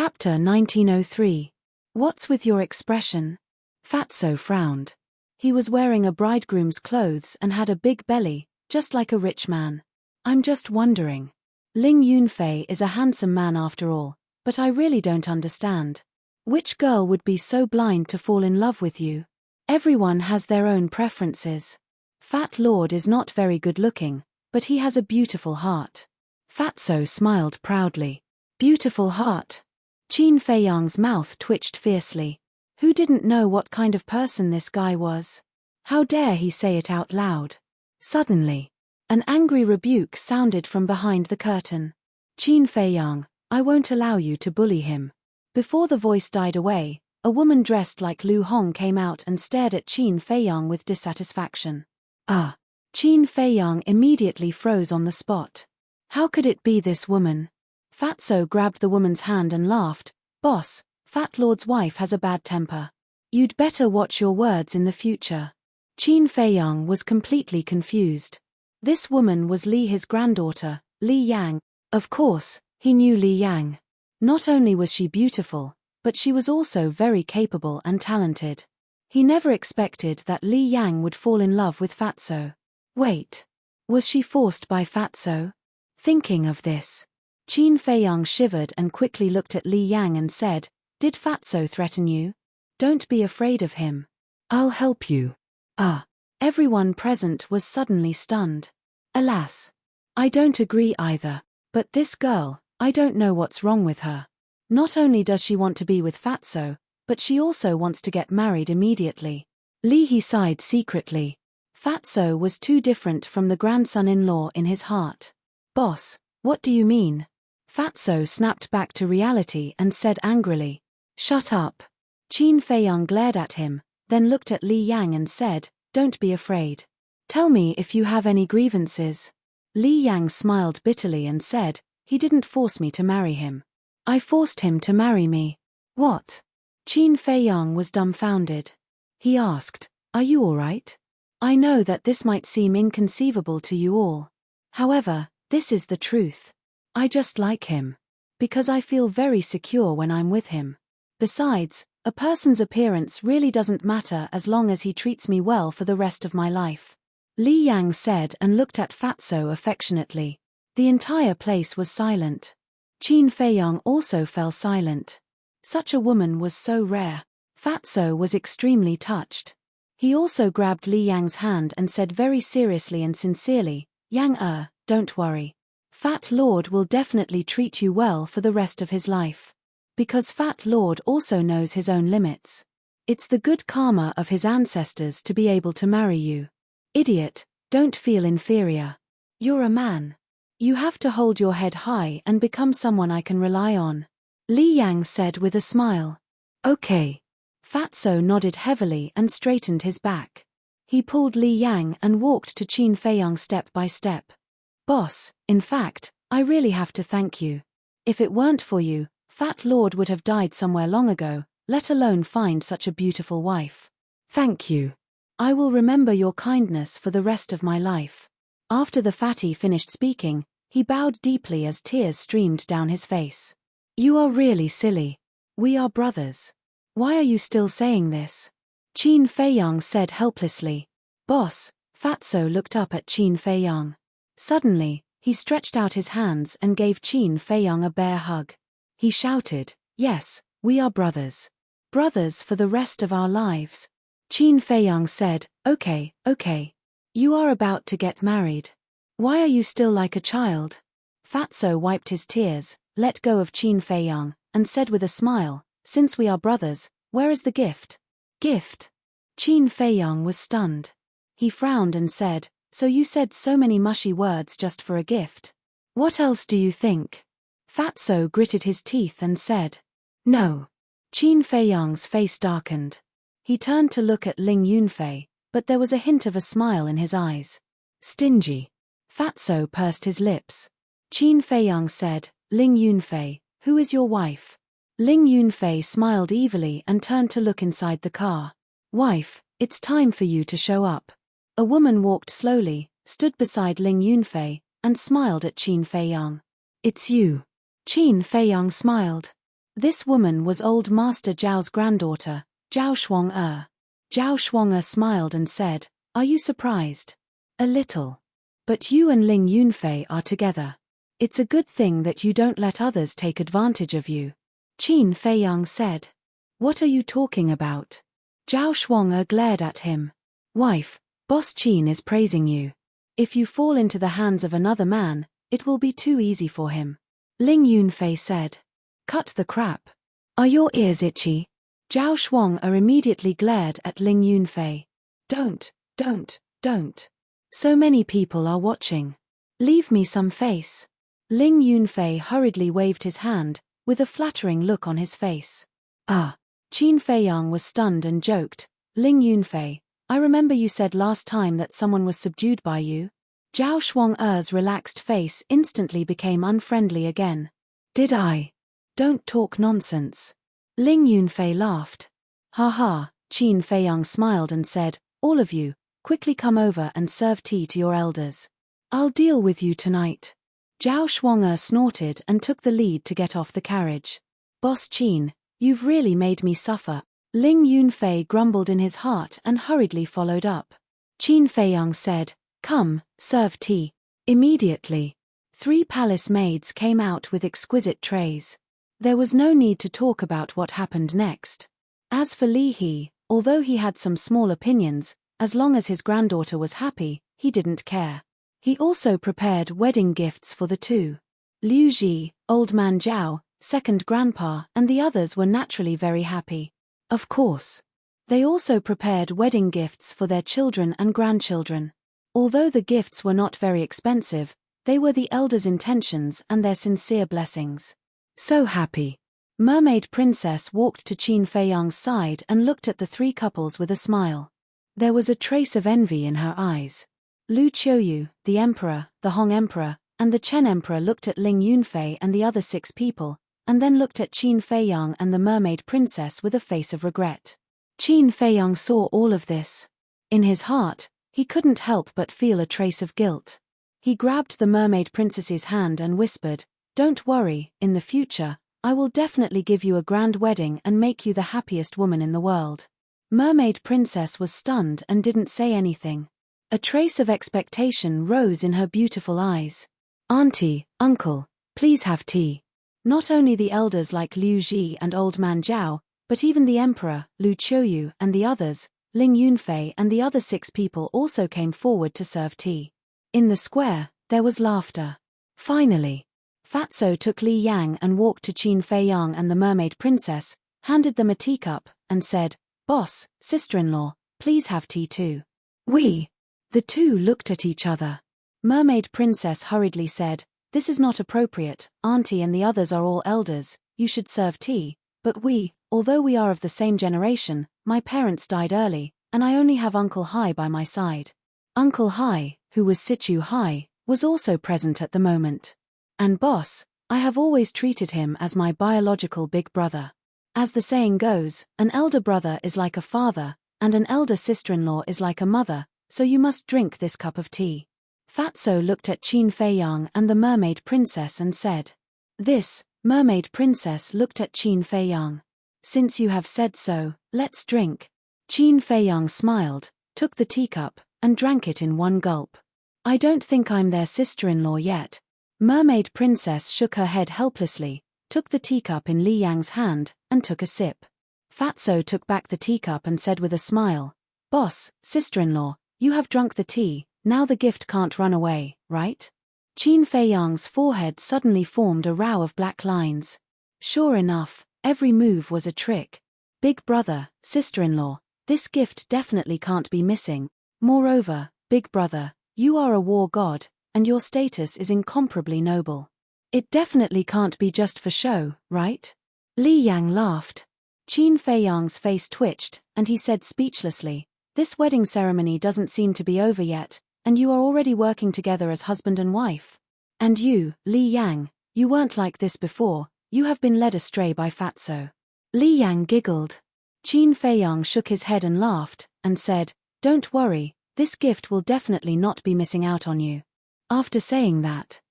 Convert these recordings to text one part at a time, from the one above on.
Chapter 1903. What's with your expression? Fatso frowned. He was wearing a bridegroom's clothes and had a big belly, just like a rich man. I'm just wondering. Ling Yunfei is a handsome man after all, but I really don't understand. Which girl would be so blind to fall in love with you? Everyone has their own preferences. Fat Lord is not very good looking, but he has a beautiful heart. Fatso smiled proudly. Beautiful heart. Qin Feiyang's mouth twitched fiercely. Who didn't know what kind of person this guy was? How dare he say it out loud? Suddenly, an angry rebuke sounded from behind the curtain. Qin Feiyang, I won't allow you to bully him. Before the voice died away, a woman dressed like Lu Hong came out and stared at Qin Feiyang with dissatisfaction. Ah! Qin Feiyang immediately froze on the spot. How could it be this woman? Fatso grabbed the woman's hand and laughed. Boss, Fat Lord's wife has a bad temper. You'd better watch your words in the future. Qin Feiyang was completely confused. This woman was Li, his granddaughter, Li Yang. Of course, he knew Li Yang. Not only was she beautiful, but she was also very capable and talented. He never expected that Li Yang would fall in love with Fatso. Wait. Was she forced by Fatso? Thinking of this, Qin Feiyang shivered and quickly looked at Li Yang and said, Did Fatso threaten you? Don't be afraid of him. I'll help you. Ah. Everyone present was suddenly stunned. Alas. I don't agree either. But this girl, I don't know what's wrong with her. Not only does she want to be with Fatso, but she also wants to get married immediately. Li he sighed secretly. Fatso was too different from the grandson-in-law in his heart. Boss, what do you mean? Fatso snapped back to reality and said angrily. Shut up. Qin Feiyang glared at him, then looked at Li Yang and said, Don't be afraid. Tell me if you have any grievances. Li Yang smiled bitterly and said, He didn't force me to marry him. I forced him to marry me. What? Qin Feiyang was dumbfounded. He asked, Are you all right? I know that this might seem inconceivable to you all. However, this is the truth. I just like him. Because I feel very secure when I'm with him. Besides, a person's appearance really doesn't matter as long as he treats me well for the rest of my life. Li Yang said and looked at Fatso affectionately. The entire place was silent. Qin Feiyang also fell silent. Such a woman was so rare. Fatso was extremely touched. He also grabbed Li Yang's hand and said very seriously and sincerely, Yang, don't worry. Fat Lord will definitely treat you well for the rest of his life. Because Fat Lord also knows his own limits. It's the good karma of his ancestors to be able to marry you. Idiot, don't feel inferior. You're a man. You have to hold your head high and become someone I can rely on. Li Yang said with a smile. Okay. Fatso nodded heavily and straightened his back. He pulled Li Yang and walked to Qin Feiyang step by step. Boss, in fact, I really have to thank you. If it weren't for you, Fat Lord would have died somewhere long ago, let alone find such a beautiful wife. Thank you. I will remember your kindness for the rest of my life. After the fatty finished speaking, he bowed deeply as tears streamed down his face. You are really silly. We are brothers. Why are you still saying this? Qin Feiyang said helplessly. Boss, Fatso looked up at Qin Feiyang. Suddenly, he stretched out his hands and gave Qin Feiyang a bear hug. He shouted, Yes, we are brothers. Brothers for the rest of our lives. Qin Feiyang said, Okay. You are about to get married. Why are you still like a child? Fatso wiped his tears, let go of Qin Feiyang, and said with a smile, Since we are brothers, where is the gift? Gift? Qin Feiyang was stunned. He frowned and said, So you said so many mushy words just for a gift. What else do you think? Fatso gritted his teeth and said, No. Qin Feiyang's face darkened. He turned to look at Ling Yunfei, but there was a hint of a smile in his eyes. Stingy. Fatso pursed his lips. Qin Feiyang said, Ling Yunfei, who is your wife? Ling Yunfei smiled evilly and turned to look inside the car. Wife, it's time for you to show up. A woman walked slowly, stood beside Ling Yunfei, and smiled at Qin Feiyang. It's you. Qin Feiyang smiled. This woman was old Master Zhao's granddaughter, Zhao Shuang-er. Zhao Shuang-er smiled and said, "Are you surprised?" "A little. But you and Ling Yunfei are together. It's a good thing that you don't let others take advantage of you." Qin Feiyang said. "What are you talking about?" Zhao Shuang-er glared at him. "Wife, Boss Qin is praising you. If you fall into the hands of another man, it will be too easy for him." Ling Yunfei said. "Cut the crap. Are your ears itchy?" Zhao Shuang-er immediately glared at Ling Yunfei. Don't. So many people are watching. Leave me some face." Ling Yunfei hurriedly waved his hand, with a flattering look on his face. "Ah." Qin Feiyang was stunned and joked, "Ling Yunfei, I remember you said last time that someone was subdued by you." Zhao Shuang-er's relaxed face instantly became unfriendly again. "Did I? Don't talk nonsense." Ling Yunfei laughed. "Ha ha." Qin Feiyang smiled and said, "All of you, quickly come over and serve tea to your elders. I'll deal with you tonight." Zhao Shuang-er snorted and took the lead to get off the carriage. "Boss Qin, you've really made me suffer." Ling Yunfei grumbled in his heart and hurriedly followed up. Qin Feiyang said, "Come, serve tea." Immediately, 3 palace maids came out with exquisite trays. There was no need to talk about what happened next. As for Li He, although he had some small opinions, as long as his granddaughter was happy, he didn't care. He also prepared wedding gifts for the two. Liu Ji, Old Man Zhao, second grandpa, and the others were naturally very happy. Of course. They also prepared wedding gifts for their children and grandchildren. Although the gifts were not very expensive, they were the elders' intentions and their sincere blessings. So happy. Mermaid Princess walked to Qin Feiyang's side and looked at the 3 couples with a smile. There was a trace of envy in her eyes. Lu Qiuyu, the Emperor, the Hong Emperor, and the Chen Emperor looked at Ling Yunfei and the other 6 people, and then looked at Qin Feiyang and the Mermaid Princess with a face of regret. Qin Feiyang saw all of this. In his heart, he couldn't help but feel a trace of guilt. He grabbed the Mermaid Princess's hand and whispered, "Don't worry, in the future, I will definitely give you a grand wedding and make you the happiest woman in the world." Mermaid Princess was stunned and didn't say anything. A trace of expectation rose in her beautiful eyes. "Auntie, uncle, please have tea." Not only the elders like Liu Ji and Old Man Zhao, but even the Emperor, Lu Qiuyu, and the others, Ling Yunfei and the other 6 people also came forward to serve tea. In the square, there was laughter. Finally, Fatso took Li Yang and walked to Qin Feiyang and the Mermaid Princess, handed them a teacup, and said, "Boss, sister-in-law, please have tea too." "We." The two looked at each other. Mermaid Princess hurriedly said, "This is not appropriate, Auntie and the others are all elders, you should serve tea, but we, although we are of the same generation, my parents died early, and I only have Uncle Hai by my side." Uncle Hai, who was Situ Hai, was also present at the moment. "And boss, I have always treated him as my biological big brother. As the saying goes, an elder brother is like a father, and an elder sister-in-law is like a mother, so you must drink this cup of tea." Fatso looked at Qin Feiyang and the Mermaid Princess and said. This, Mermaid Princess looked at Qin Feiyang. "Since you have said so, let's drink." Qin Feiyang smiled, took the teacup, and drank it in one gulp. "I don't think I'm their sister-in-law yet." Mermaid Princess shook her head helplessly, took the teacup in Li Yang's hand, and took a sip. Fatso took back the teacup and said with a smile, "Boss, sister-in-law, you have drunk the tea, now the gift can't run away, right?" Qin Feiyang's forehead suddenly formed a row of black lines. Sure enough, every move was a trick. "Big brother, sister-in-law, this gift definitely can't be missing. Moreover, big brother, you are a war god, and your status is incomparably noble. It definitely can't be just for show, right?" Li Yang laughed. Qin Feiyang's face twitched, and he said speechlessly, "This wedding ceremony doesn't seem to be over yet, and you are already working together as husband and wife. And you, Li Yang, you weren't like this before, you have been led astray by Fatso." Li Yang giggled. Qin Feiyang shook his head and laughed, and said, "Don't worry, this gift will definitely not be missing out on you." After saying that,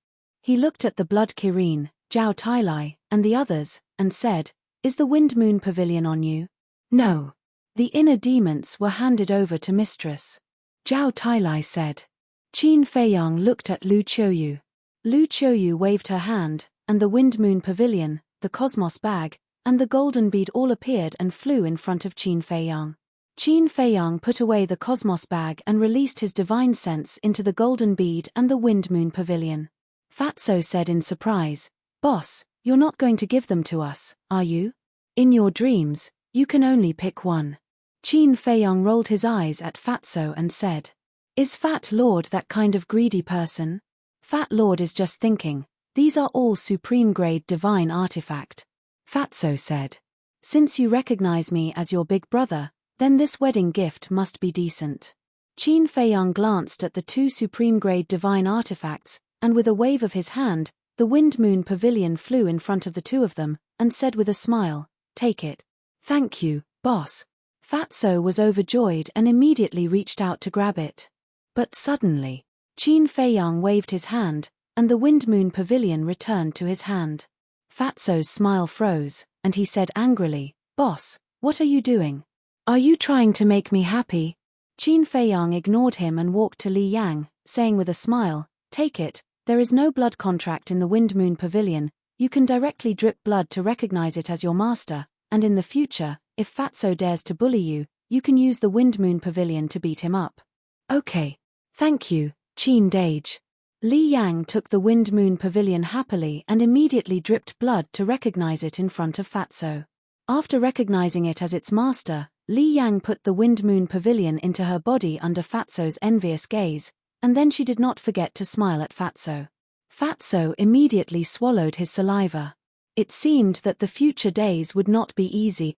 he looked at the Blood Kirin, Zhao Tailai, and the others, and said, Is the Wind Moon Pavilion on you? No. The inner demons were handed over to Mistress Zhao Tailai said. Qin Feiyang looked at Lu Qiuyu. Lu Qiuyu waved her hand, and the Wind Moon Pavilion, the Cosmos Bag, and the golden bead all appeared and flew in front of Qin Feiyang. Qin Feiyang put away the Cosmos Bag and released his divine sense into the golden bead and the Wind Moon Pavilion. Fatso said in surprise, "Boss, you're not going to give them to us, are you? In your dreams, you can only pick one." Qin Feiyang rolled his eyes at Fatso and said, "Is Fat Lord that kind of greedy person? Fat Lord is just thinking, these are all supreme-grade divine artifact." Fatso said, "Since you recognize me as your big brother, then this wedding gift must be decent." Qin Feiyang glanced at the two supreme-grade divine artifacts, and with a wave of his hand, the Wind Moon Pavilion flew in front of the two of them, and said with a smile, "Take it." "Thank you, boss." Fatso was overjoyed and immediately reached out to grab it. But suddenly, Qin Feiyang waved his hand, and the Wind Moon Pavilion returned to his hand. Fatso's smile froze, and he said angrily, "Boss, what are you doing? Are you trying to make me happy?" Qin Feiyang ignored him and walked to Li Yang, saying with a smile, "Take it, there is no blood contract in the Wind Moon Pavilion, you can directly drip blood to recognize it as your master, and in the future, if Fatso dares to bully you, you can use the Wind Moon Pavilion to beat him up." "Okay. Thank you, Qin Dage." Li Yang took the Wind Moon Pavilion happily and immediately dripped blood to recognize it in front of Fatso. After recognizing it as its master, Li Yang put the Wind Moon Pavilion into her body under Fatso's envious gaze, and then she did not forget to smile at Fatso. Fatso immediately swallowed his saliva. It seemed that the future days would not be easy.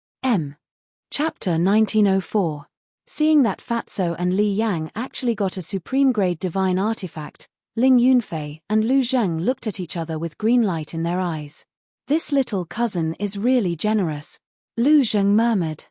Chapter 1904. Seeing that Fatso and Li Yang actually got a supreme-grade divine artifact, Ling Yunfei and Lu Zheng looked at each other with green light in their eyes. "This little cousin is really generous," Lu Zheng murmured.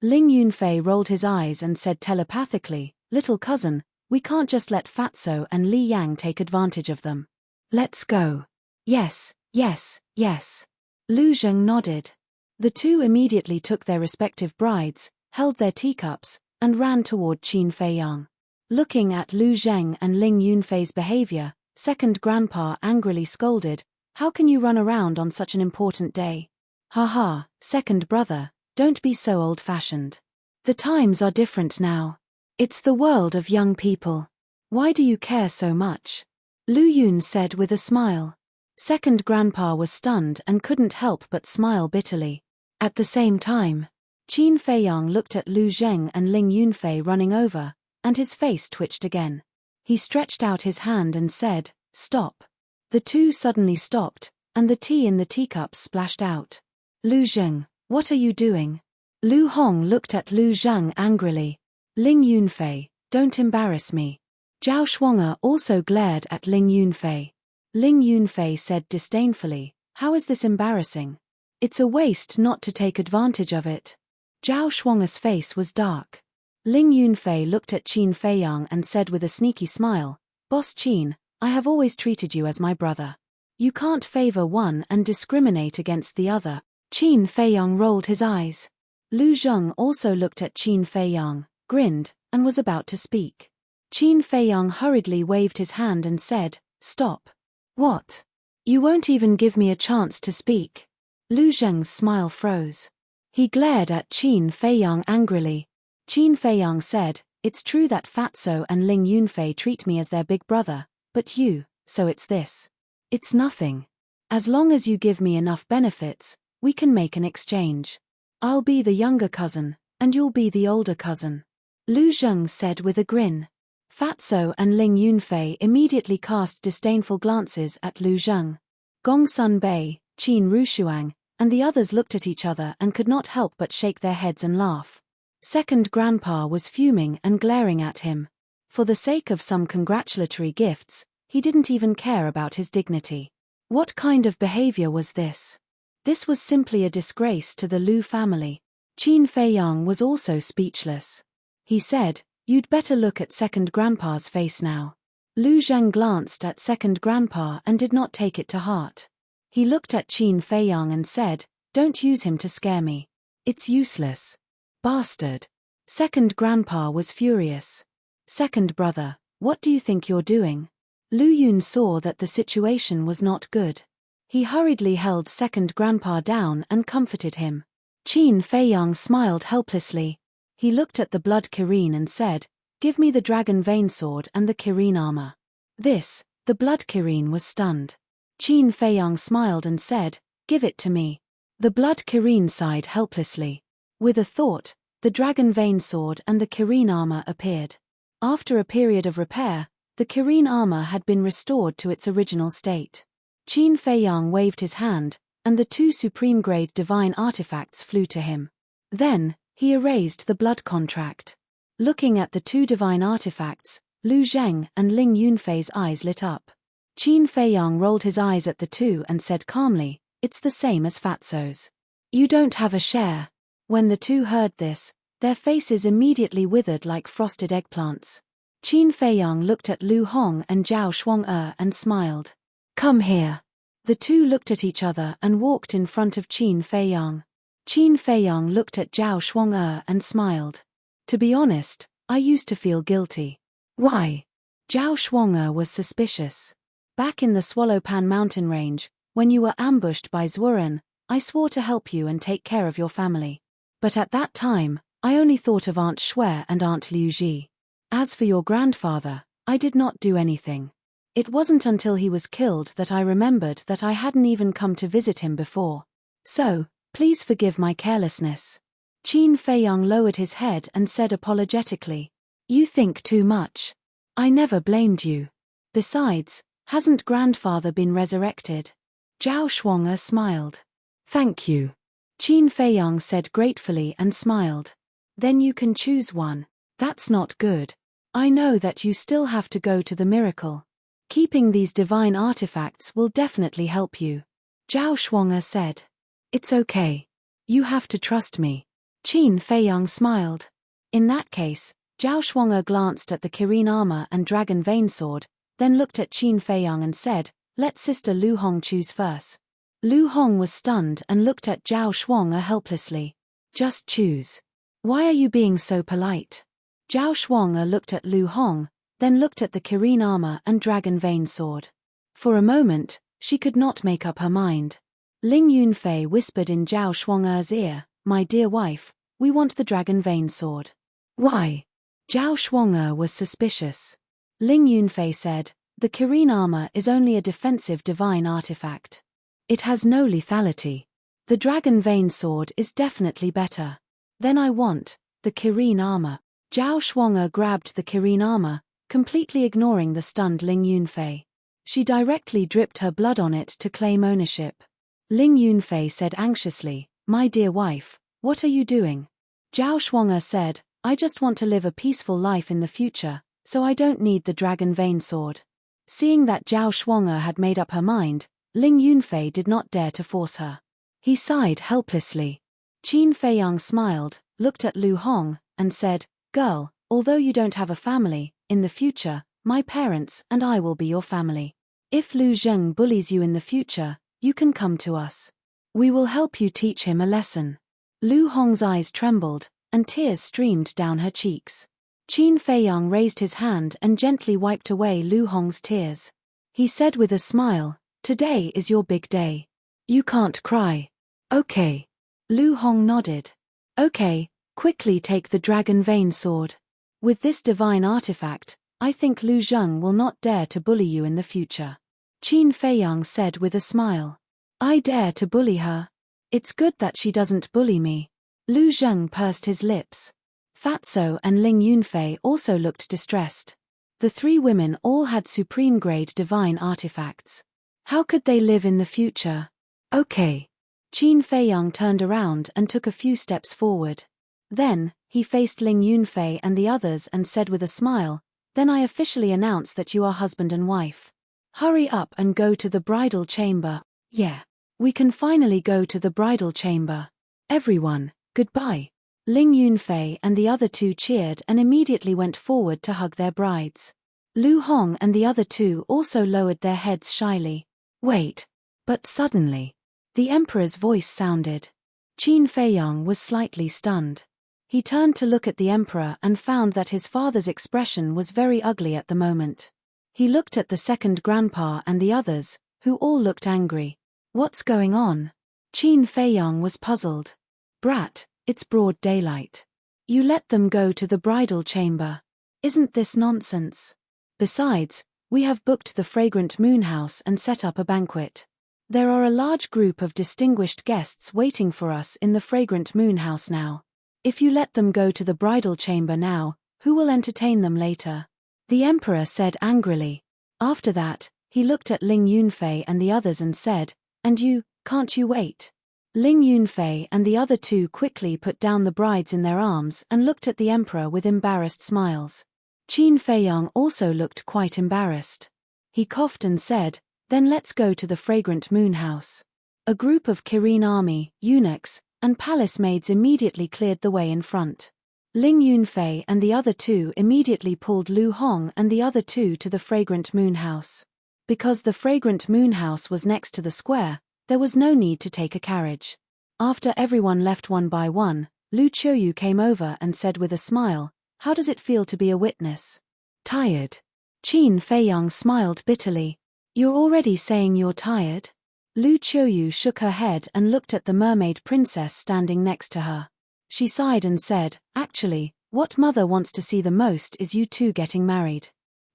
Ling Yunfei rolled his eyes and said telepathically, "Little cousin, we can't just let Fatso and Li Yang take advantage of them. Let's go." "Yes, yes, yes." Lu Zheng nodded. The two immediately took their respective brides, held their teacups, and ran toward Qin Feiyang. Looking at Lu Zheng and Ling Yunfei's behavior, second grandpa angrily scolded, "How can you run around on such an important day? Ha, second brother, don't be so old-fashioned. The times are different now. It's the world of young people. Why do you care so much?" Lu Yun said with a smile. Second grandpa was stunned and couldn't help but smile bitterly. At the same time, Qin Feiyang looked at Lu Zheng and Ling Yunfei running over, and his face twitched again. He stretched out his hand and said, "Stop." The two suddenly stopped, and the tea in the teacups splashed out. "Lu Zheng, what are you doing?" Lu Hong looked at Lu Zheng angrily. "Ling Yunfei, don't embarrass me." Zhao Shuang'er also glared at Ling Yunfei. Ling Yunfei said disdainfully, "How is this embarrassing? It's a waste not to take advantage of it." Zhao Shuang'er's face was dark. Ling Yunfei looked at Qin Feiyang and said with a sneaky smile, "Boss Qin, I have always treated you as my brother. You can't favor one and discriminate against the other." Qin Feiyang rolled his eyes. Lu Zheng also looked at Qin Feiyang, grinned, and was about to speak. Qin Feiyang hurriedly waved his hand and said, "Stop." "What? You won't even give me a chance to speak?" Lu Zheng's smile froze. He glared at Qin Feiyang angrily. Qin Feiyang said, "It's true that Fatso and Ling Yunfei treat me as their big brother, but you, so it's this. It's nothing. As long as you give me enough benefits, we can make an exchange. I'll be the younger cousin, and you'll be the older cousin." Lu Zheng said with a grin. Fatso and Ling Yunfei immediately cast disdainful glances at Lu Zheng. Gong Sun Bei, Qin Rushuang, and the others looked at each other and could not help but shake their heads and laugh. Second grandpa was fuming and glaring at him. For the sake of some congratulatory gifts, he didn't even care about his dignity. What kind of behavior was this? This was simply a disgrace to the Lu family. Qin Feiyang was also speechless. He said, "You'd better look at second grandpa's face now." Lu Zheng glanced at second grandpa and did not take it to heart. He looked at Qin Feiyang and said, Don't use him to scare me. It's useless. Bastard. Second grandpa was furious. Second brother, what do you think you're doing? Lu Yun saw that the situation was not good. He hurriedly held second grandpa down and comforted him. Qin Feiyang smiled helplessly. He looked at the blood Kirin and said, "Give me the dragon vein sword and the Kirin armor." The blood Kirin was stunned. Qin Feiyang smiled and said, "Give it to me." The blood Kirin sighed helplessly. With a thought, the dragon vein sword and the Kirin armor appeared. After a period of repair, the Kirin armor had been restored to its original state. Qin Feiyang waved his hand, and the two supreme-grade divine artifacts flew to him. Then, he erased the blood contract. Looking at the two divine artifacts, Lu Zheng and Ling Yunfei's eyes lit up. Qin Feiyang rolled his eyes at the two and said calmly, "It's the same as Fatso's. You don't have a share." When the two heard this, their faces immediately withered like frosted eggplants. Qin Feiyang looked at Lu Hong and Zhao Shuang and smiled. "Come here." The two looked at each other and walked in front of Qin Feiyang. Qin Feiyang looked at Zhao Shuang and smiled. "To be honest, I used to feel guilty." "Why?" Zhao Shuang was suspicious. "Back in the Swallowpan mountain range, when you were ambushed by Zhuren, I swore to help you and take care of your family. But at that time, I only thought of Aunt Shui and Aunt Liu Ji. As for your grandfather, I did not do anything. It wasn't until he was killed that I remembered that I hadn't even come to visit him before. So, please forgive my carelessness." Qin Feiyang lowered his head and said apologetically, "You think too much. I never blamed you. Besides, hasn't grandfather been resurrected?" Zhao Shuang smiled. "Thank you." Qin Feiyang said gratefully and smiled. "Then you can choose one." "That's not good. I know that you still have to go to the miracle. Keeping these divine artifacts will definitely help you." Zhao Shuang said. "It's okay. You have to trust me." Qin Feiyang smiled. In that case, Zhao Shuang glanced at the Kirin armor and dragon vein sword, then looked at Qin Feiyang and said, "Let Sister Lu Hong choose first." Lu Hong was stunned and looked at Zhao Shuang helplessly. "Just choose. Why are you being so polite?" Zhao Shuang looked at Lu Hong, then looked at the Kirin armor and dragon vein sword. For a moment, she could not make up her mind. Ling Yunfei whispered in Zhao Shuang's ear, "My dear wife, we want the dragon vein sword." "Why?" Zhao Shuang was suspicious. Ling Yunfei said, "The Kirin armor is only a defensive divine artifact. It has no lethality. The dragon vein sword is definitely better. Then I want the Kirin armor." Zhao Shuang grabbed the Kirin armor, completely ignoring the stunned Ling Yunfei. She directly dripped her blood on it to claim ownership. Ling Yunfei said anxiously, "My dear wife, what are you doing?" Zhao Shuang said, "I just want to live a peaceful life in the future, so I don't need the dragon vein sword." Seeing that Zhao Shuang had made up her mind, Ling Yunfei did not dare to force her. He sighed helplessly. Qin Feiyang smiled, looked at Lu Hong, and said, "Girl, although you don't have a family, in the future, my parents and I will be your family. If Lu Zheng bullies you in the future, you can come to us. We will help you teach him a lesson." Lu Hong's eyes trembled, and tears streamed down her cheeks. Qin Feiyang raised his hand and gently wiped away Lu Hong's tears. He said with a smile, "Today is your big day. You can't cry. Okay." Lu Hong nodded. "Okay, quickly take the dragon vein sword. With this divine artifact, I think Lu Zheng will not dare to bully you in the future." Qin Feiyang said with a smile. "I dare to bully her? It's good that she doesn't bully me." Lu Zheng pursed his lips. Fatso and Ling Yunfei also looked distressed. The three women all had supreme-grade divine artifacts. How could they live in the future? "Okay." Qin Feiyang turned around and took a few steps forward. Then, he faced Ling Yunfei and the others and said with a smile, "Then I officially announce that you are husband and wife. Hurry up and go to the bridal chamber." "Yeah. We can finally go to the bridal chamber. Everyone, goodbye." Ling Yunfei and the other two cheered and immediately went forward to hug their brides. Lu Hong and the other two also lowered their heads shyly. Wait. But suddenly, The emperor's voice sounded. Qin Feiyang was slightly stunned. He turned to look at the emperor and found that his father's expression was very ugly at the moment. He looked at the second grandpa and the others, who all looked angry. What's going on? Qin Feiyang was puzzled. Brat, it's broad daylight. You let them go to the bridal chamber. Isn't this nonsense? Besides, we have booked the Fragrant Moon House and set up a banquet. There are a large group of distinguished guests waiting for us in the Fragrant Moon House now. If you let them go to the bridal chamber now, who will entertain them later? The emperor said angrily. After that, he looked at Ling Yunfei and the others and said, "And you, can't you wait?" Ling Yunfei and the other two quickly put down the brides in their arms and looked at the emperor with embarrassed smiles. Qin Feiyang also looked quite embarrassed. He coughed and said, "Then let's go to the Fragrant Moon House." A group of Kirin army, eunuchs, and palace maids immediately cleared the way in front. Ling Yunfei and the other two immediately pulled Lu Hong and the other two to the Fragrant Moon House. Because the Fragrant Moon House was next to the square, there was no need to take a carriage. After everyone left one by one, Lu Qiuyu came over and said with a smile, "How does it feel to be a witness?" "Tired." Qin Feiyang smiled bitterly. "You're already saying you're tired?" Lu Qiuyu shook her head and looked at the mermaid princess standing next to her. She sighed and said, "Actually, what mother wants to see the most is you two getting married."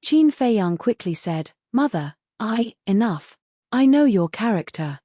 Qin Feiyang quickly said, "Mother, enough. I know your character.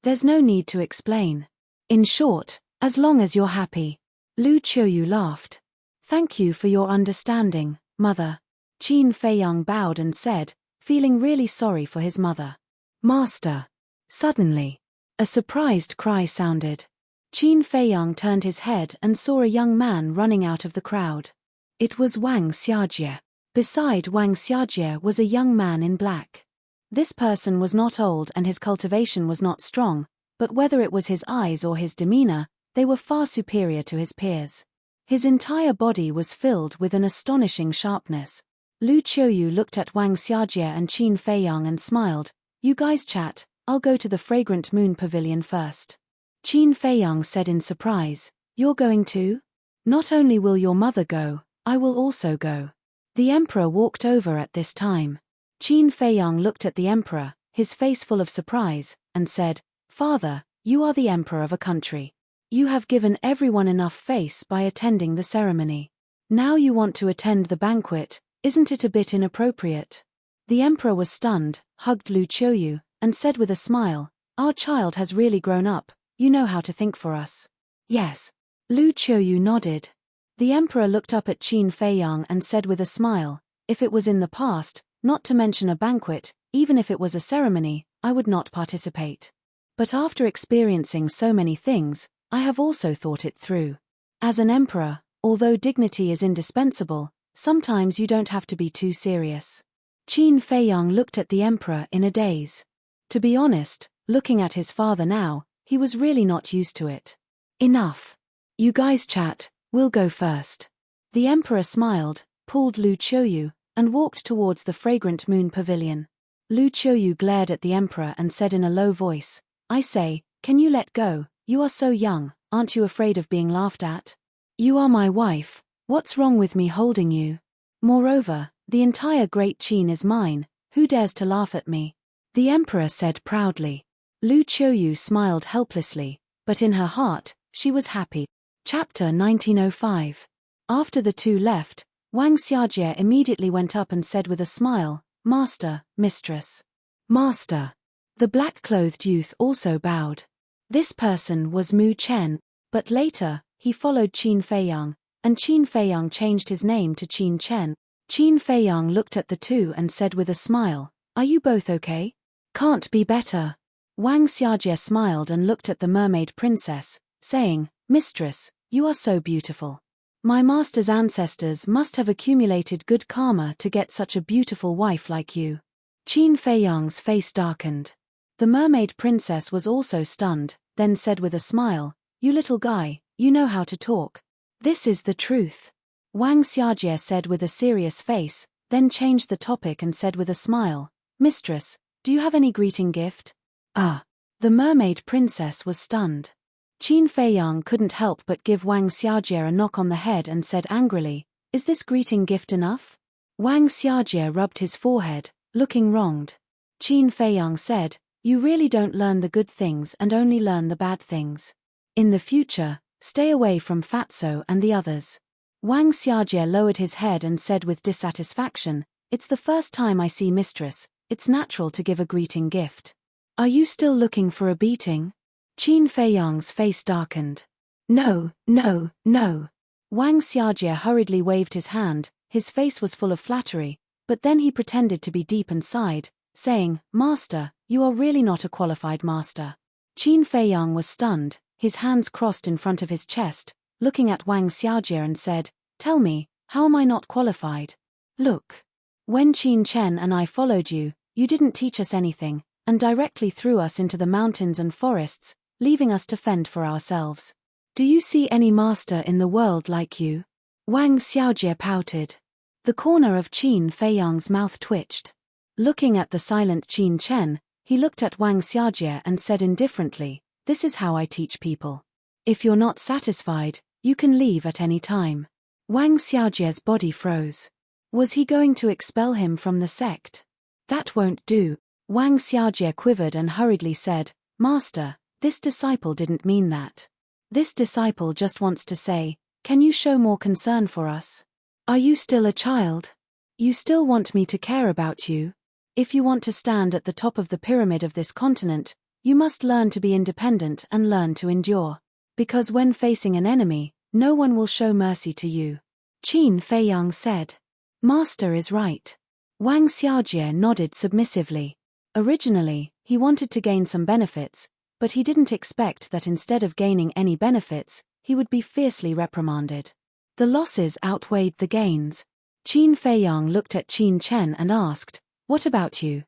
There's no need to explain. In short, as long as you're happy." Lu Qiuyu laughed. "Thank you for your understanding, mother." Qin Feiyang bowed and said, feeling really sorry for his mother. "Master." Suddenly, a surprised cry sounded. Qin Feiyang turned his head and saw a young man running out of the crowd. It was Wang Xiajie. Beside Wang Xiajie was a young man in black. This person was not old and his cultivation was not strong, but whether it was his eyes or his demeanor, they were far superior to his peers. His entire body was filled with an astonishing sharpness. Lu Qiuyu looked at Wang Xiajie and Qin Feiyang and smiled. "You guys chat, I'll go to the Fragrant Moon Pavilion first." Qin Feiyang said in surprise, "You're going too? Not only will your mother go, I will also go." The emperor walked over at this time. Qin Feiyang looked at the emperor, his face full of surprise, and said, "Father, you are the emperor of a country. You have given everyone enough face by attending the ceremony. Now you want to attend the banquet, isn't it a bit inappropriate?" The emperor was stunned, hugged Lu Qiuyu, and said with a smile, "Our child has really grown up, you know how to think for us." "Yes." Lu Qiuyu nodded. The emperor looked up at Qin Feiyang and said with a smile, "If it was in the past, not to mention a banquet, even if it was a ceremony, I would not participate. But after experiencing so many things, I have also thought it through. As an emperor, although dignity is indispensable, sometimes you don't have to be too serious." Qin Feiyang looked at the emperor in a daze. To be honest, looking at his father now, he was really not used to it. "Enough. You guys chat, we'll go first." The emperor smiled, pulled Lu Qiuyu, and walked towards the Fragrant Moon Pavilion. Lu Qiuyu glared at the emperor and said in a low voice, "I say, can you let go? You are so young, aren't you afraid of being laughed at? You are my wife, what's wrong with me holding you? Moreover, the entire Great Qin is mine, who dares to laugh at me?" The emperor said proudly. Lu Qiuyu smiled helplessly, but in her heart, she was happy. Chapter 1905. After the two left, Wang Xiajie immediately went up and said with a smile, "Master, mistress." "Master." The black-clothed youth also bowed. This person was Mu Chen, but later, he followed Qin Feiyang, and Qin Feiyang changed his name to Qin Chen. Qin Feiyang looked at the two and said with a smile, "Are you both okay?" "Can't be better." Wang Xiajie smiled and looked at the mermaid princess, saying, "Mistress, you are so beautiful. My master's ancestors must have accumulated good karma to get such a beautiful wife like you." Qin Feiyang's face darkened. The mermaid princess was also stunned, then said with a smile, "You little guy, you know how to talk. This is the truth." Wang Xiajie said with a serious face, then changed the topic and said with a smile, "Mistress, do you have any greeting gift?" "Ah." The mermaid princess was stunned. Qin Feiyang couldn't help but give Wang Xiaojie a knock on the head and said angrily, "Is this greeting gift enough?" Wang Xiaojie rubbed his forehead, looking wronged. Qin Feiyang said, "You really don't learn the good things and only learn the bad things. In the future, stay away from Fatso and the others." Wang Xiaojie lowered his head and said with dissatisfaction, "It's the first time I see mistress, it's natural to give a greeting gift. Are you still looking for a beating?" Qin Feiyang's face darkened. No. Wang Xiaojie hurriedly waved his hand, his face was full of flattery, but then he pretended to be deep and sighed, saying, "Master, you are really not a qualified master." Qin Feiyang was stunned, his hands crossed in front of his chest, looking at Wang Xiaojie and said, "Tell me, how am I not qualified? Look. When Qin Chen and I followed you, you didn't teach us anything, and directly threw us into the mountains and forests, leaving us to fend for ourselves. Do you see any master in the world like you?" Wang Xiaojie pouted. The corner of Qin Feiyang's mouth twitched. Looking at the silent Qin Chen, he looked at Wang Xiaojie and said indifferently, "This is how I teach people. If you're not satisfied, you can leave at any time." Wang Xiaojie's body froze. Was he going to expel him from the sect? "That won't do." Wang Xiaojie quivered and hurriedly said, "Master, this disciple didn't mean that. This disciple just wants to say, can you show more concern for us? Are you still a child? You still want me to care about you? If you want to stand at the top of the pyramid of this continent, you must learn to be independent and learn to endure. Because when facing an enemy, no one will show mercy to you." Qin Feiyang said. "Master is right." Wang Xiaojie nodded submissively. Originally, he wanted to gain some benefits, but he didn't expect that instead of gaining any benefits, he would be fiercely reprimanded. The losses outweighed the gains. Qin Feiyang looked at Qin Chen and asked, "What about you?"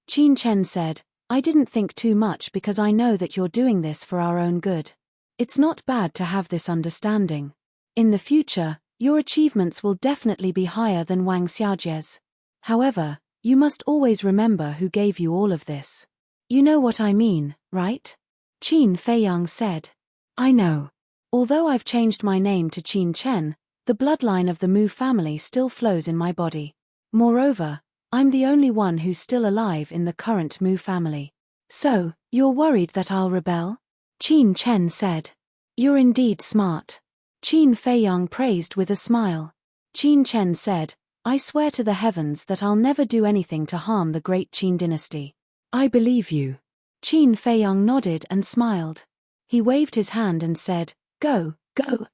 Qin Chen said, "I didn't think too much because I know that you're doing this for our own good. It's not bad to have this understanding. In the future, your achievements will definitely be higher than Wang Xiaojie's. However, you must always remember who gave you all of this. You know what I mean, right?" Qin Feiyang said. "I know. Although I've changed my name to Qin Chen, the bloodline of the Mu family still flows in my body. Moreover, I'm the only one who's still alive in the current Mu family. So, you're worried that I'll rebel?" Qin Chen said. "You're indeed smart." Qin Feiyang praised with a smile. Qin Chen said, "I swear to the heavens that I'll never do anything to harm the great Qin dynasty." "I believe you." Qin Feiyang nodded and smiled. He waved his hand and said, Go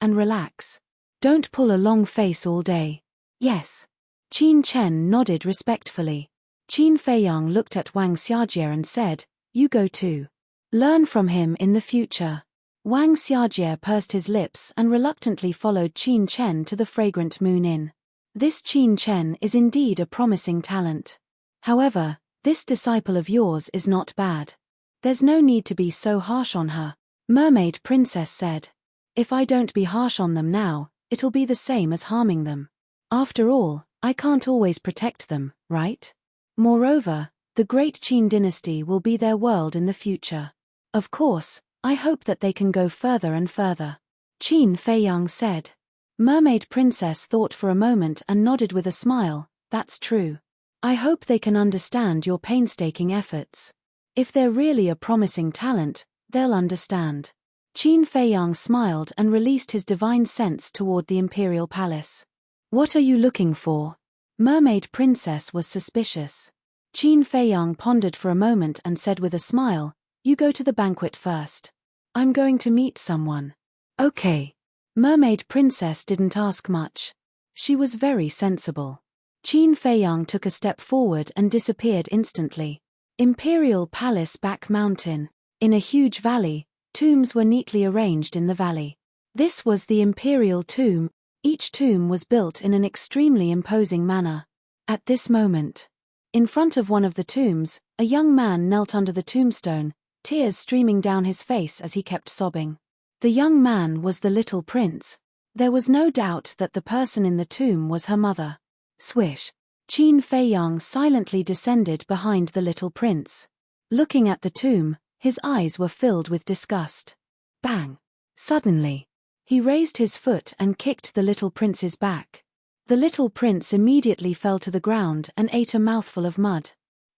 and relax. Don't pull a long face all day." "Yes." Qin Chen nodded respectfully. Qin Feiyang looked at Wang Xiaojie and said, "You go too. Learn from him in the future." Wang Xiaojie pursed his lips and reluctantly followed Qin Chen to the fragrant Moon Inn. This Qin Chen is indeed a promising talent. However, this disciple of yours is not bad. There's no need to be so harsh on her," Mermaid Princess said. "If I don't be harsh on them now, it'll be the same as harming them. After all, I can't always protect them, right? Moreover, the great Qin dynasty will be their world in the future. Of course, I hope that they can go further and further," Qin Feiyang said. Mermaid Princess thought for a moment and nodded with a smile, "That's true. I hope they can understand your painstaking efforts. If they're really a promising talent, they'll understand." Qin Feiyang smiled and released his divine sense toward the imperial palace. "What are you looking for?" Mermaid Princess was suspicious. Qin Feiyang pondered for a moment and said with a smile, "You go to the banquet first. I'm going to meet someone." "Okay." Mermaid Princess didn't ask much. She was very sensible. Qin Feiyang took a step forward and disappeared instantly. Imperial Palace Back Mountain. In a huge valley, tombs were neatly arranged in the valley. This was the Imperial Tomb. Each tomb was built in an extremely imposing manner. At this moment, in front of one of the tombs, a young man knelt under the tombstone, tears streaming down his face as he kept sobbing. The young man was the little prince. There was no doubt that the person in the tomb was her mother. Swish. Qin Feiyang silently descended behind the little prince. Looking at the tomb, His eyes were filled with disgust. Bang! Suddenly, he raised his foot and kicked the little prince's back. The little prince immediately fell to the ground and ate a mouthful of mud.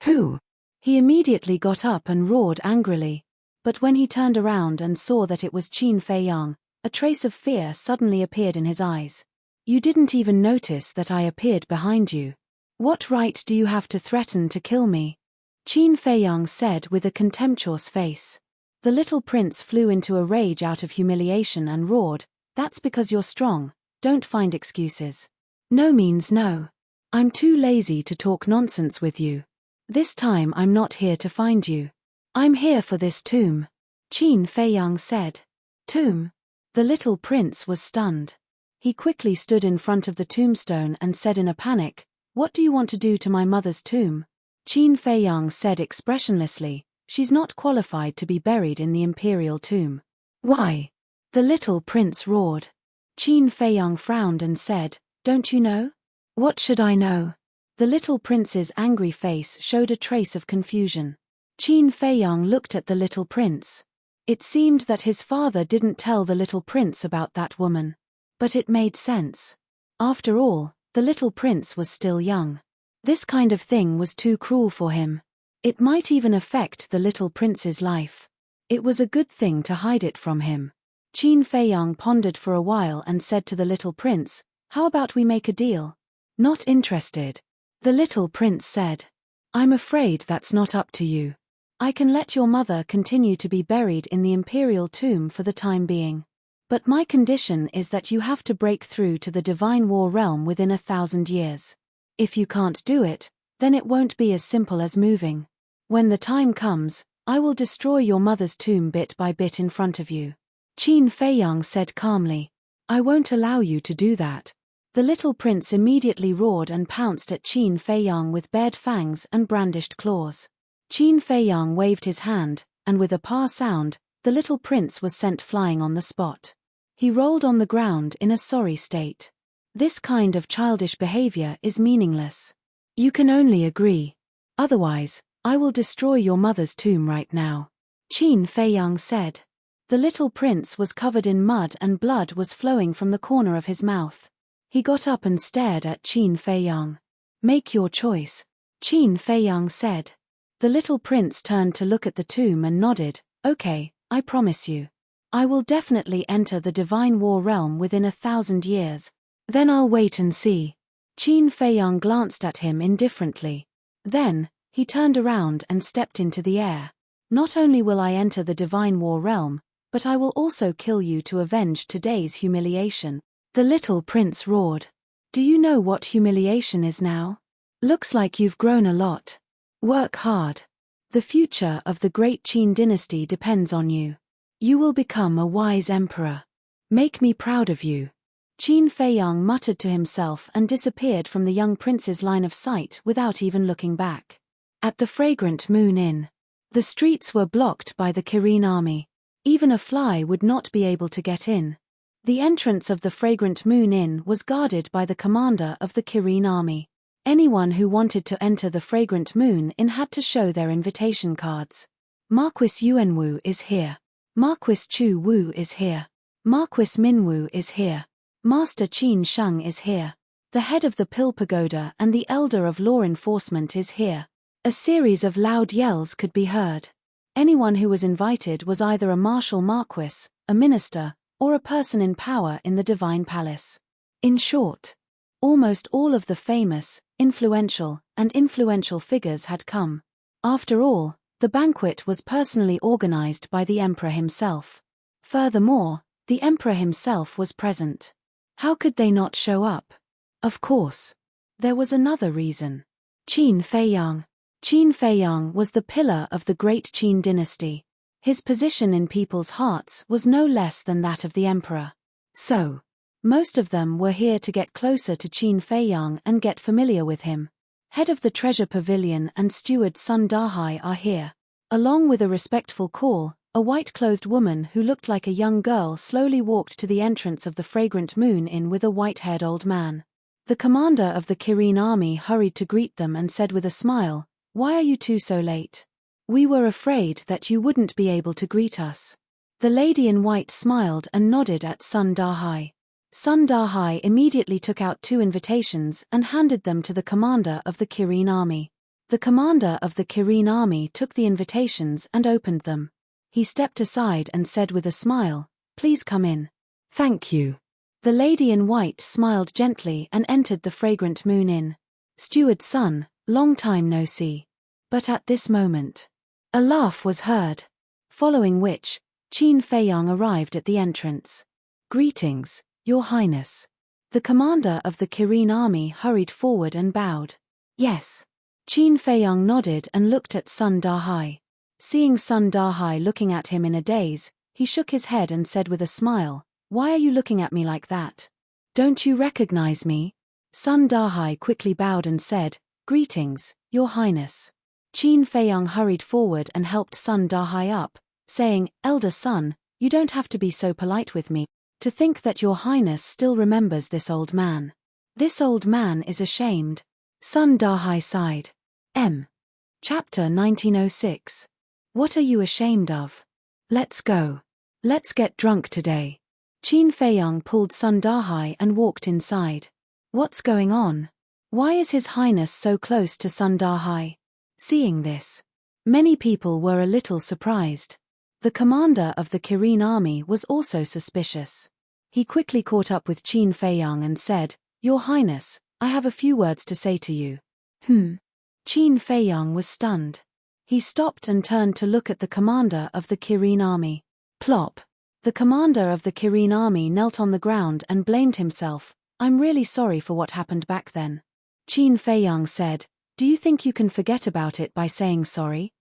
Who? He immediately got up and roared angrily. But when he turned around and saw that it was Qin Feiyang, a trace of fear suddenly appeared in his eyes. You didn't even notice that I appeared behind you. What right do you have to threaten to kill me? Qin Feiyang said with a contemptuous face. The little prince flew into a rage out of humiliation and roared, "That's because you're strong, don't find excuses. No means no. I'm too lazy to talk nonsense with you. This time I'm not here to find you. I'm here for this tomb," Qin Feiyang said. Tomb? The little prince was stunned. He quickly stood in front of the tombstone and said in a panic, "What do you want to do to my mother's tomb?" Qin Feiyang said expressionlessly, "She's not qualified to be buried in the imperial tomb." "Why?" the little prince roared. Qin Feiyang frowned and said, "Don't you know?" "What should I know?" The little prince's angry face showed a trace of confusion. Qin Feiyang looked at the little prince. It seemed that his father didn't tell the little prince about that woman. But it made sense. After all, the little prince was still young. This kind of thing was too cruel for him. It might even affect the little prince's life. It was a good thing to hide it from him. Qin Feiyang pondered for a while and said to the little prince, "How about we make a deal?" "Not interested," the little prince said. "I'm afraid that's not up to you. I can let your mother continue to be buried in the imperial tomb for the time being. But my condition is that you have to break through to the Divine War realm within 1,000 years. If you can't do it, then it won't be as simple as moving. When the time comes, I will destroy your mother's tomb bit by bit in front of you." Qin Feiyang said calmly, "I won't allow you to do that." The little prince immediately roared and pounced at Qin Feiyang with bared fangs and brandished claws. Qin Feiyang waved his hand, and with a pa sound, the little prince was sent flying on the spot. He rolled on the ground in a sorry state. This kind of childish behavior is meaningless. You can only agree. Otherwise, I will destroy your mother's tomb right now, Qin Feiyang said. The little prince was covered in mud and blood was flowing from the corner of his mouth. He got up and stared at Qin Feiyang. "Make your choice," Qin Feiyang said. The little prince turned to look at the tomb and nodded, "Okay, I promise you. I will definitely enter the Divine War realm within 1,000 years. Then I'll wait and see." Qin Feiyang glanced at him indifferently. Then, he turned around and stepped into the air. "Not only will I enter the Divine War realm, but I will also kill you to avenge today's humiliation," the little prince roared. "Do you know what humiliation is now? Looks like you've grown a lot. Work hard. The future of the great Qin dynasty depends on you. You will become a wise emperor. Make me proud of you." Qin Feiyang muttered to himself and disappeared from the young prince's line of sight without even looking back. At the Fragrant Moon Inn, the streets were blocked by the Kirin army. Even a fly would not be able to get in. The entrance of the Fragrant Moon Inn was guarded by the commander of the Kirin army. Anyone who wanted to enter the Fragrant Moon Inn had to show their invitation cards. "Marquis Yuanwu is here. Marquis Chu Wu is here. Marquis Minwu is here. Master Qin Sheng is here. The head of the Pill Pagoda and the elder of law enforcement is here." A series of loud yells could be heard. Anyone who was invited was either a martial marquis, a minister, or a person in power in the Divine Palace. In short, almost all of the famous, influential figures had come. After all, the banquet was personally organized by the emperor himself. Furthermore, the emperor himself was present. How could they not show up? Of course. There was another reason. Qin Feiyang. Qin Feiyang was the pillar of the great Qin dynasty. His position in people's hearts was no less than that of the emperor. So, most of them were here to get closer to Qin Feiyang and get familiar with him. Head of the Treasure Pavilion and Steward Sun Dahai are here. Along with a respectful call, a white-clothed woman who looked like a young girl slowly walked to the entrance of the Fragrant Moon Inn with a white-haired old man. The commander of the Kirin army hurried to greet them and said with a smile, "Why are you two so late?" We were afraid that you wouldn't be able to greet us. The lady in white smiled and nodded at Sundar. Sundar immediately took out 2 invitations and handed them to the commander of the Kirin army. The commander of the Kirin army took the invitations and opened them. He stepped aside and said with a smile, "Please come in." "Thank you." The lady in white smiled gently and entered the fragrant Moon Inn. "Steward's son, long time no see." But at this moment, a laugh was heard. Following which, Qin Feiyang arrived at the entrance. "Greetings, Your Highness." The commander of the Kirin army hurried forward and bowed. "Yes." Qin Feiyang nodded and looked at Sundar. Seeing Sundar looking at him in a daze, he shook his head and said with a smile, "Why are you looking at me like that? Don't you recognize me?" Sundar quickly bowed and said, "Greetings, Your Highness." Qin Feiyang hurried forward and helped Sundar up, saying, "Elder son, you don't have to be so polite with me. To think that Your Highness still remembers this old man. This old man is ashamed." Sundar sighed. Chapter 1906. What are you ashamed of? Let's go. Let's get drunk today. Qin Feiyang pulled Sundar and walked inside. What's going on? Why is His Highness so close to Sundar? Seeing this, many people were a little surprised. The commander of the Kirin army was also suspicious. He quickly caught up with Qin Feiyang and said, "Your Highness, I have a few words to say to you." Qin Feiyang was stunned. He stopped and turned to look at the commander of the Kirin army. Plop. The commander of the Kirin army knelt on the ground and blamed himself. "I'm really sorry for what happened back then." Qin Feiyang said, "Do you think you can forget about it by saying sorry?"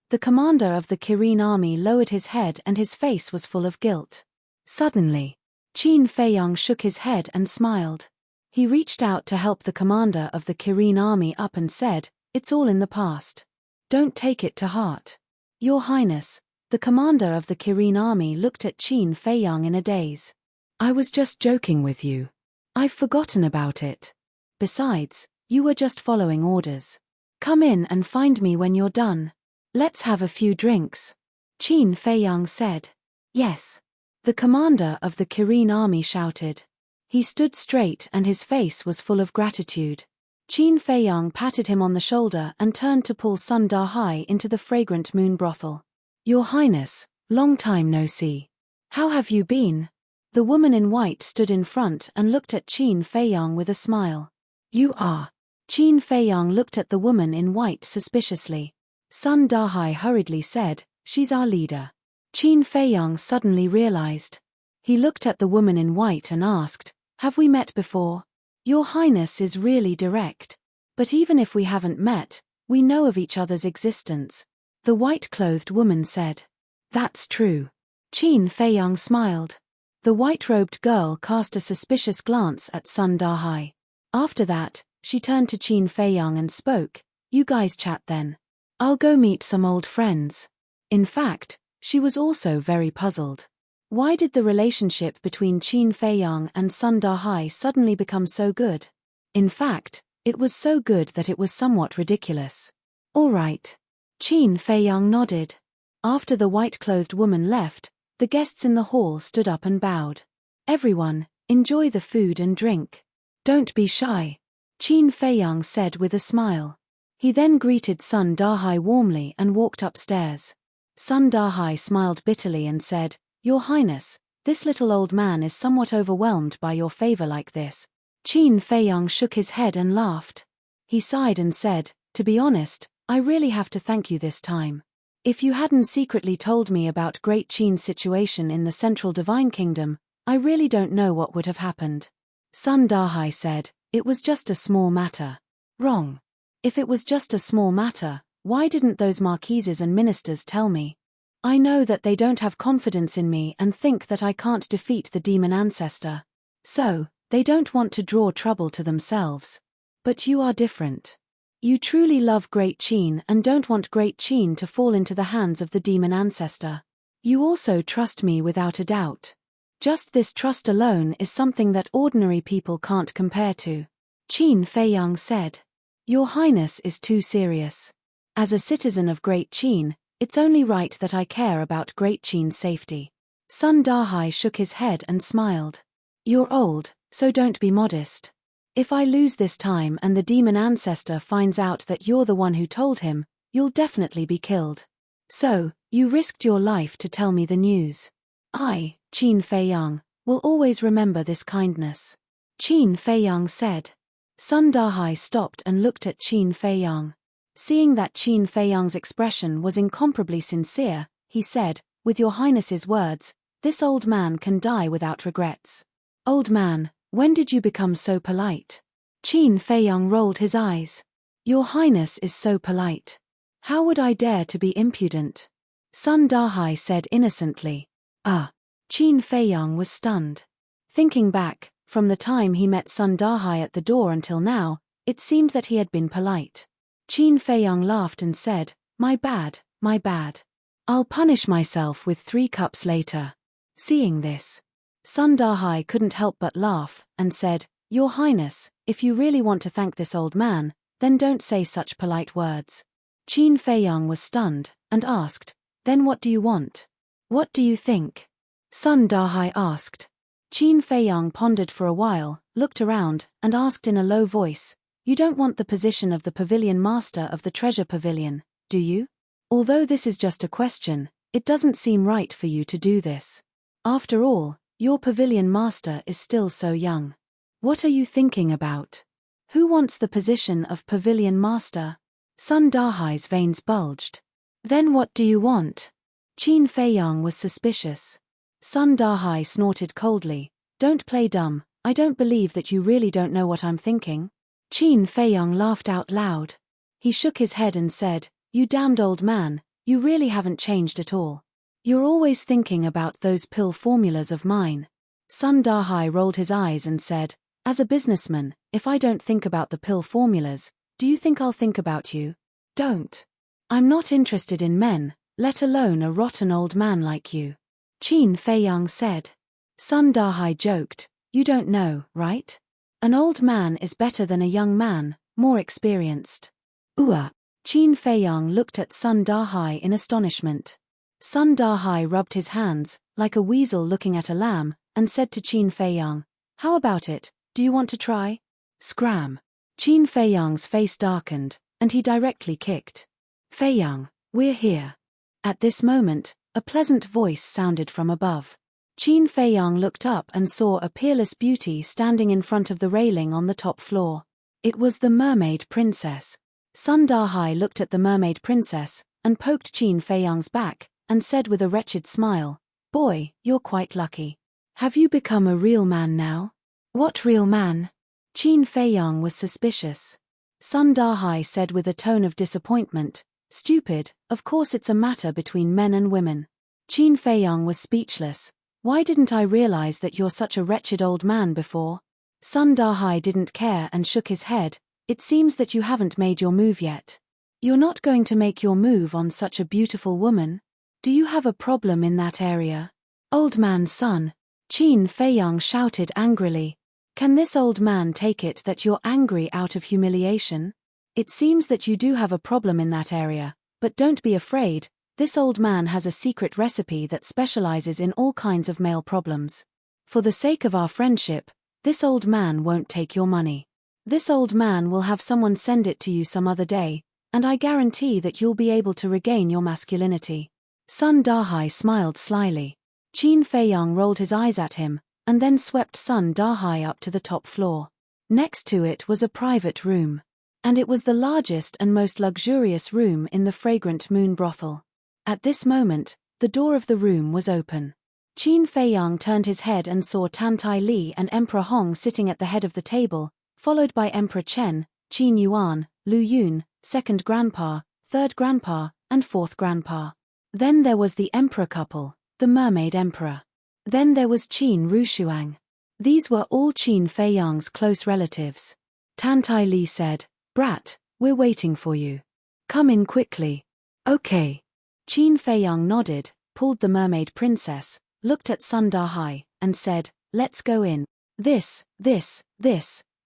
The commander of the Kirin army lowered his head and his face was full of guilt. Suddenly, Qin Feiyang shook his head and smiled. He reached out to help the commander of the Kirin army up and said, "It's all in the past. Don't take it to heart." Your Highness, the commander of the Kirin army looked at Qin Feiyang in a daze. "I was just joking with you. I've forgotten about it. Besides, you were just following orders. Come in and find me when you're done. Let's have a few drinks." Qin Feiyang said. "Yes." The commander of the Kirin army shouted. He stood straight and his face was full of gratitude. Qin Feiyang patted him on the shoulder and turned to pull Sundar into the fragrant moon brothel. "Your Highness, long time no see. How have you been?" The woman in white stood in front and looked at Qin Feiyang with a smile. "You are." Qin Feiyang looked at the woman in white suspiciously. Sundar hurriedly said, "She's our leader." Qin Feiyang suddenly realized. He looked at the woman in white and asked, "Have we met before?" "Your Highness is really direct. But even if we haven't met, we know of each other's existence," the white-clothed woman said. "That's true." Qin Feiyang smiled. The white-robed girl cast a suspicious glance at Sundar. After that, she turned to Qin Feiyang and spoke, "You guys chat then. I'll go meet some old friends." In fact, she was also very puzzled. Why did the relationship between Qin Feiyang and Sundar suddenly become so good? In fact, it was so good that it was somewhat ridiculous. "All right." Qin Feiyang nodded. After the white-clothed woman left, the guests in the hall stood up and bowed. "Everyone, enjoy the food and drink. Don't be shy," Qin Feiyang said with a smile. He then greeted Sundar warmly and walked upstairs. Sundar smiled bitterly and said, "Your Highness, this little old man is somewhat overwhelmed by your favor like this." Qin Feiyang shook his head and laughed. He sighed and said, "To be honest, I really have to thank you this time. If you hadn't secretly told me about Great Qin's situation in the Central Divine Kingdom, I really don't know what would have happened." Sundar said, "It was just a small matter." "Wrong. If it was just a small matter, why didn't those marquises and ministers tell me? I know that they don't have confidence in me and think that I can't defeat the demon ancestor. So, they don't want to draw trouble to themselves. But you are different. You truly love Great Qin and don't want Great Qin to fall into the hands of the demon ancestor. You also trust me without a doubt. Just this trust alone is something that ordinary people can't compare to." Qin Feiyang said. "Your Highness is too serious. As a citizen of Great Qin, it's only right that I care about Great Qin's safety. Sun Dahai shook his head and smiled. You're old, so don't be modest. If I lose this time and the demon ancestor finds out that you're the one who told him, you'll definitely be killed. So, you risked your life to tell me the news. I, Qin Feiyang, will always remember this kindness. Qin Feiyang said. Sun Dahai stopped and looked at Qin Feiyang. Seeing that Qin Feiyang's expression was incomparably sincere, he said, with your highness's words, this old man can die without regrets. Old man, when did you become so polite? Qin Feiyang rolled his eyes. Your highness is so polite. How would I dare to be impudent? Sun Dahai said innocently. Qin Feiyang was stunned. Thinking back, from the time he met Sun Dahai at the door until now, it seemed that he had been polite. Qin Feiyang laughed and said, my bad, my bad. I'll punish myself with 3 cups later. Seeing this, Sun Dahai couldn't help but laugh, and said, Your Highness, if you really want to thank this old man, then don't say such polite words. Qin Feiyang was stunned, and asked, Then what do you want? What do you think? Sun Dahai asked. Qin Feiyang pondered for a while, looked around, and asked in a low voice, You don't want the position of the pavilion master of the treasure pavilion, do you? Although this is just a question, it doesn't seem right for you to do this. After all, your pavilion master is still so young. What are you thinking about? Who wants the position of pavilion master? Sun Dahai's veins bulged. Then what do you want? Qin Feiyang was suspicious. Sun Dahai snorted coldly. Don't play dumb, I don't believe that you really don't know what I'm thinking. Qin Feiyang laughed out loud. He shook his head and said, You damned old man, you really haven't changed at all. You're always thinking about those pill formulas of mine. Sun Dahai rolled his eyes and said, As a businessman, if I don't think about the pill formulas, do you think I'll think about you? Don't. I'm not interested in men, let alone a rotten old man like you. Qin Feiyang said. Sun Dahai joked, You don't know, right? An old man is better than a young man, more experienced. Qin Feiyang looked at Sun Dahai in astonishment. Sun Dahai rubbed his hands, like a weasel looking at a lamb, and said to Qin Feiyang, How about it, do you want to try? Scram. Qin Feiyang's face darkened, and he directly kicked. Feiyang, we're here. At this moment, a pleasant voice sounded from above. Qin Feiyang looked up and saw a peerless beauty standing in front of the railing on the top floor. It was the mermaid princess. Sun Dahai looked at the mermaid princess, and poked Qin Feiyang's back, and said with a wretched smile, Boy, you're quite lucky. Have you become a real man now? What real man? Qin Feiyang was suspicious. Sun Dahai said with a tone of disappointment, Stupid, of course it's a matter between men and women. Qin Feiyang was speechless. Why didn't I realize that you're such a wretched old man before? Sun Dahai didn't care and shook his head. It seems that you haven't made your move yet. You're not going to make your move on such a beautiful woman? Do you have a problem in that area? Old man's son. Qin Feiyang shouted angrily. Can this old man take it that you're angry out of humiliation? It seems that you do have a problem in that area, but don't be afraid, this old man has a secret recipe that specializes in all kinds of male problems. For the sake of our friendship, this old man won't take your money. This old man will have someone send it to you some other day, and I guarantee that you'll be able to regain your masculinity. Sun Dahai smiled slyly. Qin Feiyang rolled his eyes at him, and then swept Sun Dahai up to the top floor. Next to it was a private room. And it was the largest and most luxurious room in the fragrant moon brothel. At this moment, the door of the room was open. Qin Feiyang turned his head and saw Tan Tai Li and Emperor Hong sitting at the head of the table, followed by Emperor Chen, Qin Yuan, Lu Yun, second grandpa, third grandpa, and fourth grandpa. Then there was the emperor couple, the mermaid emperor. Then there was Qin Rushuang. These were all Qin Feiyang's close relatives. Tan Tai Li said, Brat, we're waiting for you. Come in quickly. Okay. Qin Feiyang nodded, pulled the mermaid princess, looked at Sun Dahai, and said, Let's go in. This.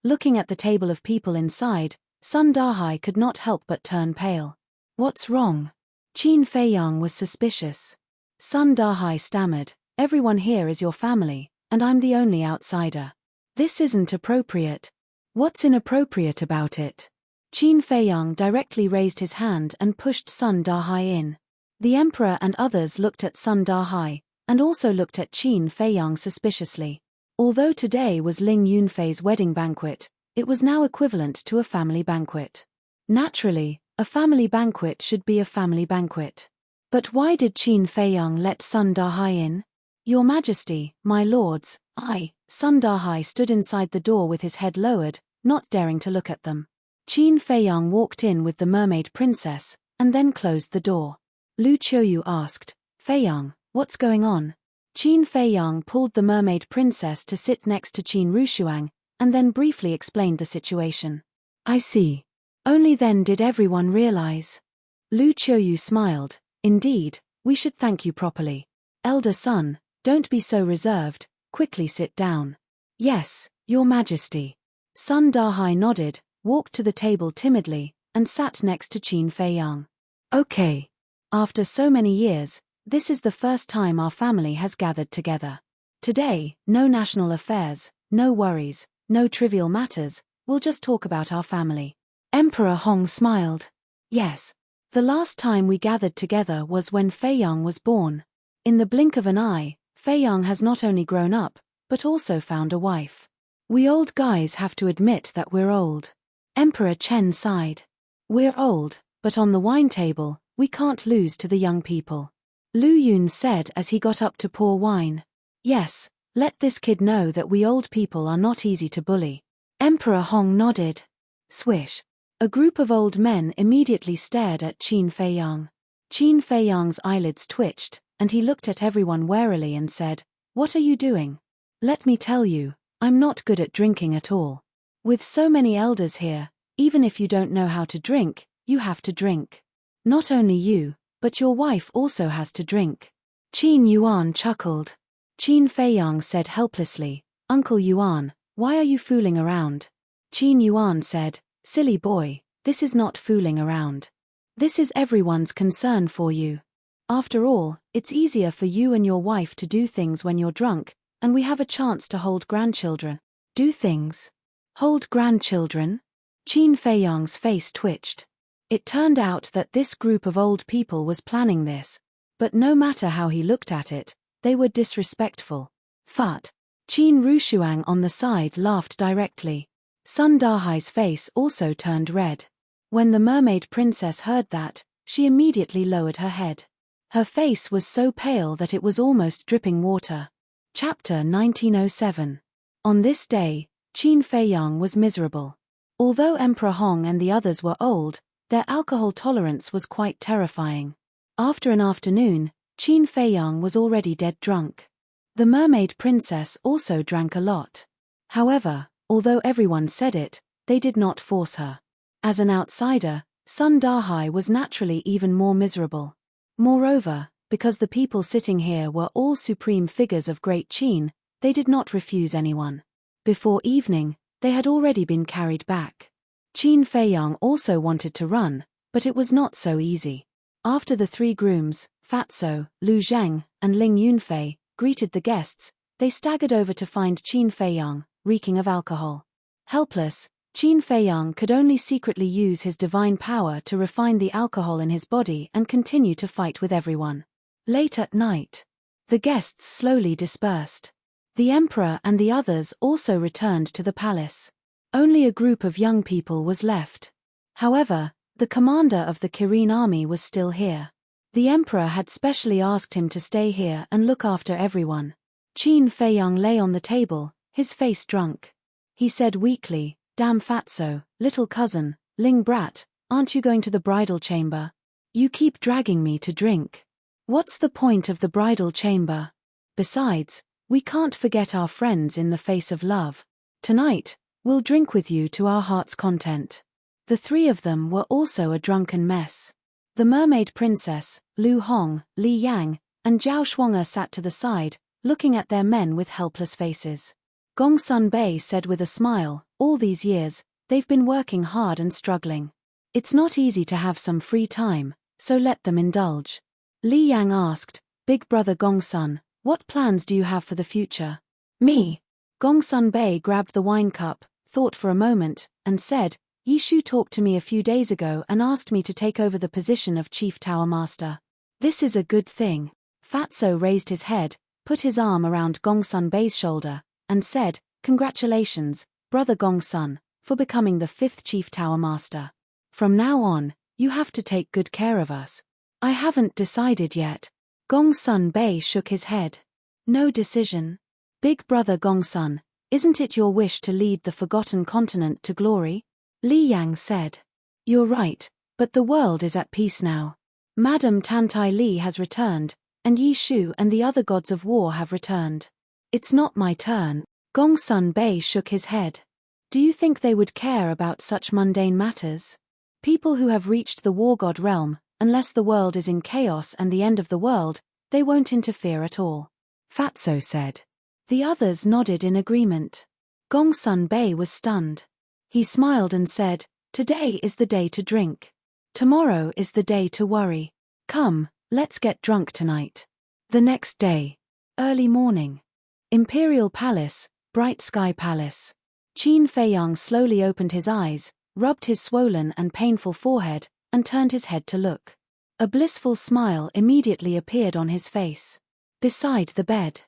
Looking at the table of people inside, Sun Dahai could not help but turn pale. What's wrong? Qin Feiyang was suspicious. Sun Dahai stammered, everyone here is your family, and I'm the only outsider. This isn't appropriate. What's inappropriate about it? Qin Feiyang directly raised his hand and pushed Sun Dahai in. The emperor and others looked at Sun Dahai, and also looked at Qin Feiyang suspiciously. Although today was Ling Yunfei's wedding banquet, it was now equivalent to a family banquet. Naturally, a family banquet should be a family banquet. But why did Qin Feiyang let Sun Dahai in? Your Majesty, my lords, Sun Dahai stood inside the door with his head lowered, not daring to look at them. Qin Feiyang walked in with the mermaid princess, and then closed the door. Lu Qiuyu asked, Feiyang, what's going on? Qin Feiyang pulled the mermaid princess to sit next to Qin Rushuang, and then briefly explained the situation. I see. Only then did everyone realize. Lu Qiuyu smiled. Indeed, we should thank you properly. Elder son, don't be so reserved, quickly sit down. Yes, Your Majesty. Sun Dahai nodded, walked to the table timidly, and sat next to Qin Feiyang. Okay. After so many years, this is the first time our family has gathered together. Today, no national affairs, no worries, no trivial matters, we'll just talk about our family. Emperor Hong smiled. Yes. The last time we gathered together was when Feiyang was born. In the blink of an eye, Feiyang has not only grown up, but also found a wife. We old guys have to admit that we're old. Emperor Chen sighed. We're old, but on the wine table, we can't lose to the young people. Lu Yun said as he got up to pour wine. Yes, let this kid know that we old people are not easy to bully. Emperor Hong nodded. Swish. A group of old men immediately stared at Qin Feiyang. Qin Feiyang's eyelids twitched, and he looked at everyone warily and said, What are you doing? Let me tell you, I'm not good at drinking at all. With so many elders here, even if you don't know how to drink, you have to drink. Not only you, but your wife also has to drink. Qin Yuan chuckled. Qin Feiyang said helplessly, Uncle Yuan, why are you fooling around? Qin Yuan said, Silly boy, this is not fooling around. This is everyone's concern for you. After all, it's easier for you and your wife to do things when you're drunk, and we have a chance to hold grandchildren. Do things? Hold grandchildren? Qin Feiyang's face twitched. It turned out that this group of old people was planning this, but no matter how he looked at it, they were disrespectful. Fut. Qin Rushuang on the side laughed directly. Sun Dahai's face also turned red. When the mermaid princess heard that, she immediately lowered her head. Her face was so pale that it was almost dripping water. Chapter 1907. On this day, Qin Feiyang was miserable. Although Emperor Hong and the others were old, their alcohol tolerance was quite terrifying. After an afternoon, Qin Feiyang was already dead drunk. The mermaid princess also drank a lot. However, although everyone said it, they did not force her. As an outsider, Sun Dahai was naturally even more miserable. Moreover, because the people sitting here were all supreme figures of great Qin, they did not refuse anyone. Before evening, they had already been carried back. Qin Feiyang also wanted to run, but it was not so easy. After the three grooms, Fatso, Lu Zheng, and Ling Yunfei, greeted the guests, they staggered over to find Qin Feiyang, reeking of alcohol. Helpless, Qin Feiyang could only secretly use his divine power to refine the alcohol in his body and continue to fight with everyone. Late at night, the guests slowly dispersed. The emperor and the others also returned to the palace. Only a group of young people was left. However, the commander of the Kirin army was still here. The emperor had specially asked him to stay here and look after everyone. Qin Feiyang lay on the table, his face drunk. He said weakly, Damn fatso, little cousin, Ling brat, aren't you going to the bridal chamber? You keep dragging me to drink. What's the point of the bridal chamber? Besides, we can't forget our friends in the face of love. Tonight, we'll drink with you to our heart's content. The three of them were also a drunken mess. The mermaid princess, Lu Hong, Li Yang, and Zhao Shuang'er sat to the side, looking at their men with helpless faces. Gong Sun Bei said with a smile, all these years, they've been working hard and struggling. It's not easy to have some free time, so let them indulge. Li Yang asked, Big brother Gongsun, what plans do you have for the future? Me. Gongsun Bei grabbed the wine cup, thought for a moment, and said, Yi Shu talked to me a few days ago and asked me to take over the position of Chief Tower Master. This is a good thing. Fatso raised his head, put his arm around Gongsun Bei's shoulder, and said, Congratulations, brother Gongsun, for becoming the 5th Chief Tower Master. From now on, you have to take good care of us. I haven't decided yet. Gongsun Bei shook his head. No decision. Big brother Gongsun, isn't it your wish to lead the forgotten continent to glory? Li Yang said. You're right, but the world is at peace now. Madame Tantai Li has returned, and Yi Shu and the other gods of war have returned. It's not my turn. Gongsun Bei shook his head. Do you think they would care about such mundane matters? People who have reached the war god realm, unless the world is in chaos and the end of the world, they won't interfere at all. Fatso said. The others nodded in agreement. Gongsun Bei was stunned. He smiled and said, Today is the day to drink. Tomorrow is the day to worry. Come, let's get drunk tonight. The next day. Early morning. Imperial Palace, Bright Sky Palace. Qin Feiyang slowly opened his eyes, rubbed his swollen and painful forehead, and turned his head to look. A blissful smile immediately appeared on his face. Beside the bed.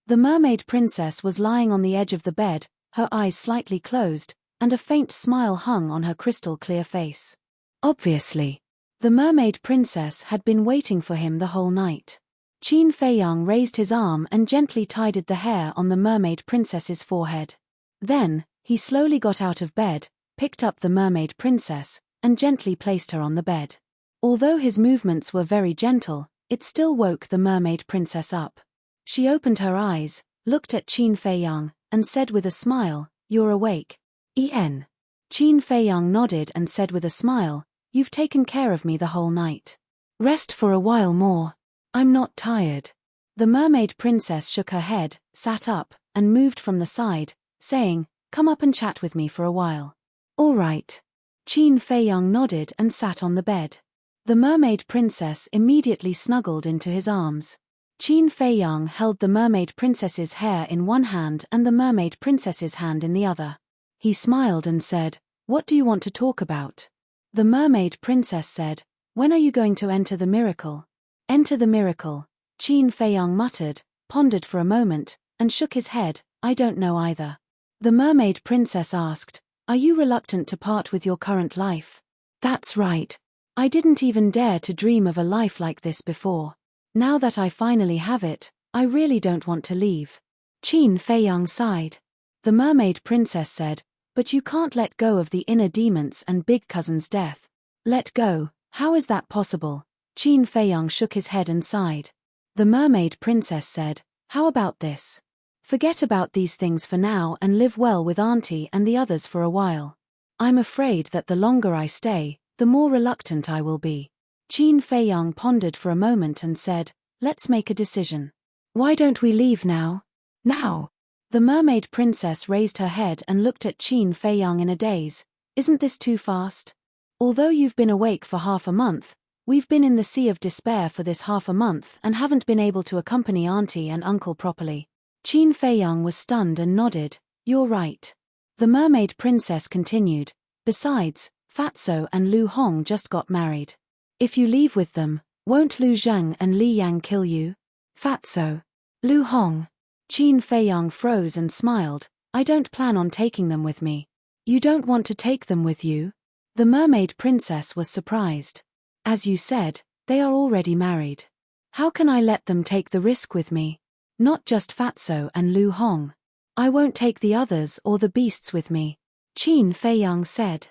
The mermaid princess was lying on the edge of the bed, her eyes slightly closed, and a faint smile hung on her crystal-clear face. Obviously. The mermaid princess had been waiting for him the whole night. Qin Feiyang raised his arm and gently tidied the hair on the mermaid princess's forehead. Then, he slowly got out of bed, picked up the mermaid princess, and gently placed her on the bed. Although his movements were very gentle, it still woke the mermaid princess up. She opened her eyes, looked at Qin Feiyang, and said with a smile, You're awake. Qin Feiyang nodded and said with a smile, You've taken care of me the whole night. Rest for a while more. I'm not tired. The mermaid princess shook her head, sat up, and moved from the side, saying, Come up and chat with me for a while. All right. Qin Feiyang nodded and sat on the bed. The mermaid princess immediately snuggled into his arms. Qin Feiyang held the mermaid princess's hair in one hand and the mermaid princess's hand in the other. He smiled and said, What do you want to talk about? The mermaid princess said, When are you going to enter the miracle? Enter the miracle, Qin Feiyang muttered, pondered for a moment, and shook his head, I don't know either. The mermaid princess asked, Are you reluctant to part with your current life? That's right. I didn't even dare to dream of a life like this before. Now that I finally have it, I really don't want to leave. Qin Feiyang sighed. The mermaid princess said, But you can't let go of the inner demons and big cousin's death. Let go, how is that possible? Qin Feiyang shook his head and sighed. The mermaid princess said, How about this? Forget about these things for now and live well with Auntie and the others for a while. I'm afraid that the longer I stay, the more reluctant I will be. Qin Feiyang pondered for a moment and said, Let's make a decision. Why don't we leave now? Now! The mermaid princess raised her head and looked at Qin Feiyang in a daze. Isn't this too fast? Although you've been awake for half a month, we've been in the sea of despair for this half a month and haven't been able to accompany Auntie and Uncle properly. Qin Feiyang was stunned and nodded, You're right. The mermaid princess continued, Besides, Fatso and Lu Hong just got married. If you leave with them, won't Lu Zheng and Li Yang kill you? Fatso. Lu Hong. Qin Feiyang froze and smiled, I don't plan on taking them with me. You don't want to take them with you? The mermaid princess was surprised. As you said, they are already married. How can I let them take the risk with me? Not just Fatso and Lu Hong. I won't take the others or the beasts with me. Qin Feiyang said.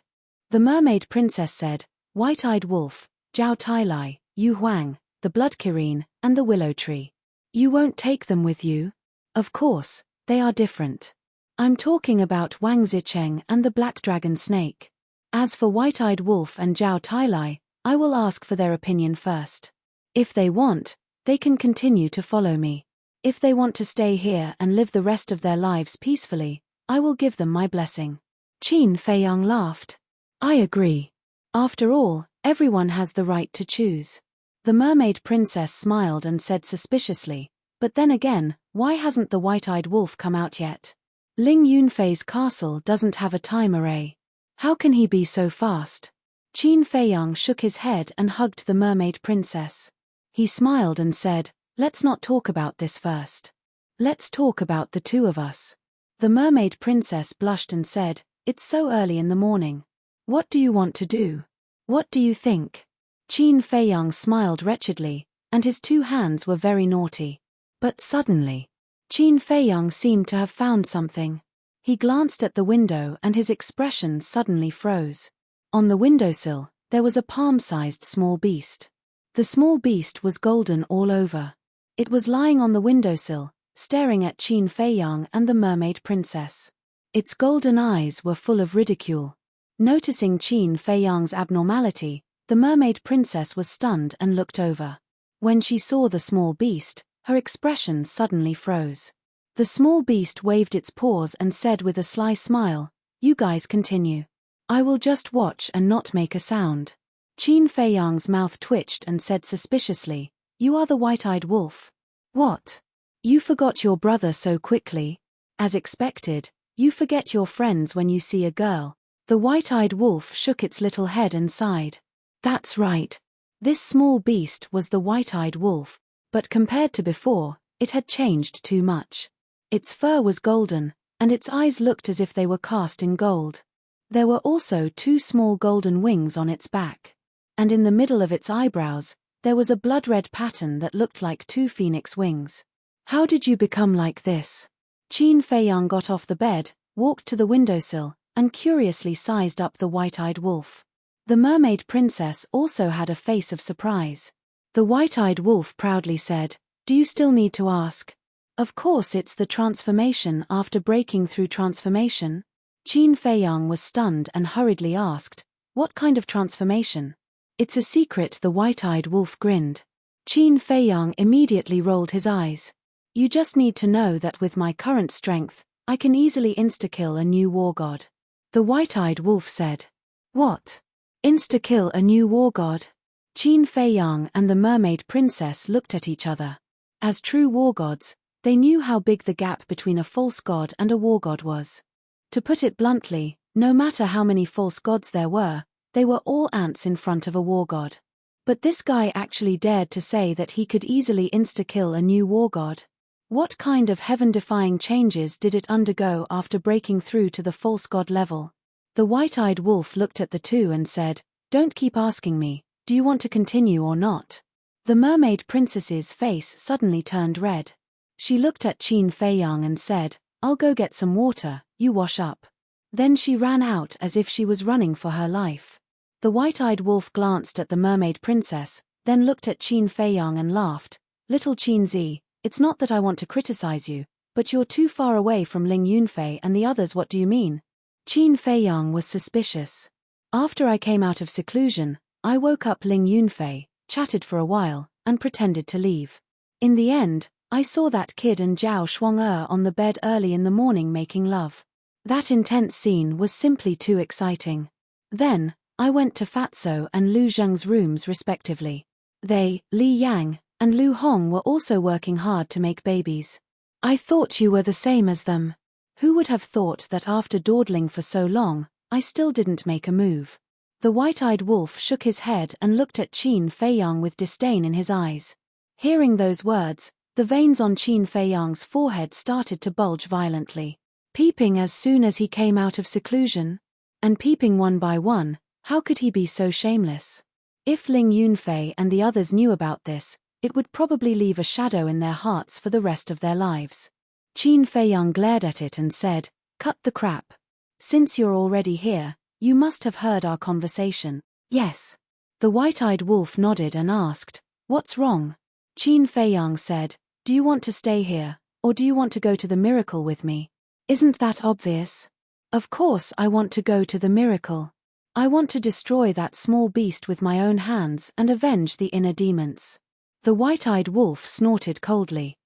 The mermaid princess said, White-eyed wolf, Zhao Tailai, Yu Huang, the blood Kirin, and the willow tree. You won't take them with you? Of course, they are different. I'm talking about Wang Zicheng and the black dragon snake. As for White-eyed wolf and Zhao Tailai, I will ask for their opinion first. If they want, they can continue to follow me. If they want to stay here and live the rest of their lives peacefully, I will give them my blessing. Qin Feiyang laughed. I agree. After all, everyone has the right to choose. The mermaid princess smiled and said suspiciously, but then again, why hasn't the white-eyed wolf come out yet? Ling Yunfei's castle doesn't have a time array. How can he be so fast? Qin Feiyang shook his head and hugged the mermaid princess. He smiled and said, let's not talk about this first. Let's talk about the two of us. The mermaid princess blushed and said, it's so early in the morning. What do you want to do? What do you think? Qin Feiyang smiled wretchedly, and his two hands were very naughty. But suddenly, Qin Feiyang seemed to have found something. He glanced at the window and his expression suddenly froze. On the windowsill, there was a palm-sized small beast. The small beast was golden all over. It was lying on the windowsill, staring at Qin Feiyang and the mermaid princess. Its golden eyes were full of ridicule. Noticing Qin Feiyang's abnormality, the mermaid princess was stunned and looked over. When she saw the small beast, her expression suddenly froze. The small beast waved its paws and said with a sly smile, you guys continue. I will just watch and not make a sound. Qin Feiyang's mouth twitched and said suspiciously, you are the white-eyed wolf. What? You forgot your brother so quickly? As expected, you forget your friends when you see a girl. The white-eyed wolf shook its little head and sighed. That's right. This small beast was the white-eyed wolf, but compared to before, it had changed too much. Its fur was golden, and its eyes looked as if they were cast in gold. There were also two small golden wings on its back. And in the middle of its eyebrows, there was a blood-red pattern that looked like two phoenix wings. How did you become like this? Qin Feiyang got off the bed, walked to the windowsill, and curiously sized up the white-eyed wolf. The mermaid princess also had a face of surprise. The white-eyed wolf proudly said, do you still need to ask? Of course it's the transformation after breaking through transformation. Qin Feiyang was stunned and hurriedly asked, what kind of transformation? It's a secret, the white-eyed wolf grinned. Qin Feiyang immediately rolled his eyes. You just need to know that with my current strength, I can easily insta-kill a new war god. The white-eyed wolf said. What? Insta-kill a new war god? Qin Feiyang and the mermaid princess looked at each other. As true war gods, they knew how big the gap between a false god and a war god was. To put it bluntly, no matter how many false gods there were, they were all ants in front of a war god. But this guy actually dared to say that he could easily insta-kill a new war god. What kind of heaven-defying changes did it undergo after breaking through to the false god level? The white-eyed wolf looked at the two and said, don't keep asking me, do you want to continue or not? The mermaid princess's face suddenly turned red. She looked at Qin Feiyang and said, I'll go get some water, you wash up. Then she ran out as if she was running for her life. The white-eyed wolf glanced at the mermaid princess, then looked at Qin Feiyang and laughed. Little Qin Zi, it's not that I want to criticize you, but you're too far away from Ling Yunfei and the others. What do you mean? Qin Feiyang was suspicious. After I came out of seclusion, I woke up Ling Yunfei, chatted for a while, and pretended to leave. In the end, I saw that kid and Zhao Shuang on the bed early in the morning making love. That intense scene was simply too exciting. Then, I went to Fatso and Lu Zheng's rooms respectively. They, Li Yang, and Lu Hong were also working hard to make babies. I thought you were the same as them. Who would have thought that after dawdling for so long, I still didn't make a move? The white-eyed wolf shook his head and looked at Qin Feiyang with disdain in his eyes. Hearing those words, the veins on Qin Feiyang's forehead started to bulge violently. Peeping as soon as he came out of seclusion? And peeping one by one, how could he be so shameless? If Ling Yunfei and the others knew about this, it would probably leave a shadow in their hearts for the rest of their lives. Qin Feiyang glared at it and said, cut the crap. Since you're already here, you must have heard our conversation. Yes. The white-eyed wolf nodded and asked, what's wrong? Qin Feiyang said, do you want to stay here, or do you want to go to the miracle with me? Isn't that obvious? Of course I want to go to the miracle. I want to destroy that small beast with my own hands and avenge the inner demons. The white-eyed wolf snorted coldly.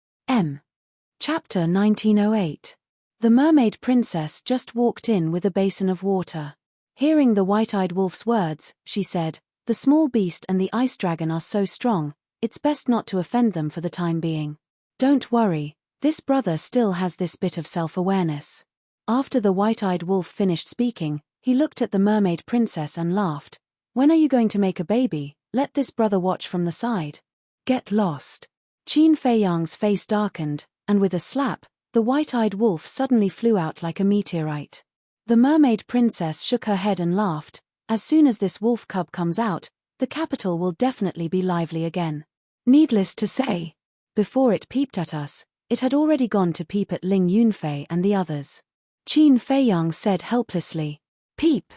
Chapter 1908. The mermaid princess just walked in with a basin of water. Hearing the white-eyed wolf's words, she said, "The small beast and the ice dragon are so strong, it's best not to offend them for the time being. Don't worry, this brother still has this bit of self-awareness." After the white-eyed wolf finished speaking, he looked at the mermaid princess and laughed. "When are you going to make a baby? Let this brother watch from the side." "Get lost." Qin Feiyang's face darkened, and with a slap, the white-eyed wolf suddenly flew out like a meteorite. The mermaid princess shook her head and laughed. "As soon as this wolf cub comes out, the capital will definitely be lively again. Needless to say, before it peeped at us, it had already gone to peep at Ling Yunfei and the others." Qin Feiyang said helplessly. "Peep?"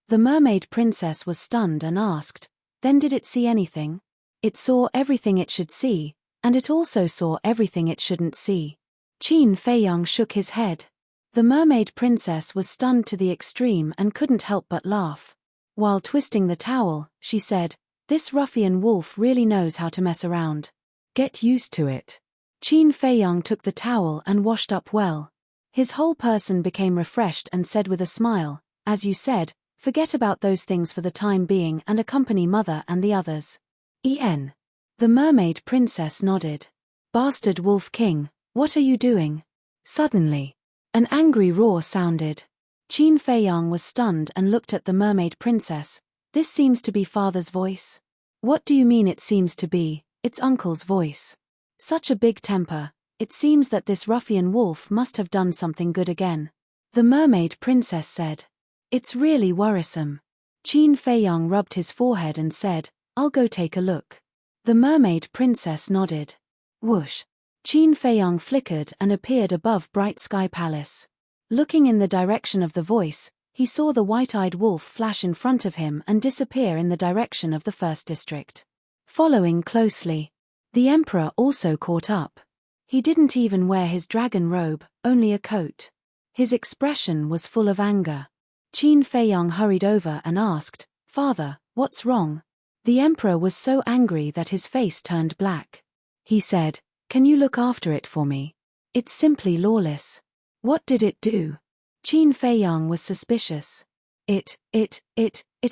The mermaid princess was stunned and asked, "Then did it see anything?" "It saw everything it should see, and it also saw everything it shouldn't see." Qin Feiyang shook his head. The mermaid princess was stunned to the extreme and couldn't help but laugh. While twisting the towel, she said, "This ruffian wolf really knows how to mess around. Get used to it." Qin Feiyang took the towel and washed up well. His whole person became refreshed and said with a smile, "As you said, forget about those things for the time being and accompany mother and the others." "En." The mermaid princess nodded. "Bastard Wolf King, what are you doing?" Suddenly, an angry roar sounded. Qin Feiyang was stunned and looked at the mermaid princess. "This seems to be father's voice." "What do you mean it seems to be? It's uncle's voice." "Such a big temper. It seems that this ruffian wolf must have done something good again." The mermaid princess said. "It's really worrisome." Qin Feiyang rubbed his forehead and said, "I'll go take a look." The mermaid princess nodded. Whoosh! Qin Feiyang flickered and appeared above Bright Sky Palace. Looking in the direction of the voice, he saw the white-eyed wolf flash in front of him and disappear in the direction of the first district. Following closely, the emperor also caught up. He didn't even wear his dragon robe, only a coat. His expression was full of anger. Qin Feiyang hurried over and asked, "Father, what's wrong?" The emperor was so angry that his face turned black. He said, "Can you look after it for me? It's simply lawless." "What did it do?" Qin Feiyang was suspicious. It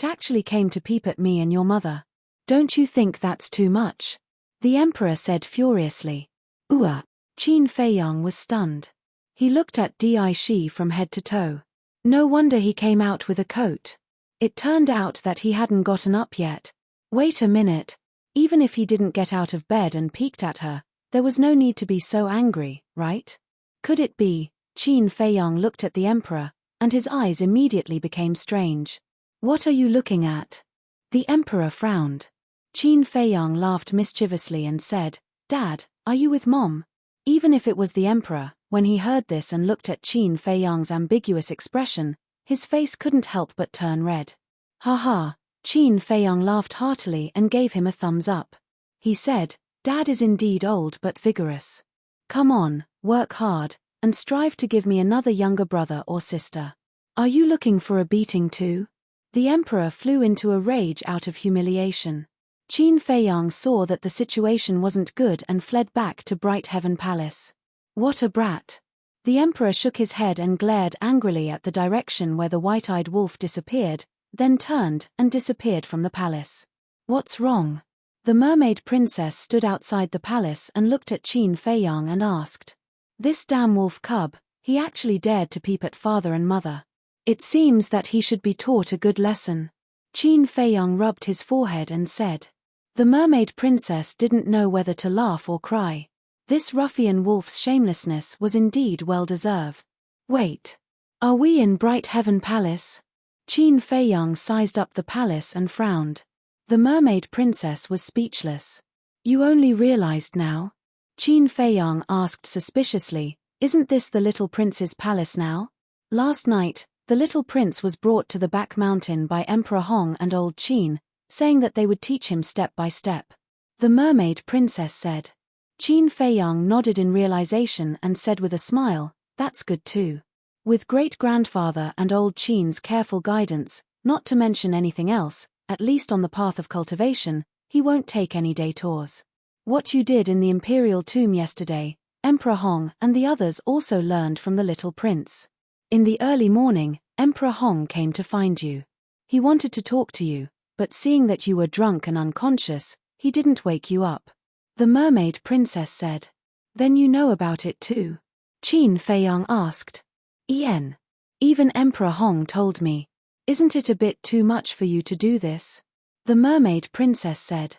actually came to peep at me and your mother. Don't you think that's too much?" The emperor said furiously. Qin Feiyang was stunned. He looked at Di Shi from head to toe. No wonder he came out with a coat. It turned out that he hadn't gotten up yet. Wait a minute. Even if he didn't get out of bed and peeked at her, there was no need to be so angry, right? Could it be? Qin Feiyang looked at the emperor, and his eyes immediately became strange. "What are you looking at?" The emperor frowned. Qin Feiyang laughed mischievously and said, "Dad, are you with Mom?" Even if it was the emperor, when he heard this and looked at Qin Feiyang's ambiguous expression, his face couldn't help but turn red. "Ha ha." Qin Feiyang laughed heartily and gave him a thumbs up. He said, "Dad is indeed old but vigorous. Come on, work hard, and strive to give me another younger brother or sister. Are you looking for a beating too?" The emperor flew into a rage out of humiliation. Qin Feiyang saw that the situation wasn't good and fled back to Bright Heaven Palace. What a brat. The emperor shook his head and glared angrily at the direction where the white-eyed wolf disappeared, then turned and disappeared from the palace. "What's wrong?" The mermaid princess stood outside the palace and looked at Qin Feiyang and asked. "This damn wolf cub, he actually dared to peep at father and mother. It seems that he should be taught a good lesson." Qin Feiyang rubbed his forehead and said. The mermaid princess didn't know whether to laugh or cry. This ruffian wolf's shamelessness was indeed well-deserved. "Wait. Are we in Bright Heaven Palace?" Qin Feiyang sized up the palace and frowned. The mermaid princess was speechless. "You only realized now?" Qin Feiyang asked suspiciously, "Isn't this the little prince's palace now? Last night, the little prince was brought to the back mountain by Emperor Hong and old Qin, saying that they would teach him step by step." The mermaid princess said. Qin Feiyang nodded in realization and said with a smile, "That's good too. With great-grandfather and old Qin's careful guidance, not to mention anything else, at least on the path of cultivation, he won't take any detours. What you did in the imperial tomb yesterday, Emperor Hong and the others also learned from the little prince. In the early morning, Emperor Hong came to find you. He wanted to talk to you, but seeing that you were drunk and unconscious, he didn't wake you up. The mermaid princess said. Then you know about it too? Qin Feiyang asked. Even Emperor Hong told me. Isn't it a bit too much for you to do this? The mermaid princess said.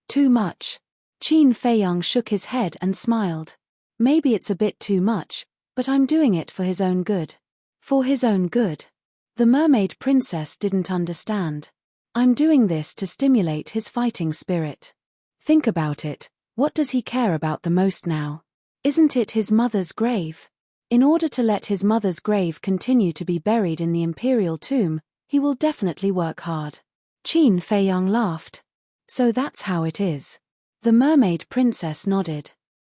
Too much? Qin Feiyang shook his head and smiled. Maybe it's a bit too much, but I'm doing it for his own good. For his own good? The mermaid princess didn't understand. I'm doing this to stimulate his fighting spirit. Think about it, what does he care about the most now? Isn't it his mother's grave? In order to let his mother's grave continue to be buried in the imperial tomb, he will definitely work hard. Qin Feiyang laughed. So that's how it is. The mermaid princess nodded.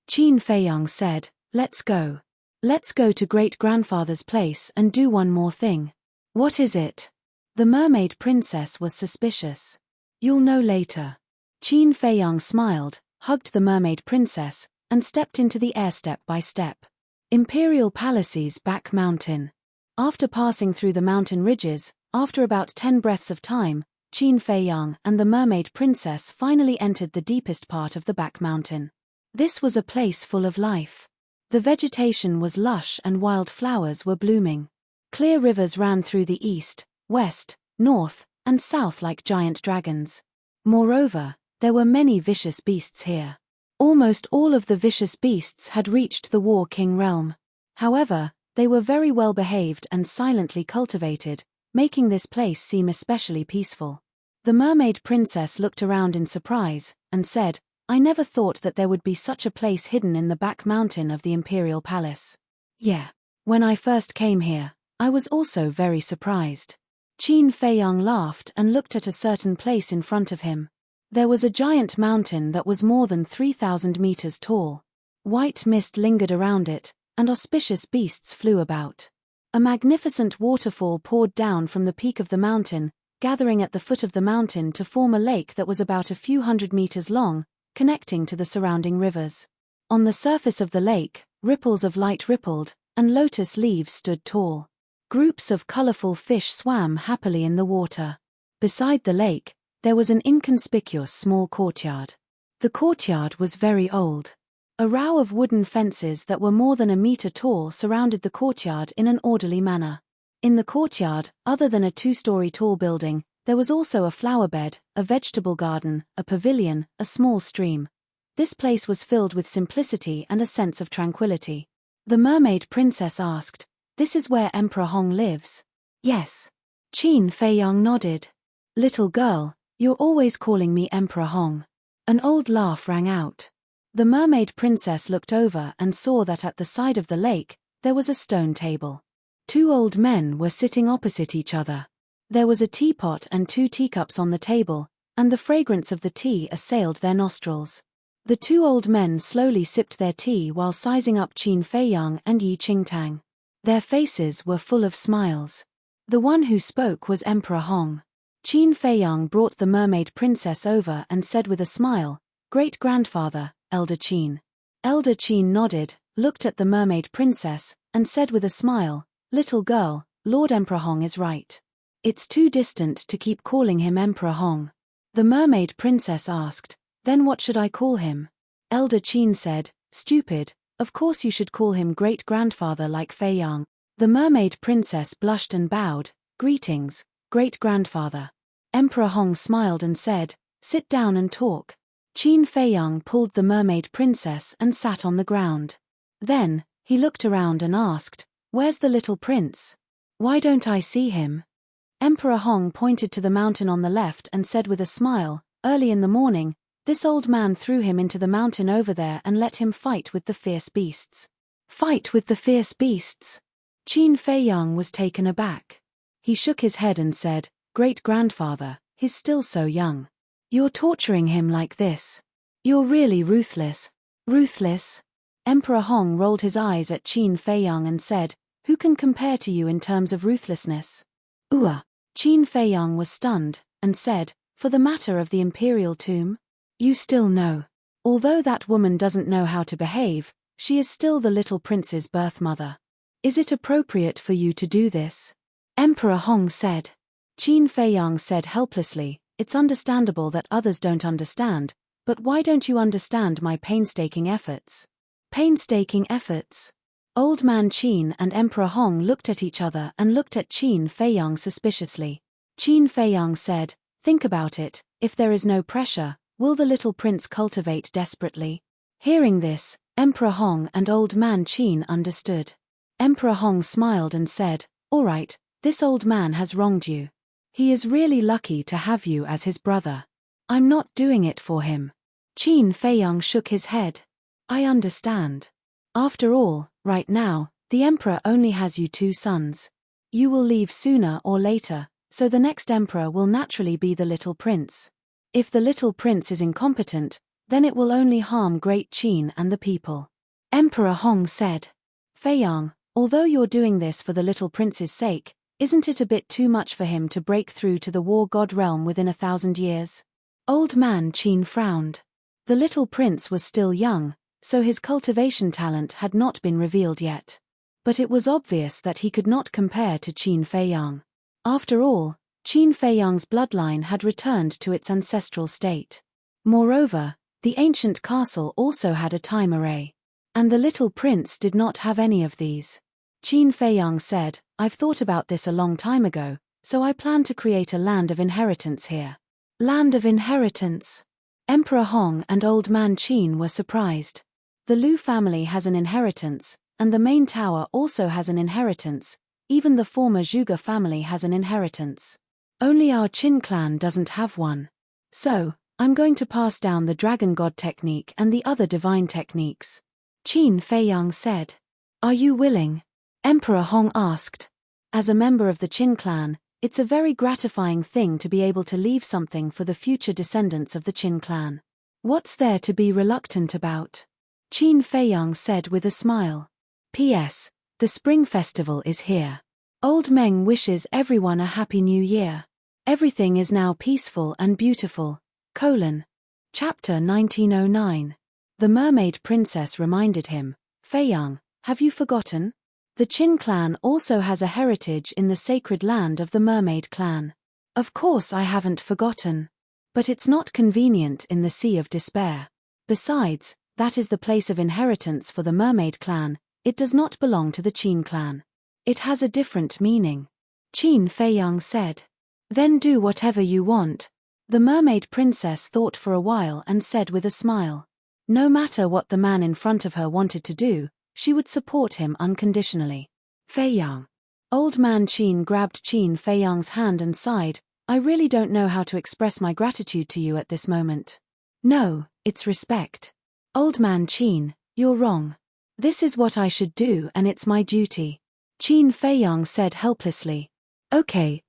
Qin Feiyang said, let's go. Let's go to great-grandfather's place and do one more thing. What is it? The mermaid princess was suspicious. You'll know later. Qin Feiyang smiled, hugged the mermaid princess, and stepped into the air step by step. Imperial Palace's back mountain. After passing through the mountain ridges, after about 10 breaths of time, Qin Feiyang and the mermaid princess finally entered the deepest part of the back mountain. This was a place full of life. The vegetation was lush and wild flowers were blooming. Clear rivers ran through the east, west, north, and south like giant dragons. Moreover, there were many vicious beasts here. Almost all of the vicious beasts had reached the War King realm. However, they were very well behaved and silently cultivated, making this place seem especially peaceful. The mermaid princess looked around in surprise, and said, I never thought that there would be such a place hidden in the back mountain of the Imperial Palace. Yeah. When I first came here, I was also very surprised. Qin Feiyang laughed and looked at a certain place in front of him. There was a giant mountain that was more than 3,000 meters tall. White mist lingered around it, and auspicious beasts flew about. A magnificent waterfall poured down from the peak of the mountain, gathering at the foot of the mountain to form a lake that was about a few hundred meters long, connecting to the surrounding rivers. On the surface of the lake, ripples of light rippled, and lotus leaves stood tall. Groups of colorful fish swam happily in the water. Beside the lake, there was an inconspicuous small courtyard. The courtyard was very old. A row of wooden fences that were more than a meter tall surrounded the courtyard in an orderly manner. In the courtyard, other than a 2-story tall building, there was also a flower bed, a vegetable garden, a pavilion, a small stream. This place was filled with simplicity and a sense of tranquility. The mermaid princess asked, This is where Emperor Hong lives? Yes. Qin Feiyang nodded. Little girl, you're always calling me Emperor Hong. An old laugh rang out. The mermaid princess looked over and saw that at the side of the lake, there was a stone table. 2 old men were sitting opposite each other. There was a teapot and 2 teacups on the table, and the fragrance of the tea assailed their nostrils. The 2 old men slowly sipped their tea while sizing up Qin Feiyang and Yi Qingtang. Their faces were full of smiles. The one who spoke was Emperor Hong. Qin Feiyang brought the mermaid princess over and said with a smile, Great-grandfather, Elder Qin. Elder Qin nodded, looked at the mermaid princess, and said with a smile, Little girl, Lord Emperor Hong is right. It's too distant to keep calling him Emperor Hong. The mermaid princess asked, Then what should I call him? Elder Qin said, Stupid, of course you should call him great-grandfather like Feiyang. The mermaid princess blushed and bowed, Greetings, great-grandfather. Emperor Hong smiled and said, Sit down and talk. Qin Feiyang pulled the mermaid princess and sat on the ground. Then, he looked around and asked, Where's the little prince? Why don't I see him? Emperor Hong pointed to the mountain on the left and said with a smile, Early in the morning, this old man threw him into the mountain over there and let him fight with the fierce beasts. Fight with the fierce beasts? Qin Feiyang was taken aback. He shook his head and said, Great-grandfather, he's still so young. You're torturing him like this. You're really ruthless. Ruthless? Emperor Hong rolled his eyes at Qin Feiyang and said, Who can compare to you in terms of ruthlessness? Qin Feiyang was stunned, and said, For the matter of the imperial tomb? You still know. Although that woman doesn't know how to behave, she is still the little prince's birth mother. Is it appropriate for you to do this? Emperor Hong said. Qin Feiyang said helplessly, "It's understandable that others don't understand, but why don't you understand my painstaking efforts?" Painstaking efforts? Old Man Qin and Emperor Hong looked at each other and looked at Qin Feiyang suspiciously. Qin Feiyang said, "Think about it, if there is no pressure, will the little prince cultivate desperately?" Hearing this, Emperor Hong and Old Man Qin understood. Emperor Hong smiled and said, "All right, this old man has wronged you. He is really lucky to have you as his brother. I'm not doing it for him." Qin Feiyang shook his head. "I understand. After all, right now, the emperor only has you 2 sons. You will leave sooner or later, so the next emperor will naturally be the little prince. If the little prince is incompetent, then it will only harm Great Qin and the people." Emperor Hong said, "Feiyang, although you're doing this for the little prince's sake, isn't it a bit too much for him to break through to the war god realm within 1,000 years? Old Man Qin frowned. The little prince was still young, so his cultivation talent had not been revealed yet. But it was obvious that he could not compare to Qin Feiyang. After all, Qin Feiyang's bloodline had returned to its ancestral state. Moreover, the ancient castle also had a time array. And the little prince did not have any of these. Qin Feiyang said, "I've thought about this a long time ago, so I plan to create a land of inheritance here." Land of inheritance? Emperor Hong and Old Man Qin were surprised. The Lu family has an inheritance, and the main tower also has an inheritance. Even the former Zhuge family has an inheritance. Only our Qin clan doesn't have one. So, I'm going to pass down the dragon god technique and the other divine techniques. Qin Feiyang said. "Are you willing?" Emperor Hong asked. As a member of the Qin clan, it's a very gratifying thing to be able to leave something for the future descendants of the Qin clan. What's there to be reluctant about? Qin Feiyang said with a smile. P.S. The Spring Festival is here. Old Meng wishes everyone a Happy New Year. Everything is now peaceful and beautiful. Chapter 1909. The Mermaid Princess reminded him, "Feiyang, have you forgotten? The Qin clan also has a heritage in the sacred land of the Mermaid clan." "Of course I haven't forgotten. But it's not convenient in the Sea of Despair. Besides, that is the place of inheritance for the Mermaid clan, it does not belong to the Qin clan. It has a different meaning." Qin Feiyang said. "Then do whatever you want." The Mermaid Princess thought for a while and said with a smile. No matter what the man in front of her wanted to do, she would support him unconditionally. "Feiyang." Old Man Qin grabbed Qin Feiyang's hand and sighed, "I really don't know how to express my gratitude to you at this moment." "No, it's respect." "Old Man Qin, you're wrong. This is what I should do and it's my duty." Qin Feiyang said helplessly. Okay.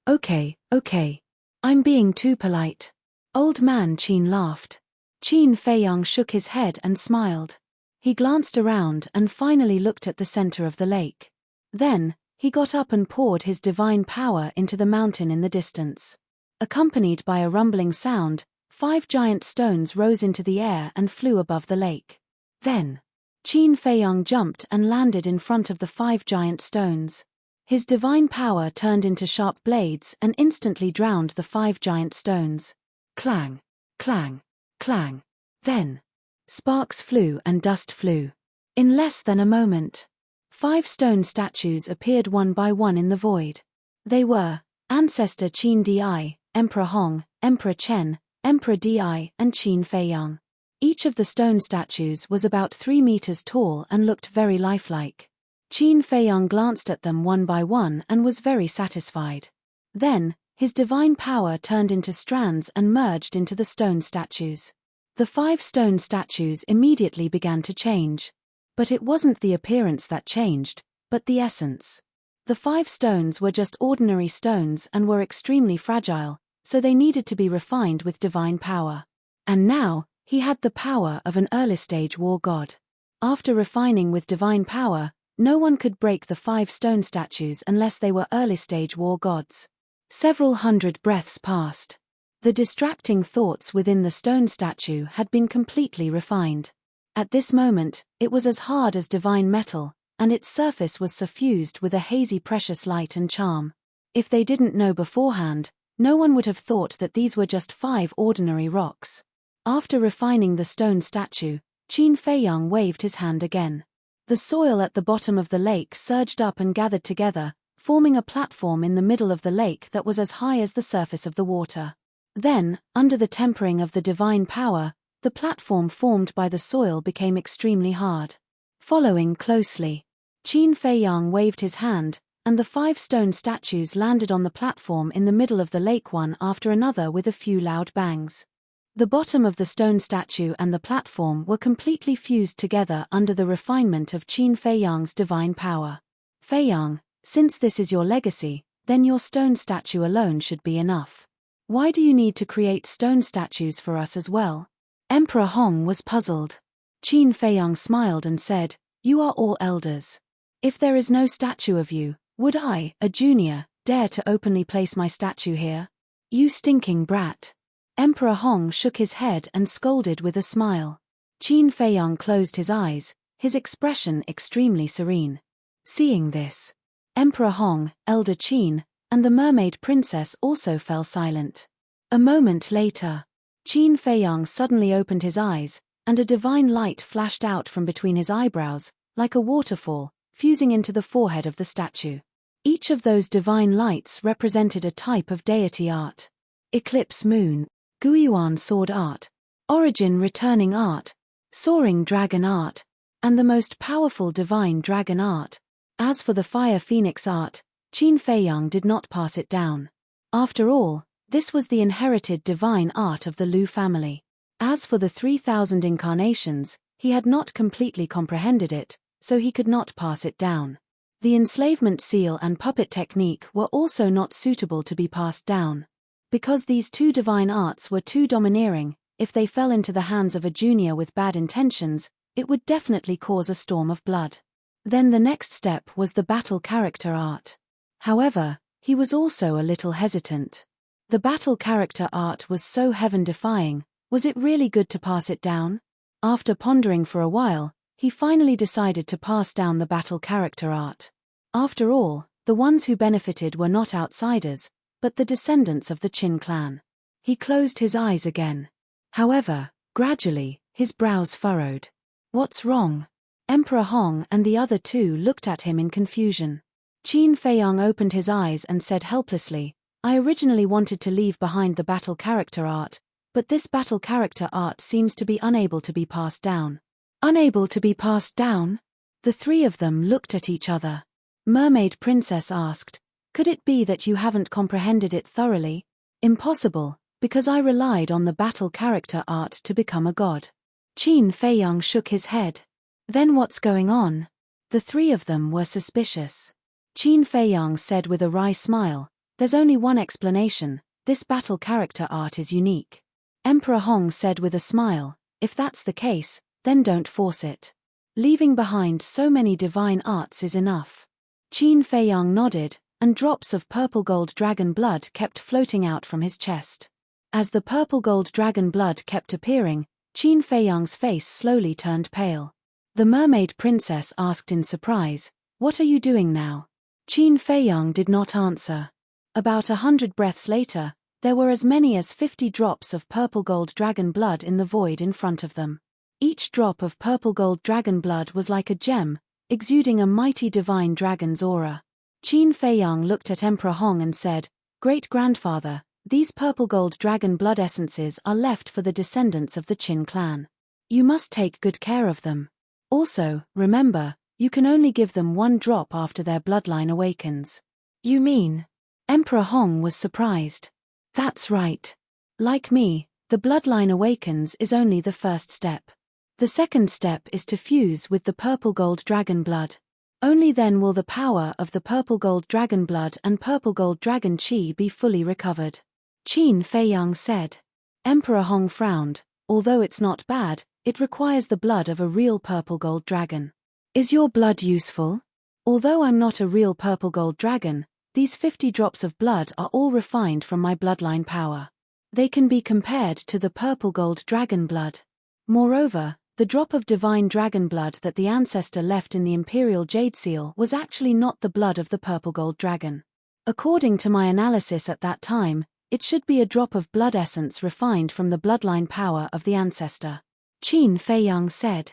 I'm being too polite." Old Man Qin laughed. Qin Feiyang shook his head and smiled. He glanced around and finally looked at the center of the lake. Then, he got up and poured his divine power into the mountain in the distance. Accompanied by a rumbling sound, 5 giant stones rose into the air and flew above the lake. Then, Qin Feiyang jumped and landed in front of the 5 giant stones. His divine power turned into sharp blades and instantly drowned the 5 giant stones. Clang, clang, clang. Then, sparks flew and dust flew. In less than a moment, 5 stone statues appeared one by one in the void. They were Ancestor Qin Di, Emperor Hong, Emperor Chen, Emperor Di, and Qin Feiyang. Each of the stone statues was about 3 meters tall and looked very lifelike. Qin Feiyang glanced at them one by one and was very satisfied. Then, his divine power turned into strands and merged into the stone statues. The 5 stone statues immediately began to change. But it wasn't the appearance that changed, but the essence. The 5 stones were just ordinary stones and were extremely fragile, so they needed to be refined with divine power. And now, he had the power of an early-stage war god. After refining with divine power, no one could break the 5 stone statues unless they were early-stage war gods. Several hundred breaths passed. The distracting thoughts within the stone statue had been completely refined. At this moment, it was as hard as divine metal, and its surface was suffused with a hazy precious light and charm. If they didn't know beforehand, No one would have thought that these were just 5 ordinary rocks. After refining the stone statue, Qin Feiyang waved his hand again. The soil at the bottom of the lake surged up and gathered together, forming a platform in the middle of the lake that was as high as the surface of the water. Then, under the tempering of the divine power, the platform formed by the soil became extremely hard. Following closely, Qin Feiyang waved his hand, and the 5 stone statues landed on the platform in the middle of the lake one after another with a few loud bangs. The bottom of the stone statue and the platform were completely fused together under the refinement of Qin Feiyang's divine power. Feiyang, since this is your legacy, then your stone statue alone should be enough. Why do you need to create stone statues for us as well? Emperor Hong was puzzled. Qin Feiyang smiled and said, "You are all elders. If there is no statue of you, would I, a junior, dare to openly place my statue here? You stinking brat." Emperor Hong shook his head and scolded with a smile. Qin Feiyang closed his eyes, his expression extremely serene. Seeing this, Emperor Hong, Elder Qin, and the mermaid princess also fell silent. A moment later, Qin Feiyang suddenly opened his eyes, and a divine light flashed out from between his eyebrows, like a waterfall, fusing into the forehead of the statue. Each of those divine lights represented a type of deity art. Eclipse Moon, Guiyuan Sword Art, Origin Returning Art, Soaring Dragon Art, and the most powerful Divine Dragon Art. As for the Fire Phoenix Art, Qin Feiyang did not pass it down. After all, this was the inherited divine art of the Lu family. As for the 3,000 incarnations, he had not completely comprehended it, so he could not pass it down. The enslavement seal and puppet technique were also not suitable to be passed down. Because these 2 divine arts were too domineering, if they fell into the hands of a junior with bad intentions, it would definitely cause a storm of blood. Then the next step was the battle character art. However, he was also a little hesitant. The battle character art was so heaven-defying, was it really good to pass it down? After pondering for a while, he finally decided to pass down the battle character art. After all, the ones who benefited were not outsiders, but the descendants of the Qin clan. He closed his eyes again. However, gradually, his brows furrowed. What's wrong? Emperor Hong and the other 2 looked at him in confusion. Qin Feiyang opened his eyes and said helplessly, "I originally wanted to leave behind the battle character art, but this battle character art seems to be unable to be passed down." Unable to be passed down? The 3 of them looked at each other. Mermaid Princess asked, "Could it be that you haven't comprehended it thoroughly?" "Impossible, because I relied on the battle character art to become a god." Qin Feiyang shook his head. "Then what's going on?" The 3 of them were suspicious. Qin Feiyang said with a wry smile, "There's only one explanation, this battle character art is unique." Emperor Hong said with a smile, "If that's the case, then don't force it. Leaving behind so many divine arts is enough." Qin Feiyang nodded, and drops of purple gold dragon blood kept floating out from his chest. As the purple gold dragon blood kept appearing, Qin Feiyang's face slowly turned pale. The mermaid princess asked in surprise, "What are you doing now?" Qin Feiyang did not answer. About 100 breaths later, there were as many as 50 drops of purple gold dragon blood in the void in front of them. Each drop of purple gold dragon blood was like a gem, exuding a mighty divine dragon's aura. Qin Feiyang looked at Emperor Hong and said, "Great-grandfather, these purple gold dragon blood essences are left for the descendants of the Qin clan. You must take good care of them. Also, remember, you can only give them 1 drop after their bloodline awakens." "You mean?" Emperor Hong was surprised. "That's right. Like me, the bloodline awakens is only the first step. The second step is to fuse with the purple gold dragon blood. Only then will the power of the purple gold dragon blood and purple gold dragon chi be fully recovered." Qin Feiyang said. Emperor Hong frowned. "Although it's not bad, it requires the blood of a real purple gold dragon. Is your blood useful?" "Although I'm not a real purple gold dragon, these 50 drops of blood are all refined from my bloodline power. They can be compared to the purple gold dragon blood. Moreover, the drop of divine dragon blood that the ancestor left in the imperial jade seal was actually not the blood of the purple gold dragon. According to my analysis at that time, It should be a drop of blood essence refined from the bloodline power of the ancestor. Qin Feiyang said.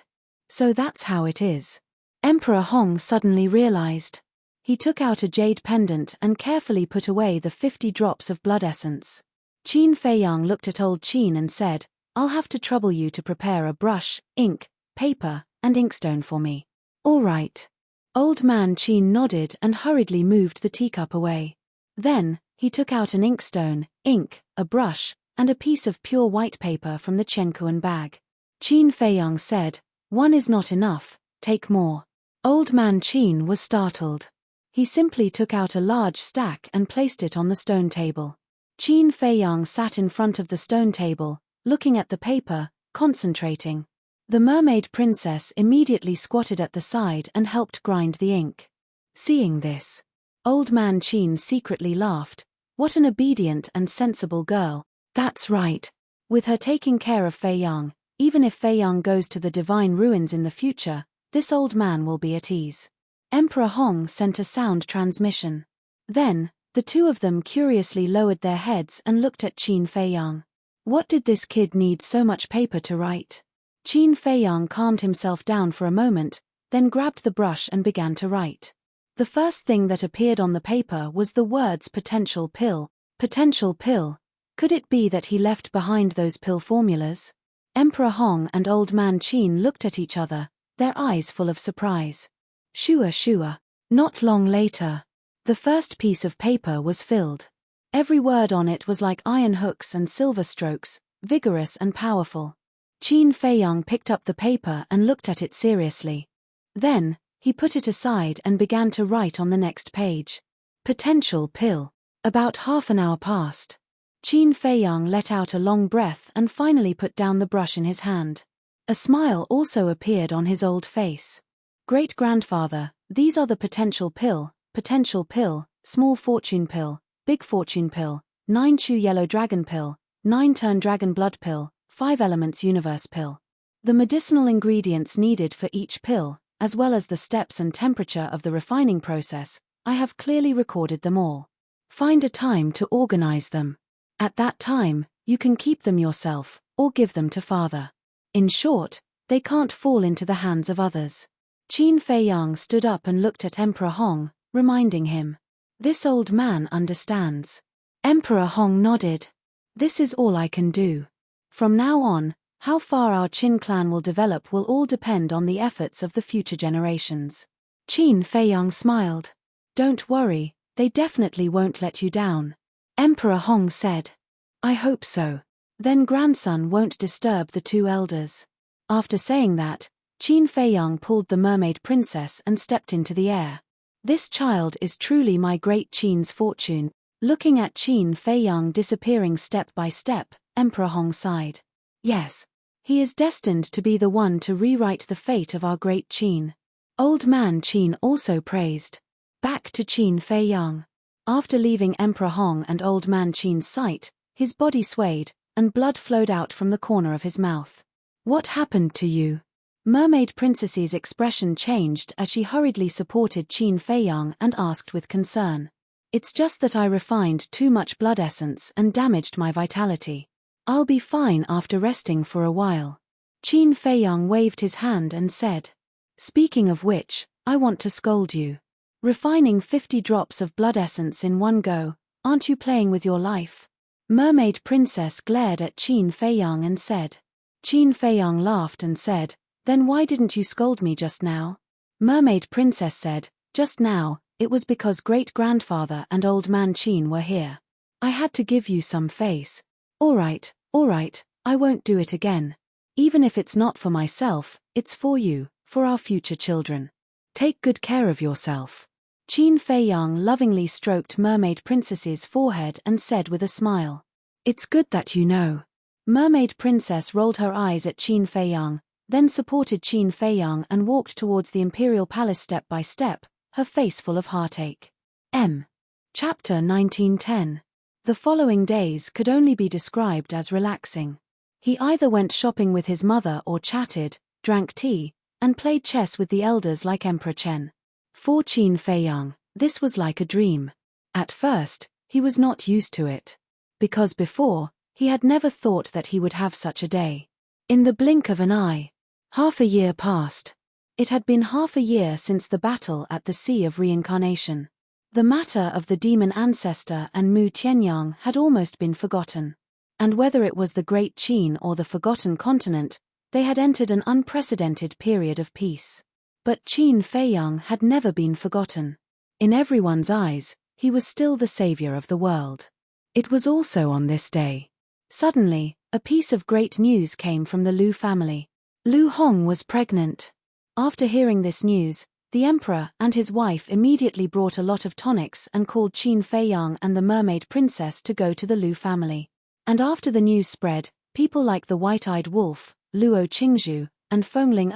So that's how it is. Emperor Hong suddenly realized. He took out a jade pendant and carefully put away the 50 drops of blood essence. Qin Feiyang looked at old Qin and said, I'll have to trouble you to prepare a brush, ink, paper, and inkstone for me. All right. Old man Qin nodded and hurriedly moved the teacup away. Then, he took out an inkstone, ink, a brush, and a piece of pure white paper from the Chenkuan bag. Qin Feiyang said, One is not enough, take more. Old man Qin was startled. He simply took out a large stack and placed it on the stone table. Qin Feiyang sat in front of the stone table, looking at the paper, concentrating. The mermaid princess immediately squatted at the side and helped grind the ink. Seeing this, old man Qin secretly laughed. What an obedient and sensible girl. That's right. With her taking care of Feiyang, even if Feiyang goes to the divine ruins in the future, this old man will be at ease. Emperor Hong sent a sound transmission. Then, the two of them curiously lowered their heads and looked at Qin Feiyang. What did this kid need so much paper to write? Qin Feiyang calmed himself down for a moment, then grabbed the brush and began to write. The first thing that appeared on the paper was the words potential pill. Potential pill. Could it be that he left behind those pill formulas? Emperor Hong and old man Qin looked at each other, their eyes full of surprise. Shua. Not long later, the first piece of paper was filled. Every word on it was like iron hooks and silver strokes, vigorous and powerful. Qin Feiyang picked up the paper and looked at it seriously. Then, he put it aside and began to write on the next page. Potential pill. About half an hour passed. Qin Feiyang let out a long breath and finally put down the brush in his hand. A smile also appeared on his old face. Great-grandfather, these are the potential pill, small fortune pill, big fortune pill, 9-chew yellow dragon pill, 9-turn dragon blood pill, 5 elements universe pill. The medicinal ingredients needed for each pill, as well as the steps and temperature of the refining process, I have clearly recorded them all. Find a time to organize them. At that time, you can keep them yourself, or give them to father. In short, they can't fall into the hands of others. Qin Feiyang stood up and looked at Emperor Hong, reminding him. This old man understands. Emperor Hong nodded. This is all I can do. From now on, how far our Qin clan will develop will all depend on the efforts of the future generations. Qin Feiyang smiled. Don't worry, they definitely won't let you down. Emperor Hong said. I hope so. Then grandson won't disturb the two elders. After saying that, Qin Feiyang pulled the mermaid princess and stepped into the air. This child is truly my great Qin's fortune. Looking at Qin Feiyang disappearing step by step, Emperor Hong sighed. Yes. He is destined to be the one to rewrite the fate of our great Qin. Old man Qin also praised. Back to Qin Feiyang. After leaving Emperor Hong and old man Qin's sight, his body swayed, and blood flowed out from the corner of his mouth. What happened to you? Mermaid Princess's expression changed as she hurriedly supported Qin Feiyang and asked with concern. It's just that I refined too much blood essence and damaged my vitality. I'll be fine after resting for a while. Qin Feiyang waved his hand and said. Speaking of which, I want to scold you. Refining 50 drops of blood essence in one go, aren't you playing with your life? Mermaid Princess glared at Qin Feiyang and said. Qin Feiyang laughed and said, Then why didn't you scold me just now? Mermaid Princess said, Just now, it was because great-grandfather and old man Qin were here. I had to give you some face. All right, I won't do it again. Even if it's not for myself, it's for you, for our future children. Take good care of yourself. Qin Feiyang lovingly stroked Mermaid Princess's forehead and said with a smile. It's good that you know. Mermaid Princess rolled her eyes at Qin Feiyang, then supported Qin Feiyang and walked towards the imperial palace step by step, her face full of heartache. Chapter 1910. The following days could only be described as relaxing. He either went shopping with his mother or chatted, drank tea, and played chess with the elders like Emperor Chen. For Qin Feiyang, this was like a dream. At first, he was not used to it. because before, he had never thought that he would have such a day. In the blink of an eye, half a year passed. It had been half a year since the battle at the Sea of Reincarnation. The matter of the demon ancestor and Mu Tianyang had almost been forgotten. And whether it was the Great Qin or the Forgotten Continent, they had entered an unprecedented period of peace. But Qin Feiyang had never been forgotten. In everyone's eyes, he was still the savior of the world. It was also on this day. Suddenly, a piece of great news came from the Lu family. Lu Hong was pregnant. After hearing this news, the emperor and his wife immediately brought a lot of tonics and called Qin Feiyang and the mermaid princess to go to the Lu family. And after the news spread, people like the white-eyed wolf, Luo Qingzhu, and Fengling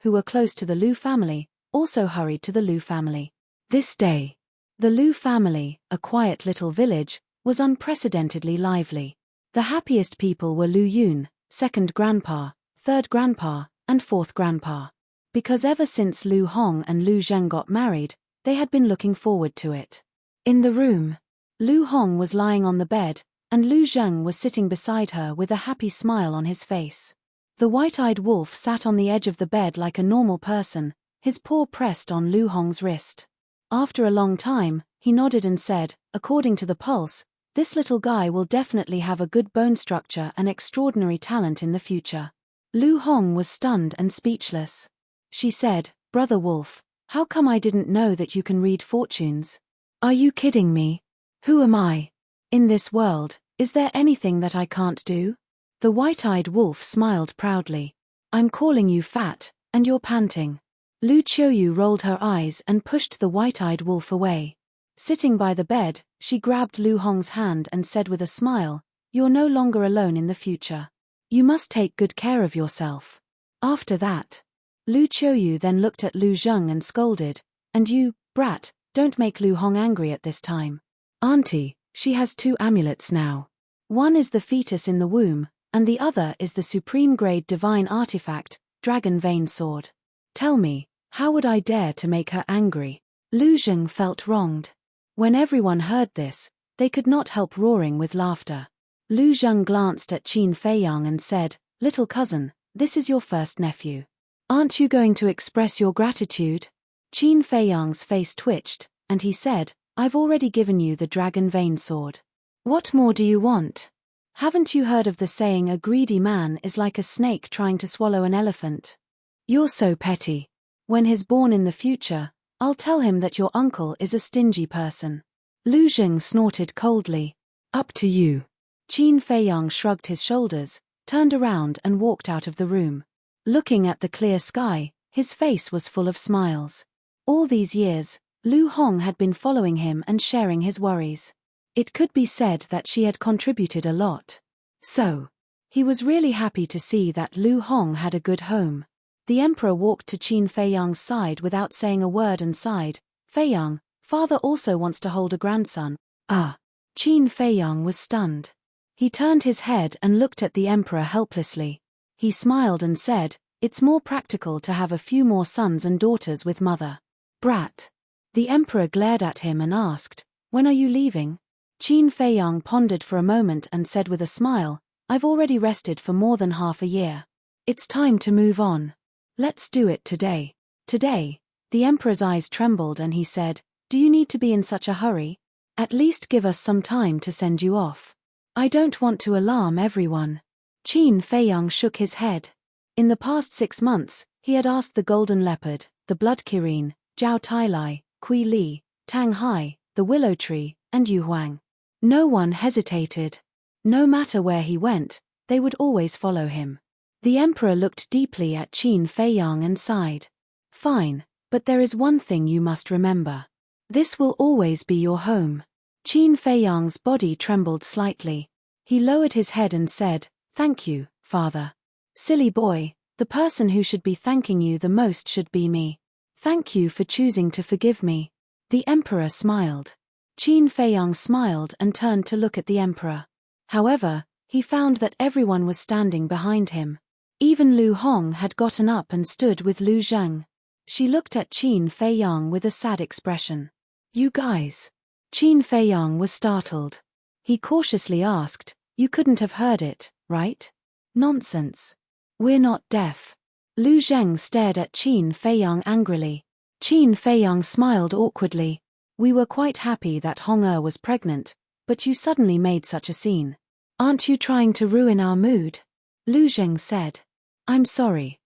who were close to the Lu family, also hurried to the Lu family. This day, the Lu family, a quiet little village, was unprecedentedly lively. The happiest people were Lu Yun, second grandpa, third grandpa, and fourth grandpa. Because ever since Lu Hong and Lu Zheng got married, they had been looking forward to it. In the room, Lu Hong was lying on the bed, and Lu Zheng was sitting beside her with a happy smile on his face. The white-eyed wolf sat on the edge of the bed like a normal person, his paw pressed on Lu Hong's wrist. After a long time, he nodded and said, "According to the pulse, this little guy will definitely have a good bone structure and extraordinary talent in the future." Lu Hong was stunned and speechless. She said, "Brother Wolf, how come I didn't know that you can read fortunes? Are you kidding me? Who am I? In this world, is there anything that I can't do?" The white-eyed wolf smiled proudly. "I'm calling you fat, and you're panting." Lu Qiuyu rolled her eyes and pushed the white-eyed wolf away. Sitting by the bed, she grabbed Lu Hong's hand and said with a smile, "You're no longer alone in the future. You must take good care of yourself." After that, Lu Qiuyu then looked at Lu Zheng and scolded, "And you, brat, don't make Lu Hong angry at this time. Auntie, she has 2 amulets now. One is the fetus in the womb, and the other is the supreme-grade divine artifact, Dragon Vein Sword. Tell me, how would I dare to make her angry?" Lu Zheng felt wronged. When everyone heard this, they could not help roaring with laughter. Lu Zheng glanced at Qin Feiyang and said, "Little cousin, this is your first nephew. Aren't you going to express your gratitude?" Qin Feiyang's face twitched, and he said, "I've already given you the Dragon Vein Sword. What more do you want? Haven't you heard of the saying, a greedy man is like a snake trying to swallow an elephant? You're so petty. When he's born in the future, I'll tell him that your uncle is a stingy person." Lu Zheng snorted coldly. "Up to you." Qin Feiyang shrugged his shoulders, turned around and walked out of the room. Looking at the clear sky, his face was full of smiles. All these years, Lu Hong had been following him and sharing his worries. It could be said that she had contributed a lot. So, he was really happy to see that Lu Hong had a good home. The emperor walked to Qin Feiyang's side without saying a word and sighed, "Feiyang, father also wants to hold a grandson." Ah! Qin Feiyang was stunned. He turned his head and looked at the emperor helplessly. He smiled and said, "It's more practical to have a few more sons and daughters with mother." "Brat." The emperor glared at him and asked, "When are you leaving?" Qin Feiyang pondered for a moment and said with a smile, "I've already rested for more than half a year. It's time to move on. Let's do it today." "Today?" The emperor's eyes trembled and he said, "Do you need to be in such a hurry? At least give us some time to send you off. I don't want to alarm everyone." Qin Feiyang shook his head. In the past 6 months, he had asked the Golden Leopard, the Blood Kirin, Zhao Tailai, Kui Li, Tang Hai, the Willow Tree, and Yu Huang. No one hesitated. No matter where he went, they would always follow him. The emperor looked deeply at Qin Feiyang and sighed. "Fine, but there is one thing you must remember. This will always be your home." Qin Feiyang's body trembled slightly. He lowered his head and said, "Thank you, father." "Silly boy, the person who should be thanking you the most should be me. Thank you for choosing to forgive me." The emperor smiled. Qin Feiyang smiled and turned to look at the emperor. However, he found that everyone was standing behind him. Even Lu Hong had gotten up and stood with Lu Zheng. She looked at Qin Feiyang with a sad expression. "You guys." Qin Feiyang was startled. He cautiously asked, "You couldn't have heard it, right?" "Nonsense. We're not deaf." Lu Zheng stared at Qin Feiyang angrily. Qin Feiyang smiled awkwardly. "We were quite happy that Hong was pregnant, but you suddenly made such a scene. Aren't you trying to ruin our mood?" Lu Zheng said. I'm sorry.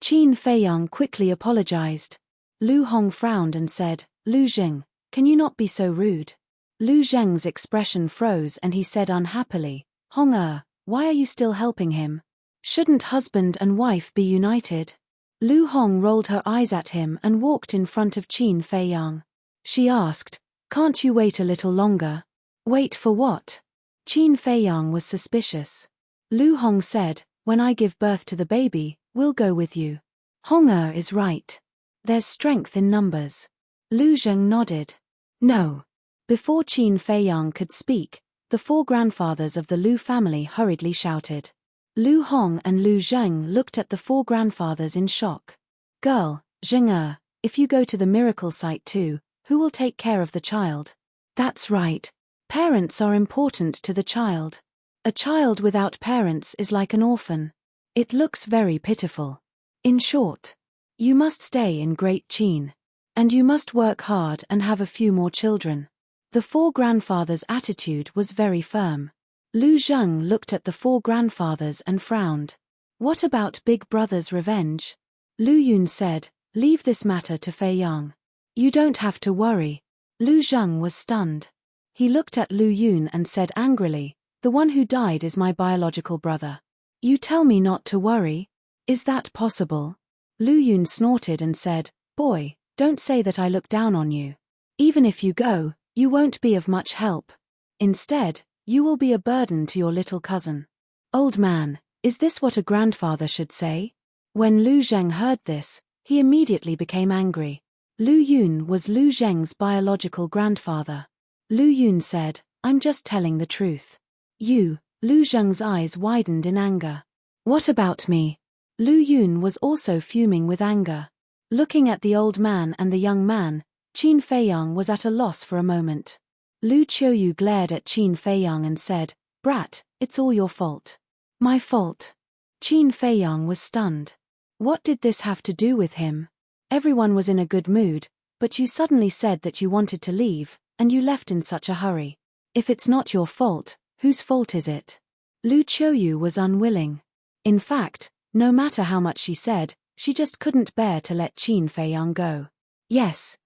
Qin Feiyang quickly apologized. Lu Hong frowned and said, "Lu Zheng, can you not be so rude?" Lu Zheng's expression froze and he said unhappily, "Hong, why are you still helping him? Shouldn't husband and wife be united?" Lu Hong rolled her eyes at him and walked in front of Qin Feiyang. She asked, "Can't you wait a little longer?" "Wait for what?" Qin Feiyang was suspicious. Lu Hong said, "When I give birth to the baby, we'll go with you." Hong is right. There's strength in numbers. Lu Zheng nodded. "No." Before Qin Feiyang could speak, the 4 grandfathers of the Lu family hurriedly shouted. Lu Hong and Lu Zheng looked at the 4 grandfathers in shock. "Girl, Zheng, if you go to the miracle site too, who will take care of the child?" "That's right. Parents are important to the child. A child without parents is like an orphan. It looks very pitiful. In short, you must stay in Great Qin. And you must work hard and have a few more children." The 4 grandfathers' attitude was very firm. Lu Zheng looked at the 4 grandfathers and frowned. "What about Big Brother's revenge?" Lu Yun said, "Leave this matter to Feiyang. You don't have to worry." Lu Zheng was stunned. He looked at Lu Yun and said angrily, "The one who died is my biological brother. You tell me not to worry? Is that possible?" Lu Yun snorted and said, "Boy, don't say that I look down on you. Even if you go, you won't be of much help. Instead, you will be a burden to your little cousin." "Old man, is this what a grandfather should say?" When Lu Zheng heard this, he immediately became angry. Lu Yun was Lu Zheng's biological grandfather. Lu Yun said, "I'm just telling the truth." "You," Lu Zheng's eyes widened in anger. "What about me?" Lu Yun was also fuming with anger. Looking at the old man and the young man, Qin Feiyang was at a loss for a moment. Lu Qiuyu glared at Qin Feiyang and said, "Brat, it's all your fault." "My fault?" Qin Feiyang was stunned. What did this have to do with him? Everyone was in a good mood, but you suddenly said that you wanted to leave, and you left in such a hurry. If it's not your fault, whose fault is it? Lu Qiuyu was unwilling. In fact, no matter how much she said, she just couldn't bear to let Qin Feiyang go. Yes.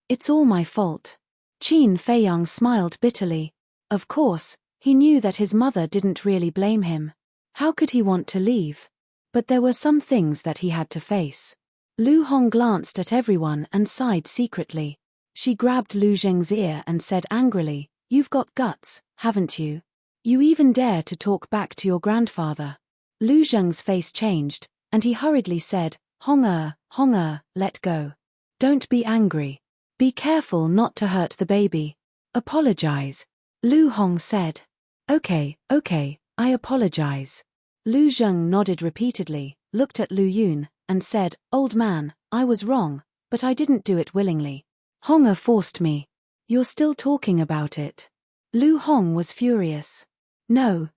It's all my fault." Qin Feiyang smiled bitterly. Of course, he knew that his mother didn't really blame him. How could he want to leave? But there were some things that he had to face. Lu Hong glanced at everyone and sighed secretly. She grabbed Lu Zheng's ear and said angrily, "You've got guts, haven't you? You even dare to talk back to your grandfather." Lu Zheng's face changed, and he hurriedly said, Hong, let go. Don't be angry. Be careful not to hurt the baby. Apologize." Lu Hong said. Okay, I apologize." Lu Zheng nodded repeatedly, looked at Lu Yun, and said, "Old man, I was wrong, but I didn't do it willingly. Hong forced me." "You're still talking about it." Lu Hong was furious. No,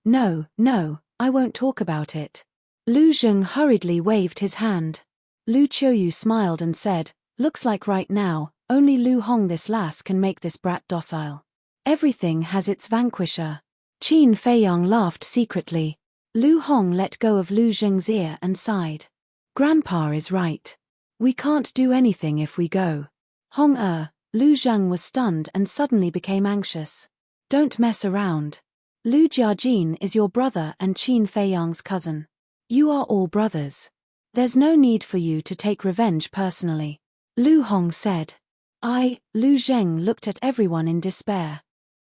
I won't talk about it." Lu Zheng hurriedly waved his hand. Lu Qiuyu smiled and said, "Looks like right now, only Lu Hong this lass can make this brat docile. Everything has its vanquisher." Qin Feiyang laughed secretly. Lu Hong let go of Lu Zheng's ear and sighed. "Grandpa is right. We can't do anything if we go." Hong Lu Zheng was stunned and suddenly became anxious. "Don't mess around. Lu Jiajin is your brother and Qin Feiyang's cousin. You are all brothers. There's no need for you to take revenge personally." Lu Hong said. Lu Zheng looked at everyone in despair.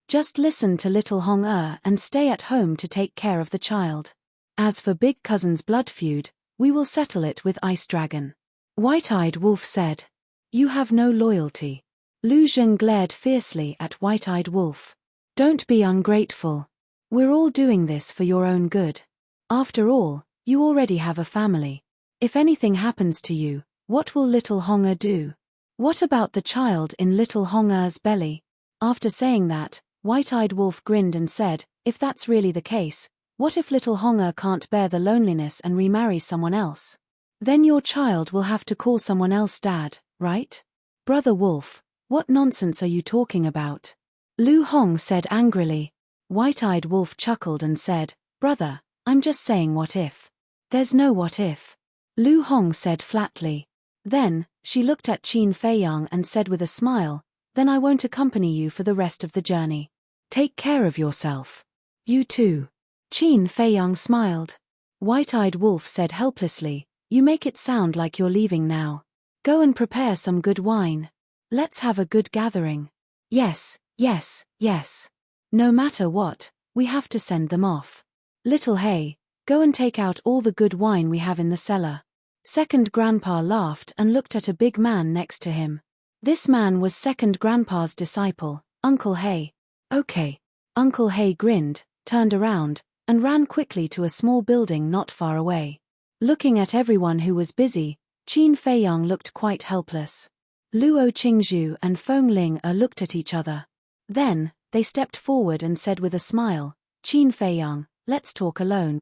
"Just listen to little Hong and stay at home to take care of the child. As for big cousin's blood feud, we will settle it with Ice Dragon." White-Eyed Wolf said. "You have no loyalty." Lu Zheng glared fiercely at White-Eyed Wolf. "Don't be ungrateful. We're all doing this for your own good. After all, you already have a family. If anything happens to you, what will little Hong do? What about the child in little Hong belly?" After saying that, White-Eyed Wolf grinned and said, if that's really the case, what if little Hong-Er can't bear the loneliness and remarries someone else? Then your child will have to call someone else dad, right? Brother Wolf, what nonsense are you talking about? Lu Hong said angrily. White-Eyed Wolf chuckled and said, brother, I'm just saying what if. There's no what if. Lu Hong said flatly. Then, she looked at Qin Feiyang and said with a smile, then I won't accompany you for the rest of the journey. Take care of yourself. You too. Qin Feiyang smiled. White-Eyed Wolf said helplessly, you make it sound like you're leaving now. Go and prepare some good wine. Let's have a good gathering. Yes, yes, yes. No matter what, we have to send them off. Little Hay, go and take out all the good wine we have in the cellar. Second Grandpa laughed and looked at a big man next to him. This man was Second Grandpa's disciple, Uncle Hay. Okay. Uncle Hay grinned, turned around, and ran quickly to a small building not far away. Looking at everyone who was busy, Qin Feiyang looked quite helpless. Luo Qingzhu and Feng Ling looked at each other. Then, they stepped forward and said with a smile, Qin Feiyang, let's talk alone.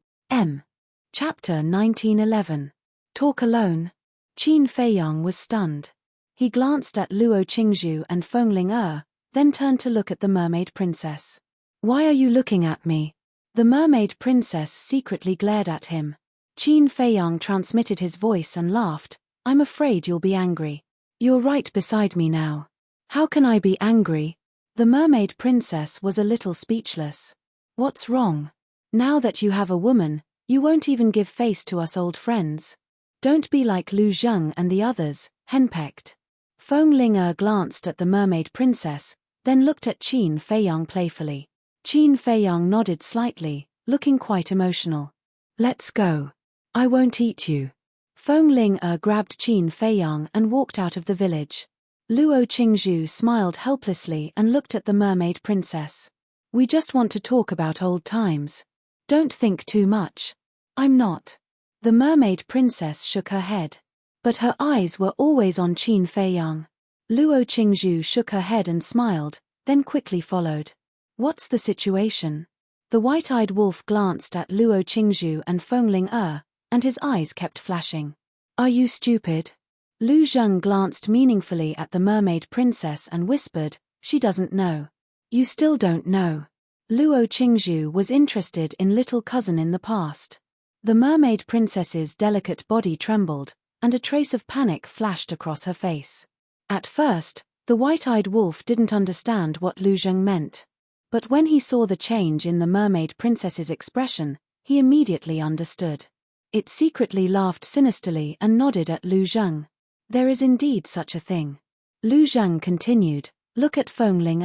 Chapter 1911. Talk alone. Qin Feiyang was stunned. He glanced at Luo Qingzhu and Feng Ling then turned to look at the mermaid princess. Why are you looking at me? The mermaid princess secretly glared at him. Qin Feiyang transmitted his voice and laughed, I'm afraid you'll be angry. You're right beside me now. How can I be angry? The mermaid princess was a little speechless. What's wrong? Now that you have a woman, you won't even give face to us old friends. Don't be like Lu Zheng and the others, henpecked. Feng Ling glanced at the mermaid princess, then looked at Qin Feiyang playfully. Qin Feiyang nodded slightly, looking quite emotional. Let's go. I won't eat you. Feng Ling grabbed Qin Feiyang and walked out of the village. Luo Qingzhu smiled helplessly and looked at the mermaid princess. We just want to talk about old times. Don't think too much. I'm not. The mermaid princess shook her head. But her eyes were always on Qin Feiyang. Luo Qingzhu shook her head and smiled, then quickly followed. What's the situation? The White-Eyed Wolf glanced at Luo Qingzhu and Feng Ling and his eyes kept flashing. Are you stupid? Lu Zheng glanced meaningfully at the mermaid princess and whispered, she doesn't know. You still don't know. Luo Qingzhu was interested in little cousin in the past. The mermaid princess's delicate body trembled, and a trace of panic flashed across her face. At first, the White-Eyed Wolf didn't understand what Lu Zheng meant. But when he saw the change in the mermaid princess's expression, he immediately understood. It secretly laughed sinisterly and nodded at Lu Zheng. There is indeed such a thing. Lu Zheng continued, look at Feng Ling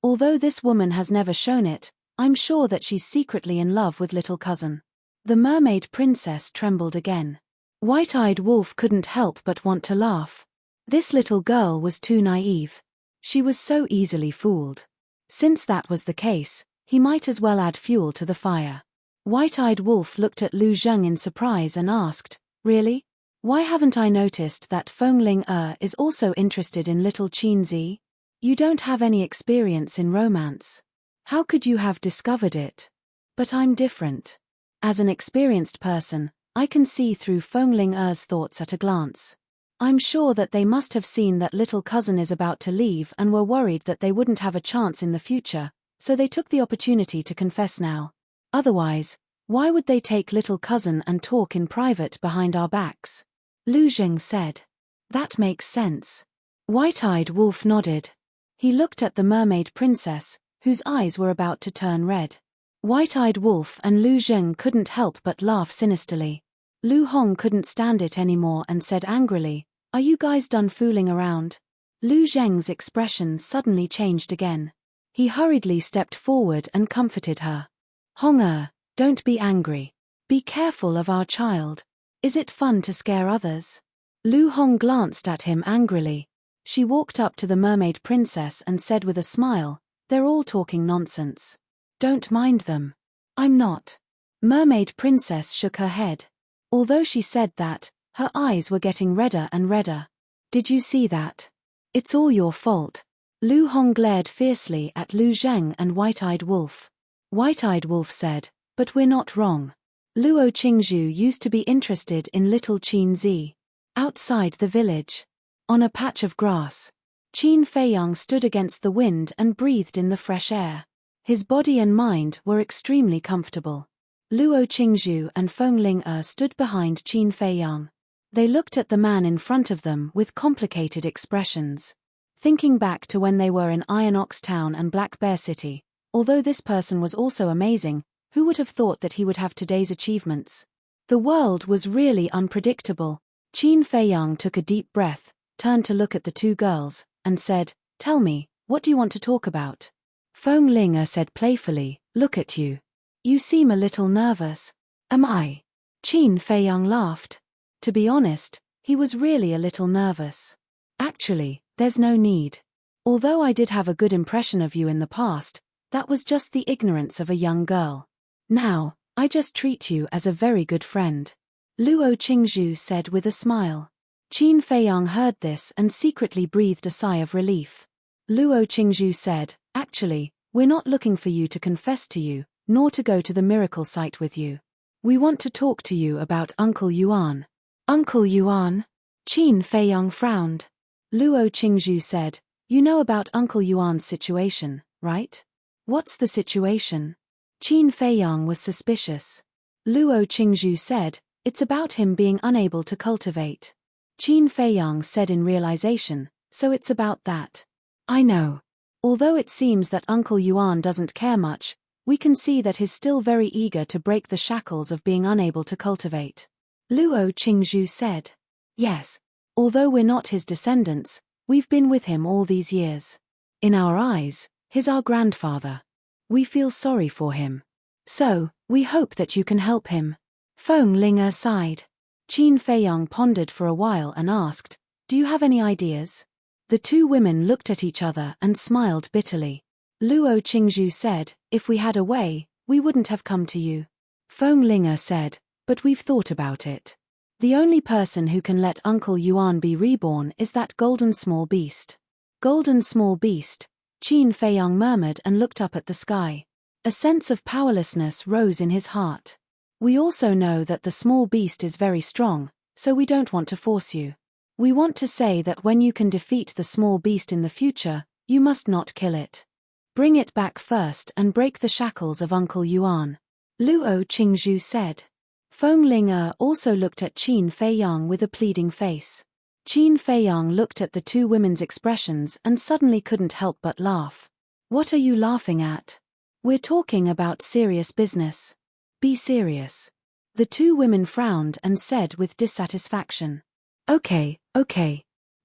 Although this woman has never shown it, I'm sure that she's secretly in love with little cousin. The mermaid princess trembled again. White-Eyed Wolf couldn't help but want to laugh. This little girl was too naive. She was so easily fooled. Since that was the case, he might as well add fuel to the fire. White-Eyed Wolf looked at Lu Zheng in surprise and asked, really? Why haven't I noticed that Feng Ling is also interested in little Qin Zi? You don't have any experience in romance. How could you have discovered it? But I'm different. As an experienced person, I can see through Feng Ling thoughts at a glance. I'm sure that they must have seen that little cousin is about to leave and were worried that they wouldn't have a chance in the future, so they took the opportunity to confess now. Otherwise, why would they take little cousin and talk in private behind our backs? Lu Zheng said. That makes sense. White-Eyed Wolf nodded. He looked at the mermaid princess, whose eyes were about to turn red. White-Eyed Wolf and Lu Zheng couldn't help but laugh sinisterly. Lu Hong couldn't stand it anymore and said angrily, are you guys done fooling around? Lu Zheng's expression suddenly changed again. He hurriedly stepped forward and comforted her. Hong don't be angry. Be careful of our child. Is it fun to scare others? Lu Hong glanced at him angrily. She walked up to the mermaid princess and said with a smile, they're all talking nonsense. Don't mind them. I'm not. Mermaid princess shook her head. Although she said that, her eyes were getting redder and redder. Did you see that? It's all your fault. Lu Hong glared fiercely at Lu Zheng and White-Eyed Wolf. White-Eyed Wolf said, "But we're not wrong. Luo Qingzhu used to be interested in little Qin Zi. Outside the village, on a patch of grass, Qin Feiyang stood against the wind and breathed in the fresh air. His body and mind were extremely comfortable. Luo Qingzhu and Feng Ling stood behind Qin Feiyang. They looked at the man in front of them with complicated expressions. Thinking back to when they were in Iron Ox Town and Black Bear City, although this person was also amazing, who would have thought that he would have today's achievements? The world was really unpredictable. Qin Feiyang took a deep breath, turned to look at the two girls, and said, "Tell me, what do you want to talk about?" Feng Ling said playfully, "Look at you. You seem a little nervous." "Am I?" Qin Feiyang laughed. To be honest, he was really a little nervous. "Actually, there's no need. Although I did have a good impression of you in the past, that was just the ignorance of a young girl. Now, I just treat you as a very good friend," Luo Qingzhu said with a smile. Qin Feiyang heard this and secretly breathed a sigh of relief. Luo Qingzhu said, "Actually, we're not looking for you to confess to you, nor to go to the miracle site with you. We want to talk to you about Uncle Yuan." "Uncle Yuan?" Qin Feiyang frowned. Luo Qingzhu said, "You know about Uncle Yuan's situation, right?" "What's the situation?" Qin Feiyang was suspicious. Luo Qingzhu said, "It's about him being unable to cultivate." Qin Feiyang said in realization, "So it's about that." "I know. Although it seems that Uncle Yuan doesn't care much, we can see that he's still very eager to break the shackles of being unable to cultivate," Luo Qingzhu said. "Yes. Although we're not his descendants, we've been with him all these years. In our eyes, he's our grandfather. We feel sorry for him. So, we hope that you can help him." Feng Ling sighed. Qin Feiyang pondered for a while and asked, "Do you have any ideas?" The two women looked at each other and smiled bitterly. Luo Qingzhu said, "If we had a way, we wouldn't have come to you." Feng Ling said, "But we've thought about it. The only person who can let Uncle Yuan be reborn is that golden small beast." "Golden small beast," Qin Feiyang murmured and looked up at the sky. A sense of powerlessness rose in his heart. "We also know that the small beast is very strong, so we don't want to force you. We want to say that when you can defeat the small beast in the future, you must not kill it. Bring it back first and break the shackles of Uncle Yuan," Luo Qingzhu said. Feng Ling also looked at Qin Feiyang with a pleading face. Qin Feiyang looked at the two women's expressions and suddenly couldn't help but laugh. "What are you laughing at? We're talking about serious business. Be serious." The two women frowned and said with dissatisfaction, Okay.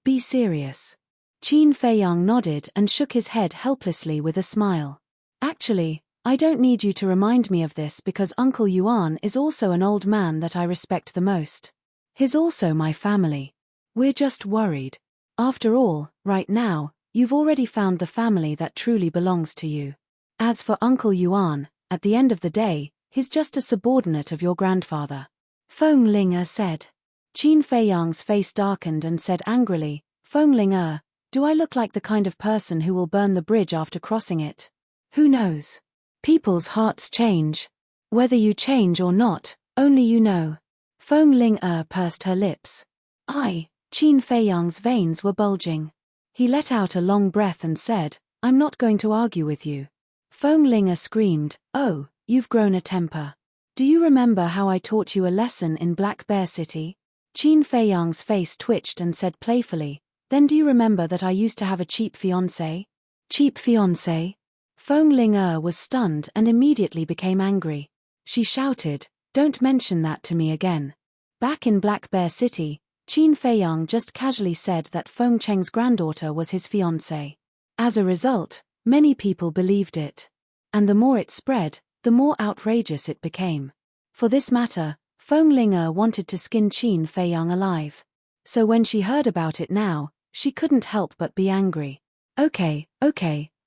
Be serious." Qin Feiyang nodded and shook his head helplessly with a smile. "Actually, I don't need you to remind me of this because Uncle Yuan is also an old man that I respect the most. He's also my family. We're just worried. After all, right now, you've already found the family that truly belongs to you. As for Uncle Yuan, at the end of the day, he's just a subordinate of your grandfather," Feng Ling said. Qin Feiyang's face darkened and said angrily, "Feng Ling, do I look like the kind of person who will burn the bridge after crossing it? Who knows? People's hearts change. Whether you change or not, only you know." Feng Ling pursed her lips. Qin Feiyang's veins were bulging. He let out a long breath and said, "I'm not going to argue with you." Feng Ling screamed, "Oh, you've grown a temper. Do you remember how I taught you a lesson in Black Bear City?" Qin Feiyang's face twitched and said playfully, "Then do you remember that I used to have a cheap fiancé?" "Cheap fiancé?" Feng Ling was stunned and immediately became angry. She shouted, "Don't mention that to me again." Back in Black Bear City, Qin Feiyang just casually said that Feng Cheng's granddaughter was his fiancée. As a result, many people believed it. And the more it spread, the more outrageous it became. For this matter, Feng Ling wanted to skin Qin Feiyang alive. So when she heard about it now, she couldn't help but be angry. Okay,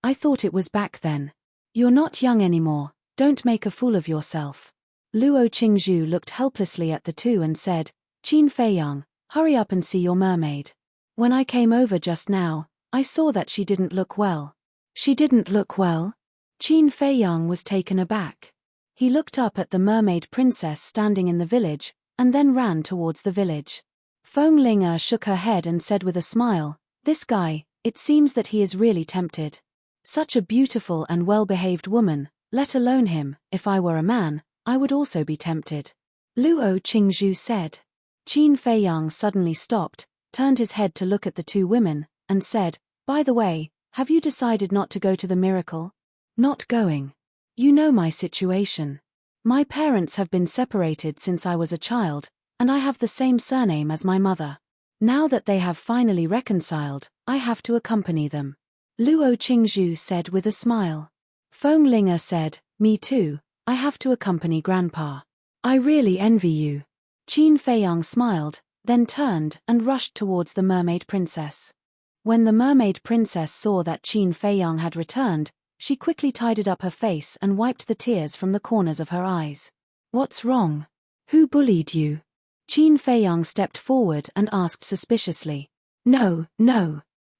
I thought it was back then. You're not young anymore, don't make a fool of yourself." Luo Qingzhu looked helplessly at the two and said, "Qin Feiyang, hurry up and see your mermaid. When I came over just now, I saw that she didn't look well. She didn't look well? Qin Feiyang was taken aback. He looked up at the mermaid princess standing in the village, and then ran towards the village. Feng Ling'er shook her head and said with a smile, "This guy, it seems that he is really tempted. Such a beautiful and well-behaved woman, let alone him, if I were a man, I would also be tempted." Luo Qingzhu said. Qin Feiyang suddenly stopped, turned his head to look at the two women, and said, "By the way, have you decided not to go to the miracle?" "Not going. You know my situation. My parents have been separated since I was a child, and I have the same surname as my mother. Now that they have finally reconciled, I have to accompany them." Luo Qingzhu said with a smile. Feng Ling'er said, "Me too, I have to accompany Grandpa. I really envy you." Qin Feiyang smiled, then turned and rushed towards the mermaid princess. When the mermaid princess saw that Qin Feiyang had returned, she quickly tidied up her face and wiped the tears from the corners of her eyes. "What's wrong? Who bullied you?" Qin Feiyang stepped forward and asked suspiciously. No.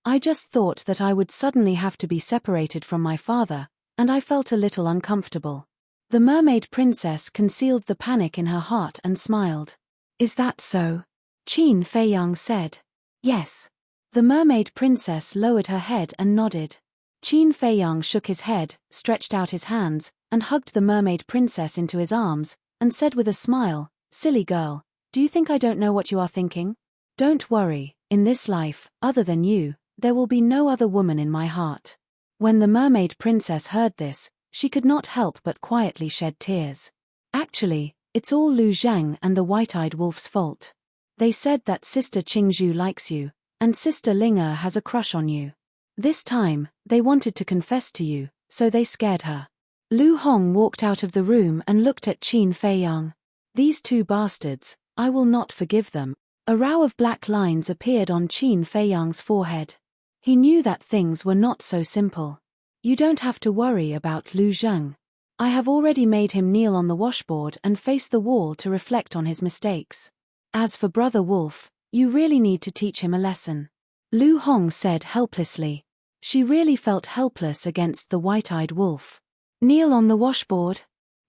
I just thought that I would suddenly have to be separated from my father, and I felt a little uncomfortable." The mermaid princess concealed the panic in her heart and smiled. "Is that so?" Qin Feiyang said. "Yes." The mermaid princess lowered her head and nodded. Qin Feiyang shook his head, stretched out his hands, and hugged the mermaid princess into his arms, and said with a smile, "Silly girl, do you think I don't know what you are thinking? Don't worry, in this life, other than you, there will be no other woman in my heart." When the mermaid princess heard this, she could not help but quietly shed tears. "Actually, it's all Lu Zhang and the white-eyed wolf's fault. They said that Sister Qingzhu likes you, and Sister Ling'er has a crush on you. This time, they wanted to confess to you, so they scared her." Lu Hong walked out of the room and looked at Qin Feiyang. "These two bastards, I will not forgive them." A row of black lines appeared on Qin Feiyang's forehead. He knew that things were not so simple. "You don't have to worry about Lu Zheng. I have already made him kneel on the washboard and face the wall to reflect on his mistakes. As for Brother Wolf, you really need to teach him a lesson." Lu Hong said helplessly. She really felt helpless against the white-eyed wolf. "Kneel on the washboard?"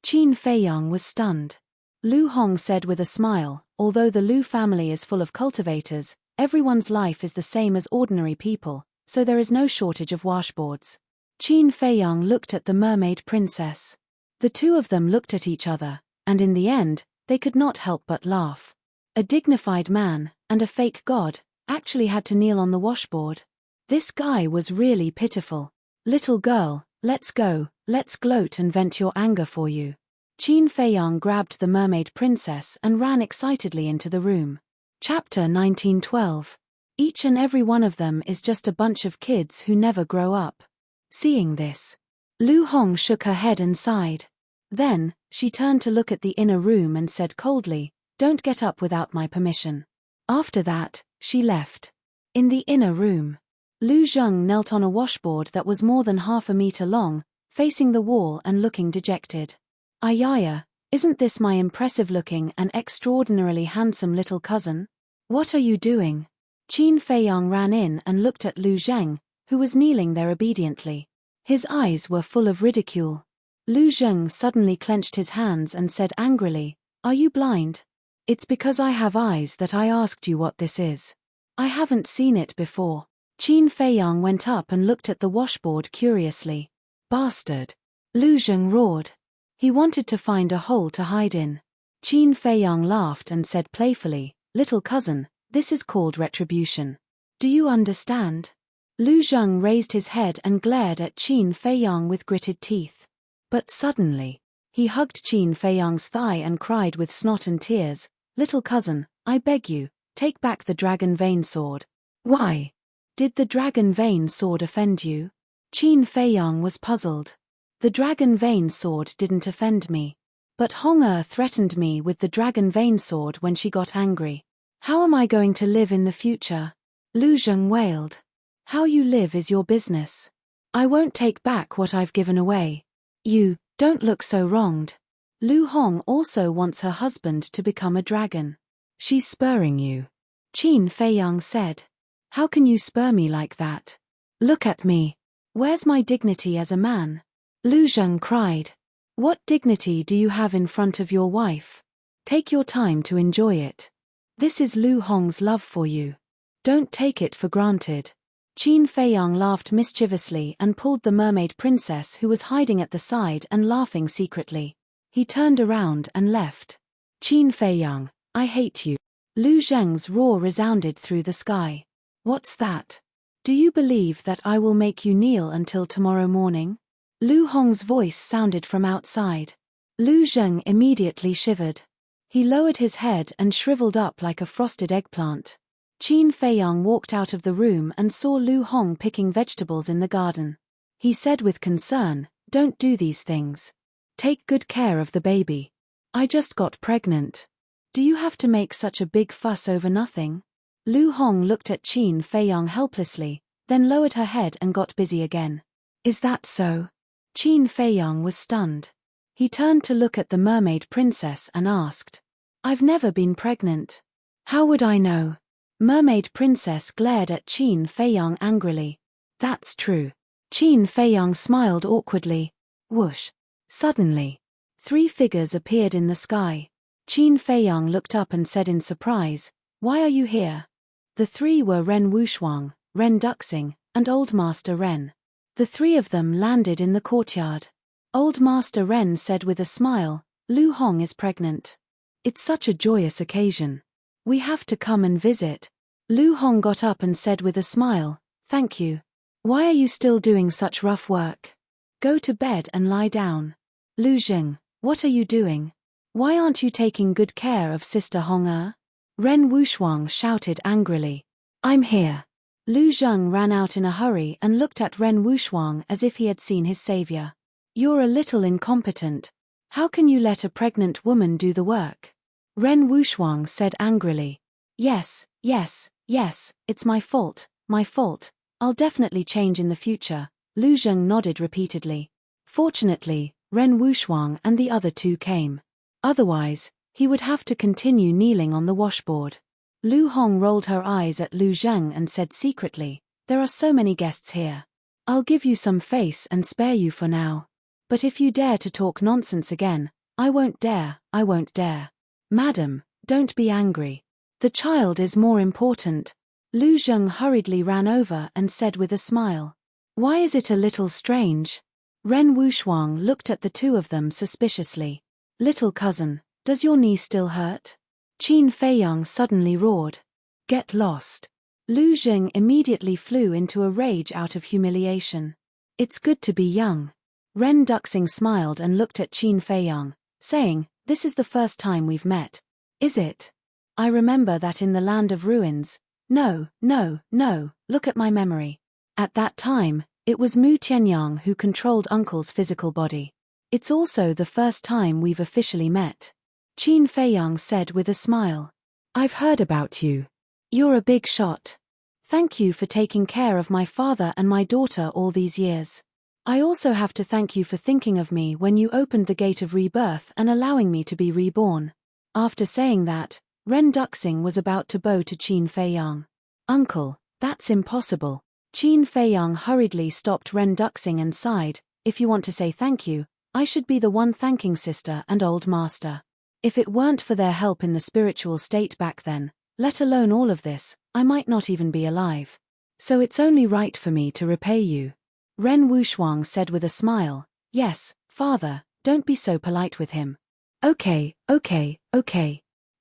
Qin Feiyang was stunned. Lu Hong said with a smile, "Although the Lu family is full of cultivators, everyone's life is the same as ordinary people, so there is no shortage of washboards." Qin Feiyang looked at the mermaid princess. The two of them looked at each other, and in the end, they could not help but laugh. A dignified man, and a fake god, actually had to kneel on the washboard. This guy was really pitiful. "Little girl, let's go, let's gloat and vent your anger for you." Qin Feiyang grabbed the mermaid princess and ran excitedly into the room. Chapter 1912. Each and every one of them is just a bunch of kids who never grow up. Seeing this, Lu Hong shook her head and sighed. Then, she turned to look at the inner room and said coldly, "Don't get up without my permission." After that, she left. In the inner room, Lu Zheng knelt on a washboard that was more than half a meter long, facing the wall and looking dejected. "Ayaya, isn't this my impressive-looking and extraordinarily handsome little cousin? What are you doing?" Qin Feiyang ran in and looked at Lu Zheng, who was kneeling there obediently. His eyes were full of ridicule. Lu Zheng suddenly clenched his hands and said angrily, "Are you blind? It's because I have eyes that I asked you what this is. I haven't seen it before." Qin Feiyang went up and looked at the washboard curiously. "Bastard!" Lu Zheng roared. He wanted to find a hole to hide in. Qin Feiyang laughed and said playfully, "Little cousin, this is called retribution. Do you understand?" Lu Zheng raised his head and glared at Qin Feiyang with gritted teeth. But suddenly, he hugged Qin Feiyang's thigh and cried with snot and tears, "Little cousin, I beg you, take back the dragon vein sword." "Why? Did the dragon vein sword offend you?" Qin Feiyang was puzzled. "The dragon vein sword didn't offend me. But Hong-er threatened me with the dragon vein sword when she got angry. How am I going to live in the future?" Lu Zheng wailed. "How you live is your business. I won't take back what I've given away." "You, don't look so wronged. Lu Hong also wants her husband to become a dragon." "She's spurring you," Qin Feiyang said. "How can you spur me like that?" Look at me. Where's my dignity as a man? Lu Zheng cried. What dignity do you have in front of your wife? Take your time to enjoy it. This is Lu Hong's love for you. Don't take it for granted. Qin Feiyang laughed mischievously and pulled the mermaid princess who was hiding at the side and laughing secretly. He turned around and left. Qin Feiyang, I hate you. Lu Zheng's roar resounded through the sky. What's that? Do you believe that I will make you kneel until tomorrow morning? Lu Hong's voice sounded from outside. Lu Zheng immediately shivered. He lowered his head and shriveled up like a frosted eggplant. Qin Feiyang walked out of the room and saw Lu Hong picking vegetables in the garden. He said with concern, Don't do these things. Take good care of the baby. I just got pregnant. Do you have to make such a big fuss over nothing? Lu Hong looked at Qin Feiyang helplessly, then lowered her head and got busy again. Is that so? Qin Feiyang was stunned. He turned to look at the mermaid princess and asked, I've never been pregnant. How would I know? Mermaid princess glared at Qin Feiyang angrily. That's true. Qin Feiyang smiled awkwardly. Whoosh. Suddenly, 3 figures appeared in the sky. Qin Feiyang looked up and said in surprise, Why are you here? The 3 were Ren Wuxuang, Ren Duxing, and Old Master Ren. The 3 of them landed in the courtyard. Old Master Ren said with a smile, Lu Hong is pregnant. It's such a joyous occasion. We have to come and visit. Lu Hong got up and said with a smile, Thank you. Why are you still doing such rough work? Go to bed and lie down. Lu Zheng, what are you doing? Why aren't you taking good care of Sister Hong? Ren Wuxuang shouted angrily. I'm here. Lu Zheng ran out in a hurry and looked at Ren Wuxuang as if he had seen his savior. You're a little incompetent. How can you let a pregnant woman do the work? Ren Wuxuang said angrily. Yes, it's my fault, my fault. I'll definitely change in the future. Lu Zheng nodded repeatedly. Fortunately, Ren Wuxuang and the other 2 came. Otherwise, he would have to continue kneeling on the washboard. Lu Hong rolled her eyes at Lu Zheng and said secretly, There are so many guests here. I'll give you some face and spare you for now. But if you dare to talk nonsense again, I won't dare. Madam, don't be angry. The child is more important. Lu Zheng hurriedly ran over and said with a smile. Why is it a little strange? Ren Wuxuang looked at the 2 of them suspiciously. Little cousin, does your knee still hurt? Qin Feiyang suddenly roared. Get lost. Lu Zheng immediately flew into a rage out of humiliation. It's good to be young. Ren Duxing smiled and looked at Qin Feiyang, saying, This is the first time we've met. Is it? I remember that in the land of ruins. No, look at my memory. At that time, it was Mu Tianyang who controlled Uncle's physical body. It's also the first time we've officially met. Qin Feiyang said with a smile. I've heard about you. You're a big shot. Thank you for taking care of my father and my daughter all these years. I also have to thank you for thinking of me when you opened the gate of rebirth and allowing me to be reborn. After saying that, Ren Duxing was about to bow to Qin Feiyang. Uncle, that's impossible. Qin Feiyang hurriedly stopped Ren Duxing and sighed, If you want to say thank you, I should be the one thanking Sister and Old Master. If it weren't for their help in the spiritual state back then, let alone all of this, I might not even be alive. So it's only right for me to repay you. Ren Wuxuang said with a smile, Yes, father, don't be so polite with him. Okay.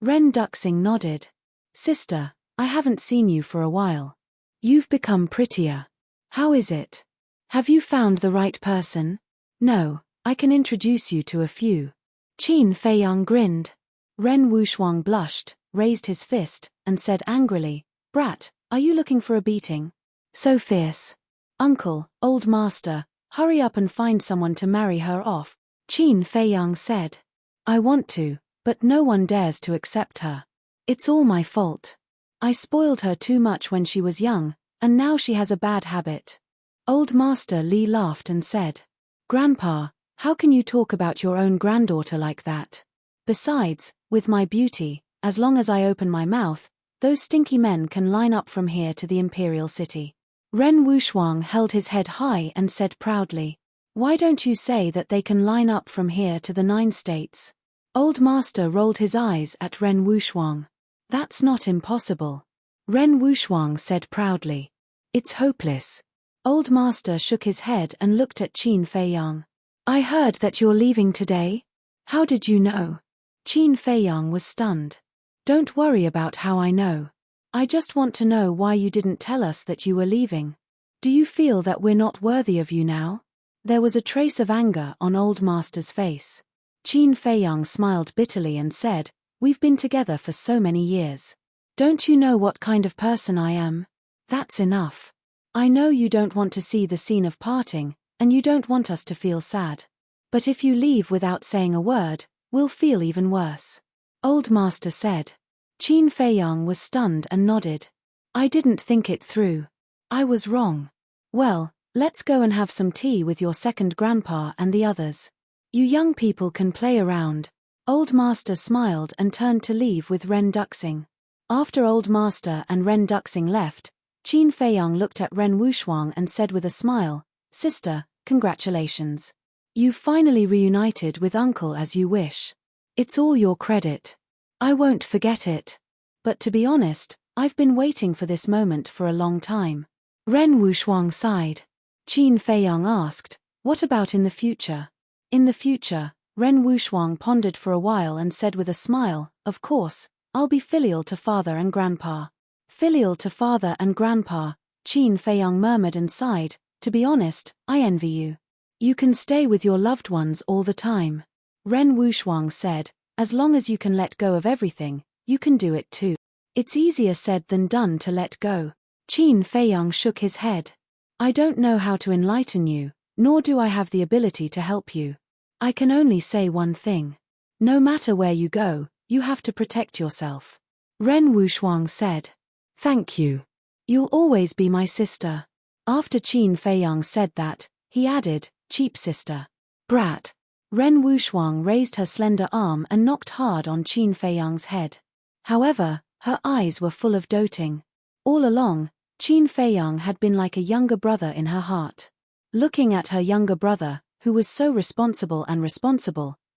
Ren Duxing nodded. Sister, I haven't seen you for a while. You've become prettier. How is it? Have you found the right person? No, I can introduce you to a few. Qin Feiyang grinned. Ren Wuxuang blushed, raised his fist, and said angrily, Brat, are you looking for a beating? So fierce. Uncle, Old Master, hurry up and find someone to marry her off, Qin Feiyang said. I want to, but no one dares to accept her. It's all my fault. I spoiled her too much when she was young, and now she has a bad habit. Old Master Li laughed and said, Grandpa, how can you talk about your own granddaughter like that? Besides, with my beauty, as long as I open my mouth, those stinky men can line up from here to the Imperial City. Ren Wuxuang held his head high and said proudly, "Why don't you say that they can line up from here to the 9 states? Old Master rolled his eyes at Ren Wuxuang. "That's not impossible," Ren Wuxuang said proudly. "It's hopeless." Old Master shook his head and looked at Qin Feiyang. "I heard that you're leaving today? How did you know?" Qin Feiyang was stunned. "Don't worry about how I know. I just want to know why you didn't tell us that you were leaving. Do you feel that we're not worthy of you now?" There was a trace of anger on Old Master's face. Qin Feiyang smiled bitterly and said, "We've been together for so many years. Don't you know what kind of person I am? That's enough. I know you don't want to see the scene of parting, and you don't want us to feel sad. But if you leave without saying a word, we'll feel even worse," Old Master said. Qin Feiyang was stunned and nodded. "I didn't think it through. I was wrong. Well, let's go and have some tea with your second grandpa and the others. You young people can play around." Old Master smiled and turned to leave with Ren Duxing. After Old Master and Ren Duxing left, Qin Feiyang looked at Ren Wuxuang and said with a smile, "Sister, congratulations. You've finally reunited with Uncle as you wish. It's all your credit. I won't forget it. But to be honest, I've been waiting for this moment for a long time." Ren Wuxuang sighed. Qin Feiyang asked, "What about in the future?" "In the future," Ren Wuxuang pondered for a while and said with a smile, "Of course, I'll be filial to father and grandpa." "Filial to father and grandpa," Qin Feiyang murmured and sighed. "To be honest, I envy you. You can stay with your loved ones all the time." Ren Wuxuang said, "As long as you can let go of everything, you can do it too. It's easier said than done to let go." Qin Feiyang shook his head. "I don't know how to enlighten you, nor do I have the ability to help you. I can only say one thing. No matter where you go, you have to protect yourself." Ren Wuxuang said, "Thank you. You'll always be my sister." After Qin Feiyang said that, he added, "Cheap sister. Brat." Ren Wuxuang raised her slender arm and knocked hard on Qin Feiyang's head. However, her eyes were full of doting. All along, Qin Feiyang had been like a younger brother in her heart. Looking at her younger brother, who was so responsible,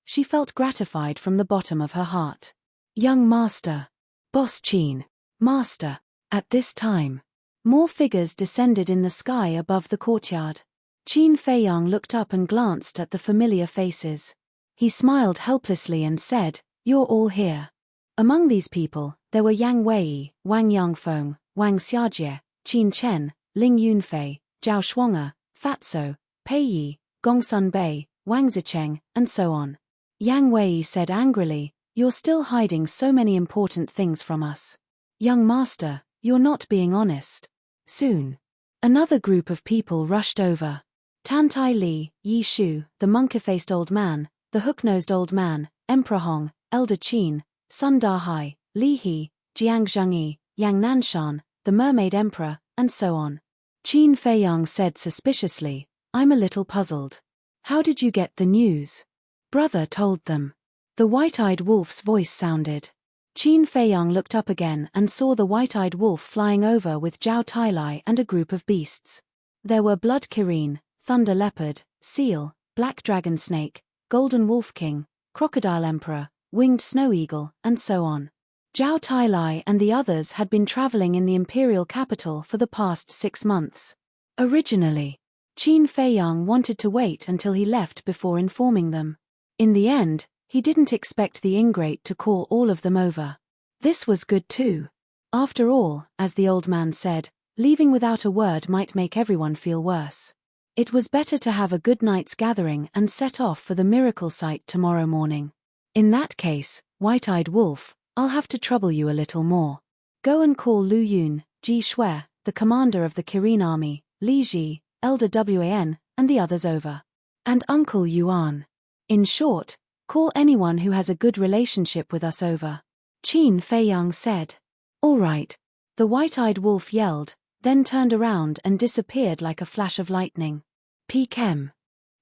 she felt gratified from the bottom of her heart. "Young Master. Boss Qin. Master." At this time, more figures descended in the sky above the courtyard. Qin Feiyang looked up and glanced at the familiar faces. He smiled helplessly and said, "You're all here." Among these people, there were Yang Wei, Wang Yangfeng, Wang Xiajie, Qin Chen, Ling Yunfei, Zhao Shuang'er, Fatso, Pei Yi, Gongsun Bei, Wang Zicheng, and so on. Yang Wei said angrily, "You're still hiding so many important things from us. Young Master, you're not being honest." Soon, another group of people rushed over. Tantai Li, Yi Shu, the monkey-faced old man, the hook-nosed old man, Emperor Hong, Elder Qin, Sun Dahai, Li He, Jiang Zhengyi, Yang Nanshan, the Mermaid Emperor, and so on. Qin Feiyang said suspiciously, "I'm a little puzzled. How did you get the news?" "Brother told them." The white-eyed wolf's voice sounded. Qin Feiyang looked up again and saw the white-eyed wolf flying over with Zhao Tailai and a group of beasts. There were blood kirin, thunder leopard, seal, black dragon snake, golden wolf king, crocodile emperor, winged snow eagle, and so on. Zhao Tailai and the others had been traveling in the imperial capital for the past 6 months. Originally, Qin Feiyang wanted to wait until he left before informing them. In the end, he didn't expect the ingrate to call all of them over. This was good too. After all, as the old man said, leaving without a word might make everyone feel worse. It was better to have a good night's gathering and set off for the miracle site tomorrow morning. "In that case, white-eyed wolf, I'll have to trouble you a little more. Go and call Lu Yun, Ji Shui, the commander of the Kirin army, Li Ji, Elder Wan, and the others over. And Uncle Yuan. In short, call anyone who has a good relationship with us over." Qin Feiyang said. "All right," the white-eyed wolf yelled, then turned around and disappeared like a flash of lightning. P.Chem.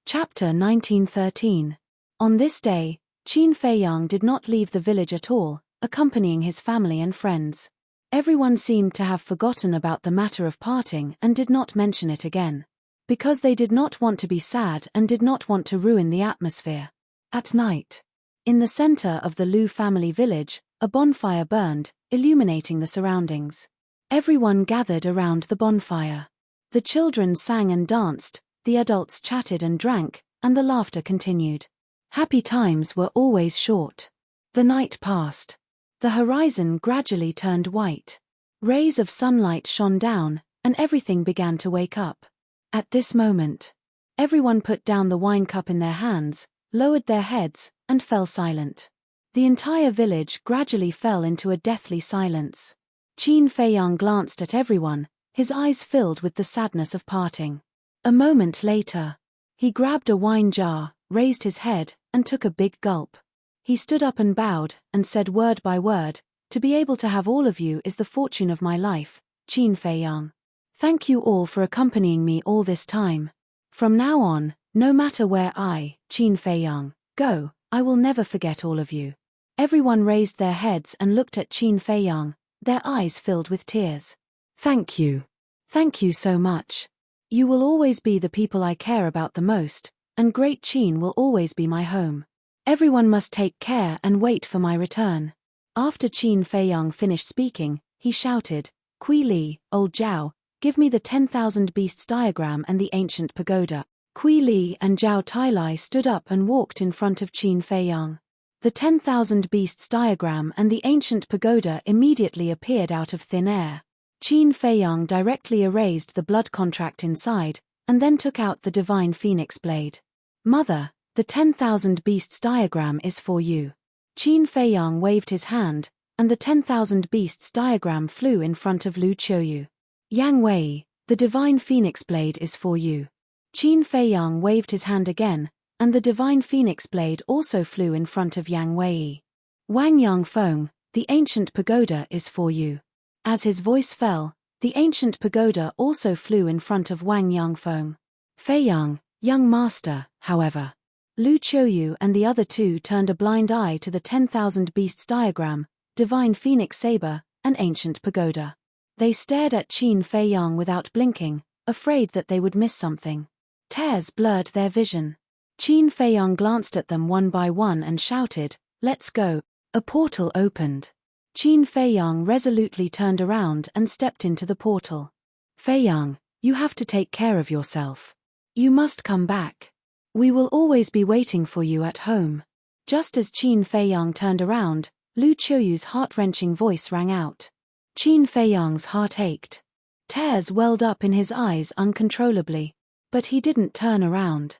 Chapter 1913. On this day, Qin Feiyang did not leave the village at all, accompanying his family and friends. Everyone seemed to have forgotten about the matter of parting and did not mention it again. Because they did not want to be sad and did not want to ruin the atmosphere. At night, in the center of the Liu family village, a bonfire burned, illuminating the surroundings. Everyone gathered around the bonfire. The children sang and danced, the adults chatted and drank, and the laughter continued. Happy times were always short. The night passed. The horizon gradually turned white. Rays of sunlight shone down, and everything began to wake up. At this moment, everyone put down the wine cup in their hands, lowered their heads, and fell silent. The entire village gradually fell into a deathly silence. Qin Feiyang glanced at everyone, his eyes filled with the sadness of parting. A moment later, he grabbed a wine jar, raised his head, and took a big gulp. He stood up and bowed, and said word by word, "To be able to have all of you is the fortune of my life, Qin Feiyang. Thank you all for accompanying me all this time. From now on, no matter where I, Qin Feiyang, go, I will never forget all of you." Everyone raised their heads and looked at Qin Feiyang, their eyes filled with tears. "Thank you. Thank you so much. You will always be the people I care about the most, and Great Qin will always be my home. Everyone must take care and wait for my return." After Qin Feiyang finished speaking, he shouted, "Kui Li, old Zhao, give me the 10,000 beasts diagram and the ancient pagoda." Kui Li and Zhao Tailai stood up and walked in front of Qin Feiyang. The 10,000 beasts diagram and the ancient pagoda immediately appeared out of thin air. Qin Feiyang directly erased the blood contract inside, and then took out the divine phoenix blade. "Mother, the 10,000 beasts diagram is for you." Qin Feiyang waved his hand, and the 10,000 beasts diagram flew in front of Lu Qiuyu. "Yang Wei, the divine phoenix blade is for you." Qin Feiyang waved his hand again, and the divine phoenix blade also flew in front of Yang Wei. "Wang Yangfeng, the ancient pagoda is for you." As his voice fell, the ancient pagoda also flew in front of Wang Yangfeng. "Feiyang, young master," however. Lu Qiuyu and the other two turned a blind eye to the 10,000 beasts diagram, divine phoenix saber, and ancient pagoda. They stared at Qin Feiyang without blinking, afraid that they would miss something. Tears blurred their vision. Qin Feiyang glanced at them one by one and shouted, "Let's go." A portal opened. Qin Feiyang resolutely turned around and stepped into the portal. "Feiyang, you have to take care of yourself. You must come back. We will always be waiting for you at home." Just as Qin Feiyang turned around, Lu Qiuyu's heart-wrenching voice rang out. Qin Feiyang's heart ached. Tears welled up in his eyes uncontrollably. But he didn't turn around.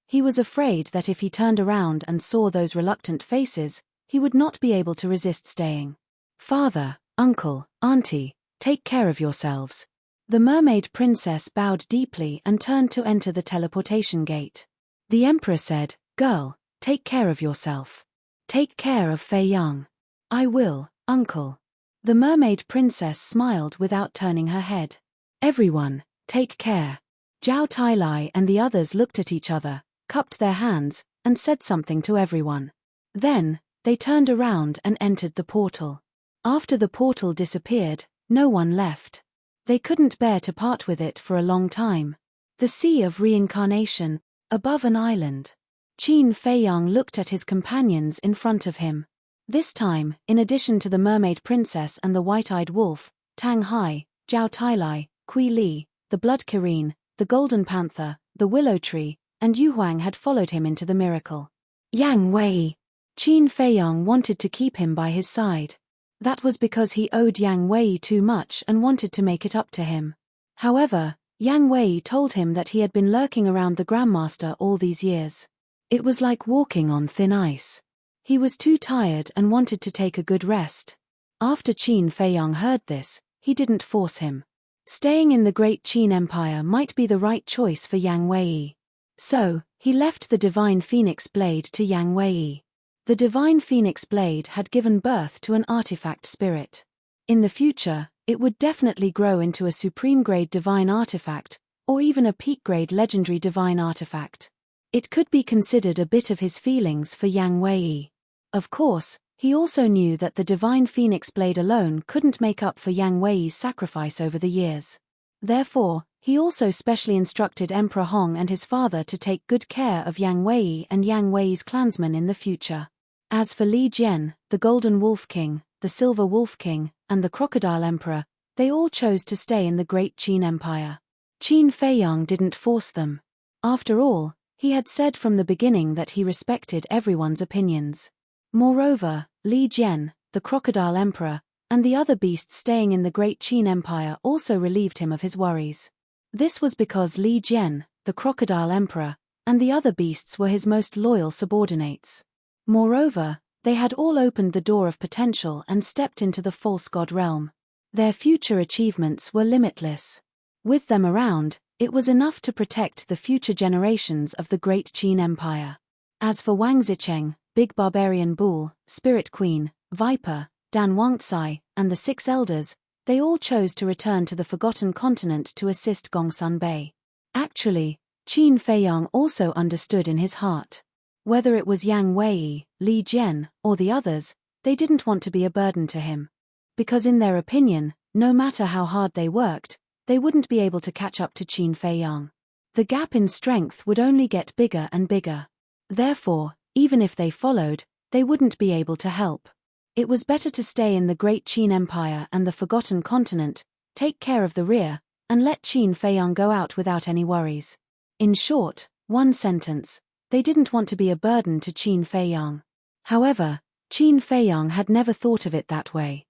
He was afraid that if he turned around and saw those reluctant faces, he would not be able to resist staying. "Father, uncle, auntie, take care of yourselves." The mermaid princess bowed deeply and turned to enter the teleportation gate. The emperor said, "Girl, take care of yourself. Take care of Feiyang." "I will, uncle." The mermaid princess smiled without turning her head. "Everyone, take care." Zhao Tailai and the others looked at each other, cupped their hands, and said something to everyone. Then, they turned around and entered the portal. After the portal disappeared, no one left. They couldn't bear to part with it for a long time. The Sea of Reincarnation, above an island. Qin Feiyang looked at his companions in front of him. This time, in addition to the mermaid princess and the white-eyed wolf, Tang Hai, Zhao Tailai, Kui Li, the blood Kirin, the golden panther, the willow tree, and Yu Huang had followed him into the miracle. Yang Wei. Qin Feiyang wanted to keep him by his side. That was because he owed Yang Wei too much and wanted to make it up to him. However, Yang Wei told him that he had been lurking around the Grandmaster all these years. It was like walking on thin ice. He was too tired and wanted to take a good rest. After Qin Feiyang heard this, he didn't force him. Staying in the Great Qin Empire might be the right choice for Yang Wei. So, he left the Divine Phoenix Blade to Yang Wei. The Divine Phoenix Blade had given birth to an artifact spirit. In the future, it would definitely grow into a supreme-grade divine artifact, or even a peak-grade legendary divine artifact. It could be considered a bit of his feelings for Yang Wei. Of course, He also knew that the divine phoenix blade alone couldn't make up for Yang Wei's sacrifice over the years. Therefore, he also specially instructed Emperor Hong and his father to take good care of Yang Wei and Yang Wei's clansmen in the future. As for Li Jian, the Golden Wolf King, the Silver Wolf King, and the Crocodile Emperor, they all chose to stay in the Great Qin Empire. Qin Feiyang didn't force them. After all, he had said from the beginning that he respected everyone's opinions. Moreover, Li Jian, the Crocodile Emperor, and the other beasts staying in the Great Qin Empire also relieved him of his worries. This was because Li Jian, the Crocodile Emperor, and the other beasts were his most loyal subordinates. Moreover, they had all opened the door of potential and stepped into the false god realm. Their future achievements were limitless. With them around, it was enough to protect the future generations of the Great Qin Empire. As for Wang Zicheng, Big Barbarian Bull, Spirit Queen, Viper, Dan Wangcai, and the 6 elders, they all chose to return to the Forgotten Continent to assist Gongsun Bei. Actually, Qin Feiyang also understood in his heart. Whether it was Yang Wei, Li Jian, or the others, they didn't want to be a burden to him. Because in their opinion, no matter how hard they worked, they wouldn't be able to catch up to Qin Feiyang. The gap in strength would only get bigger and bigger. Therefore, even if they followed, they wouldn't be able to help. It was better to stay in the Great Qin Empire and the Forgotten Continent, take care of the rear, and let Qin Feiyang go out without any worries. In short, one sentence, they didn't want to be a burden to Qin Feiyang. However, Qin Feiyang had never thought of it that way.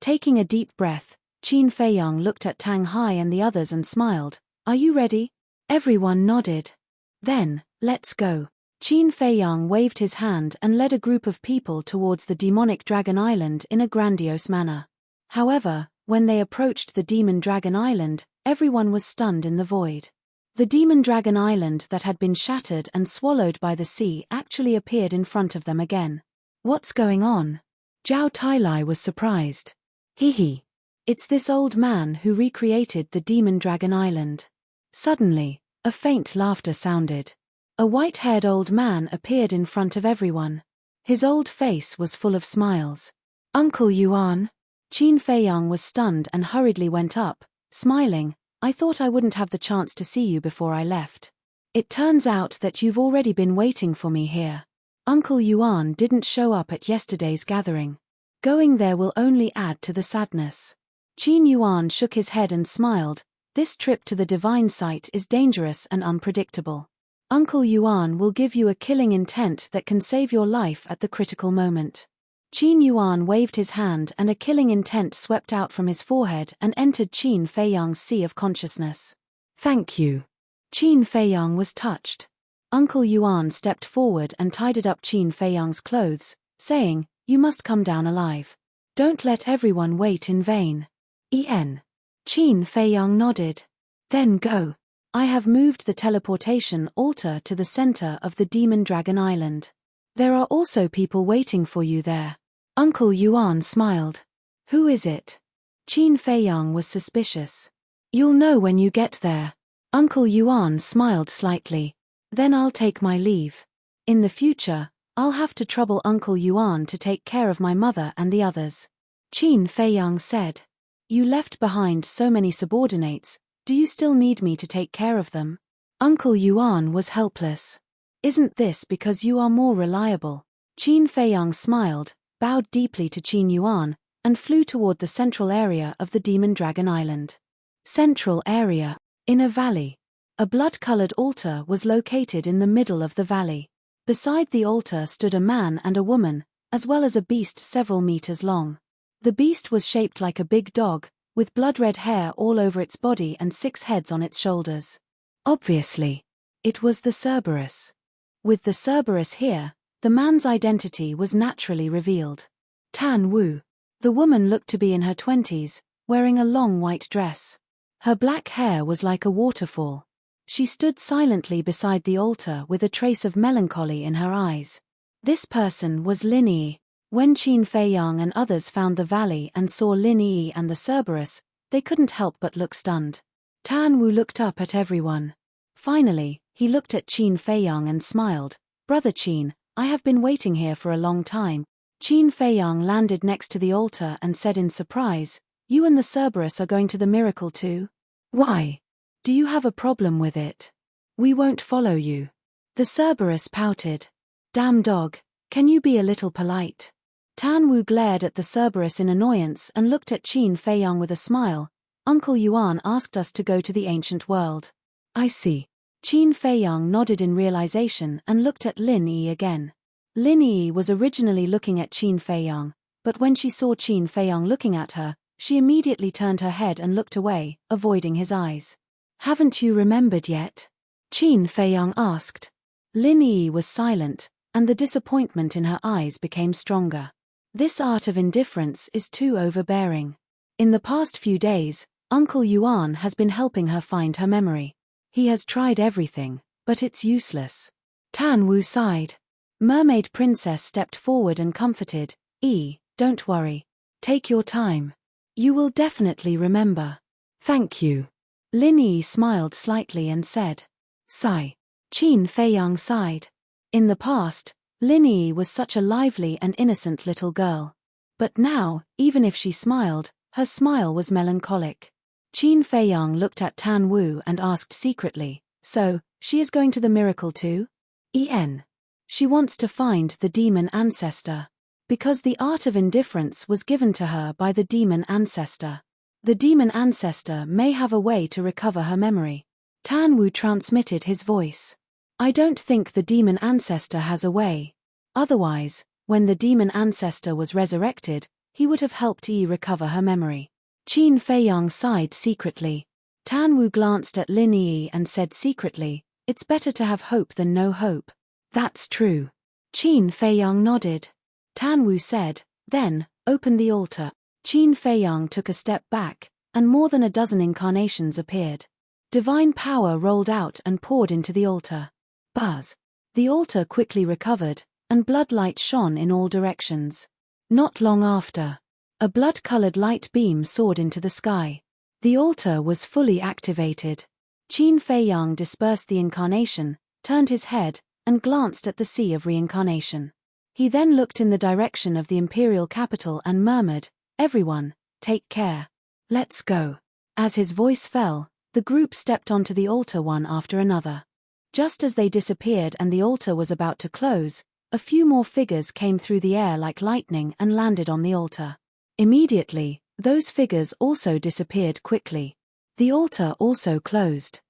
Taking a deep breath, Qin Feiyang looked at Tang Hai and the others and smiled. Are you ready? Everyone nodded. Then, let's go. Qin Feiyang waved his hand and led a group of people towards the demonic Dragon Island in a grandiose manner. However, when they approached the Demon Dragon Island, everyone was stunned in the void. The Demon Dragon Island that had been shattered and swallowed by the sea actually appeared in front of them again. What's going on? Zhao Tailai was surprised. Hee. It's this old man who recreated the Demon Dragon Island. Suddenly, a faint laughter sounded. A white-haired old man appeared in front of everyone. His old face was full of smiles. Uncle Yuan? Qin Feiyang was stunned and hurriedly went up, smiling. I thought I wouldn't have the chance to see you before I left. It turns out that you've already been waiting for me here. Uncle Yuan didn't show up at yesterday's gathering. Going there will only add to the sadness. Qin Yuan shook his head and smiled. This trip to the divine site is dangerous and unpredictable. Uncle Yuan will give you a killing intent that can save your life at the critical moment. Qin Yuan waved his hand and a killing intent swept out from his forehead and entered Qin Feiyang's sea of consciousness. Thank you. Qin Feiyang was touched. Uncle Yuan stepped forward and tidied up Qin Feiyang's clothes, saying, You must come down alive. Don't let everyone wait in vain. Qin Feiyang nodded. Then go. I have moved the teleportation altar to the center of the Demon Dragon Island. There are also people waiting for you there. Uncle Yuan smiled. Who is it? Qin Feiyang was suspicious. You'll know when you get there. Uncle Yuan smiled slightly. Then I'll take my leave. In the future, I'll have to trouble Uncle Yuan to take care of my mother and the others. Qin Feiyang said. You left behind so many subordinates. Do you still need me to take care of them? Uncle Yuan was helpless. Isn't this because you are more reliable? Qin Feiyang smiled, bowed deeply to Qin Yuan, and flew toward the central area of the Demon Dragon Island. Central area. In a valley. A blood-colored altar was located in the middle of the valley. Beside the altar stood a man and a woman, as well as a beast several meters long. The beast was shaped like a big dog, with blood-red hair all over its body and 6 heads on its shoulders. Obviously, it was the Cerberus. With the Cerberus here, the man's identity was naturally revealed. Tan Wu. The woman looked to be in her 20s, wearing a long white dress. Her black hair was like a waterfall. She stood silently beside the altar with a trace of melancholy in her eyes. This person was Lin Yi. When Qin Feiyang and others found the valley and saw Lin Yi and the Cerberus, they couldn't help but look stunned. Tan Wu looked up at everyone. Finally, he looked at Qin Feiyang and smiled. Brother Qin, I have been waiting here for a long time. Qin Feiyang landed next to the altar and said in surprise, "You and the Cerberus are going to the miracle too? Why? Do you have a problem with it? We won't follow you." The Cerberus pouted. "Damn dog, can you be a little polite?" Tan Wu glared at the Cerberus in annoyance and looked at Qin Feiyang with a smile. "Uncle Yuan asked us to go to the ancient world." "I see." Qin Feiyang nodded in realization and looked at Lin Yi again. Lin Yi was originally looking at Qin Feiyang, but when she saw Qin Feiyang looking at her, she immediately turned her head and looked away, avoiding his eyes. "Haven't you remembered yet?" Qin Feiyang asked. Lin Yi was silent, and the disappointment in her eyes became stronger. This art of indifference is too overbearing. In the past few days, Uncle Yuan has been helping her find her memory. He has tried everything, but it's useless. Tan Wu sighed. Mermaid Princess stepped forward and comforted, "Don't worry. Take your time. You will definitely remember." "Thank you." Lin Yi smiled slightly and said. "Sigh." Qin Feiyang sighed. In the past, Lin Yi was such a lively and innocent little girl. But now, even if she smiled, her smile was melancholic. Qin Feiyang looked at Tan Wu and asked secretly, "So, she is going to the miracle too?" She wants to find the demon ancestor. Because the art of indifference was given to her by the demon ancestor. The demon ancestor may have a way to recover her memory. Tan Wu transmitted his voice. "I don't think the demon ancestor has a way. Otherwise, when the demon ancestor was resurrected, he would have helped Yi recover her memory." Qin Feiyang sighed secretly. Tan Wu glanced at Lin Yi and said secretly, "It's better to have hope than no hope." "That's true." Qin Feiyang nodded. Tan Wu said, "Then, open the altar." Qin Feiyang took a step back, and more than a dozen incarnations appeared. Divine power rolled out and poured into the altar. Buzz. The altar quickly recovered, and blood light shone in all directions. Not long after, a blood-colored light beam soared into the sky. The altar was fully activated. Qin Feiyang dispersed the incarnation, turned his head, and glanced at the sea of reincarnation. He then looked in the direction of the imperial capital and murmured, "Everyone, take care. Let's go." As his voice fell, the group stepped onto the altar one after another. Just as they disappeared and the altar was about to close, a few more figures came through the air like lightning and landed on the altar. Immediately, those figures also disappeared quickly. The altar also closed.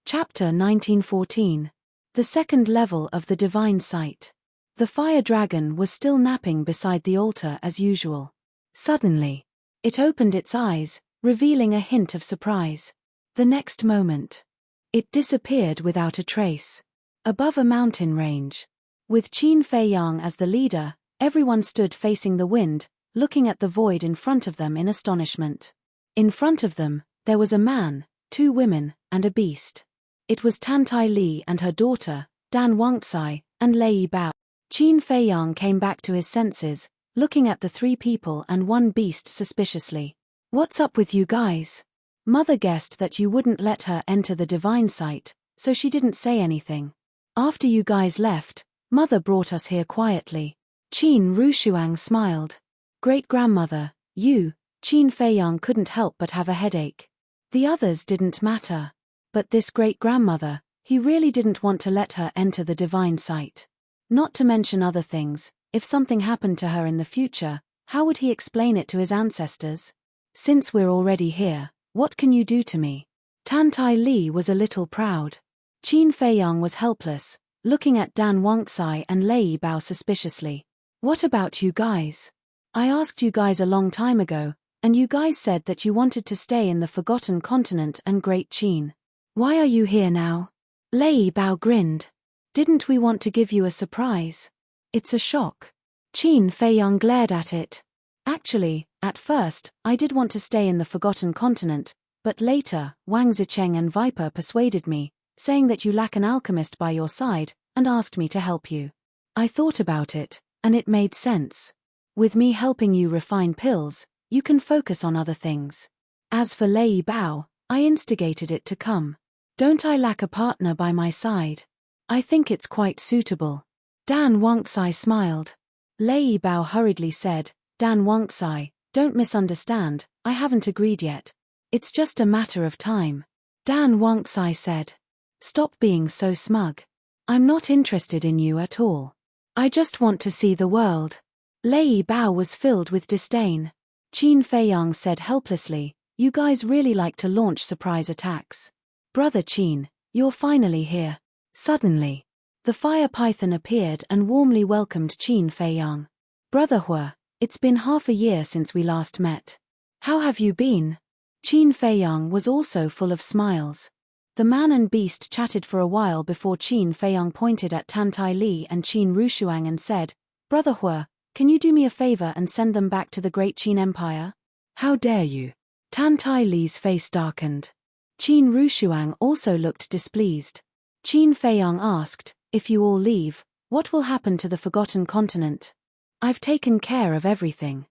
Chapter 1914. The second level of the divine sight. The fire dragon was still napping beside the altar as usual. Suddenly, it opened its eyes, revealing a hint of surprise. The next moment, it disappeared without a trace. Above a mountain range. With Qin Feiyang as the leader, everyone stood facing the wind, looking at the void in front of them in astonishment. In front of them, there was a man, 2 women, and a beast. It was Tantai Li and her daughter, Dan Wangcai, and Lei Bao. Qin Feiyang came back to his senses, looking at the 3 people and 1 beast suspiciously. "What's up with you guys? Mother guessed that you wouldn't let her enter the divine sight, so she didn't say anything. After you guys left, Mother brought us here quietly." Qin Rushuang smiled. "Great-grandmother, you." Qin Feiyang couldn't help but have a headache. The others didn't matter. But this great-grandmother, he really didn't want to let her enter the divine sight. Not to mention other things, if something happened to her in the future, how would he explain it to his ancestors? "Since we're already here, what can you do to me?" Tantai Li was a little proud. Qin Feiyang was helpless, looking at Dan Wangcai and Lei Bao suspiciously. "What about you guys? I asked you guys a long time ago, and you guys said that you wanted to stay in the Forgotten Continent and Great Qin. Why are you here now?" Lei Bao grinned. "Didn't we want to give you a surprise? It's a shock." Qin Feiyang glared at it. "Actually, at first, I did want to stay in the Forgotten Continent, but later, Wang Zicheng and Viper persuaded me, saying that you lack an alchemist by your side, and asked me to help you. I thought about it, and it made sense. With me helping you refine pills, you can focus on other things. As for Lei Bao, I instigated it to come. Don't I lack a partner by my side? I think it's quite suitable." Dan Wangcai smiled. Lei Bao hurriedly said, Dan Wonksai, don't misunderstand, I haven't agreed yet. It's just a matter of time. Dan Wonksai said. Stop being so smug. I'm not interested in you at all. I just want to see the world. Lei Bao was filled with disdain. Qin Feiyang said helplessly, you guys really like to launch surprise attacks. Brother Qin, you're finally here. Suddenly, the fire python appeared and warmly welcomed Qin Feiyang. Brother Hua, it's been half a year since we last met. How have you been? Qin Feiyang was also full of smiles. The man and beast chatted for a while before Qin Feiyang pointed at Tan Tai Li and Qin Rushuang and said, Brother Hua, can you do me a favor and send them back to the great Qin Empire? How dare you? Tan Tai Li's face darkened. Qin Rushuang also looked displeased. Qin Feiyang asked, if you all leave, what will happen to the Forgotten Continent? I've taken care of everything.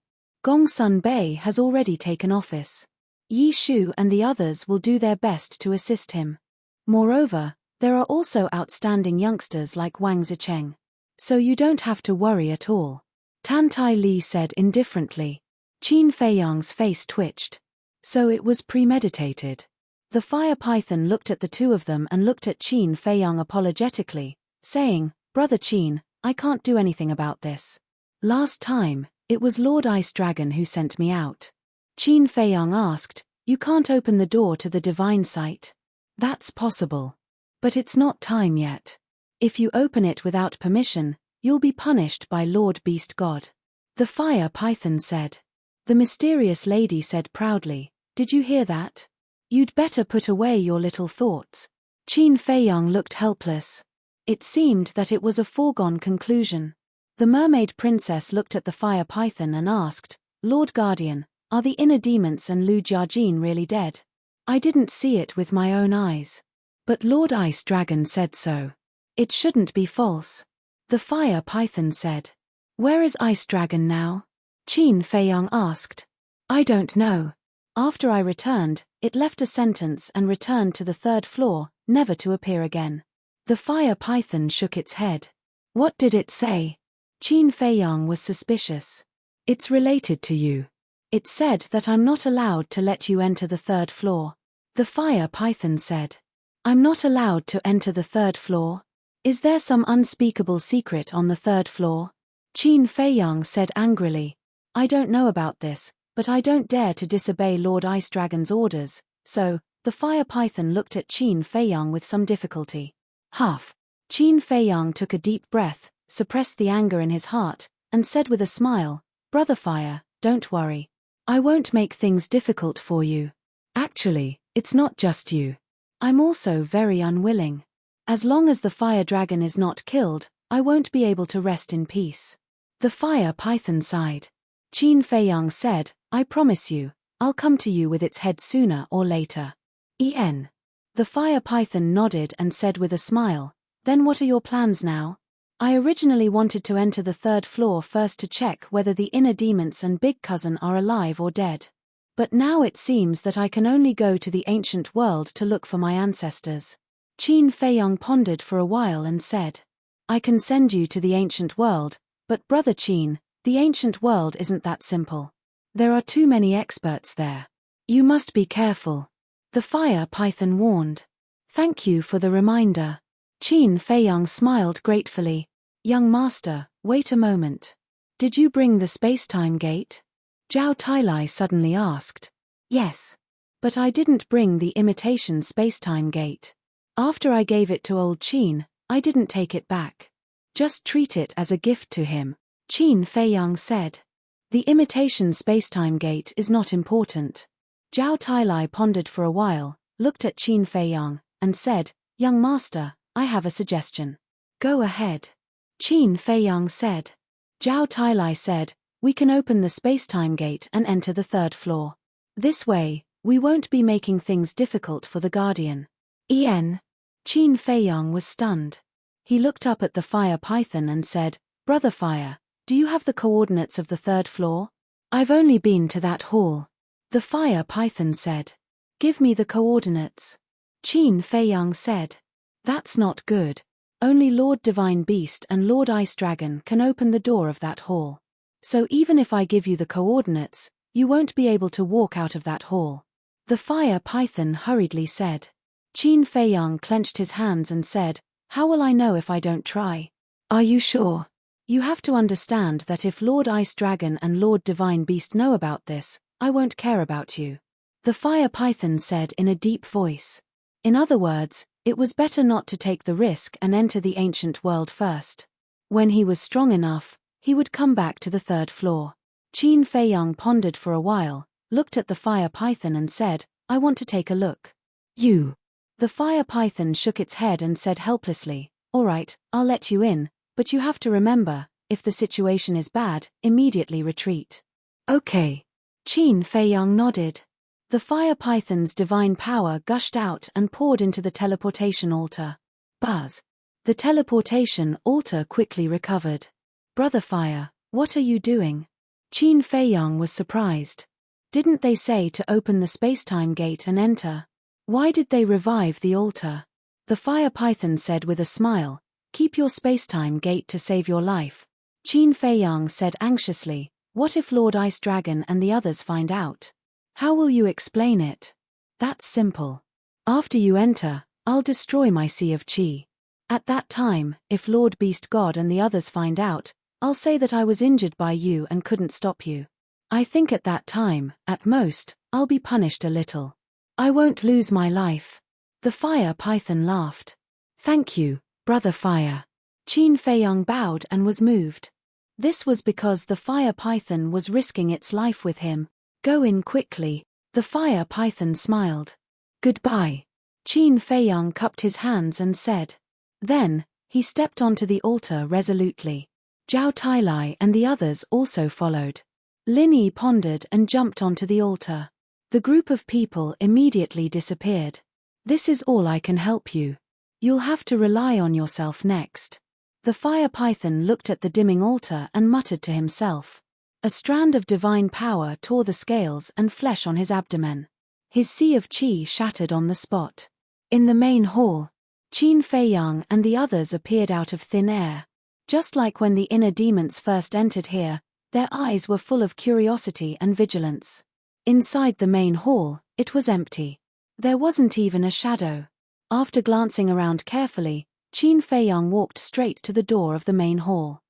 Gongsun Bei has already taken office. Yi Shu and the others will do their best to assist him. Moreover, there are also outstanding youngsters like Wang Zicheng. So you don't have to worry at all. Tan Tai Li said indifferently. Qin Feiyang's face twitched. So it was premeditated. The fire python looked at the two of them and looked at Qin Feiyang apologetically, saying, Brother Qin, I can't do anything about this. Last time, it was Lord Ice Dragon who sent me out. Qin Feiyang asked, you can't open the door to the divine sight? That's possible. But it's not time yet. If you open it without permission, you'll be punished by Lord Beast God. The fire python said. The mysterious lady said proudly, did you hear that? You'd better put away your little thoughts. Qin Feiyang looked helpless. It seemed that it was a foregone conclusion. The mermaid princess looked at the fire python and asked, Lord Guardian, are the inner demons and Lu Jiajin really dead? I didn't see it with my own eyes. But Lord Ice Dragon said so. It shouldn't be false. The fire python said. Where is Ice Dragon now? Qin Feiyang asked. I don't know. After I returned, it left a sentence and returned to the 3rd floor, never to appear again. The fire python shook its head. What did it say? Qin Feiyang was suspicious. It's related to you. It said that I'm not allowed to let you enter the 3rd floor. The fire python said. I'm not allowed to enter the 3rd floor? Is there some unspeakable secret on the 3rd floor? Qin Feiyang said angrily. I don't know about this, but I don't dare to disobey Lord Ice Dragon's orders, so, the fire python looked at Qin Feiyang with some difficulty. Huff. Qin Feiyang took a deep breath, suppressed the anger in his heart, and said with a smile, Brother Fire, don't worry. I won't make things difficult for you. Actually, it's not just you. I'm also very unwilling. As long as the fire dragon is not killed, I won't be able to rest in peace. The fire python sighed. Qin Feiyang said, I promise you, I'll come to you with its head sooner or later. En. The fire python nodded and said with a smile, then what are your plans now? I originally wanted to enter the 3rd floor first to check whether the inner demons and big cousin are alive or dead. But now it seems that I can only go to the ancient world to look for my ancestors. Qin Feiyang pondered for a while and said, I can send you to the ancient world, but Brother Qin, the ancient world isn't that simple. There are too many experts there. You must be careful. The fire python warned. Thank you for the reminder. Qin Feiyang smiled gratefully. Young master, wait a moment. Did you bring the space-time gate? Zhao Tailai suddenly asked. Yes. But I didn't bring the imitation space-time gate. After I gave it to old Qin, I didn't take it back. Just treat it as a gift to him, Qin Feiyang said. The imitation space-time gate is not important. Zhao Tailai pondered for a while, looked at Qin Feiyang, and said, Young master, I have a suggestion. Go ahead. Qin Feiyang said. Zhao Tailai said, we can open the space-time gate and enter the 3rd floor. This way, we won't be making things difficult for the Guardian. Qin Feiyang was stunned. He looked up at the fire python and said, Brother Fire, do you have the coordinates of the 3rd floor? I've only been to that hall. The fire python said. Give me the coordinates. Qin Feiyang said. That's not good. Only Lord Divine Beast and Lord Ice Dragon can open the door of that hall. So even if I give you the coordinates, you won't be able to walk out of that hall. The fire python hurriedly said. Qin Feiyang clenched his hands and said, how will I know if I don't try? Are you sure? You have to understand that if Lord Ice Dragon and Lord Divine Beast know about this, I won't care about you. The fire python said in a deep voice. In other words, it was better not to take the risk and enter the ancient world first. When he was strong enough, he would come back to the third floor. Qin Feiyang pondered for a while, looked at the fire python and said, I want to take a look. You. The fire python shook its head and said helplessly, all right, I'll let you in, but you have to remember, if the situation is bad, immediately retreat. Okay. Qin Feiyang nodded. The fire python's divine power gushed out and poured into the teleportation altar. Buzz. The teleportation altar quickly recovered. Brother Fire, what are you doing? Qin Feiyang was surprised. Didn't they say to open the spacetime gate and enter? Why did they revive the altar? The fire python said with a smile, keep your spacetime gate to save your life. Qin Feiyang said anxiously, what if Lord Ice Dragon and the others find out? How will you explain it? That's simple. After you enter, I'll destroy my Sea of Qi. At that time, if Lord Beast God and the others find out, I'll say that I was injured by you and couldn't stop you. I think at that time, at most, I'll be punished a little. I won't lose my life. The fire python laughed. Thank you, Brother Fire. Qin Feiyang bowed and was moved. This was because the fire python was risking its life with him. Go in quickly. The fire python smiled. Goodbye. Qin Feiyang cupped his hands and said. Then, he stepped onto the altar resolutely. Zhao Tailai and the others also followed. Lin Yi pondered and jumped onto the altar. The group of people immediately disappeared. This is all I can help you. You'll have to rely on yourself next. The fire python looked at the dimming altar and muttered to himself. A strand of divine power tore the scales and flesh on his abdomen. His Sea of Qi shattered on the spot. In the main hall, Qin Feiyang and the others appeared out of thin air. Just like when the inner demons first entered here, their eyes were full of curiosity and vigilance. Inside the main hall, it was empty. There wasn't even a shadow. After glancing around carefully, Qin Feiyang walked straight to the door of the main hall.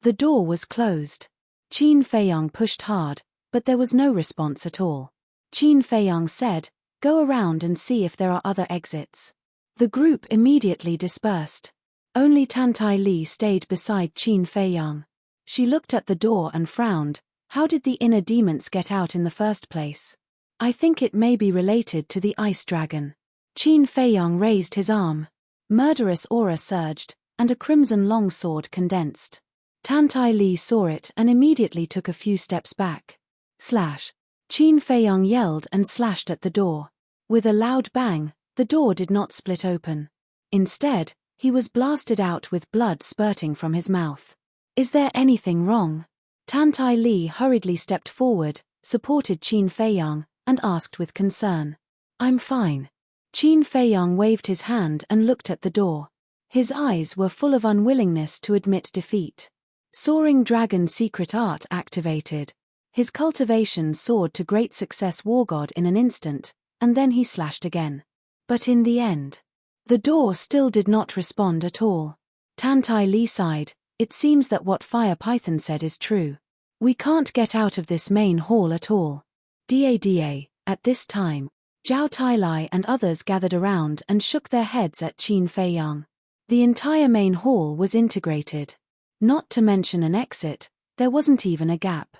The door was closed. Qin Feiyang pushed hard, but there was no response at all. Qin Feiyang said, go around and see if there are other exits. The group immediately dispersed. Only Tantai Li stayed beside Qin Feiyang. She looked at the door and frowned. How did the inner demons get out in the first place? I think it may be related to the ice dragon. Qin Feiyang raised his arm. Murderous aura surged, and a crimson longsword condensed. Tantai Li saw it and immediately took a few steps back. Slash. Qin Feiyang yelled and slashed at the door. With a loud bang, the door did not split open. Instead, he was blasted out with blood spurting from his mouth. Is there anything wrong? Tantai Li hurriedly stepped forward, supported Qin Feiyang, and asked with concern. I'm fine. Qin Feiyang waved his hand and looked at the door. His eyes were full of unwillingness to admit defeat. Soaring Dragon Secret Art activated. His cultivation soared to great success War God in an instant, and then he slashed again. But in the end, the door still did not respond at all. Tantai Li sighed. It seems that what Fire Python said is true. We can't get out of this main hall at all. Da. At this time, Zhao Tailai and others gathered around and shook their heads at Qin Feiyang. The entire main hall was integrated. Not to mention an exit, there wasn't even a gap.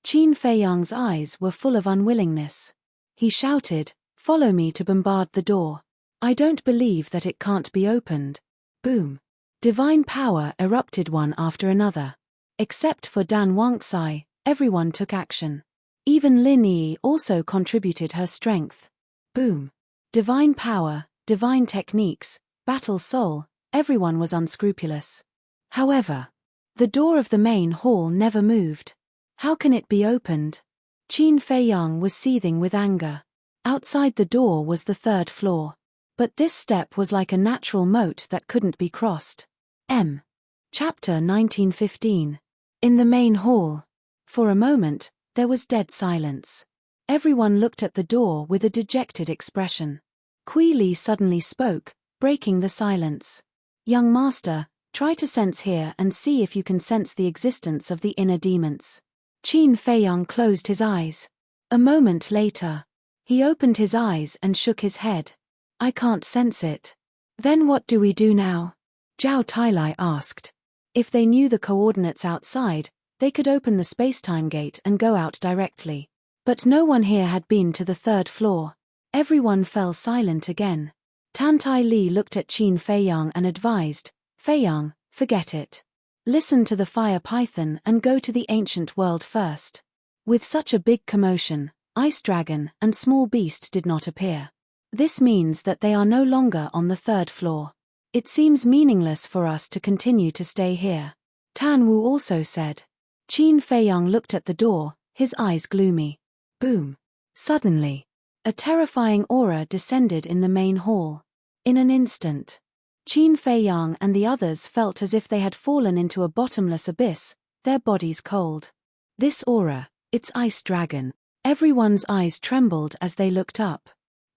Qin Feiyang's eyes were full of unwillingness. He shouted, follow me to bombard the door. I don't believe that it can't be opened. Boom. Divine power erupted one after another. Except for Dan Wangxai, everyone took action. Even Lin Yi also contributed her strength. Boom. Divine power, divine techniques, battle soul, everyone was unscrupulous. However, the door of the main hall never moved. How can it be opened? Qin Feiyang was seething with anger. Outside the door was the third floor. But this step was like a natural moat that couldn't be crossed. Chapter 1915. In the main hall. For a moment, there was dead silence. Everyone looked at the door with a dejected expression. Kui Li suddenly spoke, breaking the silence. Young master, try to sense here and see if you can sense the existence of the inner demons. Qin Feiyang closed his eyes. A moment later, he opened his eyes and shook his head. I can't sense it. Then what do we do now? Zhao Tailai asked. If they knew the coordinates outside, they could open the spacetime gate and go out directly. But no one here had been to the third floor. Everyone fell silent again. Tan Tai Li looked at Qin Feiyang and advised, Feiyang, forget it. Listen to the fire python and go to the ancient world first. With such a big commotion, Ice Dragon and Small Beast did not appear. This means that they are no longer on the third floor. It seems meaningless for us to continue to stay here. Tan Wu also said. Qin Feiyang looked at the door, his eyes gloomy. Boom. Suddenly, a terrifying aura descended in the main hall. In an instant, Qin Feiyang and the others felt as if they had fallen into a bottomless abyss, their bodies cold. This aura, it's Ice Dragon. Everyone's eyes trembled as they looked up.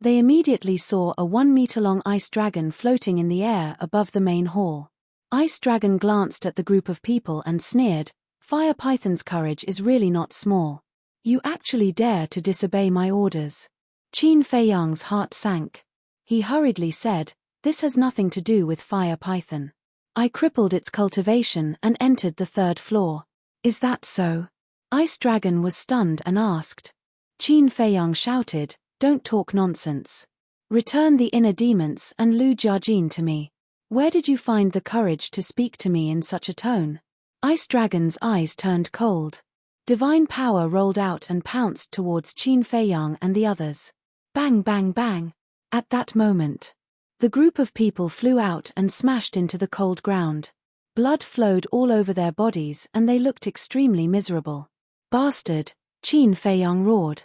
They immediately saw a 1-meter-long ice dragon floating in the air above the main hall. Ice Dragon glanced at the group of people and sneered, Fire Python's courage is really not small. You actually dare to disobey my orders. Qin Feiyang's heart sank. He hurriedly said, this has nothing to do with Fire Python. I crippled its cultivation and entered the third floor. Is that so? Ice Dragon was stunned and asked. Qin Feiyang shouted, don't talk nonsense. Return the inner demons and Lu Jiajin to me. Where did you find the courage to speak to me in such a tone? Ice Dragon's eyes turned cold. Divine power rolled out and pounced towards Qin Feiyang and the others. Bang bang bang. At that moment, the group of people flew out and smashed into the cold ground. Blood flowed all over their bodies and they looked extremely miserable. Bastard, Qin Feiyang roared.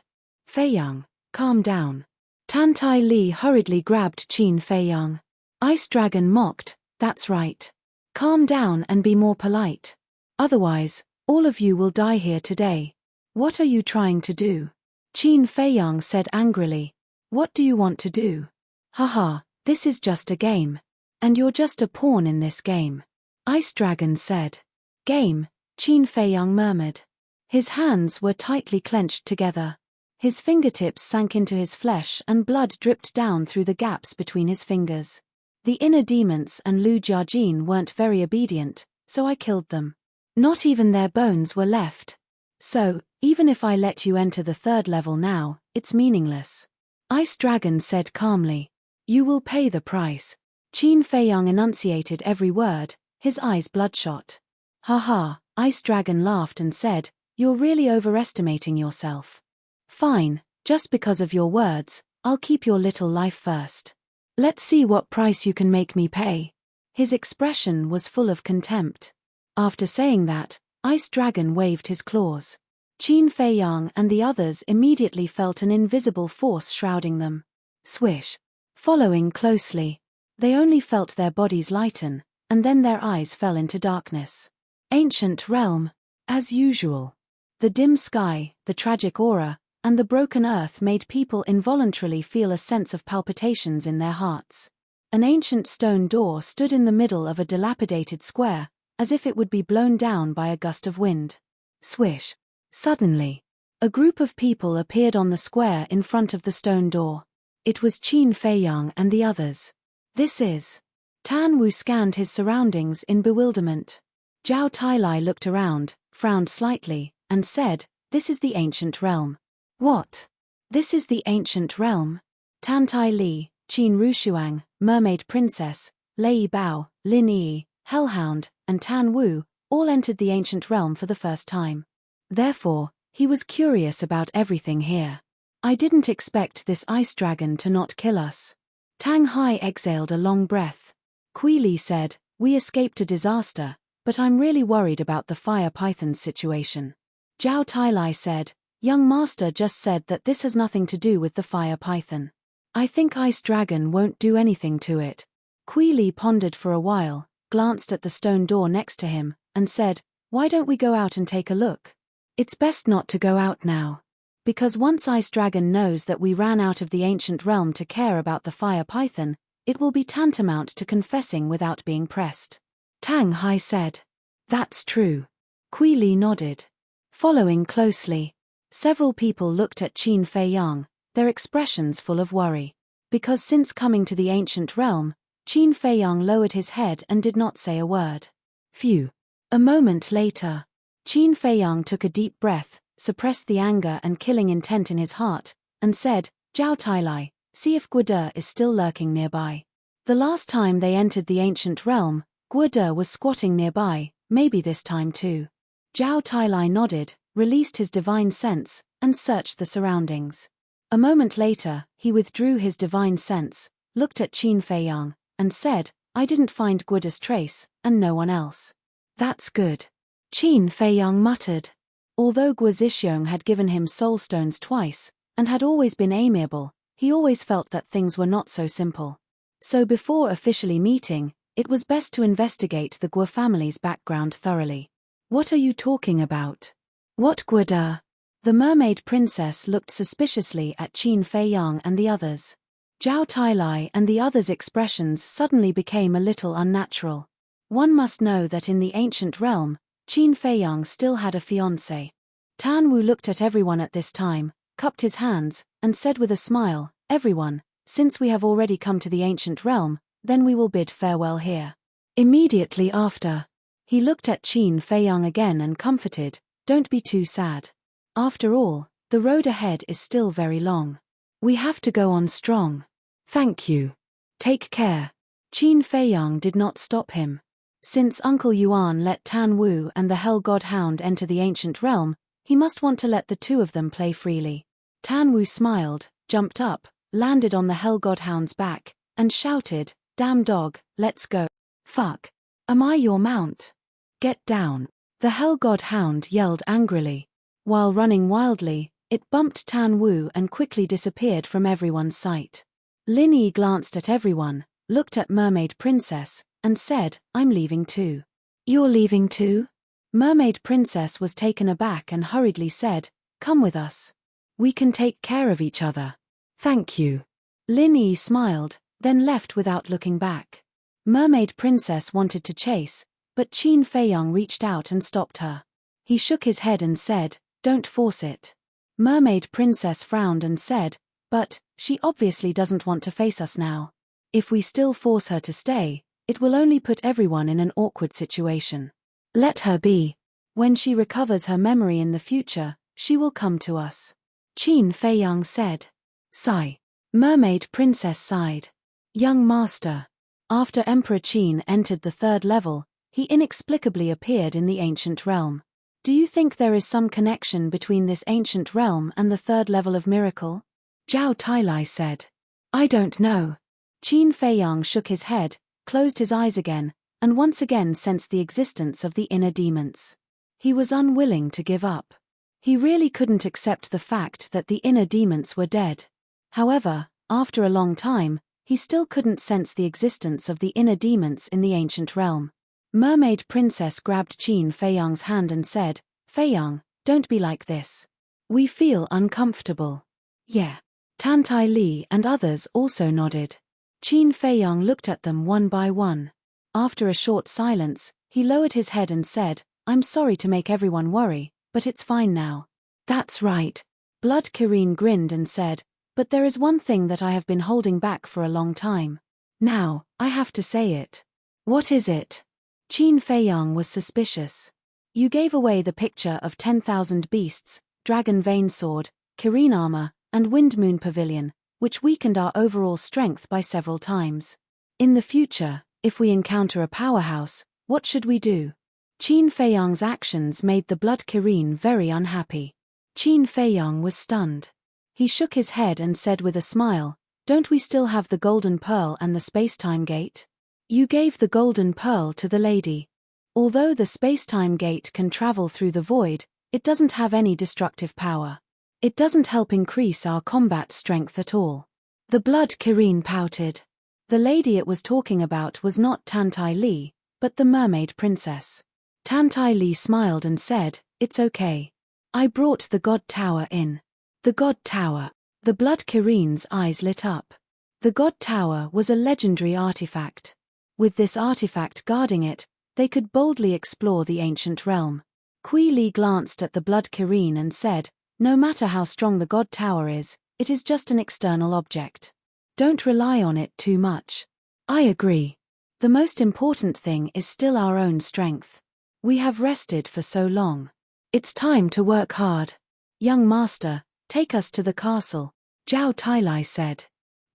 Feiyang, calm down. Tan Tai Li hurriedly grabbed Qin Feiyang. Ice Dragon mocked, that's right. Calm down and be more polite. Otherwise, all of you will die here today. What are you trying to do? Qin Feiyang said angrily. What do you want to do? Haha, this is just a game. And you're just a pawn in this game. Ice Dragon said. Game, Qin Feiyang murmured. His hands were tightly clenched together. His fingertips sank into his flesh and blood dripped down through the gaps between his fingers. The inner demons and Lu Jiajin weren't very obedient, so I killed them. Not even their bones were left. So, even if I let you enter the third level now, it's meaningless. Ice Dragon said calmly. You will pay the price. Qin Feiyang enunciated every word, his eyes bloodshot. Haha, Ice Dragon laughed and said, you're really overestimating yourself. Fine, just because of your words, I'll keep your little life first. Let's see what price you can make me pay. His expression was full of contempt. After saying that, Ice Dragon waved his claws. Qin Feiyang and the others immediately felt an invisible force shrouding them. Swish. Following closely. They only felt their bodies lighten, and then their eyes fell into darkness. Ancient realm. As usual. The dim sky, the tragic aura, and the broken earth made people involuntarily feel a sense of palpitations in their hearts. An ancient stone door stood in the middle of a dilapidated square, as if it would be blown down by a gust of wind. Swish. Suddenly, a group of people appeared on the square in front of the stone door. It was Qin Feiyang and the others. This is. Tan Wu scanned his surroundings in bewilderment. Zhao Tailai looked around, frowned slightly, and said, this is the ancient realm. What? This is the ancient realm? Tan Tai Li, Qin Rushuang, Mermaid Princess, Lei Bao, Lin Yi, Hellhound, and Tan Wu, all entered the ancient realm for the first time. Therefore, he was curious about everything here. I didn't expect this ice dragon to not kill us. Tang Hai exhaled a long breath. Kui Li said, we escaped a disaster, but I'm really worried about the fire python's situation. Zhao Tailai said, young master just said that this has nothing to do with the fire python. I think Ice Dragon won't do anything to it. Kui Li pondered for a while, glanced at the stone door next to him, and said, "Why don't we go out and take a look? It's best not to go out now. Because once Ice Dragon knows that we ran out of the ancient realm to care about the fire python, it will be tantamount to confessing without being pressed." Tang Hai said. "That's true." Kui Li nodded. Following closely, several people looked at Qin Fei Yang, their expressions full of worry. Because since coming to the ancient realm, Qin Fei Yang lowered his head and did not say a word. Phew. A moment later, Qin Fei Yang took a deep breath, suppressed the anger and killing intent in his heart, and said, "Zhao Tailai, see if Guode is still lurking nearby." The last time they entered the ancient realm, Guode was squatting nearby, maybe this time too. Zhao Tailai nodded, released his divine sense, and searched the surroundings. A moment later, he withdrew his divine sense, looked at Qin Fei Yang, and said, "I didn't find Guoda's trace, and no one else." "That's good." Qin Fei Yang muttered. Although Guo Zixiong had given him soul stones twice, and had always been amiable, he always felt that things were not so simple. So before officially meeting, it was best to investigate the Guo family's background thoroughly. "What are you talking about? What Guoda?" The mermaid princess looked suspiciously at Qin Fei Yang and the others. Zhao Tailai and the others' expressions suddenly became a little unnatural. One must know that in the ancient realm, Qin Fei Yang still had a fiancé. Tan Wu looked at everyone at this time, cupped his hands, and said with a smile, "Everyone, since we have already come to the ancient realm, then we will bid farewell here." Immediately after, he looked at Qin Fei Yang again and comforted, "Don't be too sad. After all, the road ahead is still very long. We have to go on strong. Thank you. Take care." Qin Fei Yang did not stop him. Since Uncle Yuan let Tan Wu and the Hell God Hound enter the ancient realm, he must want to let the two of them play freely. Tan Wu smiled, jumped up, landed on the Hell God Hound's back, and shouted, "Damn dog, let's go." "Fuck. Am I your mount? Get down." The Hell God Hound yelled angrily. While running wildly, it bumped Tan Wu and quickly disappeared from everyone's sight. Lin Yi glanced at everyone, looked at Mermaid Princess, and said, "I'm leaving too." "You're leaving too?" Mermaid Princess was taken aback and hurriedly said, "Come with us. We can take care of each other." "Thank you." Lin Yi smiled, then left without looking back. Mermaid Princess wanted to chase, but Qin Fei Yang reached out and stopped her. He shook his head and said, "Don't force it." Mermaid Princess frowned and said, "But, she obviously doesn't want to face us now. If we still force her to stay, it will only put everyone in an awkward situation. Let her be. When she recovers her memory in the future, she will come to us." Qin Fei Yang said. "Sigh." Mermaid Princess sighed. "Young master." After Emperor Qin entered the third level, he inexplicably appeared in the ancient realm. "Do you think there is some connection between this ancient realm and the third level of miracle?" Zhao Tailai said. "I don't know." Qin Fei Yang shook his head, closed his eyes again, and once again sensed the existence of the inner demons. He was unwilling to give up. He really couldn't accept the fact that the inner demons were dead. However, after a long time, he still couldn't sense the existence of the inner demons in the ancient realm. Mermaid Princess grabbed Qin Fei Yang's hand and said, "Fei Yang, don't be like this. We feel uncomfortable." "Yeah." Tan Tai Li and others also nodded. Qin Fei Yang looked at them one by one. After a short silence, he lowered his head and said, "I'm sorry to make everyone worry, but it's fine now." "That's right." Blood Kirin grinned and said, "But there is one thing that I have been holding back for a long time. Now, I have to say it." "What is it?" Qin Fei Yang was suspicious. "You gave away the picture of 10,000 beasts, dragon vein sword, Kirin armor, and wind moon pavilion, which weakened our overall strength by several times. In the future, if we encounter a powerhouse, what should we do?" Qin Fei Yang's actions made the Blood Kirin very unhappy. Qin Fei Yang was stunned. He shook his head and said with a smile, "Don't we still have the Golden Pearl and the Space-Time Gate? You gave the Golden Pearl to the lady. Although the Space-Time Gate can travel through the void, it doesn't have any destructive power. It doesn't help increase our combat strength at all." The Blood Kirin pouted. The lady it was talking about was not Tan Tai Li, But the mermaid princess. Tantai Li smiled and said, "It's okay. I brought the God Tower in." The God Tower. The Blood Kirin's eyes lit up. The God Tower was a legendary artifact. With this artifact guarding it, they could boldly explore the ancient realm. Kui Li glanced at the Blood Kirin and said, "No matter how strong the God Tower is, it is just an external object. Don't rely on it too much." "I agree. The most important thing is still our own strength. We have rested for so long. It's time to work hard." "Young master, take us to the castle," Zhao Tailai said.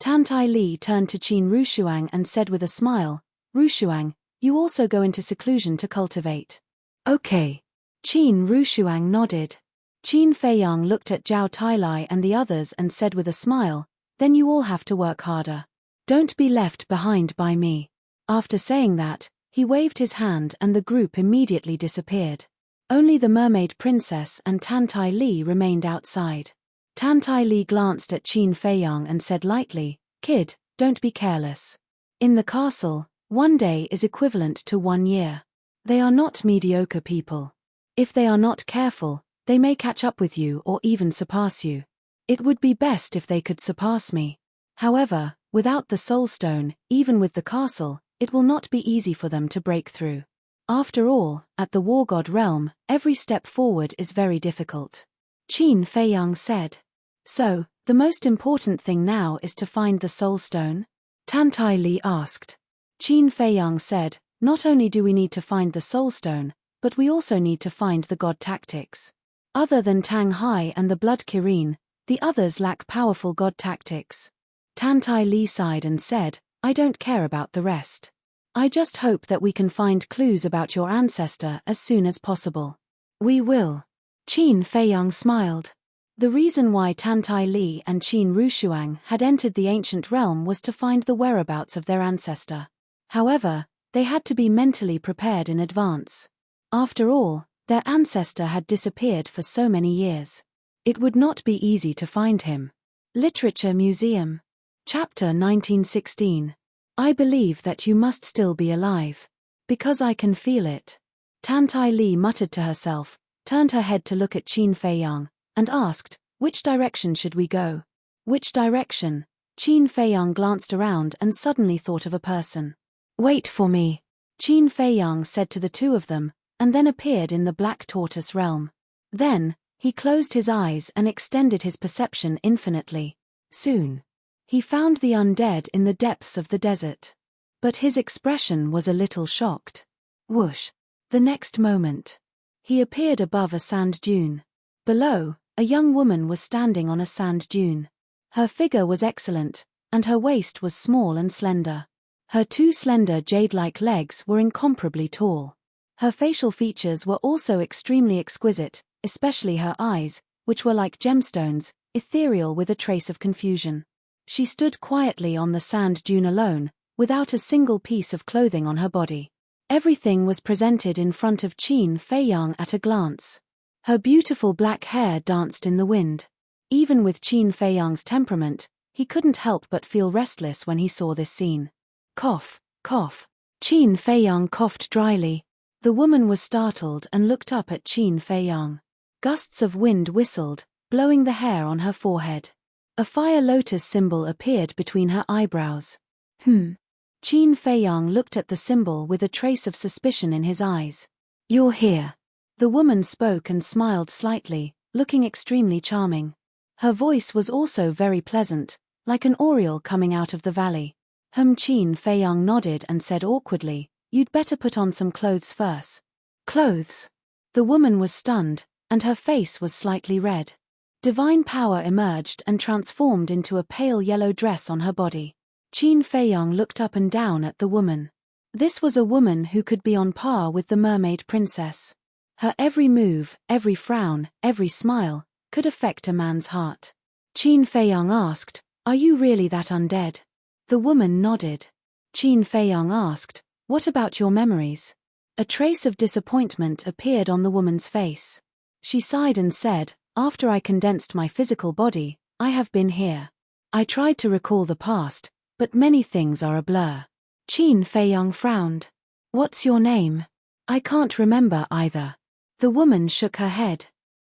Tantai Li turned to Qin Rushuang and said with a smile, "Rushuang, you also go into seclusion to cultivate." "Okay." Qin Rushuang nodded. Qin Feiyang looked at Zhao Tailai and the others and said with a smile, "Then you all have to work harder. Don't be left behind by me." After saying that, he waved his hand and the group immediately disappeared. Only the mermaid princess and Tantai Li remained outside. Tantai Li glanced at Qin Feiyang and said lightly, "Kid, don't be careless. In the castle, 1 day is equivalent to 1 year. They are not mediocre people. If they are not careful, they may catch up with you or even surpass you. It would be best if they could surpass me. However, without the Soul Stone, even with the castle, it will not be easy for them to break through. After all, at the War God realm, every step forward is very difficult." Qin Feiyang said. "So, the most important thing now is to find the Soul Stone?" Tantai Li asked. Qin Feiyang said, "Not only do we need to find the Soul Stone, but we also need to find the God tactics. Other than Tang Hai and the Blood Kirin, the others lack powerful God tactics." Tantai Li sighed and said, "I don't care about the rest. I just hope that we can find clues about your ancestor as soon as possible." "We will." Qin Feiyang smiled. The reason why Tantai Li and Qin Rushuang had entered the ancient realm was to find the whereabouts of their ancestor. However, they had to be mentally prepared in advance. After all, their ancestor had disappeared for so many years. It would not be easy to find him. Literature Museum. Chapter 1916. "I believe that you must still be alive. Because I can feel it." Tantai Li muttered to herself, turned her head to look at Qin Feiyang, and asked, "Which direction should we go?" "Which direction?" Qin Feiyang glanced around and suddenly thought of a person. "Wait for me," Qin Feiyang said to the two of them, and then appeared in the Black Tortoise realm. Then, he closed his eyes and extended his perception infinitely. Soon, he found the undead in the depths of the desert. But his expression was a little shocked. Whoosh! The next moment, he appeared above a sand dune. Below, a young woman was standing on a sand dune. Her figure was excellent, and her waist was small and slender. Her 2 slender jade-like legs were incomparably tall. Her facial features were also extremely exquisite, especially her eyes, which were like gemstones, ethereal with a trace of confusion. She stood quietly on the sand dune alone, without a single piece of clothing on her body. Everything was presented in front of Qin Feiyang at a glance. Her beautiful black hair danced in the wind. Even with Qin Feiyang's temperament, he couldn't help but feel restless when he saw this scene. Cough, cough. Qin Feiyang coughed dryly. The woman was startled and looked up at Qin Feiyang. Gusts of wind whistled, blowing the hair on her forehead. A fire lotus symbol appeared between her eyebrows. Qin Feiyang looked at the symbol with a trace of suspicion in his eyes. "You're here." The woman spoke and smiled slightly, looking extremely charming. Her voice was also very pleasant, like an oriole coming out of the valley. Qin Feiyang nodded and said awkwardly, "You'd better put on some clothes first." "Clothes?" The woman was stunned, and her face was slightly red. Divine power emerged and transformed into a pale yellow dress on her body. Qin Feiyang looked up and down at the woman. This was a woman who could be on par with the mermaid princess. Her every move, every frown, every smile, could affect a man's heart. Qin Feiyang asked, "Are you really that undead?" The woman nodded. Qin Feiyang asked, "What about your memories?" A trace of disappointment appeared on the woman's face. She sighed and said, "After I condensed my physical body, I have been here. I tried to recall the past, but many things are a blur." Qin Feiyang frowned. What's your name? I can't remember either. The woman shook her head.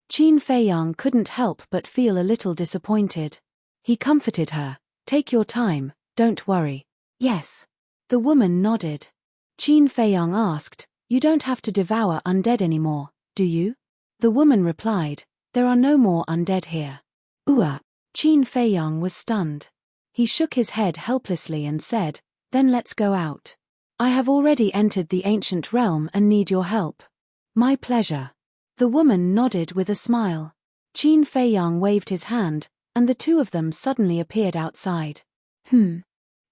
Qin Feiyang couldn't help but feel a little disappointed. He comforted her. Take your time, don't worry. Yes. The woman nodded. Qin Feiyang asked, You don't have to devour undead anymore, do you? The woman replied, There are no more undead here. Qin Feiyang was stunned. He shook his head helplessly and said, Then let's go out. I have already entered the ancient realm and need your help. My pleasure. The woman nodded with a smile. Qin Feiyang waved his hand, and the two of them suddenly appeared outside.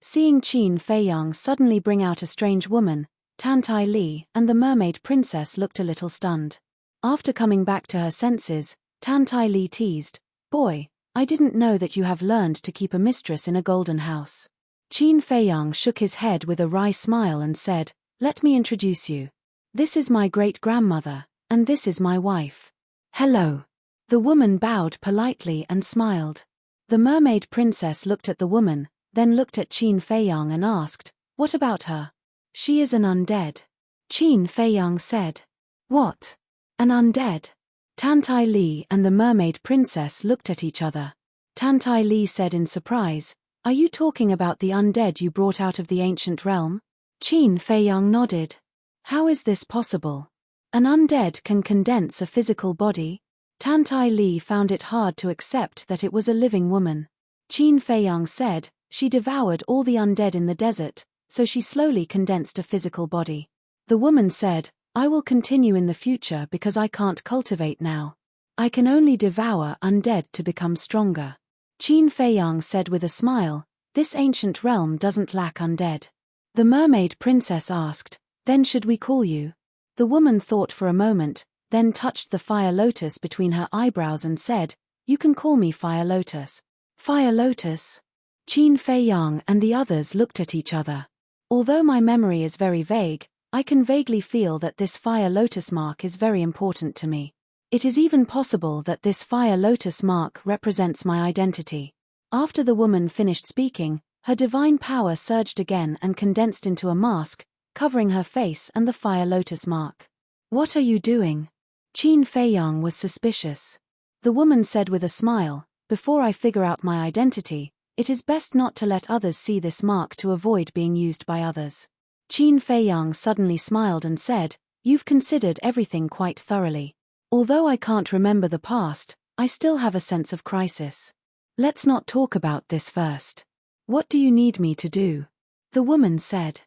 Seeing Qin Feiyang suddenly bring out a strange woman, Tantai Li and the mermaid princess looked a little stunned. After coming back to her senses, Tantai Li teased, Boy, I didn't know that you have learned to keep a mistress in a golden house. Qin Feiyang shook his head with a wry smile and said, Let me introduce you. This is my great-grandmother, and this is my wife. Hello. The woman bowed politely and smiled. The mermaid princess looked at the woman, then looked at Qin Feiyang and asked, What about her? She is an undead. Qin Feiyang said. What? An undead? Tantai Li and the mermaid princess looked at each other. Tantai Li said in surprise, Are you talking about the undead you brought out of the ancient realm? Qin Feiyang nodded. How is this possible? An undead can condense a physical body? Tantai Li found it hard to accept that it was a living woman. Qin Feiyang said, She devoured all the undead in the desert, so she slowly condensed a physical body. The woman said, I will continue in the future because I can't cultivate now. I can only devour undead to become stronger. Qin Feiyang said with a smile, This ancient realm doesn't lack undead. The mermaid princess asked, Then should we call you? The woman thought for a moment, then touched the fire lotus between her eyebrows and said, You can call me Fire Lotus. Fire Lotus? Qin Feiyang and the others looked at each other. Although my memory is very vague, I can vaguely feel that this fire lotus mark is very important to me. It is even possible that this fire lotus mark represents my identity. After the woman finished speaking, her divine power surged again and condensed into a mask, covering her face and the fire lotus mark. What are you doing? Qin Feiyang was suspicious. The woman said with a smile, Before I figure out my identity, it is best not to let others see this mark to avoid being used by others. Qin Feiyang suddenly smiled and said, You've considered everything quite thoroughly. Although I can't remember the past, I still have a sense of crisis. Let's not talk about this first. What do you need me to do? The woman said.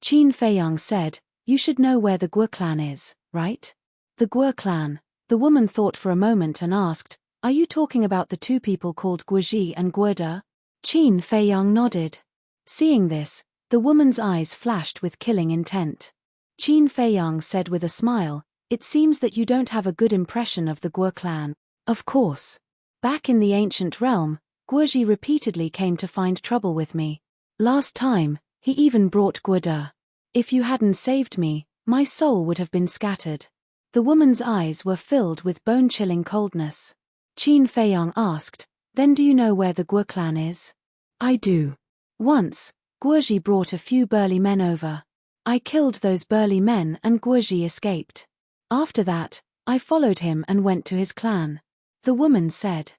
Qin Feiyang said, You should know where the Guo clan is, right? The Guo clan. The woman thought for a moment and asked, Are you talking about the two people called Guoji and Guoda? Qin Feiyang nodded. Seeing this, the woman's eyes flashed with killing intent. Qin Feiyang said with a smile, It seems that you don't have a good impression of the Guo clan. Of course. Back in the ancient realm, Guoji repeatedly came to find trouble with me. Last time, he even brought Guoda. If you hadn't saved me, my soul would have been scattered. The woman's eyes were filled with bone-chilling coldness. Qin Feiyang asked, Then do you know where the Guo clan is? I do. Once, Guoji brought a few burly men over. I killed those burly men and Guoji escaped. After that, I followed him and went to his clan. The woman said.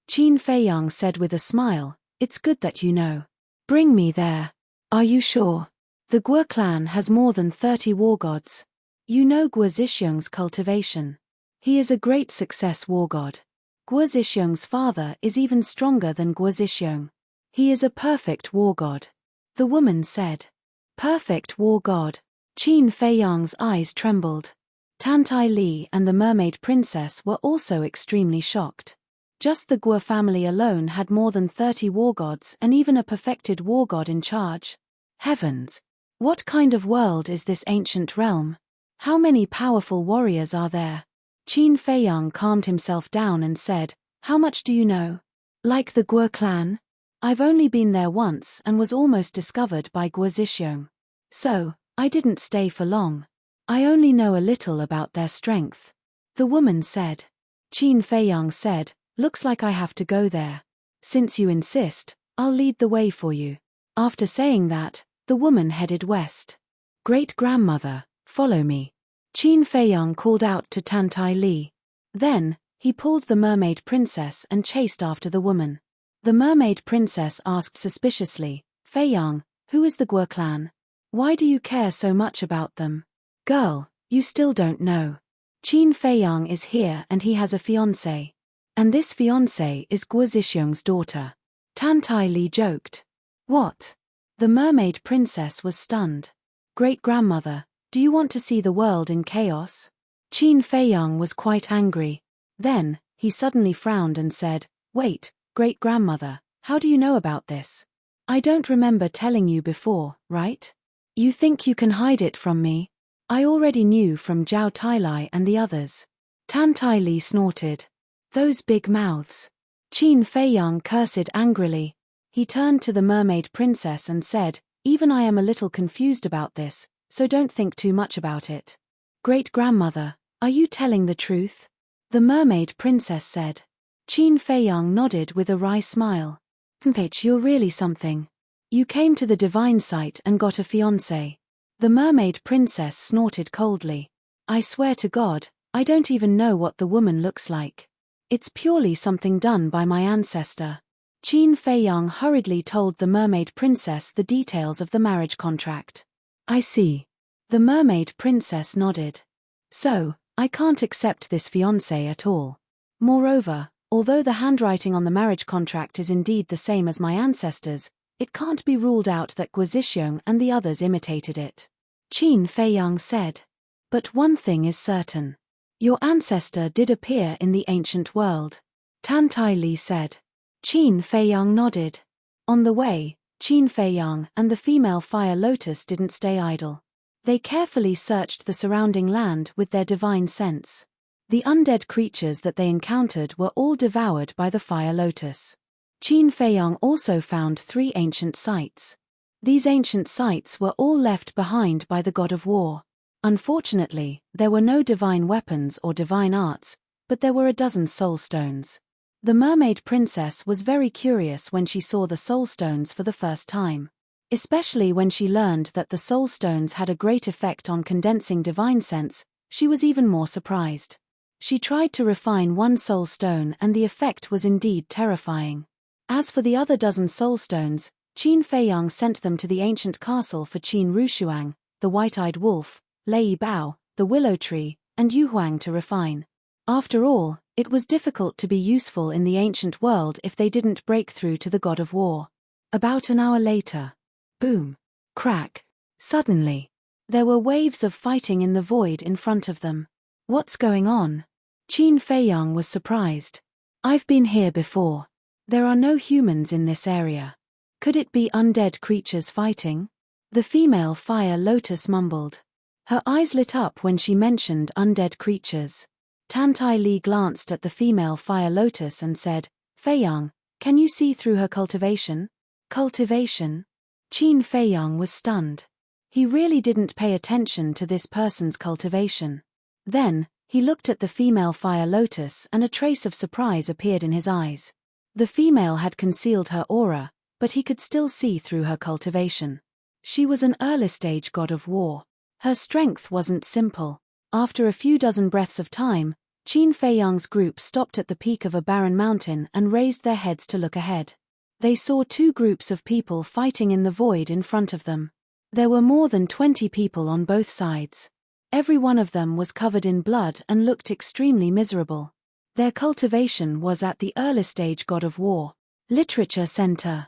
Qin Feiyang said with a smile, It's good that you know. Bring me there. Are you sure? The Guo clan has more than 30 war gods. You know Guo Zhixiong's cultivation. He is a great success war god. Guo Zhixiong's father is even stronger than Guo Zhixiong. He is a perfect war god. The woman said. Perfect war god. Qin Feiyang's eyes trembled. Tantai Li and the mermaid princess were also extremely shocked. Just the Guo family alone had more than 30 war gods and even a perfected war god in charge. Heavens! What kind of world is this ancient realm? How many powerful warriors are there? Qin Feiyang calmed himself down and said, How much do you know? Like the Guo clan? I've only been there once and was almost discovered by Guo Zhixiong. So, I didn't stay for long. I only know a little about their strength. The woman said. Qin Feiyang said, Looks like I have to go there. Since you insist, I'll lead the way for you. After saying that, the woman headed west. Great-grandmother, follow me. Qin Feiyang called out to Tan Tai Li. Then, he pulled the mermaid princess and chased after the woman. The mermaid princess asked suspiciously, Feiyang, who is the Guo clan? Why do you care so much about them? Girl, you still don't know. Qin Feiyang is here and he has a fiancé. And this fiancé is Guo Zhixiong's daughter. Tan Tai Li joked. What? The mermaid princess was stunned. Great-grandmother, do you want to see the world in chaos? Qin Feiyang was quite angry. Then, he suddenly frowned and said, Wait, great-grandmother, how do you know about this? I don't remember telling you before, right? You think you can hide it from me? I already knew from Zhao Tailai and the others. Tan Tai Li snorted. Those big mouths. Qin Feiyang cursed angrily. He turned to the mermaid princess and said, Even I am a little confused about this, so don't think too much about it. Great-grandmother, are you telling the truth? The mermaid princess said. Qin Feiyang nodded with a wry smile. Mpich, you're really something. You came to the divine site and got a fiancé. The mermaid princess snorted coldly. I swear to God, I don't even know what the woman looks like. It's purely something done by my ancestor. Qin Feiyang hurriedly told the mermaid princess the details of the marriage contract. I see. The mermaid princess nodded. So, I can't accept this fiancé at all. Moreover, although the handwriting on the marriage contract is indeed the same as my ancestors, it can't be ruled out that Guo Zhixiong and the others imitated it. Qin Feiyang said. But one thing is certain. Your ancestor did appear in the ancient world. Tan Tai Li said. Qin Feiyang nodded. On the way, Qin Feiyang and the female fire lotus didn't stay idle. They carefully searched the surrounding land with their divine sense. The undead creatures that they encountered were all devoured by the fire lotus. Qin Feiyang also found 3 ancient sites. These ancient sites were all left behind by the god of war. Unfortunately, there were no divine weapons or divine arts, but there were a dozen soul stones. The mermaid princess was very curious when she saw the soul stones for the first time. Especially when she learned that the soul stones had a great effect on condensing divine sense, she was even more surprised. She tried to refine one soul stone and the effect was indeed terrifying. As for the other dozen soul stones, Qin Feiyang sent them to the ancient castle for Qin Rushuang, the white-eyed wolf, Lei Bao, the willow tree, and Yu Huang to refine. After all, it was difficult to be useful in the ancient world if they didn't break through to the god of war. About an hour later. Boom. Crack. Suddenly. There were waves of fighting in the void in front of them. What's going on? Qin Feiyang was surprised. I've been here before. There are no humans in this area. Could it be undead creatures fighting? The female fire lotus mumbled. Her eyes lit up when she mentioned undead creatures. Tan Tai Li glanced at the female fire lotus and said, Feiyang, can you see through her cultivation? Cultivation? Qin Feiyang was stunned. He really didn't pay attention to this person's cultivation. Then, he looked at the female fire lotus and a trace of surprise appeared in his eyes. The female had concealed her aura, but he could still see through her cultivation. She was an early-stage god of war. Her strength wasn't simple. After a few dozen breaths of time, Qin Feiyang's group stopped at the peak of a barren mountain and raised their heads to look ahead. They saw 2 groups of people fighting in the void in front of them. There were more than 20 people on both sides. Every one of them was covered in blood and looked extremely miserable. Their cultivation was at the early stage god of war. Literature Center.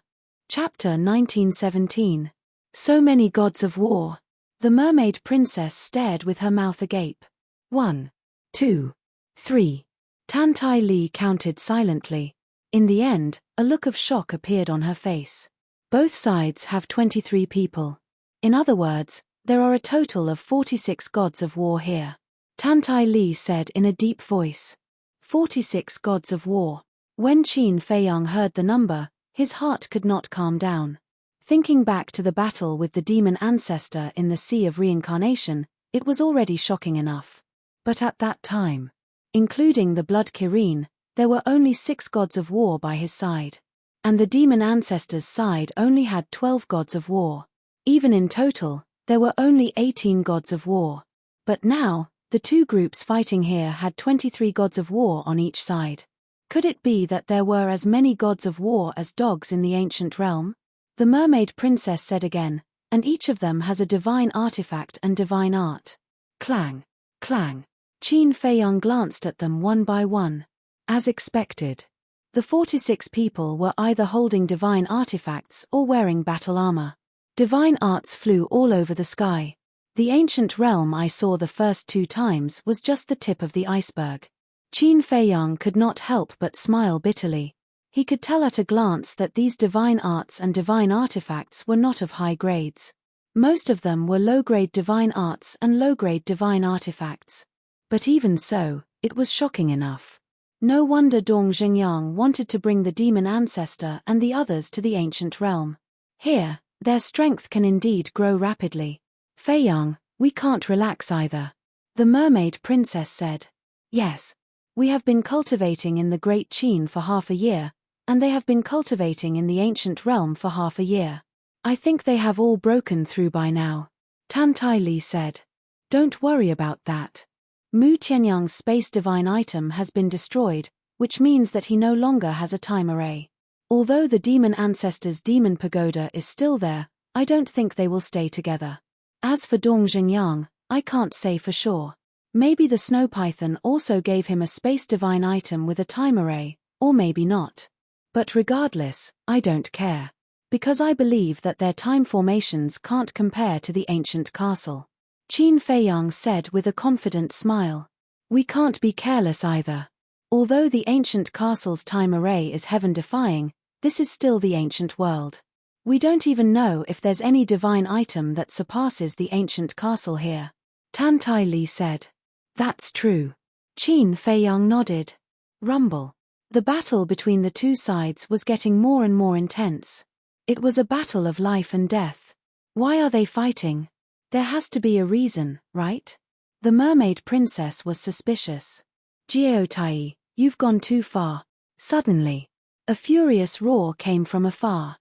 Chapter 1917. So many gods of war. The mermaid princess stared with her mouth agape. 1, 2, 3. Tan Tai Li counted silently. In the end, a look of shock appeared on her face. Both sides have 23 people. In other words, there are a total of 46 gods of war here. Tan Tai Li said in a deep voice. 46 gods of war. When Qin Feiyang heard the number, his heart could not calm down. Thinking back to the battle with the demon ancestor in the Sea of Reincarnation, it was already shocking enough. But at that time, including the Blood Kirin, there were only 6 gods of war by his side. And the demon ancestor's side only had 12 gods of war. Even in total, There were only 18 gods of war. But now, the two groups fighting here had 23 gods of war on each side. Could it be that there were as many gods of war as dogs in the ancient realm? The mermaid princess said again, and each of them has a divine artifact and divine art. Clang, clang. Qin Feiyang glanced at them one by one. As expected. The 46 people were either holding divine artifacts or wearing battle armor. Divine arts flew all over the sky. The ancient realm I saw the first 2 times was just the tip of the iceberg. Qin Feiyang could not help but smile bitterly. He could tell at a glance that these divine arts and divine artifacts were not of high grades. Most of them were low-grade divine arts and low-grade divine artifacts. But even so, it was shocking enough. No wonder Dong Zhengyang wanted to bring the demon ancestor and the others to the ancient realm. Here, their strength can indeed grow rapidly. Feiyang, we can't relax either. The mermaid princess said. Yes. We have been cultivating in the Great Qin for half a year, and they have been cultivating in the ancient realm for half a year. I think they have all broken through by now. Tan Tai Li said. Don't worry about that. Mu Tianyang's space divine item has been destroyed, which means that he no longer has a time array. Although the demon ancestor's demon pagoda is still there, I don't think they will stay together. As for Dong Zhengyang, I can't say for sure. Maybe the snow python also gave him a space divine item with a time array, or maybe not. But regardless, I don't care. Because I believe that their time formations can't compare to the ancient castle. Qin Feiyang said with a confident smile. We can't be careless either. Although the ancient castle's time array is heaven-defying, this is still the ancient world. We don't even know if there's any divine item that surpasses the ancient castle here. Tan Tai Li said. That's true. Qin Feiyang nodded. Rumble. The battle between the two sides was getting more and more intense. It was a battle of life and death. Why are they fighting? There has to be a reason, right? The mermaid princess was suspicious. Jiao Tai, you've gone too far. Suddenly, a furious roar came from afar.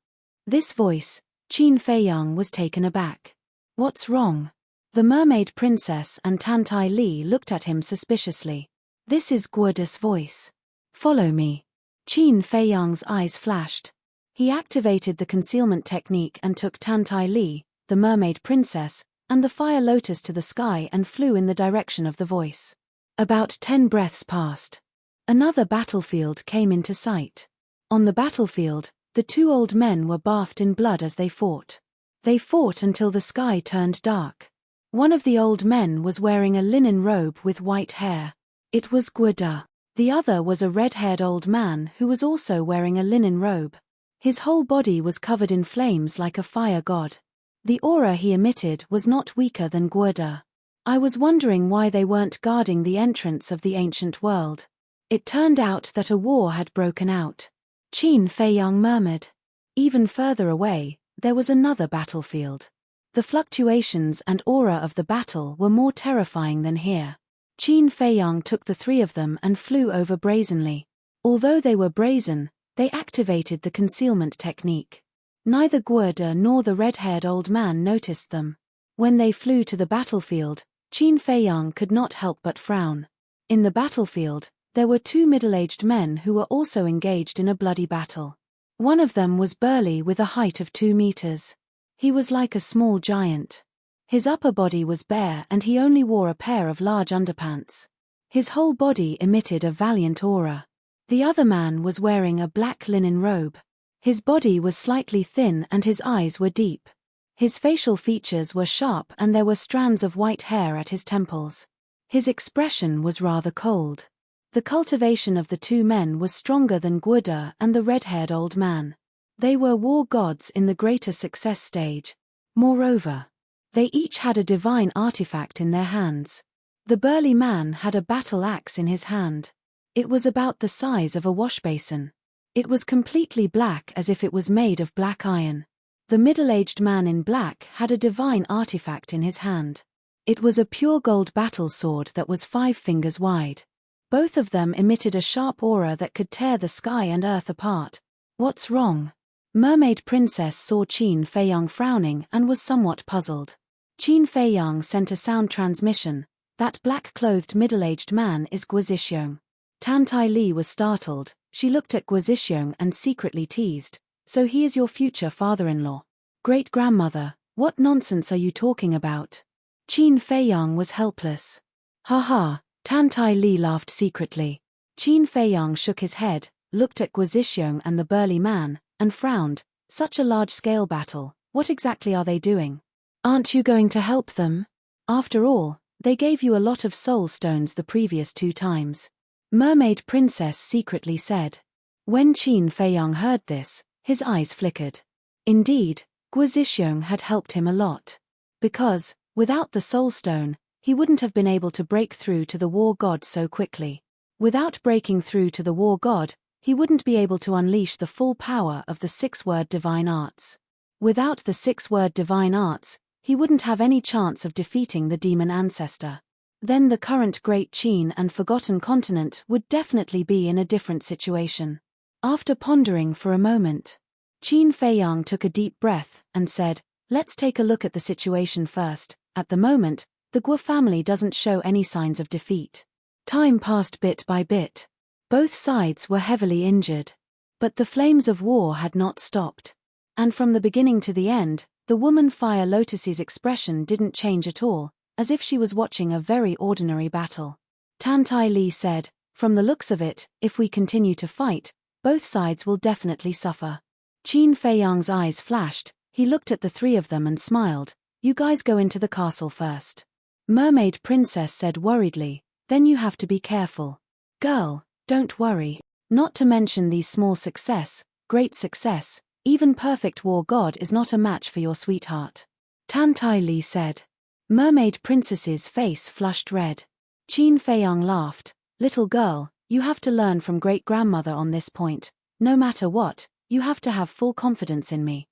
This voice, Qin Feiyang was taken aback. What's wrong? The mermaid princess and Tan Tai Li looked at him suspiciously. This is Guoda's voice. Follow me. Qin Feiyang's eyes flashed. He activated the concealment technique and took Tan Tai Li, the mermaid princess, and the fire lotus to the sky and flew in the direction of the voice. About 10 breaths passed. Another battlefield came into sight. On the battlefield, the 2 old men were bathed in blood as they fought. They fought until the sky turned dark. One of the old men was wearing a linen robe with white hair. It was Guoda. The other was a red-haired old man who was also wearing a linen robe. His whole body was covered in flames like a fire god. The aura he emitted was not weaker than Guoda. I was wondering why they weren't guarding the entrance of the ancient world. It turned out that a war had broken out. Qin Feiyang murmured. Even further away, there was another battlefield. The fluctuations and aura of the battle were more terrifying than here. Qin Feiyang took the 3 of them and flew over brazenly. Although they were brazen, they activated the concealment technique. Neither Guoda nor the red-haired old man noticed them. When they flew to the battlefield, Qin Feiyang could not help but frown. In the battlefield, there were 2 middle-aged men who were also engaged in a bloody battle. One of them was burly with a height of 2 meters. He was like a small giant. His upper body was bare and he only wore a pair of large underpants. His whole body emitted a valiant aura. The other man was wearing a black linen robe. His body was slightly thin and his eyes were deep. His facial features were sharp and there were strands of white hair at his temples. His expression was rather cold. The cultivation of the 2 men was stronger than Guoda and the red-haired old man. They were war gods in the greater success stage. Moreover, they each had a divine artifact in their hands. The burly man had a battle axe in his hand. It was about the size of a washbasin. It was completely black as if it was made of black iron. The middle-aged man in black had a divine artifact in his hand. It was a pure gold battle sword that was 5 fingers wide. Both of them emitted a sharp aura that could tear the sky and earth apart. What's wrong? Mermaid Princess saw Qin Feiyang frowning and was somewhat puzzled. Qin Feiyang sent a sound transmission. That black-clothed middle-aged man is Guozixing. Tan Tai Li was startled. She looked at Guozixing and secretly teased. So he is your future father-in-law. Great-grandmother, what nonsense are you talking about? Qin Feiyang was helpless. Ha ha, Tan Tai Li laughed secretly. Qin Feiyang shook his head, looked at Guozixing and the burly man, and frowned. Such a large-scale battle, what exactly are they doing? Aren't you going to help them? After all, they gave you a lot of soul stones the previous 2 times. Mermaid Princess secretly said. When Qin Feiyang heard this, his eyes flickered. Indeed, Guozixing had helped him a lot. Because, without the soul stone, he wouldn't have been able to break through to the war god so quickly. Without breaking through to the war god, he wouldn't be able to unleash the full power of the 6-word divine arts. Without the 6-word divine arts, he wouldn't have any chance of defeating the demon ancestor. Then the current Great Qin and Forgotten Continent would definitely be in a different situation. After pondering for a moment, Qin Feiyang took a deep breath and said, let's take a look at the situation first. At the moment, the Guo family doesn't show any signs of defeat. Time passed bit by bit. Both sides were heavily injured. But the flames of war had not stopped. And from the beginning to the end, the woman Fire Lotus's expression didn't change at all, as if she was watching a very ordinary battle. Tan Tai Li said, from the looks of it, if we continue to fight, both sides will definitely suffer. Qin Feiyang's eyes flashed. He looked at the 3 of them and smiled. You guys go into the castle first. Mermaid Princess said worriedly, then you have to be careful. Girl, don't worry. Not to mention these small success, great success, even perfect war god is not a match for your sweetheart. Tan Tai Li said. Mermaid Princess's face flushed red. Qin Feiyang laughed. Little girl, you have to learn from great-grandmother on this point. No matter what, you have to have full confidence in me.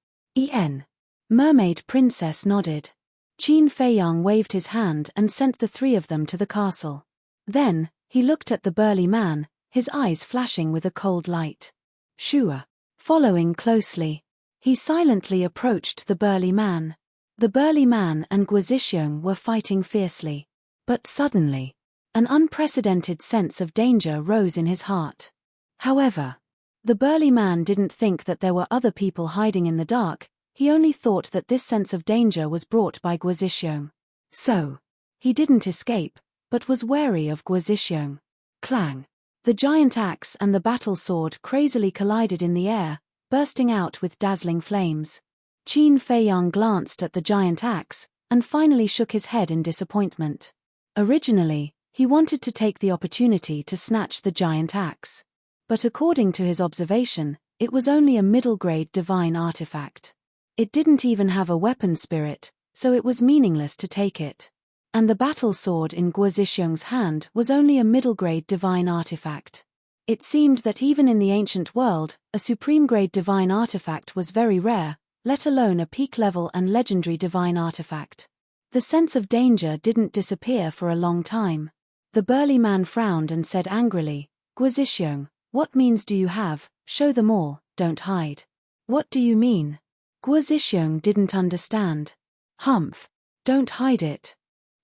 Mermaid Princess nodded. Qin Feiyang waved his hand and sent the 3 of them to the castle. Then, he looked at the burly man, his eyes flashing with a cold light. Shua. Following closely. He silently approached the burly man. The burly man and Guozixing were fighting fiercely. But suddenly, an unprecedented sense of danger rose in his heart. However, the burly man didn't think that there were other people hiding in the dark, he only thought that this sense of danger was brought by Guozixing. So, he didn't escape, but was wary of Guozixing. Clang! The giant axe and the battle sword crazily collided in the air, bursting out with dazzling flames. Qin Feiyang glanced at the giant axe, and finally shook his head in disappointment. Originally, he wanted to take the opportunity to snatch the giant axe. But according to his observation, it was only a middle-grade divine artifact. It didn't even have a weapon spirit, so it was meaningless to take it. And the battle sword in Guozixing's hand was only a middle-grade divine artifact. It seemed that even in the ancient world, a supreme-grade divine artifact was very rare, let alone a peak-level and legendary divine artifact. The sense of danger didn't disappear for a long time. The burly man frowned and said angrily, Guozixing, what means do you have? Show them all, don't hide. What do you mean? Guozixing didn't understand. Humph. Don't hide it.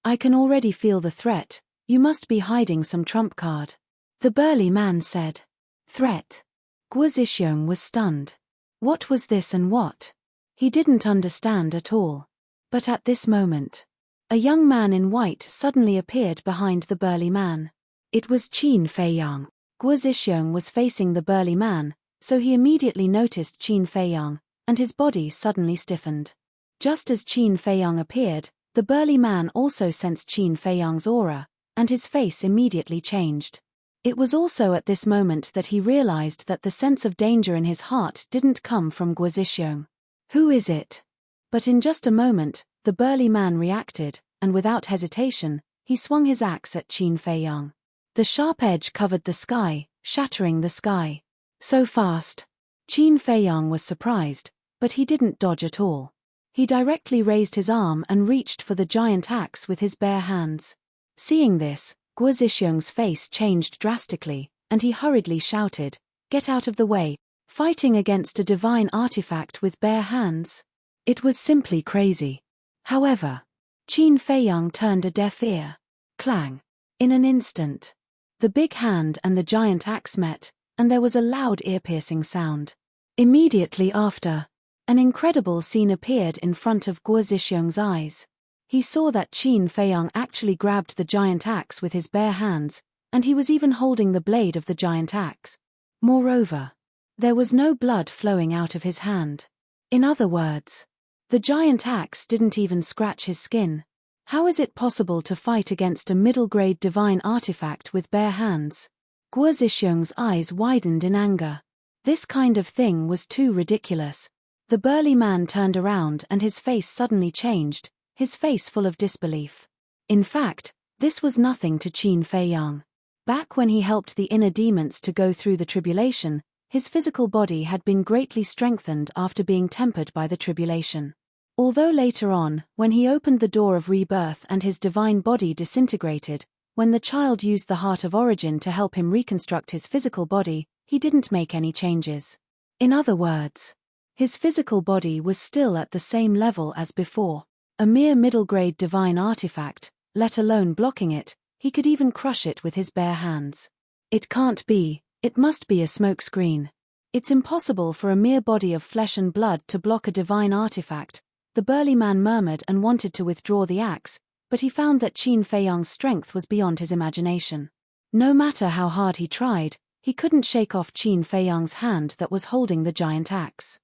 I can already feel the threat, you must be hiding some trump card. The burly man said. Threat? Guozixing was stunned. What was this and what? He didn't understand at all. But at this moment, a young man in white suddenly appeared behind the burly man. It was Qin Feiyang. Guozixing was facing the burly man, so he immediately noticed Qin Feiyang, and his body suddenly stiffened. Just as Qin Feiyang appeared, the burly man also sensed Qin Feiyang's aura, and his face immediately changed. It was also at this moment that he realized that the sense of danger in his heart didn't come from Guozixing. Who is it? But in just a moment, the burly man reacted, and without hesitation, he swung his axe at Qin Feiyang. The sharp edge covered the sky, shattering the sky. So fast. Qin Feiyang was surprised, but he didn't dodge at all. He directly raised his arm and reached for the giant axe with his bare hands. Seeing this, Guozixing's face changed drastically, and he hurriedly shouted, "Get out of the way, fighting against a divine artifact with bare hands." It was simply crazy. However, Qin Feiyang turned a deaf ear. Clang. In an instant. The big hand and the giant axe met, and there was a loud ear-piercing sound. Immediately after, an incredible scene appeared in front of Guo Zhixiong's eyes. He saw that Qin Feiyang actually grabbed the giant axe with his bare hands, and he was even holding the blade of the giant axe. Moreover, there was no blood flowing out of his hand. In other words, the giant axe didn't even scratch his skin. How is it possible to fight against a middle-grade divine artifact with bare hands? Guo Zhixiong's eyes widened in anger. This kind of thing was too ridiculous. The burly man turned around and his face suddenly changed, his face full of disbelief. In fact, this was nothing to Qin Feiyang. Back when he helped the inner demons to go through the tribulation, his physical body had been greatly strengthened after being tempered by the tribulation. Although later on, when he opened the door of rebirth and his divine body disintegrated, when the child used the Heart of Origin to help him reconstruct his physical body, he didn't make any changes. In other words, his physical body was still at the same level as before. A mere middle-grade divine artifact, let alone blocking it, he could even crush it with his bare hands. It can't be, it must be a smokescreen. It's impossible for a mere body of flesh and blood to block a divine artifact. The burly man murmured and wanted to withdraw the axe, but he found that Qin Feiyang's strength was beyond his imagination. No matter how hard he tried, he couldn't shake off Qin Feiyang's hand that was holding the giant axe.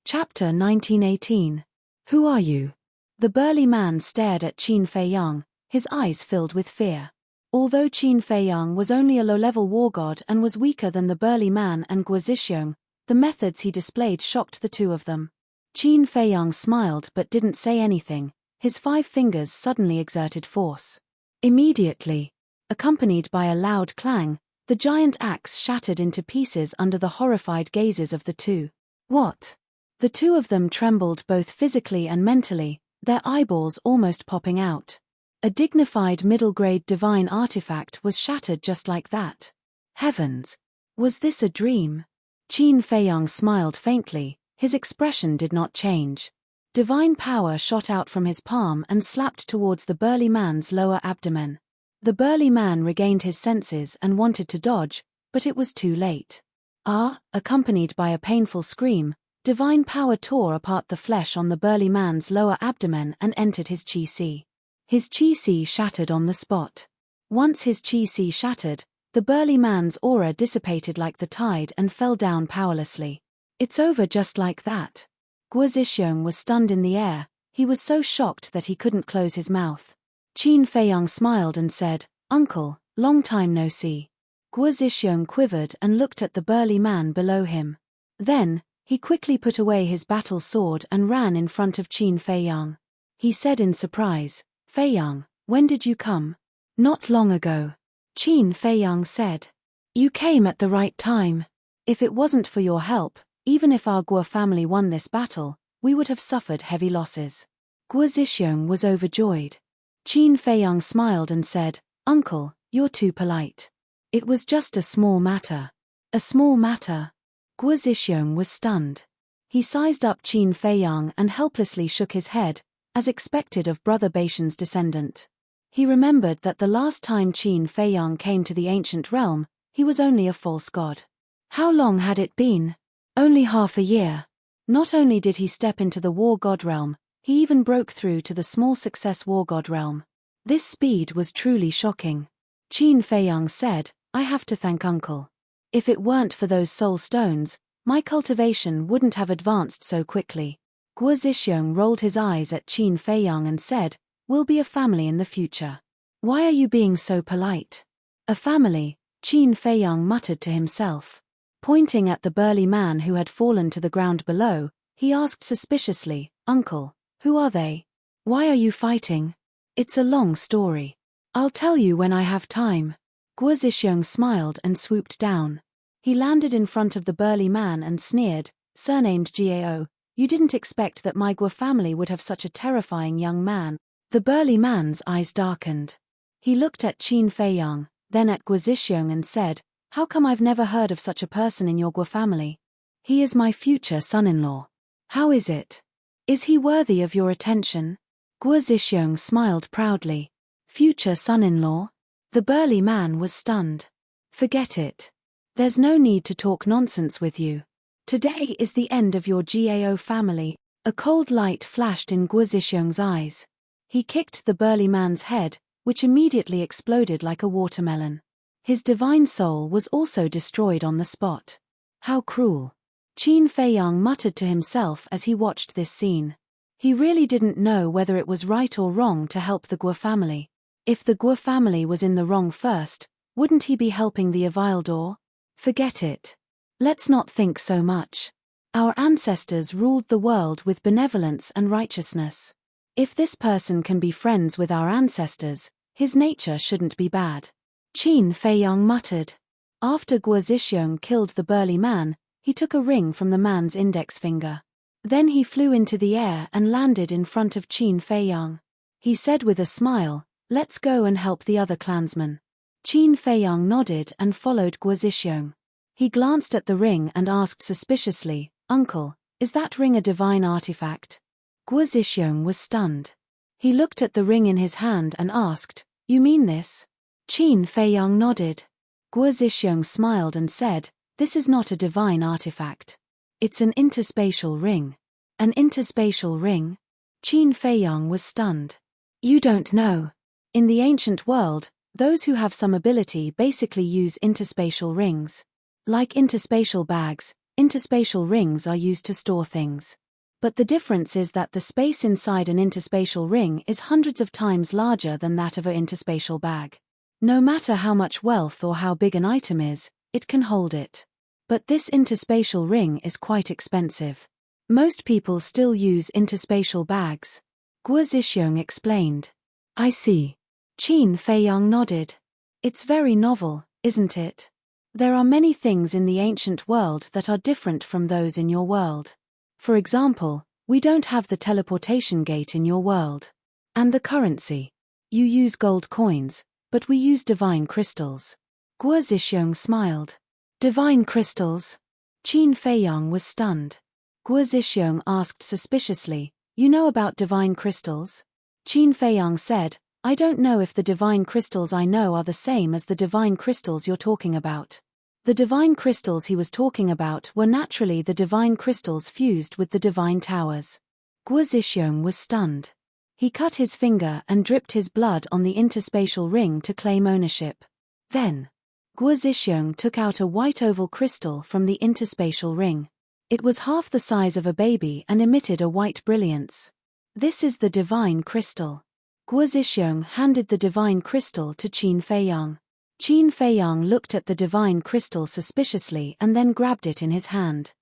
Chapter 1918. Who are you? The burly man stared at Qin Feiyang, his eyes filled with fear. Although Qin Feiyang was only a low-level war god and was weaker than the burly man and Guo Zhixiong, the methods he displayed shocked the two of them. Qin Feiyang smiled but didn't say anything. His 5 fingers suddenly exerted force. Immediately, accompanied by a loud clang, the giant axe shattered into pieces under the horrified gazes of the two. What? The two of them trembled both physically and mentally, their eyeballs almost popping out. A dignified middle-grade divine artifact was shattered just like that. Heavens! Was this a dream? Qin Feiyang smiled faintly, his expression did not change. Divine power shot out from his palm and slapped towards the burly man's lower abdomen. The burly man regained his senses and wanted to dodge, but it was too late. Accompanied by a painful scream, divine power tore apart the flesh on the burly man's lower abdomen and entered his qi. His qi shattered on the spot. Once his qi shattered, the burly man's aura dissipated like the tide and fell down powerlessly. It's over just like that. Guo Zhixiong was stunned in the air, he was so shocked that he couldn't close his mouth. Qin Feiyang smiled and said, "Uncle, long time no see." Guo Zhixiong quivered and looked at the burly man below him. Then, he quickly put away his battle sword and ran in front of Qin Feiyang. He said in surprise, "Feiyang, when did you come?" "Not long ago." Qin Feiyang said. "You came at the right time. If it wasn't for your help, even if our Guo family won this battle, we would have suffered heavy losses." Guo Zhixiong was overjoyed. Qin Feiyang smiled and said, "Uncle, you're too polite. It was just a small matter." "A small matter?" Guo Zhixiong was stunned. He sized up Qin Feiyang and helplessly shook his head, as expected of Brother Baishan's descendant. He remembered that the last time Qin Feiyang came to the ancient realm, he was only a false god. How long had it been? Only half a year. Not only did he step into the war god realm, he even broke through to the small success war god realm. This speed was truly shocking. Qin Feiyang said, "I have to thank Uncle. If it weren't for those soul stones, my cultivation wouldn't have advanced so quickly." Guo Zhixiong rolled his eyes at Qin Feiyang and said, "We'll be a family in the future." "Why are you being so polite?" "A family," Qin Feiyang muttered to himself. Pointing at the burly man who had fallen to the ground below, he asked suspiciously, "Uncle, who are they? Why are you fighting?" "It's a long story. I'll tell you when I have time." Guo Zhixiong smiled and swooped down. He landed in front of the burly man and sneered, "Surnamed Gao, you didn't expect that my Guo family would have such a terrifying young man." The burly man's eyes darkened. He looked at Qin Feiyang, then at Guo Zhixiong and said, "How come I've never heard of such a person in your Guo family? He is my future son-in-law. How is it? Is he worthy of your attention?" Guo Zhixiong smiled proudly. Future son-in-law? The burly man was stunned. Forget it. There's no need to talk nonsense with you. Today is the end of your Gao family. A cold light flashed in Guo Zhixiong's eyes. He kicked the burly man's head, which immediately exploded like a watermelon. His divine soul was also destroyed on the spot. How cruel. Qin Feiyang muttered to himself as he watched this scene. He really didn't know whether it was right or wrong to help the Guo family. If the Guo family was in the wrong first, wouldn't he be helping the Avildor? Forget it. Let's not think so much. Our ancestors ruled the world with benevolence and righteousness. If this person can be friends with our ancestors, his nature shouldn't be bad. Qin Feiyang muttered. After Guo Zhixiong killed the burly man, he took a ring from the man's index finger. Then he flew into the air and landed in front of Qin Feiyang. He said with a smile, "Let's go and help the other clansmen." Qin Feiyang nodded and followed Guo Zhixiong. He glanced at the ring and asked suspiciously, "Uncle, is that ring a divine artifact?" Guo Zhixiong was stunned. He looked at the ring in his hand and asked, "You mean this?" Qin Feiyang nodded. Guo Zhixiong smiled and said, "This is not a divine artifact. It's an interspatial ring." An interspatial ring? Qin Feiyang was stunned. You don't know. In the ancient world, those who have some ability basically use interspatial rings. Like interspatial bags, interspatial rings are used to store things. But the difference is that the space inside an interspatial ring is hundreds of times larger than that of an interspatial bag. No matter how much wealth or how big an item is, it can hold it. But this interspatial ring is quite expensive. Most people still use interspatial bags. Guo Zhixiong explained. I see. Qin Feiyang nodded. It's very novel, isn't it? There are many things in the ancient world that are different from those in your world. For example, we don't have the teleportation gate in your world. And the currency. You use gold coins, but we use divine crystals. Guo Zhixiong smiled. Divine crystals? Qin Feiyang was stunned. Guo Zhixiong asked suspiciously, "You know about divine crystals?" Qin Feiyang said, "I don't know if the divine crystals I know are the same as the divine crystals you're talking about." The divine crystals he was talking about were naturally the divine crystals fused with the divine towers. Guo Zhixiong was stunned. He cut his finger and dripped his blood on the interspatial ring to claim ownership. Then, Guo Zhixiong took out a white oval crystal from the interspatial ring. It was half the size of a baby and emitted a white brilliance. This is the divine crystal. Guo Zhixiong handed the divine crystal to Qin Feiyang. Qin Feiyang looked at the divine crystal suspiciously and then grabbed it in his hand.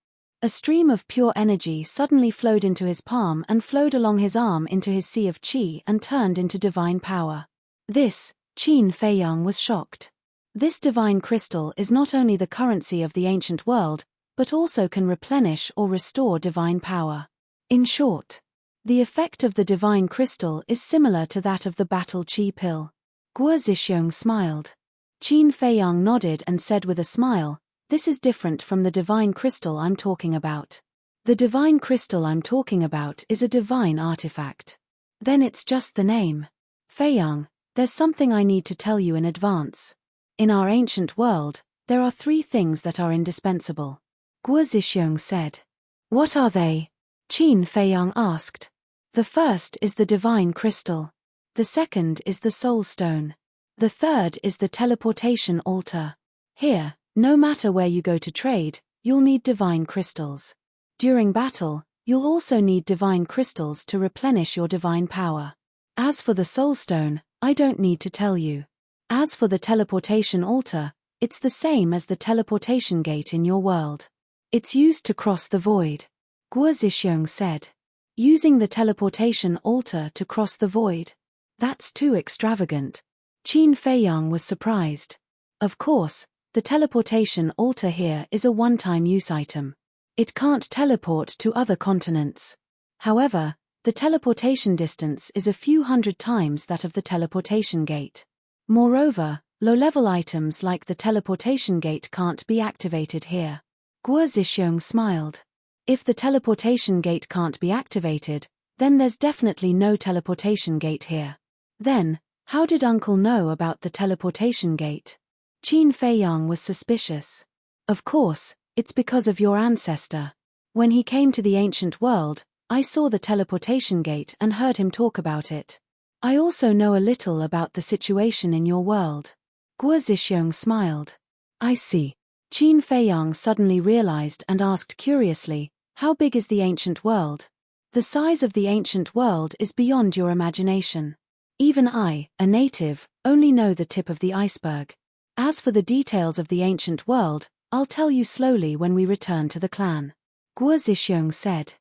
A stream of pure energy suddenly flowed into his palm and flowed along his arm into his sea of qi and turned into divine power. Qin Feiyang was shocked. This divine crystal is not only the currency of the ancient world, but also can replenish or restore divine power. In short, the effect of the divine crystal is similar to that of the battle qi pill. Guo Zhixiong smiled. Qin Feiyang nodded and said with a smile, "This is different from the divine crystal I'm talking about. The divine crystal I'm talking about is a divine artifact." Then it's just the name. Feiyang, there's something I need to tell you in advance. In our ancient world, there are 3 things that are indispensable. Guo Zhixiong said. What are they? Qin Feiyang asked. The first is the divine crystal. The second is the soul stone. The third is the teleportation altar. Here, no matter where you go to trade, you'll need divine crystals. During battle, you'll also need divine crystals to replenish your divine power. As for the soul stone, I don't need to tell you. As for the teleportation altar, it's the same as the teleportation gate in your world. It's used to cross the void. Guo Zhixiong said. Using the teleportation altar to cross the void? That's too extravagant. Qin Feiyang was surprised. Of course, the teleportation altar here is a one-time use item. It can't teleport to other continents. However, the teleportation distance is a few hundred times that of the teleportation gate. Moreover, low-level items like the teleportation gate can't be activated here. Guo Zhixiong smiled. If the teleportation gate can't be activated, Then there's definitely no teleportation gate here. Then, how did Uncle know about the teleportation gate? Qin Feiyang was suspicious. Of course, it's because of your ancestor. When he came to the ancient world, I saw the teleportation gate and heard him talk about it. I also know a little about the situation in your world. Guo Zixiong smiled. I see. Qin Feiyang suddenly realized and asked curiously, how big is the ancient world? The size of the ancient world is beyond your imagination. Even I, a native, only know the tip of the iceberg. As for the details of the ancient world, I'll tell you slowly when we return to the clan. Guo Zixiong said.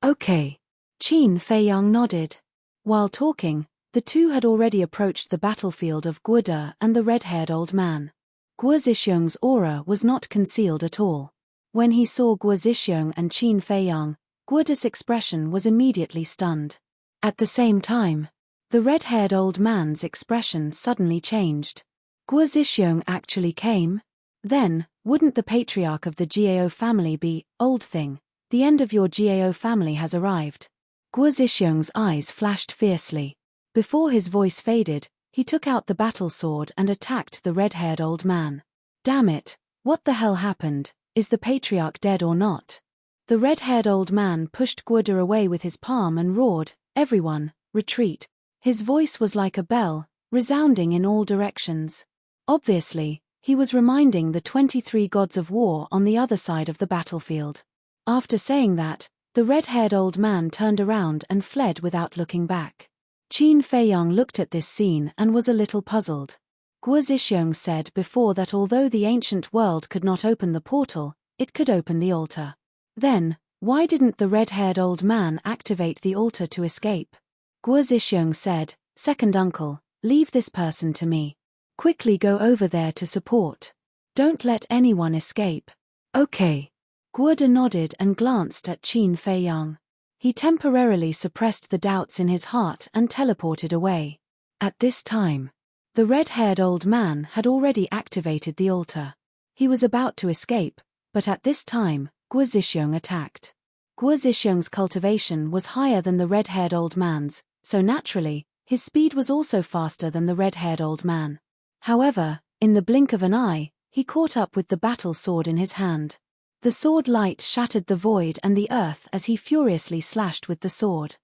Okay. Qin Feiyang nodded. While talking, the two had already approached the battlefield of Guode and the red-haired old man. Guo Zixiong's aura was not concealed at all. When he saw Guo Zixiong and Qin Feiyang, Guode's expression was immediately stunned. At the same time, the red-haired old man's expression suddenly changed. Guo Zixiong actually came? Then, wouldn't the patriarch of the Gao family be, old thing, the end of your Gao family has arrived? Guo Zixiong's eyes flashed fiercely. Before his voice faded, he took out the battle sword and attacked the red-haired old man. Damn it, what the hell happened? Is the patriarch dead or not? The red-haired old man pushed Guode away with his palm and roared, everyone, retreat. His voice was like a bell, resounding in all directions. Obviously, he was reminding the 23 gods of war on the other side of the battlefield. After saying that, the red-haired old man turned around and fled without looking back. Qin Feiyang looked at this scene and was a little puzzled. Guo Zixiong said before that although the ancient world could not open the portal, it could open the altar. Then, why didn't the red-haired old man activate the altar to escape? Guo Zixiong said, Second uncle, leave this person to me. Quickly go over there to support. Don't let anyone escape. Okay. Guode nodded and glanced at Qin Feiyang. He temporarily suppressed the doubts in his heart and teleported away. At this time, the red-haired old man had already activated the altar. He was about to escape, but at this time, Guo Zixiong attacked. Guo Zixiong's cultivation was higher than the red-haired old man's, so naturally, his speed was also faster than the red-haired old man. However, in the blink of an eye, he caught up with the battle sword in his hand. The sword light shattered the void and the earth as he furiously slashed with the sword.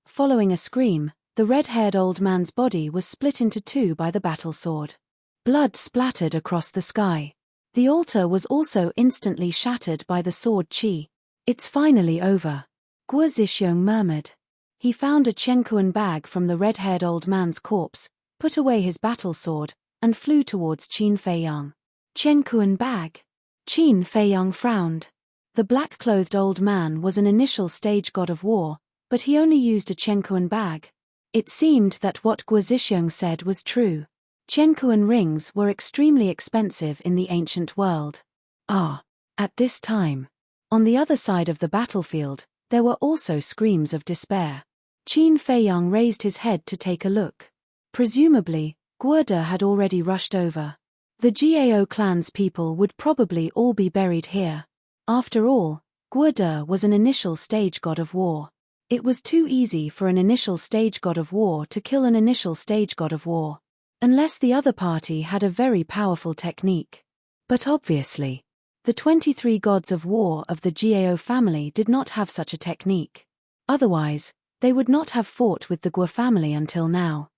Following a scream, the red-haired old man's body was split into two by the battle sword. Blood splattered across the sky. The altar was also instantly shattered by the sword chi. It's finally over. Guo Zixiong murmured. He found a Chenkuan bag from the red-haired old man's corpse, put away his battle sword, and flew towards Qin Feiyang. Chenkuan bag? Qin Feiyang frowned. The black-clothed old man was an initial stage god of war, but he only used a Chenkuan bag. It seemed that what Guo Zixiong said was true. Chenkuan rings were extremely expensive in the ancient world. At this time, on the other side of the battlefield, there were also screams of despair. Qin Feiyang raised his head to take a look. Presumably, Guode had already rushed over. The Gao clan's people would probably all be buried here. After all, Guode was an initial stage god of war. It was too easy for an initial stage god of war to kill an initial stage god of war. Unless the other party had a very powerful technique. But obviously, the 23 gods of war of the Gao family did not have such a technique. Otherwise, they would not have fought with the Guo family until now.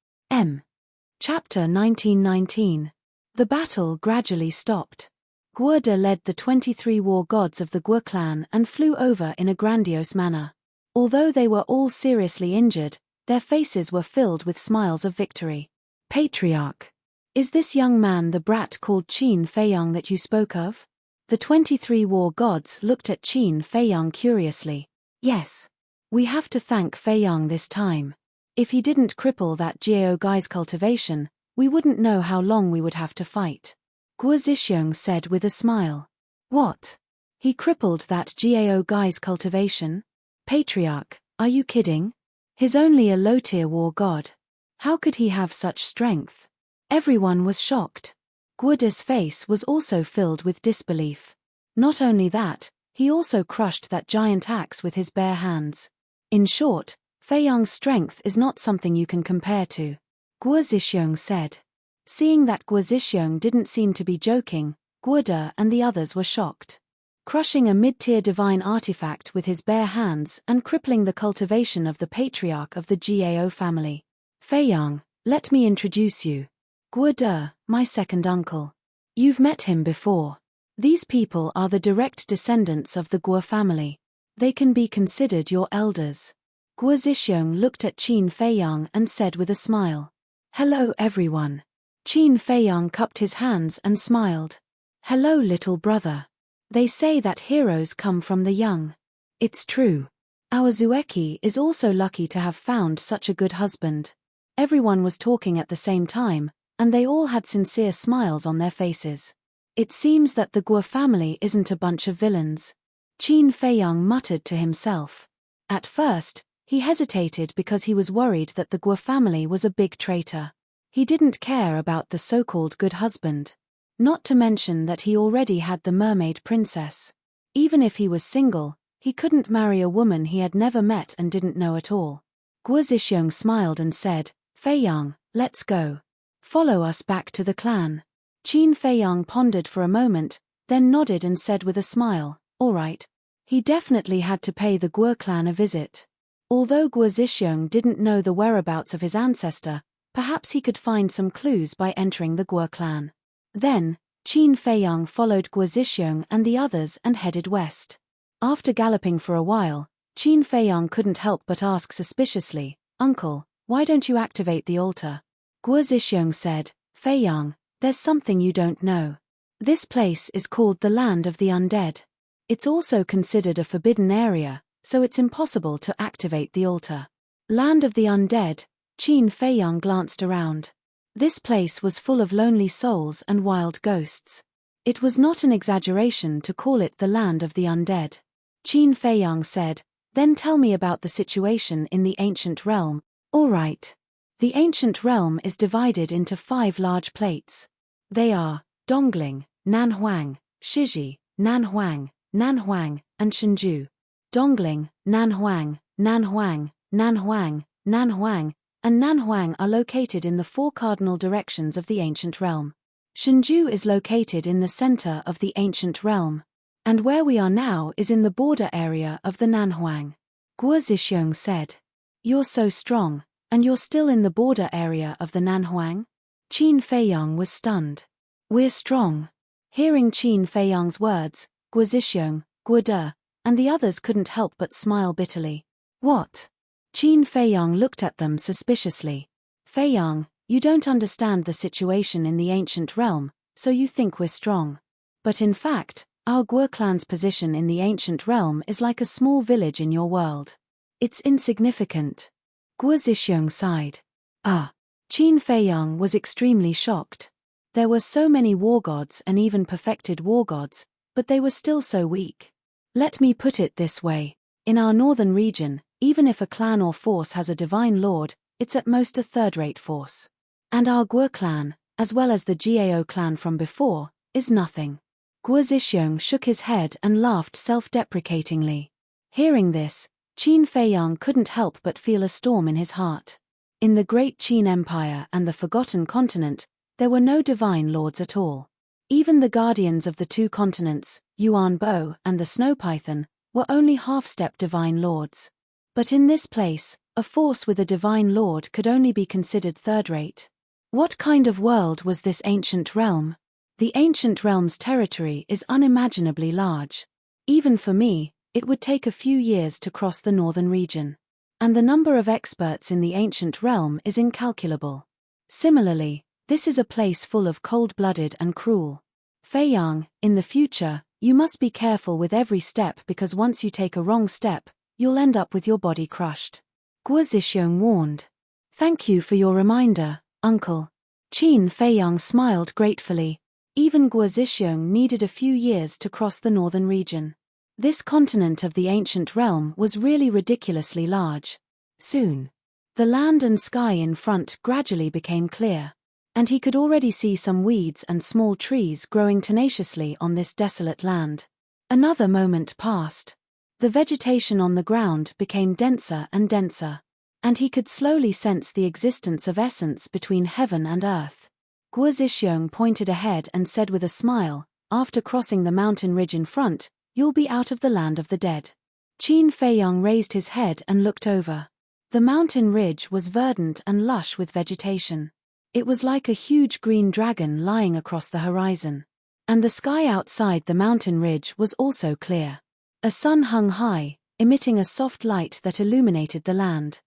Chapter 1919. The battle gradually stopped. Guode led the 23 war gods of the Guo clan and flew over in a grandiose manner. Although they were all seriously injured, their faces were filled with smiles of victory. Patriarch. Is this young man the brat called Qin Feiyang that you spoke of? The 23 war gods looked at Qin Feiyang curiously. Yes. We have to thank Feiyang this time. If he didn't cripple that Gao guy's cultivation, we wouldn't know how long we would have to fight. Guo Zixiong said with a smile. What? He crippled that Gao guy's cultivation? Patriarch, are you kidding? He's only a low-tier war god. How could he have such strength? Everyone was shocked. Guode's face was also filled with disbelief. Not only that, he also crushed that giant axe with his bare hands. In short, Fei Yang's strength is not something you can compare to, Guo Zhixiong said. Seeing that Guo Zhixiong didn't seem to be joking, Guo De and the others were shocked. Crushing a mid-tier divine artifact with his bare hands and crippling the cultivation of the patriarch of the Gao family. Fei Yang, let me introduce you. Guo De, my second uncle. You've met him before. These people are the direct descendants of the Guo family. They can be considered your elders. Guo Zhixiong looked at Qin Fei Yang and said with a smile. Hello everyone. Qin Fei Yang cupped his hands and smiled. Hello little brother. They say that heroes come from the young. It's true. Our Zueki is also lucky to have found such a good husband. Everyone was talking at the same time, and they all had sincere smiles on their faces. It seems that the Guo family isn't a bunch of villains. Qin Fei Yang muttered to himself. At first, he hesitated because he was worried that the Guo family was a big traitor. He didn't care about the so-called good husband. Not to mention that he already had the mermaid princess. Even if he was single, he couldn't marry a woman he had never met and didn't know at all. Guo Zhixiong smiled and said, Fei Yang, let's go. Follow us back to the clan. Qin Fei Yang pondered for a moment, then nodded and said with a smile, all right. He definitely had to pay the Guo clan a visit. Although Guo Zhixiong didn't know the whereabouts of his ancestor, perhaps he could find some clues by entering the Guo clan. Then, Qin Fei Yang followed Guo Zhixiong and the others and headed west. After galloping for a while, Qin Fei Yang couldn't help but ask suspiciously, Uncle, why don't you activate the altar? Guo Zhixiong said, Fei Yang, there's something you don't know. This place is called the Land of the Undead. It's also considered a forbidden area, so it's impossible to activate the altar. Land of the Undead, Qin Fei Yang glanced around. This place was full of lonely souls and wild ghosts. It was not an exaggeration to call it the Land of the Undead. Qin Fei Yang said, then tell me about the situation in the ancient realm. All right. The ancient realm is divided into 5 large plates. They are Dongling, Nanhuang, Shiji, Nanhuang, Nanhuang, and Shenju. Dongling, Nanhuang, Nanhuang, Nanhuang, Nanhuang, and Nanhuang are located in the 4 cardinal directions of the ancient realm. Shenju is located in the center of the ancient realm. And where we are now is in the border area of the Nanhuang. Guo Zhixiong said. You're so strong, and you're still in the border area of the Nanhuang? Qin Fei Yang was stunned. We're strong. Hearing Qin Fei Yang's words, Guo Zhixiong, Guo De, and the others couldn't help but smile bitterly. What? Qin Fei Yang looked at them suspiciously. Fei Yang, you don't understand the situation in the ancient realm, so you think we're strong. But in fact, our Guo clan's position in the ancient realm is like a small village in your world. It's insignificant. Guo Zhixiong sighed. Qin Fei Yang was extremely shocked. There were so many war gods and even perfected war gods, but they were still so weak. Let me put it this way. In our northern region, even if a clan or force has a divine lord, it's at most a third-rate force. And our Guo clan, as well as the Gao clan from before, is nothing. Guo Zhixiong shook his head and laughed self-deprecatingly. Hearing this, Qin Fei Yang couldn't help but feel a storm in his heart. In the Great Qin Empire and the Forgotten Continent, there were no divine lords at all. Even the guardians of the 2 continents, Yuan Bo and the Snow Python, were only half-step divine lords. But in this place, a force with a divine lord could only be considered third-rate. What kind of world was this ancient realm? The ancient realm's territory is unimaginably large. Even for me, it would take a few years to cross the northern region. And the number of experts in the ancient realm is incalculable. Similarly, this is a place full of cold-blooded and cruel. Fei Yang, in the future, you must be careful with every step because once you take a wrong step, you'll end up with your body crushed. Guo Zhixiong warned. Thank you for your reminder, Uncle. Qin Fei Yang smiled gratefully. Even Guo Zhixiong needed a few years to cross the northern region. This continent of the ancient realm was really ridiculously large. Soon, the land and sky in front gradually became clear. And he could already see some weeds and small trees growing tenaciously on this desolate land. Another moment passed. The vegetation on the ground became denser and denser. and he could slowly sense the existence of essence between heaven and earth. Guo Zixiong pointed ahead and said with a smile, "After crossing the mountain ridge in front, you'll be out of the land of the dead." Qin Feiyang raised his head and looked over. The mountain ridge was verdant and lush with vegetation. It was like a huge green dragon lying across the horizon. And the sky outside the mountain ridge was also clear. A sun hung high, emitting a soft light that illuminated the land.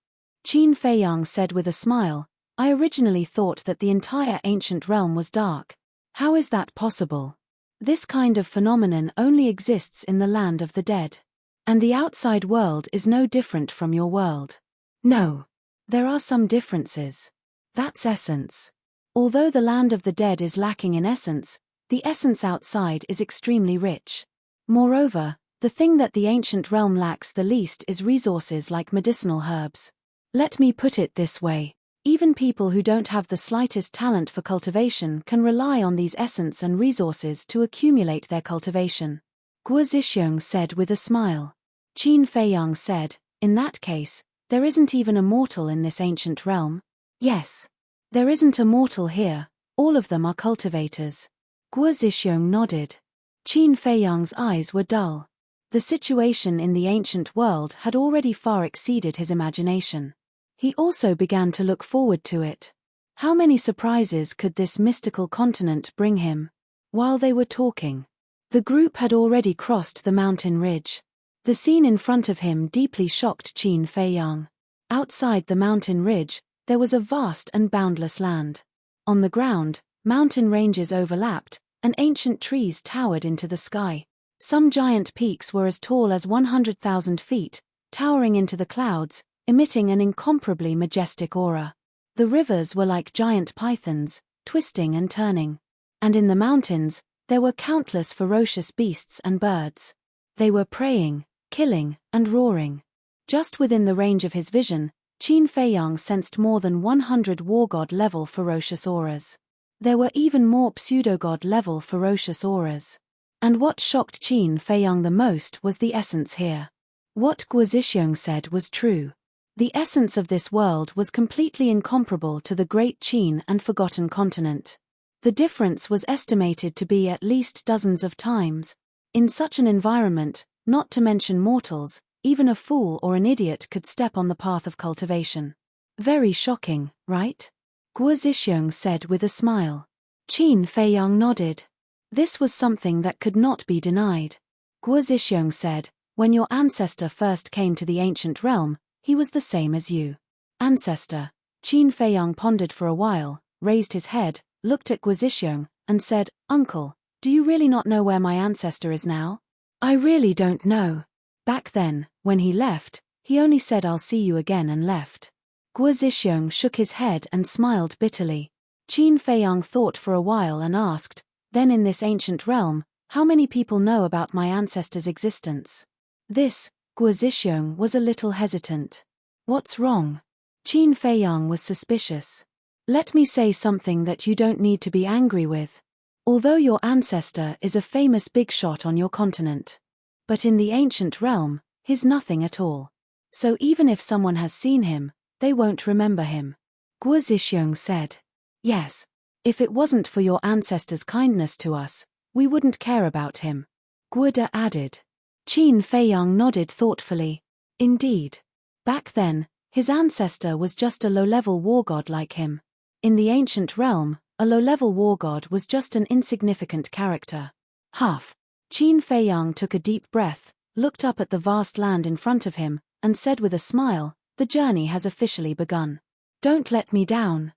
Qin Feiyang said with a smile, "I originally thought that the entire ancient realm was dark. How is that possible? This kind of phenomenon only exists in the land of the dead. And the outside world is no different from your world." "No. There are some differences. That's essence. Although the land of the dead is lacking in essence, the essence outside is extremely rich. Moreover, the thing that the ancient realm lacks the least is resources like medicinal herbs. Let me put it this way. Even people who don't have the slightest talent for cultivation can rely on these essence and resources to accumulate their cultivation." Guo Zixiong said with a smile. Qin Feiyang said, "In that case, there isn't even a mortal in this ancient realm?" "Yes. There isn't a mortal here, all of them are cultivators." Guo Zixiong nodded. Qin Feiyang's eyes were dull. The situation in the ancient world had already far exceeded his imagination. He also began to look forward to it. How many surprises could this mystical continent bring him? While they were talking, the group had already crossed the mountain ridge. The scene in front of him deeply shocked Qin Feiyang. Outside the mountain ridge, there was a vast and boundless land. On the ground, mountain ranges overlapped, and ancient trees towered into the sky. Some giant peaks were as tall as 100,000 feet, towering into the clouds, emitting an incomparably majestic aura. The rivers were like giant pythons, twisting and turning. And in the mountains, there were countless ferocious beasts and birds. They were preying, killing, and roaring. Just within the range of his vision, Qin Feiyang sensed more than 100 war-god-level ferocious auras. There were even more pseudo-god-level ferocious auras. And what shocked Qin Feiyang the most was the essence here. What Guo Zixiong said was true. The essence of this world was completely incomparable to the great Qin and forgotten continent. The difference was estimated to be at least dozens of times. In such an environment, not to mention mortals, even a fool or an idiot could step on the path of cultivation. Very shocking, right? Guo Zixiong said with a smile. Qin Feiyang nodded. This was something that could not be denied. Guo Zixiong said, "When your ancestor first came to the ancient realm, he was the same as you." Ancestor. Qin Feiyang pondered for a while, raised his head, looked at Guo Zixiong, and said, "Uncle, do you really not know where my ancestor is now?" "I really don't know. Back then, when he left, he only said I'll see you again and left." Guo Zixiong shook his head and smiled bitterly. Qin Feiyang thought for a while and asked, "Then in this ancient realm, how many people know about my ancestor's existence?" This, Guo Zixiong was a little hesitant. "What's wrong?" Qin Feiyang was suspicious. "Let me say something that you don't need to be angry with. Although your ancestor is a famous big shot on your continent. But in the ancient realm, he's nothing at all. So even if someone has seen him, they won't remember him." Guo Zixiong said. "Yes. If it wasn't for your ancestor's kindness to us, we wouldn't care about him," Guo De added. Qin Feiyang nodded thoughtfully. Indeed. Back then, his ancestor was just a low-level war god like him. In the ancient realm, a low-level war god was just an insignificant character. Huff. Qin Feiyang took a deep breath, looked up at the vast land in front of him, and said with a smile, "The journey has officially begun. Don't let me down."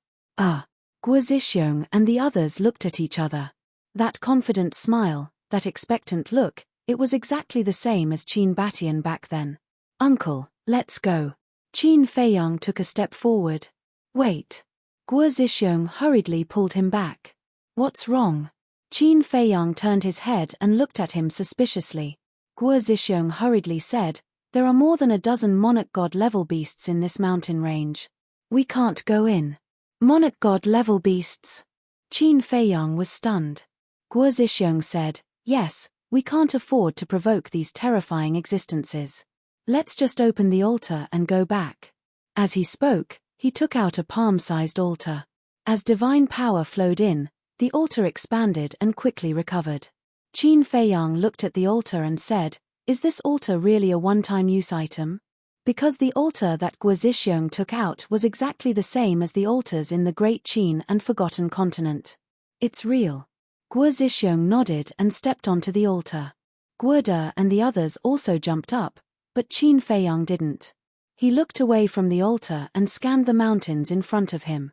Guo Zixiong and the others looked at each other. That confident smile, that expectant look, it was exactly the same as Qin Batian back then. "Uncle, let's go." Qin Feiyang took a step forward. "Wait." Guo Zixiong hurriedly pulled him back. "What's wrong?" Qin Feiyang turned his head and looked at him suspiciously. Guo Zixiong hurriedly said, "There are more than a dozen monarch god-level beasts in this mountain range. We can't go in." "Monarch god-level beasts?" Qin Feiyang was stunned. Guo Zixiong said, "Yes, we can't afford to provoke these terrifying existences. Let's just open the altar and go back." As he spoke, he took out a palm-sized altar. As divine power flowed in, the altar expanded and quickly recovered. Qin Feiyang looked at the altar and said, "Is this altar really a one-time use item?" Because the altar that Guo Zixiong took out was exactly the same as the altars in the Great Qin and Forgotten Continent. "It's real." Guo Zixiong nodded and stepped onto the altar. Guo De and the others also jumped up, but Qin Feiyang didn't. He looked away from the altar and scanned the mountains in front of him.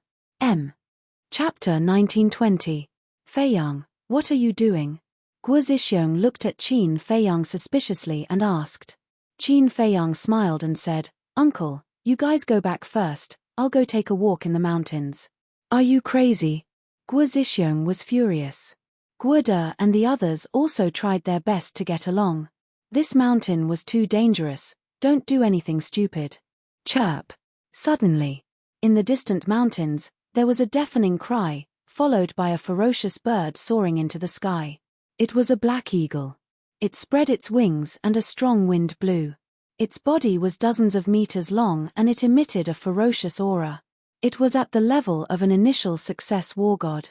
Chapter 1920. Feiyang, what are you doing? Guo Zixiong looked at Qin Feiyang suspiciously and asked. Qin Feiyang smiled and said, "Uncle, you guys go back first, I'll go take a walk in the mountains." "Are you crazy?" Guo Zixiong was furious. Guo De and the others also tried their best to get along. This mountain was too dangerous, don't do anything stupid. Chirp. Suddenly, in the distant mountains, there was a deafening cry, followed by a ferocious bird soaring into the sky. It was a black eagle. It spread its wings and a strong wind blew. Its body was dozens of meters long and it emitted a ferocious aura. It was at the level of an initial success war god.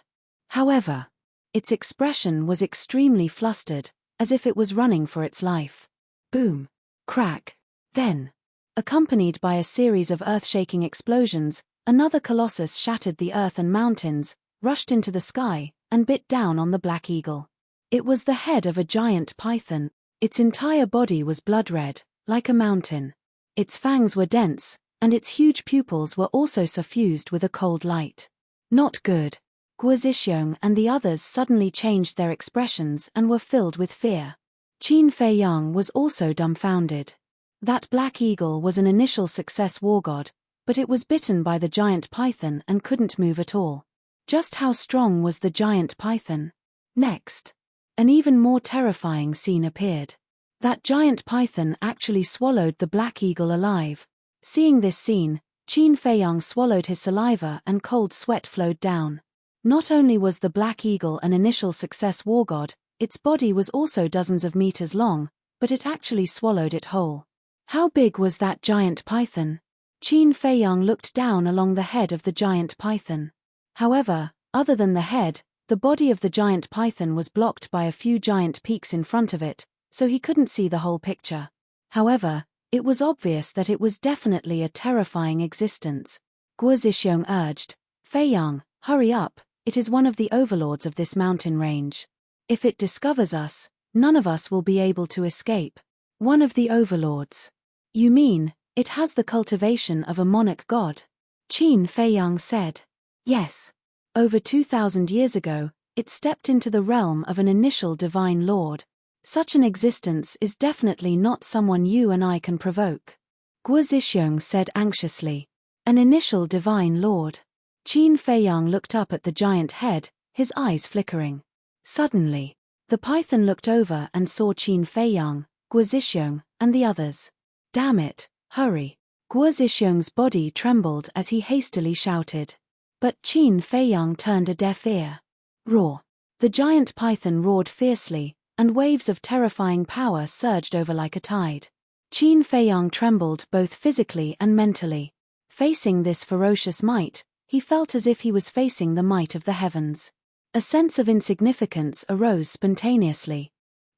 However, its expression was extremely flustered, as if it was running for its life. Boom. Crack. Then, accompanied by a series of earth-shaking explosions, another colossus shattered the earth and mountains, rushed into the sky, and bit down on the black eagle. It was the head of a giant python. Its entire body was blood-red, like a mountain. Its fangs were dense, and its huge pupils were also suffused with a cold light. Not good. Guo Zixiong and the others suddenly changed their expressions and were filled with fear. Qin Feiyang was also dumbfounded. That black eagle was an initial success war god, but it was bitten by the giant python and couldn't move at all. Just how strong was the giant python? Next, an even more terrifying scene appeared. That giant python actually swallowed the black eagle alive. Seeing this scene, Qin Feiyang swallowed his saliva and cold sweat flowed down. Not only was the black eagle an initial success war god, its body was also dozens of meters long, but it actually swallowed it whole. How big was that giant python? Qin Feiyang looked down along the head of the giant python. However, other than the head, the body of the giant python was blocked by a few giant peaks in front of it, so he couldn't see the whole picture. However, it was obvious that it was definitely a terrifying existence. Guo Zixiong urged, "Feiyang, hurry up, it is one of the overlords of this mountain range. If it discovers us, none of us will be able to escape." "One of the overlords? You mean, it has the cultivation of a monarch god?" Qin Feiyang said. "Yes. Over 2,000 years ago, it stepped into the realm of an initial divine lord. Such an existence is definitely not someone you and I can provoke." Guo Zixiong said anxiously. "An initial divine lord?" Qin Feiyang looked up at the giant head, his eyes flickering. Suddenly, the python looked over and saw Qin Feiyang, Guo Zixiong, and the others. "Damn it, hurry." Guo Zixiong's body trembled as he hastily shouted. But Qin Feiyang turned a deaf ear. Roar. The giant python roared fiercely, and waves of terrifying power surged over like a tide. Qin Feiyang trembled both physically and mentally. Facing this ferocious might, he felt as if he was facing the might of the heavens. A sense of insignificance arose spontaneously.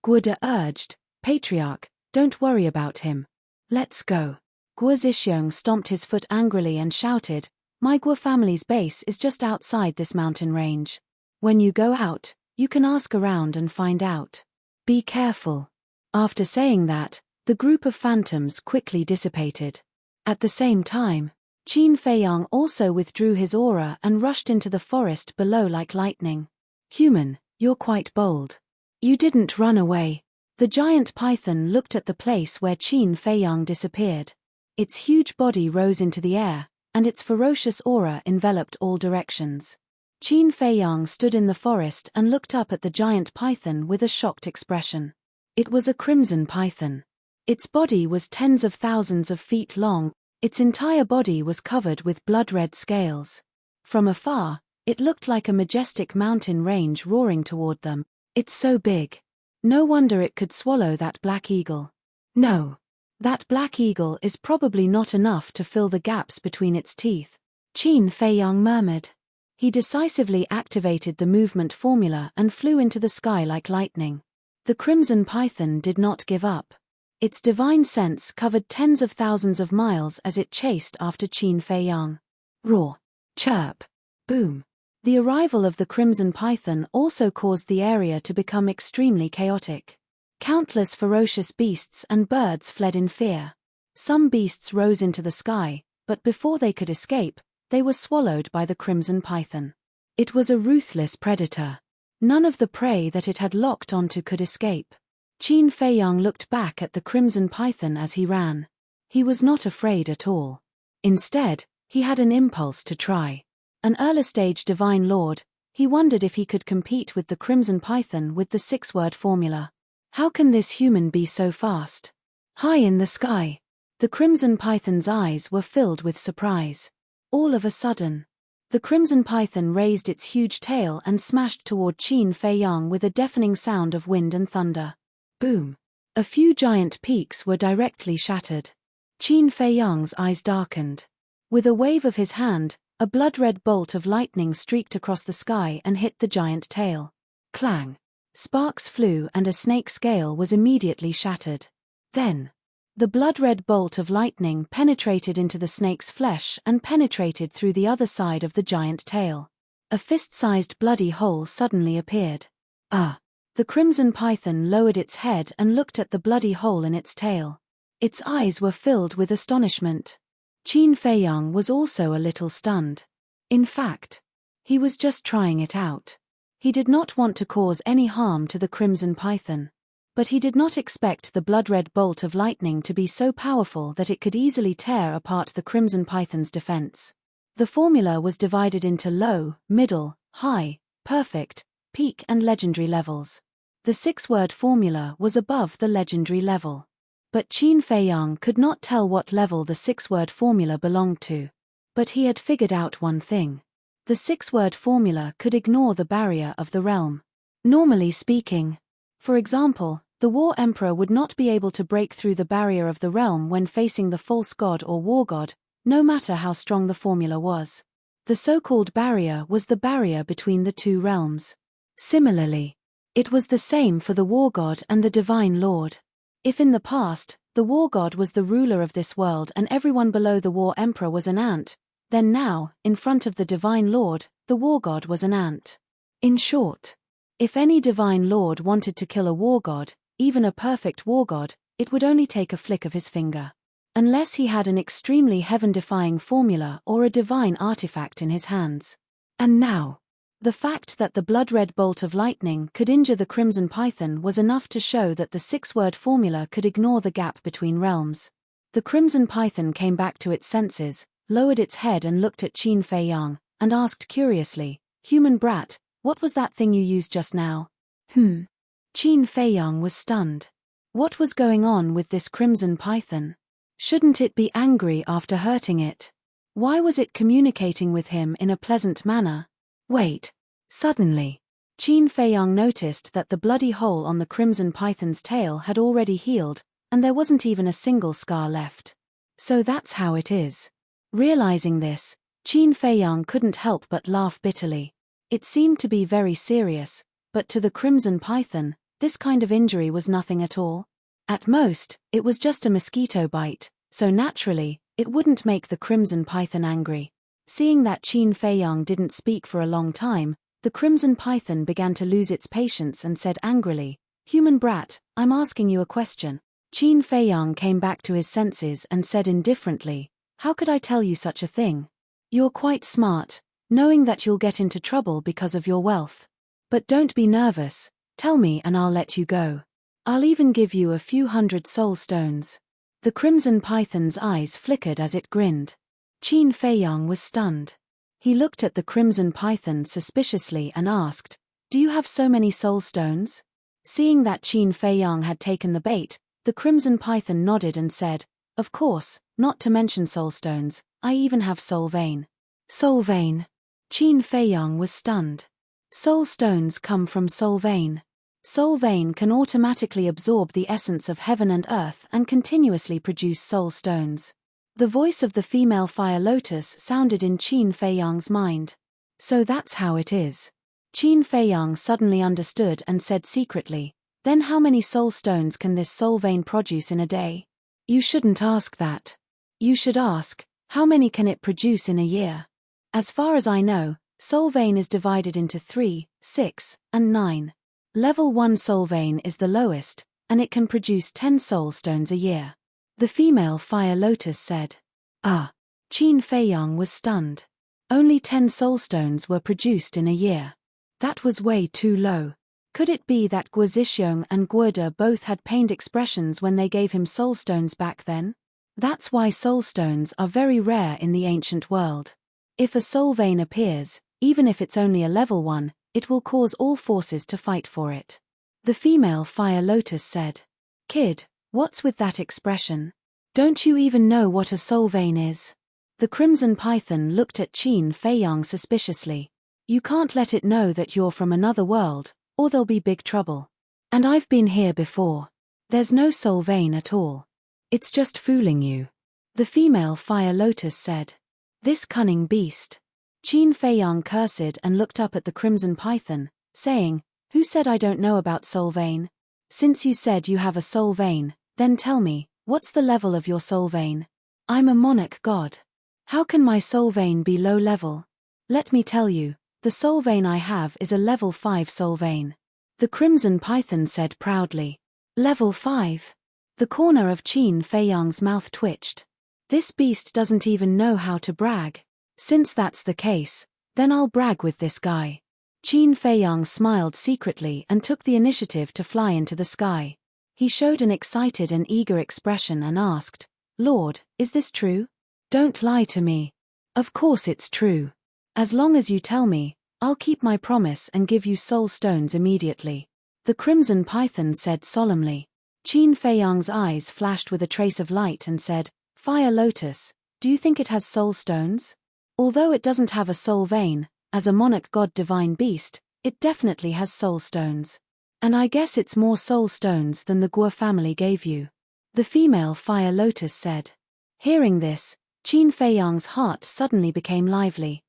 Guo De urged, "Patriarch, don't worry about him. Let's go." Guo Zixiong stomped his foot angrily and shouted, "My Guo family's base is just outside this mountain range. When you go out, you can ask around and find out. Be careful." After saying that, the group of phantoms quickly dissipated. At the same time, Qin Feiyang also withdrew his aura and rushed into the forest below like lightning. "Human, you're quite bold. You didn't run away." The giant python looked at the place where Qin Feiyang disappeared. Its huge body rose into the air, and its ferocious aura enveloped all directions. Qin Feiyang stood in the forest and looked up at the giant python with a shocked expression. It was a crimson python. Its body was tens of thousands of feet long. Its entire body was covered with blood-red scales. From afar, it looked like a majestic mountain range roaring toward them. "It's so big. No wonder it could swallow that black eagle." "No. That black eagle is probably not enough to fill the gaps between its teeth, Qin Feiyang murmured. He decisively activated the movement formula and flew into the sky like lightning. The crimson python did not give up. Its divine sense covered tens of thousands of miles as it chased after Qin Feiyang. Roar, chirp, boom. The arrival of the crimson python also caused the area to become extremely chaotic. Countless ferocious beasts and birds fled in fear. Some beasts rose into the sky, but before they could escape, they were swallowed by the crimson python. It was a ruthless predator. None of the prey that it had locked onto could escape. Qin Feiyang looked back at the crimson python as he ran. He was not afraid at all. Instead, he had an impulse to try. An early-stage divine lord, he wondered if he could compete with the crimson python with the 6-word formula. How can this human be so fast? High in the sky, the crimson python's eyes were filled with surprise. All of a sudden, the crimson python raised its huge tail and smashed toward Qin Feiyang with a deafening sound of wind and thunder. Boom! A few giant peaks were directly shattered. Qin Feiyang's eyes darkened. With a wave of his hand, a blood-red bolt of lightning streaked across the sky and hit the giant tail. Clang! Sparks flew and a snake's scale was immediately shattered. Then, the blood-red bolt of lightning penetrated into the snake's flesh and penetrated through the other side of the giant tail. A fist-sized bloody hole suddenly appeared. The crimson python lowered its head and looked at the bloody hole in its tail. Its eyes were filled with astonishment. Qin Feiyang was also a little stunned. In fact, he was just trying it out. He did not want to cause any harm to the crimson python. But he did not expect the blood-red bolt of lightning to be so powerful that it could easily tear apart the crimson python's defense. The formula was divided into low, middle, high, perfect, peak and legendary levels. The 6-word formula was above the legendary level. But Qin Feiyang could not tell what level the 6-word formula belonged to. But he had figured out one thing. The 6-word formula could ignore the barrier of the realm. Normally speaking, for example, the War Emperor would not be able to break through the barrier of the realm when facing the false god or war god, no matter how strong the formula was. The so-called barrier was the barrier between the two realms. Similarly, it was the same for the war god and the divine lord. If in the past, the war god was the ruler of this world and everyone below the war emperor was an ant, then now, in front of the divine lord, the war god was an ant. In short, if any divine lord wanted to kill a war god, even a perfect war god, it would only take a flick of his finger. Unless he had an extremely heaven-defying formula or a divine artifact in his hands. And now, the fact that the blood-red bolt of lightning could injure the crimson python was enough to show that the 6-word formula could ignore the gap between realms. The crimson python came back to its senses, lowered its head and looked at Qin Feiyang, and asked curiously, "Human brat, what was that thing you used just now?" Qin Feiyang was stunned. What was going on with this crimson python? Shouldn't it be angry after hurting it? Why was it communicating with him in a pleasant manner? Wait. Suddenly, Qin Feiyang noticed that the bloody hole on the crimson python's tail had already healed, and there wasn't even a single scar left. So that's how it is. Realizing this, Qin Feiyang couldn't help but laugh bitterly. It seemed to be very serious, but to the crimson python, this kind of injury was nothing at all. At most, it was just a mosquito bite, so naturally, it wouldn't make the crimson python angry. Seeing that Qin Feiyang didn't speak for a long time, the crimson python began to lose its patience and said angrily, "Human brat, I'm asking you a question." Qin Feiyang came back to his senses and said indifferently, "How could I tell you such a thing? You're quite smart, knowing that you'll get into trouble because of your wealth. But don't be nervous, tell me and I'll let you go. I'll even give you a few hundred soul stones." The crimson python's eyes flickered as it grinned. Qin Feiyang was stunned. He looked at the crimson python suspiciously and asked, "Do you have so many soul stones?" Seeing that Qin Feiyang had taken the bait, the crimson python nodded and said, "Of course, not to mention soul stones, I even have soul vein." Soul vein. Qin Feiyang was stunned. Soul stones come from soul vein. Soul vein can automatically absorb the essence of heaven and earth and continuously produce soul stones. The voice of the female fire lotus sounded in Qin Feiyang's mind. So that's how it is. Qin Feiyang suddenly understood and said secretly, then how many soul stones can this soul vein produce in a day? You shouldn't ask that. You should ask, how many can it produce in a year? As far as I know, soul vein is divided into 3, 6, and 9. Level 1 soul vein is the lowest, and it can produce 10 soul stones a year. The female fire lotus said. Ah! Qin Feiyang was stunned. Only 10 soul stones were produced in a year. That was way too low. Could it be that Guo Zixiong and Guo De both had pained expressions when they gave him soul stones back then? That's why soul stones are very rare in the ancient world. If a soul vein appears, even if it's only a level 1, it will cause all forces to fight for it. The female fire lotus said. Kid, what's with that expression? Don't you even know what a soul vein is? The crimson python looked at Qin Feiyang suspiciously. You can't let it know that you're from another world, or there'll be big trouble. And I've been here before. There's no soul vein at all. It's just fooling you. The female fire lotus said. This cunning beast. Qin Feiyang cursed and looked up at the crimson python, saying, Who said I don't know about soul vein? Since you said you have a soul vein, then tell me, what's the level of your soul vein? I'm a monarch god. How can my soul vein be low level? Let me tell you, the soul vein I have is a level 5 soul vein. The crimson python said proudly. Level 5. The corner of Qin Feiyang's mouth twitched. This beast doesn't even know how to brag. Since that's the case, then I'll brag with this guy. Qin Feiyang smiled secretly and took the initiative to fly into the sky. He showed an excited and eager expression and asked, Lord, is this true? Don't lie to me. Of course it's true. As long as you tell me, I'll keep my promise and give you soul stones immediately. The crimson python said solemnly. Qin Feiyang's eyes flashed with a trace of light and said, Fire Lotus, do you think it has soul stones? Although it doesn't have a soul vein, as a monarch god divine beast, it definitely has soul stones. And I guess it's more soul stones than the Guo family gave you. The female Fire Lotus said. Hearing this, Qin Feiyang's heart suddenly became lively.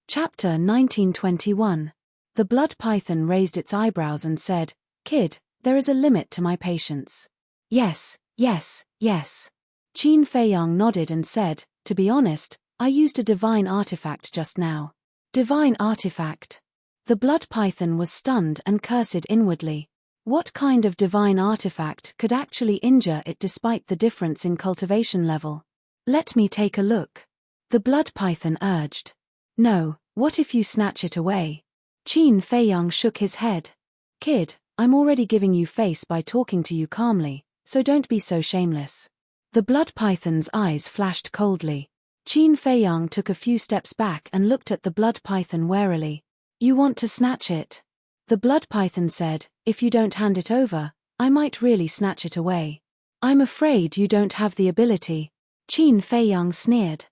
Chapter 1921. The blood python raised its eyebrows and said, Kid, there is a limit to my patience. Yes, yes, yes. Qin Feiyang nodded and said, To be honest, I used a divine artifact just now. Divine artifact? The blood python was stunned and cursed inwardly. What kind of divine artifact could actually injure it despite the difference in cultivation level? Let me take a look. The blood python urged. No, what if you snatch it away? Qin Feiyang shook his head. Kid, I'm already giving you face by talking to you calmly, so don't be so shameless. The blood python's eyes flashed coldly. Qin Feiyang took a few steps back and looked at the blood python warily. You want to snatch it? The blood python said, If you don't hand it over, I might really snatch it away. I'm afraid you don't have the ability. Qin Feiyang sneered.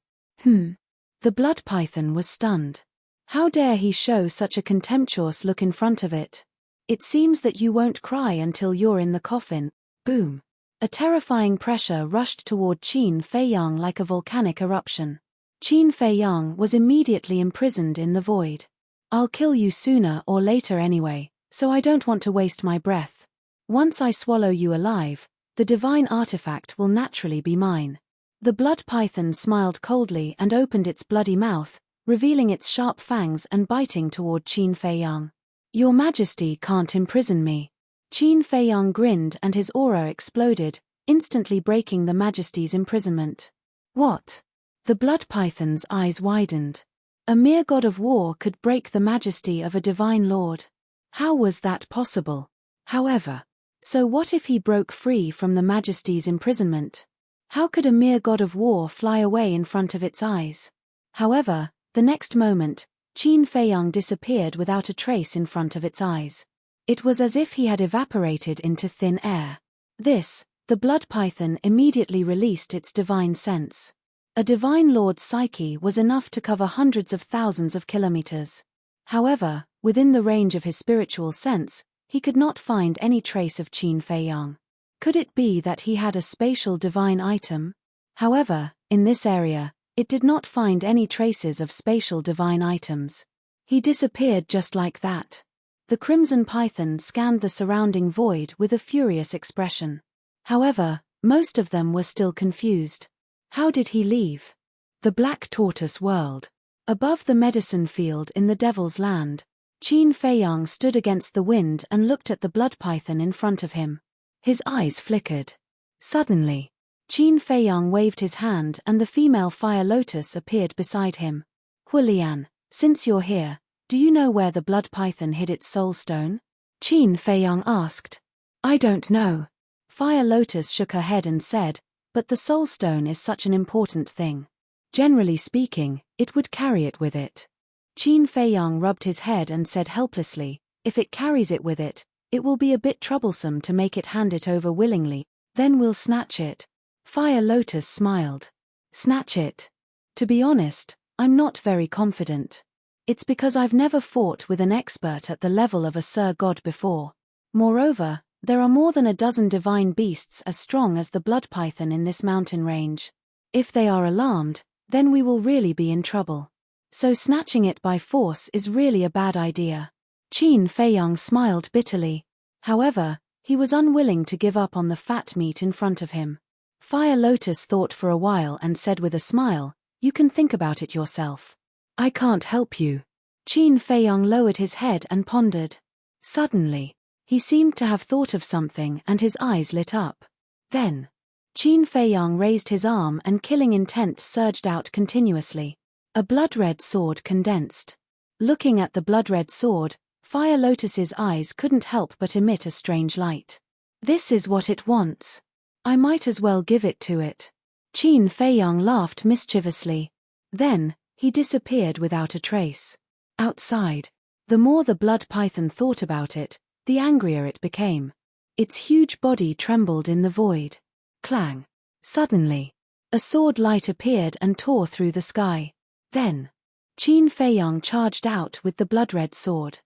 The blood python was stunned. How dare he show such a contemptuous look in front of it? It seems that you won't cry until you're in the coffin. Boom. A terrifying pressure rushed toward Qin Feiyang like a volcanic eruption. Qin Feiyang was immediately imprisoned in the void. I'll kill you sooner or later anyway, so I don't want to waste my breath. Once I swallow you alive, the divine artifact will naturally be mine. The blood python smiled coldly and opened its bloody mouth, revealing its sharp fangs and biting toward Qin Feiyang. Your Majesty can't imprison me. Qin Feiyang grinned and his aura exploded, instantly breaking the Majesty's imprisonment. What? The blood python's eyes widened. A mere god of war could break the majesty of a divine lord. How was that possible? However, so what if he broke free from the Majesty's imprisonment? How could a mere god of war fly away in front of its eyes? However, the next moment, Qin Feiyang disappeared without a trace in front of its eyes. It was as if he had evaporated into thin air. This, the blood python immediately released its divine sense. A divine lord's psyche was enough to cover hundreds of thousands of kilometers. However, within the range of his spiritual sense, he could not find any trace of Qin Fei Yang. Could it be that he had a spatial divine item? However, in this area, it did not find any traces of spatial divine items. He disappeared just like that. The Crimson Python scanned the surrounding void with a furious expression. However, most of them were still confused. How did he leave? The Black Tortoise World. Above the medicine field in the Devil's Land, Qin Fei Yang stood against the wind and looked at the blood python in front of him. His eyes flickered. Suddenly, Qin Fei Yang waved his hand and the female fire lotus appeared beside him. Huolian, since you're here, do you know where the blood python hid its soul stone? Qin Fei Yang asked. I don't know. Fire Lotus shook her head and said, but the soul stone is such an important thing. Generally speaking, it would carry it with it. Qin Fei Yang rubbed his head and said helplessly, if it carries it with it, it will be a bit troublesome to make it hand it over willingly, then we'll snatch it. Fire Lotus smiled. Snatch it? To be honest, I'm not very confident. It's because I've never fought with an expert at the level of a Sir God before. Moreover, there are more than a dozen divine beasts as strong as the blood python in this mountain range. If they are alarmed, then we will really be in trouble. So snatching it by force is really a bad idea. Qin Fei Yang smiled bitterly. However, he was unwilling to give up on the fat meat in front of him. Fire Lotus thought for a while and said with a smile, you can think about it yourself. I can't help you. Qin Fei Yang lowered his head and pondered. Suddenly, he seemed to have thought of something and his eyes lit up. Then, Qin Fei Yang raised his arm and killing intent surged out continuously. A blood-red sword condensed. Looking at the blood-red sword, Fire Lotus's eyes couldn't help but emit a strange light. This is what it wants. I might as well give it to it. Qin Fei Yang laughed mischievously. Then, he disappeared without a trace. Outside, the more the blood python thought about it, the angrier it became. Its huge body trembled in the void. Clang. Suddenly, a sword light appeared and tore through the sky. Then, Qin Fei Yang charged out with the blood-red sword.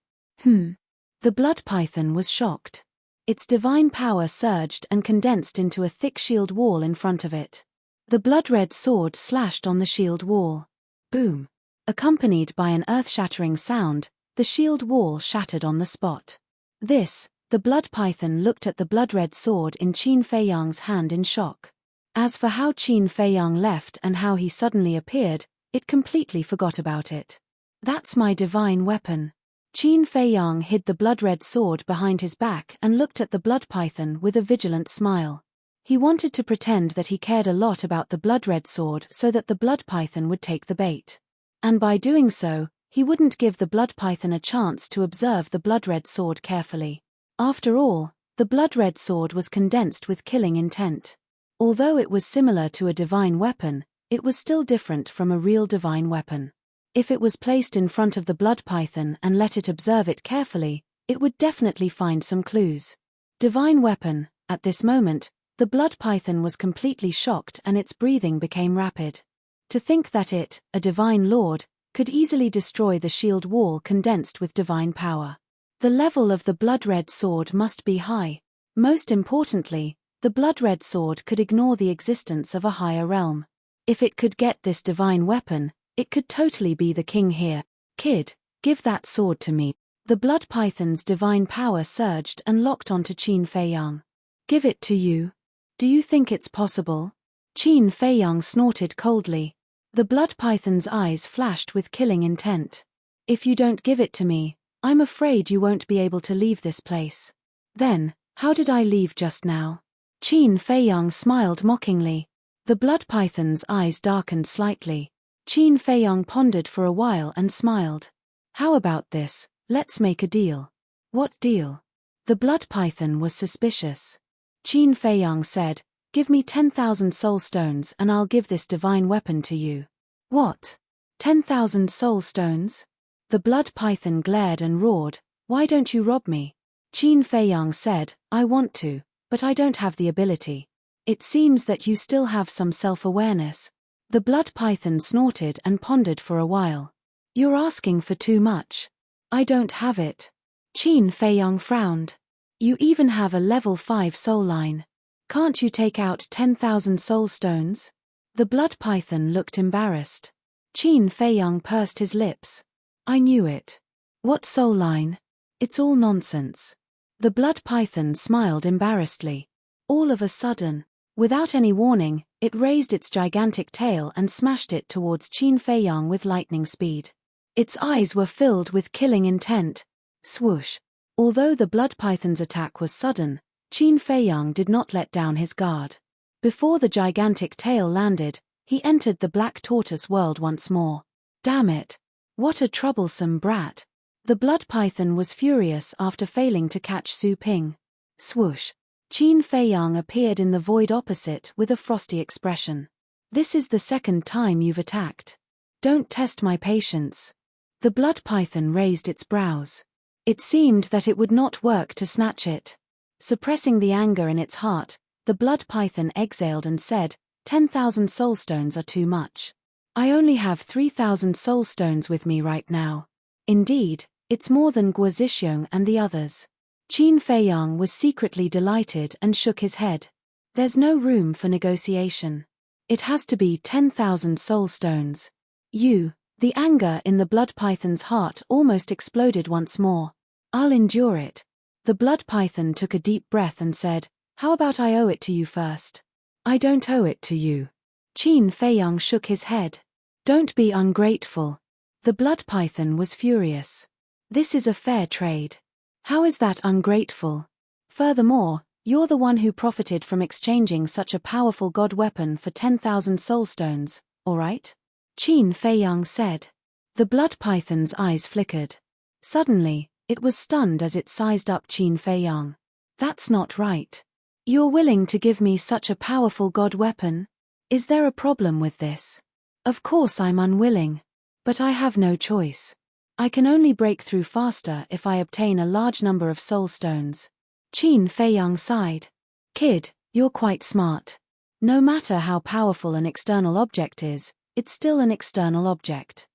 The blood python was shocked. Its divine power surged and condensed into a thick shield wall in front of it. The blood-red sword slashed on the shield wall. Boom. Accompanied by an earth-shattering sound, the shield wall shattered on the spot. The blood python looked at the blood-red sword in Qin Fei Yang's hand in shock. As for how Qin Fei Yang left and how he suddenly appeared, it completely forgot about it. That's my divine weapon. Qin Fei Yang hid the blood-red sword behind his back and looked at the blood python with a vigilant smile. He wanted to pretend that he cared a lot about the blood-red sword so that the blood python would take the bait. And by doing so, he wouldn't give the blood python a chance to observe the blood-red sword carefully. After all, the blood-red sword was condensed with killing intent. Although it was similar to a divine weapon, it was still different from a real divine weapon. If it was placed in front of the blood python and let it observe it carefully, it would definitely find some clues. Divine weapon. At this moment, the blood python was completely shocked and its breathing became rapid. To think that it, a divine lord, could easily destroy the shield wall condensed with divine power. The level of the blood-red sword must be high. Most importantly, the blood-red sword could ignore the existence of a higher realm. If it could get this divine weapon, it could totally be the king here. Kid, give that sword to me. The blood python's divine power surged and locked onto Qin Fei Yang. Give it to you? Do you think it's possible? Qin Fei Yang snorted coldly. The blood python's eyes flashed with killing intent. If you don't give it to me, I'm afraid you won't be able to leave this place. Then, how did I leave just now? Qin Fei Yang smiled mockingly. The blood python's eyes darkened slightly. Qin Fei Yang pondered for a while and smiled. How about this? Let's make a deal. What deal? The blood python was suspicious. Qin Fei Yang said, give me 10,000 soul stones and I'll give this divine weapon to you. What? 10,000 soul stones? The blood python glared and roared, why don't you rob me? Qin Fei Yang said, I want to, but I don't have the ability. It seems that you still have some self-awareness. The blood python snorted and pondered for a while. You're asking for too much. I don't have it. Qin Feiyang frowned. You even have a level 5 soul line. Can't you take out 10,000 soul stones? The blood python looked embarrassed. Qin Feiyang pursed his lips. I knew it. What soul line? It's all nonsense. The blood python smiled embarrassedly. All of a sudden, without any warning, it raised its gigantic tail and smashed it towards Qin Feiyang with lightning speed. Its eyes were filled with killing intent. Swoosh. Although the blood python's attack was sudden, Qin Feiyang did not let down his guard. Before the gigantic tail landed, he entered the black tortoise world once more. Damn it! What a troublesome brat! The blood python was furious after failing to catch Su Ping. Swoosh! Qin Feiyang appeared in the void opposite with a frosty expression. This is the second time you've attacked. Don't test my patience. The blood python raised its brows. It seemed that it would not work to snatch it. Suppressing the anger in its heart, the blood python exhaled and said, 10,000 soul stones are too much. I only have 3,000 soul stones with me right now. Indeed, it's more than Guozhixiong and the others. Qin Feiyang was secretly delighted and shook his head. There's no room for negotiation. It has to be 10,000 soul stones. The anger in the blood python's heart almost exploded once more. I'll endure it. The blood python took a deep breath and said, how about I owe it to you first? I don't owe it to you. Qin Feiyang shook his head. Don't be ungrateful. The blood python was furious. This is a fair trade. How is that ungrateful? Furthermore, you're the one who profited from exchanging such a powerful god weapon for 10,000 soul stones, alright? Qin Feiyang said. The blood python's eyes flickered. Suddenly, it was stunned as it sized up Qin Feiyang. That's not right. You're willing to give me such a powerful god weapon? Is there a problem with this? Of course I'm unwilling. But I have no choice. I can only break through faster if I obtain a large number of soul stones. Qin Feiyang sighed. Kid, you're quite smart. No matter how powerful an external object is, it's still an external object.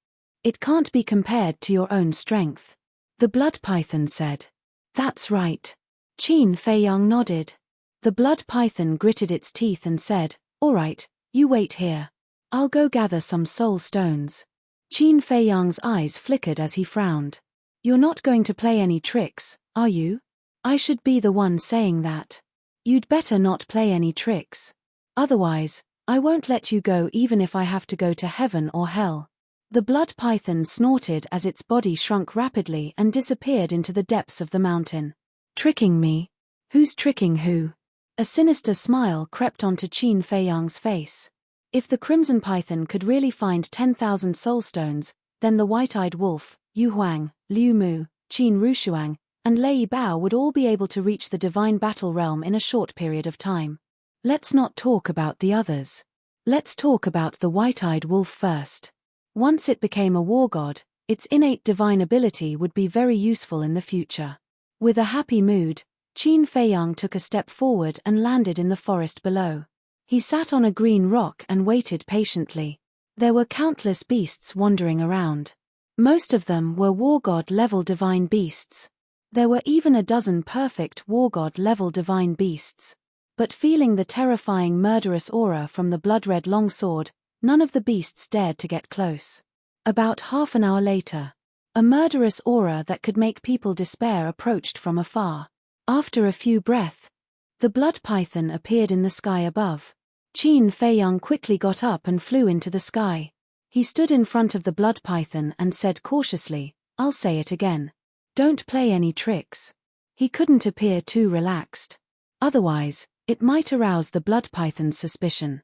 It can't be compared to your own strength. The blood python said. That's right. Qin Feiyang nodded. The blood python gritted its teeth and said, all right, you wait here. I'll go gather some soul stones. Qin Feiyang's eyes flickered as he frowned. You're not going to play any tricks, are you? I should be the one saying that. You'd better not play any tricks. Otherwise, I won't let you go even if I have to go to heaven or hell. The blood python snorted as its body shrunk rapidly and disappeared into the depths of the mountain. Tricking me? Who's tricking who? A sinister smile crept onto Qin Feiyang's face. If the crimson python could really find 10,000 soul stones, then the white-eyed wolf, Yu Huang, Liu Mu, Qin Rushuang, and Lei Bao would all be able to reach the divine battle realm in a short period of time. Let's not talk about the others. Let's talk about the white-eyed wolf first. Once it became a war god, its innate divine ability would be very useful in the future. With a happy mood, Qin Feiyang took a step forward and landed in the forest below. He sat on a green rock and waited patiently. There were countless beasts wandering around. Most of them were war god-level divine beasts. There were even a dozen perfect war god-level divine beasts. But feeling the terrifying murderous aura from the blood-red longsword, none of the beasts dared to get close. About half an hour later, a murderous aura that could make people despair approached from afar. After a few breaths, the blood python appeared in the sky above. Qin Feiyang quickly got up and flew into the sky. He stood in front of the blood python and said cautiously, I'll say it again. Don't play any tricks. He couldn't appear too relaxed. Otherwise, it might arouse the blood python's suspicion.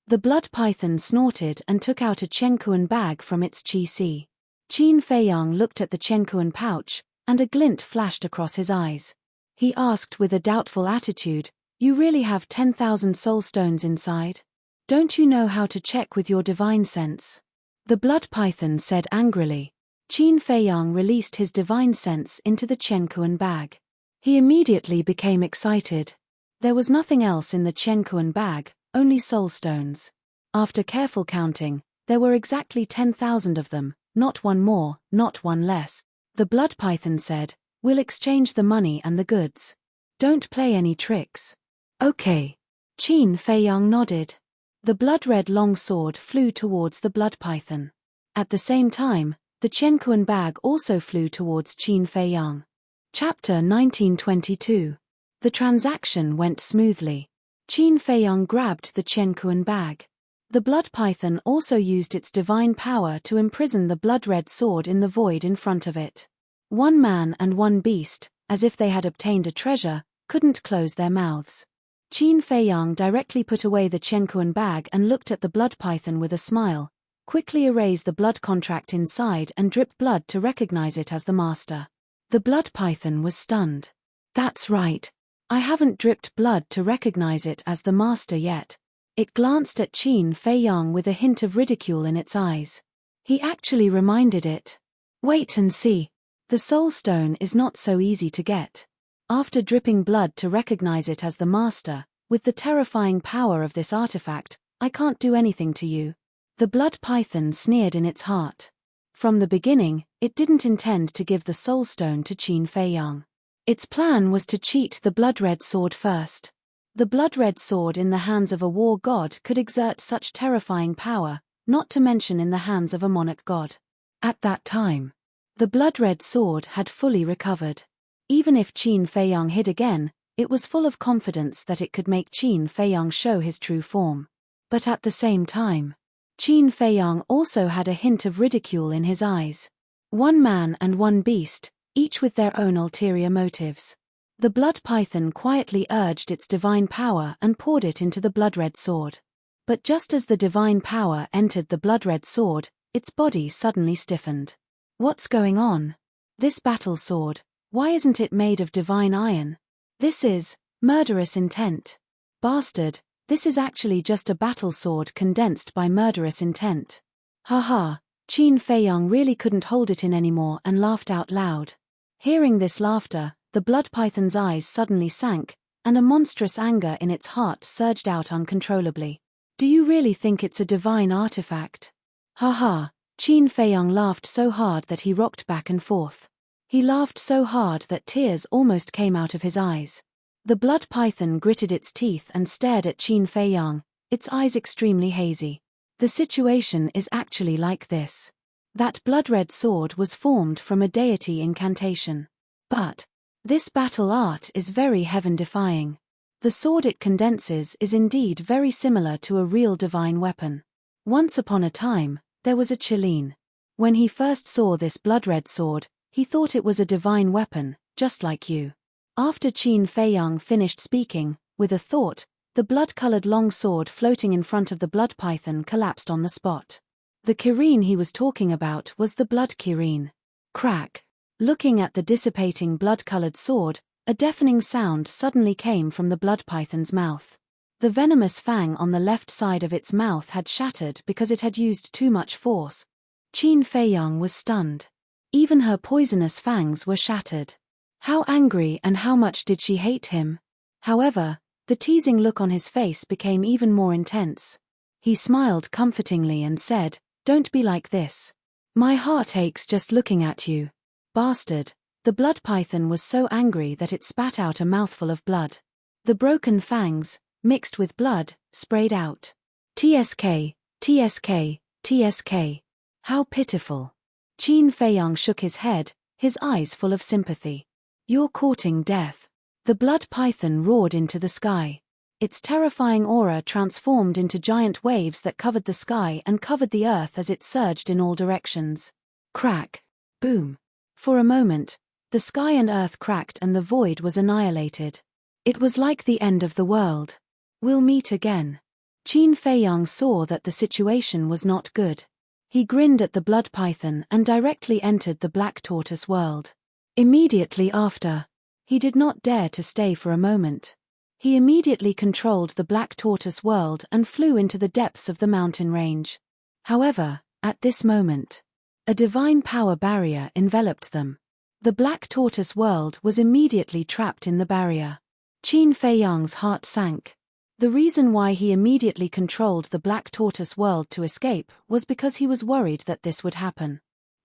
The blood python snorted and took out a Chenkuan bag from its chi-si. Qin Feiyang looked at the Chenkuan pouch, and a glint flashed across his eyes. He asked with a doubtful attitude, You really have 10,000 soul stones inside? Don't you know how to check with your divine sense? The blood python said angrily. Qin Feiyang released his divine sense into the Chenkuan bag. He immediately became excited. There was nothing else in the Chenkuan bag, only soul stones. After careful counting, there were exactly 10,000 of them, not one more, not one less. The blood python said, "We'll exchange the money and the goods. Don't play any tricks." "Okay." Qin Feiyang nodded. The blood-red long sword flew towards the blood python. At the same time, the Qianquan bag also flew towards Qin Feiyang. Chapter 1922. The transaction went smoothly. Qin Feiyang grabbed the Qianquan bag. The blood python also used its divine power to imprison the blood-red sword in the void in front of it. One man and one beast, as if they had obtained a treasure, couldn't close their mouths. Qin Feiyang directly put away the Qianquan bag and looked at the blood python with a smile, quickly erased the blood contract inside and dripped blood to recognize it as the master. The blood python was stunned. "That's right. I haven't dripped blood to recognize it as the master yet." It glanced at Qin Feiyang with a hint of ridicule in its eyes. He actually reminded it. "Wait and see. The soul stone is not so easy to get. After dripping blood to recognize it as the master, with the terrifying power of this artifact, I can't do anything to you." The blood python sneered in its heart. From the beginning, it didn't intend to give the soul stone to Qin Feiyang. Its plan was to cheat the blood-red sword first. The blood-red sword in the hands of a war god could exert such terrifying power, not to mention in the hands of a monarch god. At that time, the blood-red sword had fully recovered. Even if Qin Feiyang hid again, it was full of confidence that it could make Qin Feiyang show his true form. But at the same time, Qin Feiyang also had a hint of ridicule in his eyes. One man and one beast, each with their own ulterior motives. The blood python quietly urged its divine power and poured it into the blood-red sword. But just as the divine power entered the blood-red sword, its body suddenly stiffened. "What's going on? This battle sword, why isn't it made of divine iron? This is murderous intent. Bastard, this is actually just a battle sword condensed by murderous intent." Haha, Qin Feiyang really couldn't hold it in anymore and laughed out loud. Hearing this laughter, the blood python's eyes suddenly sank, and a monstrous anger in its heart surged out uncontrollably. "Do you really think it's a divine artifact?" Haha, Qin Feiyang laughed so hard that he rocked back and forth. He laughed so hard that tears almost came out of his eyes. The blood python gritted its teeth and stared at Qin Feiyang, its eyes extremely hazy. "The situation is actually like this. That blood-red sword was formed from a deity incantation. But this battle art is very heaven-defying. The sword it condenses is indeed very similar to a real divine weapon. Once upon a time, there was a Qilin. When he first saw this blood-red sword, he thought it was a divine weapon, just like you." After Qin Feiyang finished speaking, with a thought, the blood-colored long sword floating in front of the blood python collapsed on the spot. The Kirin he was talking about was the blood Kirin. Crack. Looking at the dissipating blood-colored sword, a deafening sound suddenly came from the blood python's mouth. The venomous fang on the left side of its mouth had shattered because it had used too much force. Qin Feiyang was stunned. Even her poisonous fangs were shattered. How angry and how much did she hate him? However, the teasing look on his face became even more intense. He smiled comfortingly and said, "Don't be like this. My heart aches just looking at you. Bastard." The blood python was so angry that it spat out a mouthful of blood. The broken fangs, mixed with blood, sprayed out. "TSK, TSK, TSK. How pitiful." Qin Feiyang shook his head, his eyes full of sympathy. "You're courting death." The blood python roared into the sky. Its terrifying aura transformed into giant waves that covered the sky and covered the earth as it surged in all directions. Crack. Boom. For a moment, the sky and earth cracked and the void was annihilated. It was like the end of the world. "We'll meet again." Qin Feiyang saw that the situation was not good. He grinned at the blood python and directly entered the black tortoise world. Immediately after, he did not dare to stay for a moment. He immediately controlled the black tortoise world and flew into the depths of the mountain range. However, at this moment, a divine power barrier enveloped them. The black tortoise world was immediately trapped in the barrier. Qin Feiyang's heart sank. The reason why he immediately controlled the black tortoise world to escape was because he was worried that this would happen.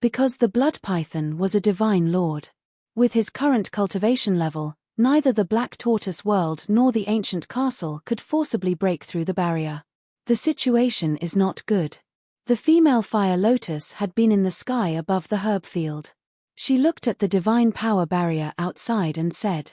Because the blood python was a divine lord. With his current cultivation level, neither the Black Tortoise world nor the ancient castle could forcibly break through the barrier. The situation is not good. The female fire lotus had been in the sky above the herb field. She looked at the divine power barrier outside and said.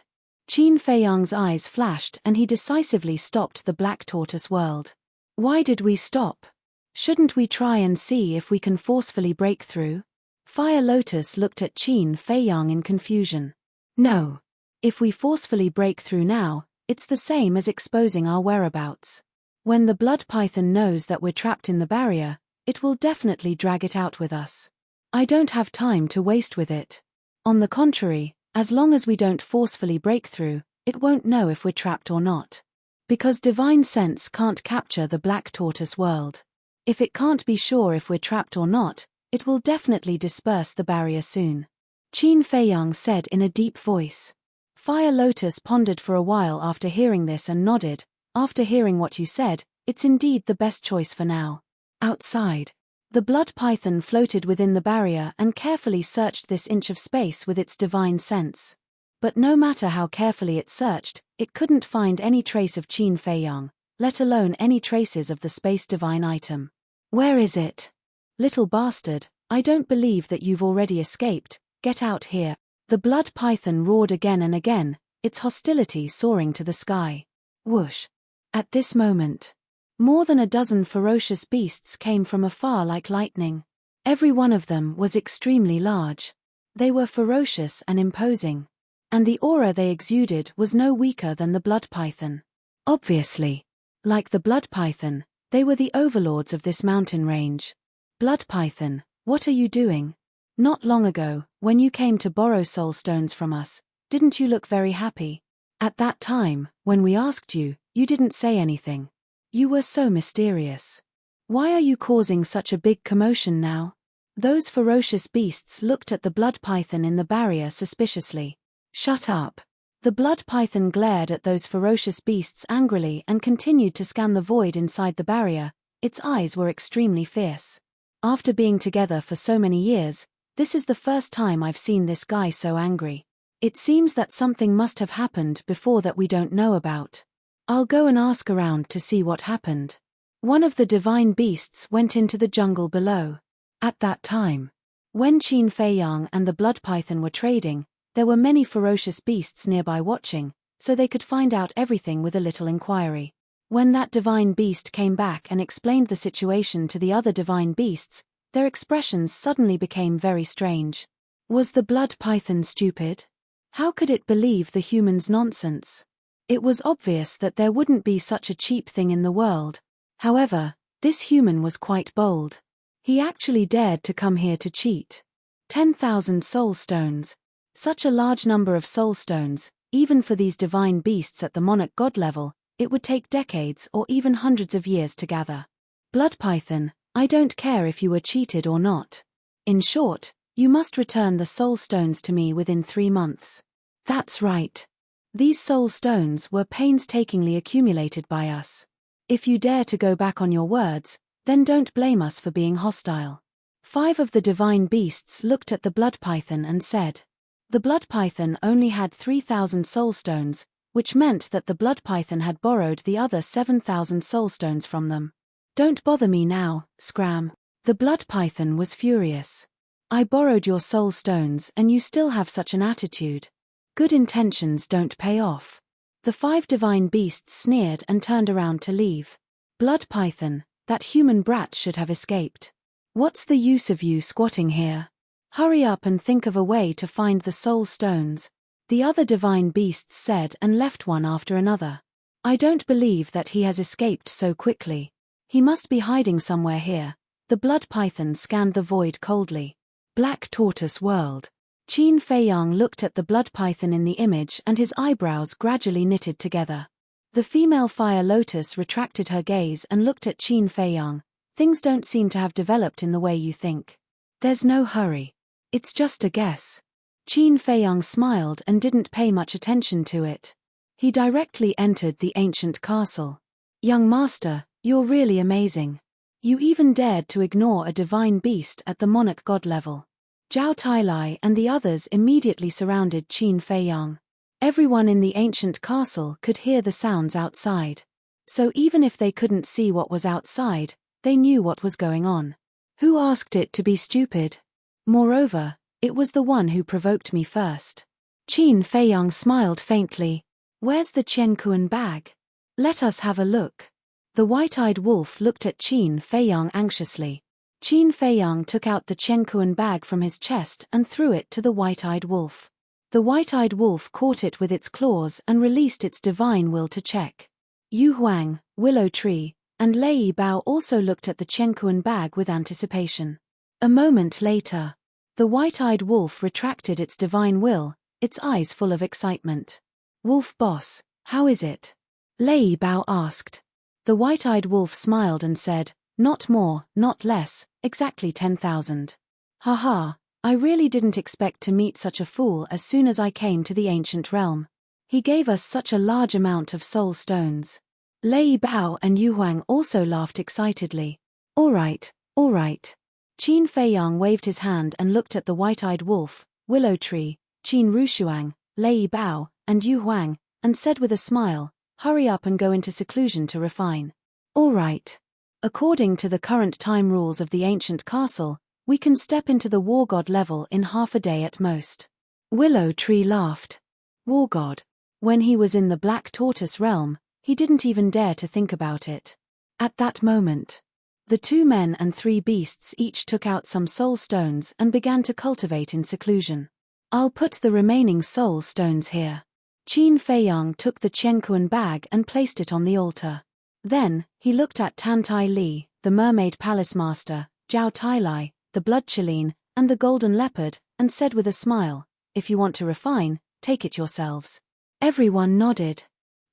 Qin Feiyang's eyes flashed and he decisively stopped the Black Tortoise world. Why did we stop? Shouldn't we try and see if we can forcefully break through? Fire Lotus looked at Qin Feiyang in confusion. No. If we forcefully break through now, it's the same as exposing our whereabouts. When the blood python knows that we're trapped in the barrier, it will definitely drag it out with us. I don't have time to waste with it. On the contrary, as long as we don't forcefully break through, it won't know if we're trapped or not. Because divine sense can't capture the Black Tortoise world. If it can't be sure if we're trapped or not, it will definitely disperse the barrier soon. Qin Feiyang said in a deep voice. Fire Lotus pondered for a while after hearing this and nodded. After hearing what you said, it's indeed the best choice for now. Outside. The blood python floated within the barrier and carefully searched this inch of space with its divine sense. But no matter how carefully it searched, it couldn't find any trace of Qin Feiyang, let alone any traces of the space divine item. Where is it? Little bastard, I don't believe that you've already escaped, get out here. The blood python roared again and again, its hostility soaring to the sky. Whoosh. At this moment, more than a dozen ferocious beasts came from afar like lightning. Every one of them was extremely large. They were ferocious and imposing. And the aura they exuded was no weaker than the blood python. Obviously. Like the blood python, they were the overlords of this mountain range. Blood python, what are you doing? Not long ago, when you came to borrow soul stones from us, didn't you look very happy? At that time, when we asked you, you didn't say anything. You were so mysterious. Why are you causing such a big commotion now? Those ferocious beasts looked at the blood python in the barrier suspiciously. Shut up. The blood python glared at those ferocious beasts angrily and continued to scan the void inside the barrier. Its eyes were extremely fierce. After being together for so many years, this is the first time I've seen this guy so angry. It seems that something must have happened before that we don't know about. I'll go and ask around to see what happened. One of the divine beasts went into the jungle below. At that time, when Qin Feiyang and the blood python were trading, there were many ferocious beasts nearby watching, so they could find out everything with a little inquiry. When that divine beast came back and explained the situation to the other divine beasts, their expressions suddenly became very strange. Was the blood python stupid? How could it believe the humans' nonsense? It was obvious that there wouldn't be such a cheap thing in the world. However, this human was quite bold. He actually dared to come here to cheat. 10,000 soul stones. Such a large number of soul stones, even for these divine beasts at the monarch god level, it would take decades or even hundreds of years to gather. Blood python, I don't care if you were cheated or not. In short, you must return the soul stones to me within 3 months. That's right. These soul stones were painstakingly accumulated by us. If you dare to go back on your words, then don't blame us for being hostile. 5 of the divine beasts looked at the blood python and said. The blood python only had 3,000 soul stones, which meant that the blood python had borrowed the other 7,000 soul stones from them. Don't bother me now, Scram. The blood python was furious. I borrowed your soul stones and you still have such an attitude. Good intentions don't pay off. The 5 divine beasts sneered and turned around to leave. Blood python, that human brat should have escaped. What's the use of you squatting here? Hurry up and think of a way to find the soul stones, the other divine beasts said and left one after another. I don't believe that he has escaped so quickly. He must be hiding somewhere here. The blood python scanned the void coldly. Black Tortoise world. Qin Feiyang looked at the blood python in the image and his eyebrows gradually knitted together. The female fire lotus retracted her gaze and looked at Qin Feiyang. Things don't seem to have developed in the way you think. There's no hurry. It's just a guess. Qin Feiyang smiled and didn't pay much attention to it. He directly entered the ancient castle. Young master, you're really amazing. You even dared to ignore a divine beast at the monarch god level. Zhao Tailai and the others immediately surrounded Qin Feiyang. Everyone in the ancient castle could hear the sounds outside. So even if they couldn't see what was outside, they knew what was going on. Who asked it to be stupid? Moreover, it was the one who provoked me first. Qin Feiyang smiled faintly. Where's the Qianquan bag? Let us have a look. The white-eyed wolf looked at Qin Feiyang anxiously. Qin Feiyang took out the Qianquan bag from his chest and threw it to the white-eyed wolf. The white-eyed wolf caught it with its claws and released its divine will to check. Yu Huang, Willow Tree, and Lei Bao also looked at the Qianquan bag with anticipation. A moment later, the white-eyed wolf retracted its divine will, its eyes full of excitement. Wolf boss, how is it? Lei Bao asked. The white-eyed wolf smiled and said, not more, not less, exactly 10,000. Haha, I really didn't expect to meet such a fool as soon as I came to the ancient realm. He gave us such a large amount of soul stones. Lei Bao and Yu Huang also laughed excitedly. All right. Qin Feiyang waved his hand and looked at the white-eyed wolf, Willow Tree, Qin Rushuang, Lei Bao, and Yu Huang, and said with a smile, hurry up and go into seclusion to refine. All right. According to the current time rules of the ancient castle, we can step into the war god level in half a day at most. Willow Tree laughed. War god. When he was in the Black Tortoise realm, he didn't even dare to think about it. At that moment, the 2 men and 3 beasts each took out some soul stones and began to cultivate in seclusion. I'll put the remaining soul stones here. Qin Feiyang took the Qianquan bag and placed it on the altar. Then, he looked at Tan Tai Li, the Mermaid Palace Master, Zhao Tailai, the Blood Chelene, and the Golden Leopard, and said with a smile, if you want to refine, take it yourselves. Everyone nodded.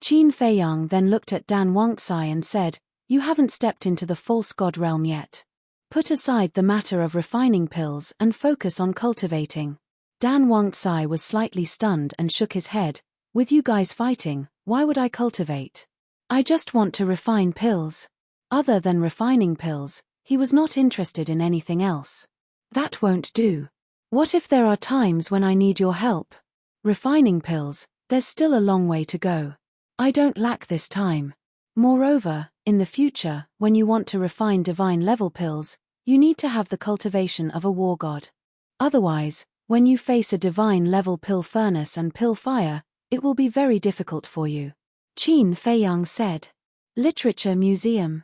Qin Feiyang then looked at Dan Wangxai and said, you haven't stepped into the false god realm yet. Put aside the matter of refining pills and focus on cultivating. Dan Wangxai was slightly stunned and shook his head. With you guys fighting, why would I cultivate? I just want to refine pills. Other than refining pills, he was not interested in anything else. That won't do. What if there are times when I need your help? Refining pills, there's still a long way to go. I don't lack this time. Moreover, in the future, when you want to refine divine level pills, you need to have the cultivation of a war god. Otherwise, when you face a divine level pill furnace and pill fire, it will be very difficult for you. Qin Feiyang said. Literature Museum.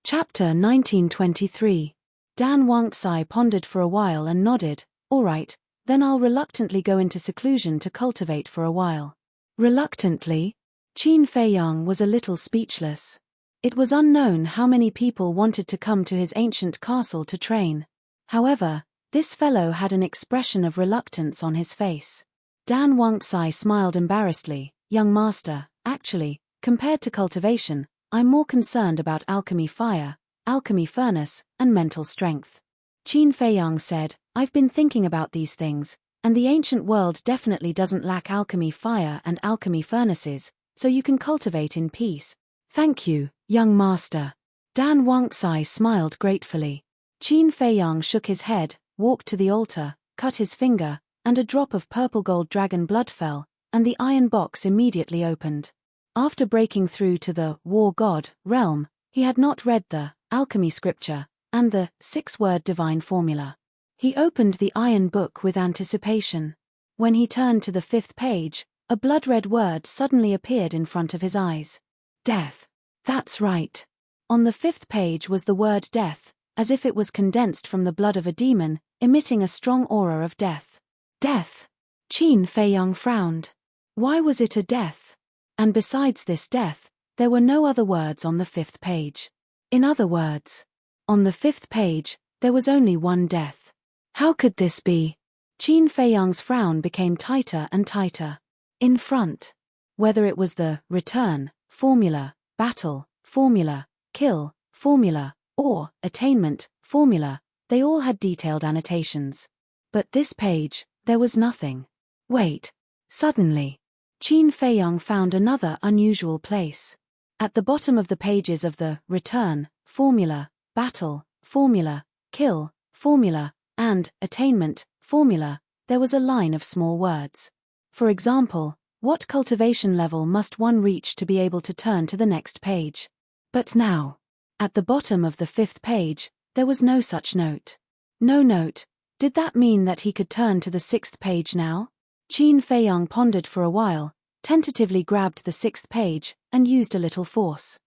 Chapter 1923. Dan Wangxai pondered for a while and nodded. All right, then I'll reluctantly go into seclusion to cultivate for a while. Reluctantly? Qin Feiyang was a little speechless. It was unknown how many people wanted to come to his ancient castle to train. However, this fellow had an expression of reluctance on his face. Dan Wangxai smiled embarrassedly. Young master, actually, compared to cultivation, I'm more concerned about alchemy fire, alchemy furnace, and mental strength. Qin Feiyang said, I've been thinking about these things, and the ancient world definitely doesn't lack alchemy fire and alchemy furnaces, so you can cultivate in peace. Thank you, young master. Dan Wangxai smiled gratefully. Qin Feiyang shook his head, walked to the altar, cut his finger, and a drop of purple gold dragon blood fell, and the iron box immediately opened. After breaking through to the war god realm, he had not read the alchemy scripture and the 6-word divine formula. He opened the iron book with anticipation. When he turned to the 5th page, a blood-red word suddenly appeared in front of his eyes. Death. That's right. On the 5th page was the word death, as if it was condensed from the blood of a demon, emitting a strong aura of death. Death. Qin Feiyang frowned. Why was it a death? And besides this death, there were no other words on the 5th page. In other words, on the 5th page, there was only one death. How could this be? Qin Feiyang's frown became tighter and tighter. In front. Whether it was the return, formula, battle, formula, kill, formula, or attainment, formula, they all had detailed annotations. But this page, there was nothing. Wait. Suddenly, Qin Feiyang found another unusual place. At the bottom of the pages of the return, formula, battle, formula, kill, formula, and attainment, formula, there was a line of small words. For example, what cultivation level must one reach to be able to turn to the next page? But now, at the bottom of the 5th page, there was no such note. No note. Did that mean that he could turn to the 6th page now? Qin Feiyang pondered for a while, tentatively grabbed the 6th page, and used a little force.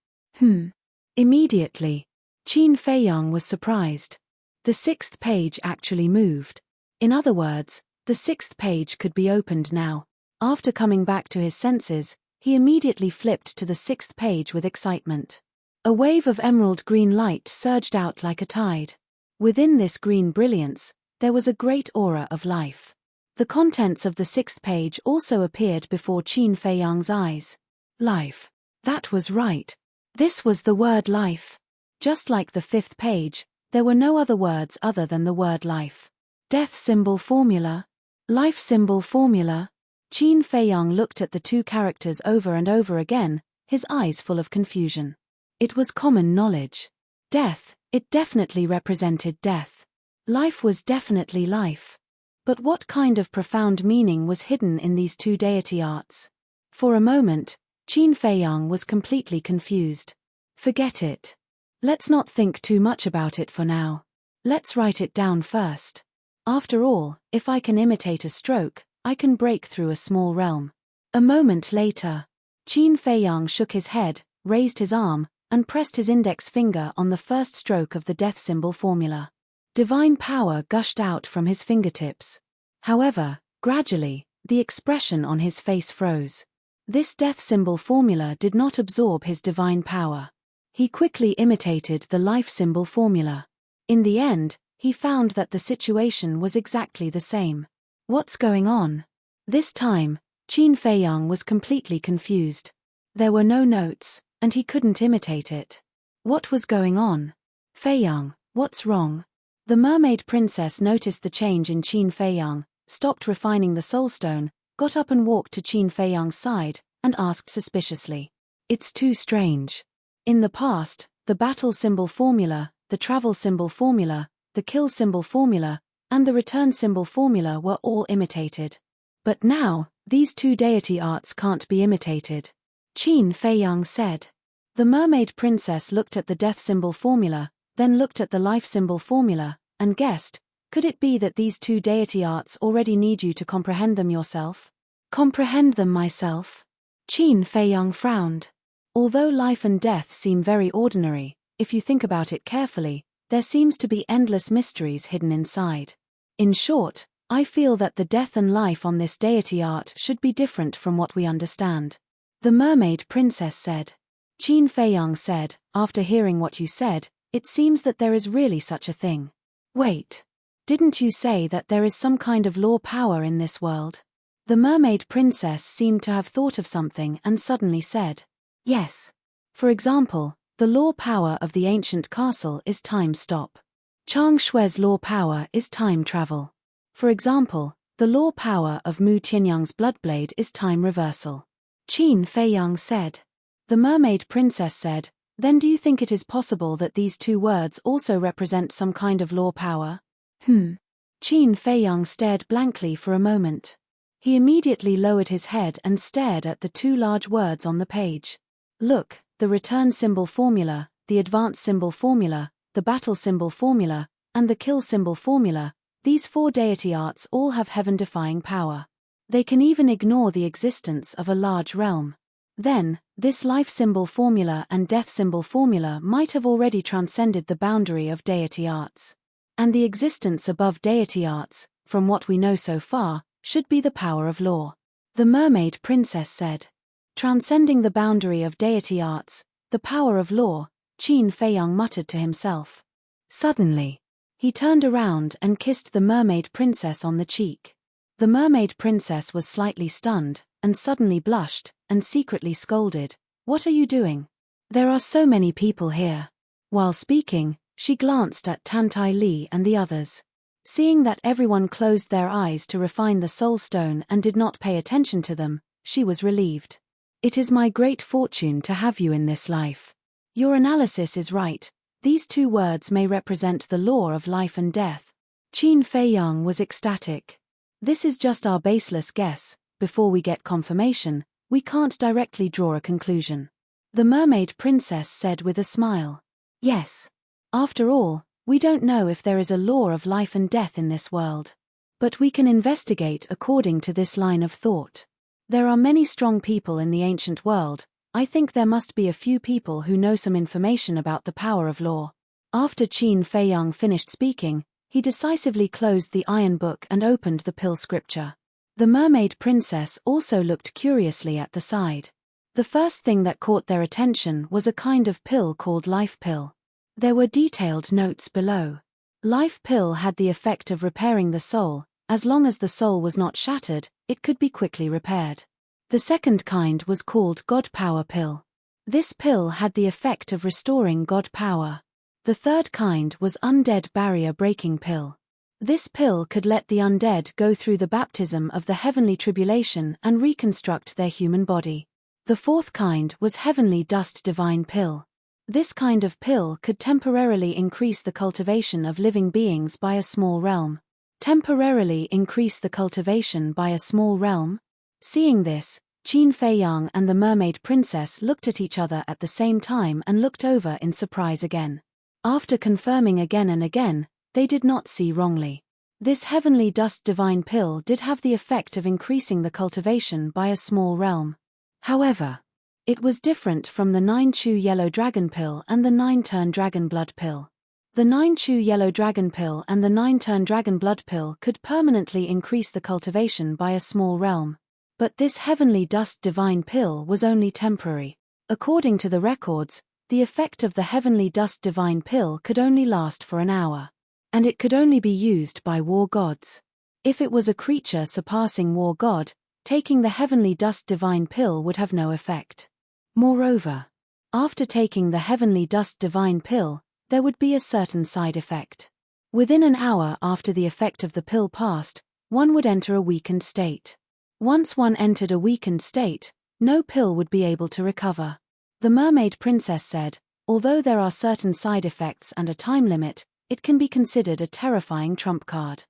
Immediately, Qin Feiyang was surprised. The 6th page actually moved. In other words, the 6th page could be opened now. After coming back to his senses, he immediately flipped to the 6th page with excitement. A wave of emerald green light surged out like a tide. Within this green brilliance, there was a great aura of life. The contents of the 6th page also appeared before Qin Feiyang's eyes. Life. That was right. This was the word life. Just like the 5th page, there were no other words other than the word life. Death symbol formula. Life symbol formula. Qin Feiyang looked at the two characters over and over again, his eyes full of confusion. It was common knowledge. Death, it definitely represented death. Life was definitely life. But what kind of profound meaning was hidden in these two deity arts? For a moment, Qin Feiyang was completely confused. Forget it. Let's not think too much about it for now. Let's write it down first. After all, if I can imitate a stroke, I can break through a small realm. A moment later, Qin Feiyang shook his head, raised his arm, and pressed his index finger on the first stroke of the death symbol formula. Divine power gushed out from his fingertips. However, gradually, the expression on his face froze. This death symbol formula did not absorb his divine power. He quickly imitated the life symbol formula. In the end, he found that the situation was exactly the same. What's going on? This time, Qin Feiyang was completely confused. There were no notes, and he couldn't imitate it. What was going on? Feiyang, what's wrong? The mermaid princess noticed the change in Qin Feiyang, stopped refining the soulstone, got up and walked to Qin Feiyang's side, and asked suspiciously. It's too strange. In the past, the battle symbol formula, the travel symbol formula, the kill symbol formula, and the return symbol formula were all imitated. But now, these two deity arts can't be imitated. Qin Feiyang said. The mermaid princess looked at the death symbol formula, then looked at the life symbol formula, and guessed, could it be that these two deity arts already need you to comprehend them yourself? Comprehend them myself? Qin Feiyang frowned. Although life and death seem very ordinary, if you think about it carefully, there seems to be endless mysteries hidden inside. In short, I feel that the death and life on this deity art should be different from what we understand. The mermaid princess said. Qin Feiyang said, after hearing what you said, it seems that there is really such a thing. Wait. Didn't you say that there is some kind of law power in this world? The mermaid princess seemed to have thought of something and suddenly said. Yes. For example, the law power of the ancient castle is time stop. Chang Shui's law power is time travel. For example, the law power of Mu Tianyang's bloodblade is time reversal. Qin Feiyang said. The mermaid princess said, then do you think it is possible that these two words also represent some kind of law power? Qin Feiyang stared blankly for a moment. He immediately lowered his head and stared at the two large words on the page. Look, the return symbol formula, the advance symbol formula, the battle symbol formula, and the kill symbol formula, these four deity arts all have heaven-defying power. They can even ignore the existence of a large realm. Then, this life symbol formula and death symbol formula might have already transcended the boundary of deity arts. And the existence above deity arts, from what we know so far, should be the power of law. The mermaid princess said. Transcending the boundary of deity arts, the power of law, Qin Feiyang muttered to himself. Suddenly, he turned around and kissed the mermaid princess on the cheek. The mermaid princess was slightly stunned, and suddenly blushed, and secretly scolded, "What are you doing? There are so many people here." While speaking, she glanced at Tantai Li and the others. Seeing that everyone closed their eyes to refine the soul stone and did not pay attention to them, she was relieved. It is my great fortune to have you in this life. Your analysis is right. These two words may represent the law of life and death. Qin Feiyang was ecstatic. This is just our baseless guess. Before we get confirmation, we can't directly draw a conclusion. The mermaid princess said with a smile. Yes. After all, we don't know if there is a law of life and death in this world. But we can investigate according to this line of thought. There are many strong people in the ancient world. I think there must be a few people who know some information about the power of law. After Qin Feiyang finished speaking, he decisively closed the iron book and opened the pill scripture. The mermaid princess also looked curiously at the side. The first thing that caught their attention was a kind of pill called life pill. There were detailed notes below. Life pill had the effect of repairing the soul. As long as the soul was not shattered, it could be quickly repaired. The second kind was called God Power Pill. This pill had the effect of restoring God power. The third kind was Undead Barrier Breaking Pill. This pill could let the undead go through the baptism of the heavenly tribulation and reconstruct their human body. The fourth kind was Heavenly Dust Divine Pill. This kind of pill could temporarily increase the cultivation of living beings by a small realm. Temporarily increase the cultivation by a small realm? Seeing this, Qin Feiyang and the mermaid princess looked at each other at the same time and looked over in surprise again. After confirming again and again, they did not see wrongly. This Heavenly Dust Divine Pill did have the effect of increasing the cultivation by a small realm. However, it was different from the 9-chew Yellow Dragon Pill and the 9-turn Dragon Blood Pill. The 9-chew Yellow Dragon Pill and the 9-turn Dragon Blood Pill could permanently increase the cultivation by a small realm. But this Heavenly Dust Divine Pill was only temporary. According to the records, the effect of the Heavenly Dust Divine Pill could only last for an hour. And it could only be used by war gods. If it was a creature surpassing war god, taking the Heavenly Dust Divine Pill would have no effect. Moreover, after taking the Heavenly Dust Divine Pill, there would be a certain side effect. Within an hour after the effect of the pill passed, one would enter a weakened state. Once one entered a weakened state, no pill would be able to recover. The mermaid princess said, although there are certain side effects and a time limit, it can be considered a terrifying trump card.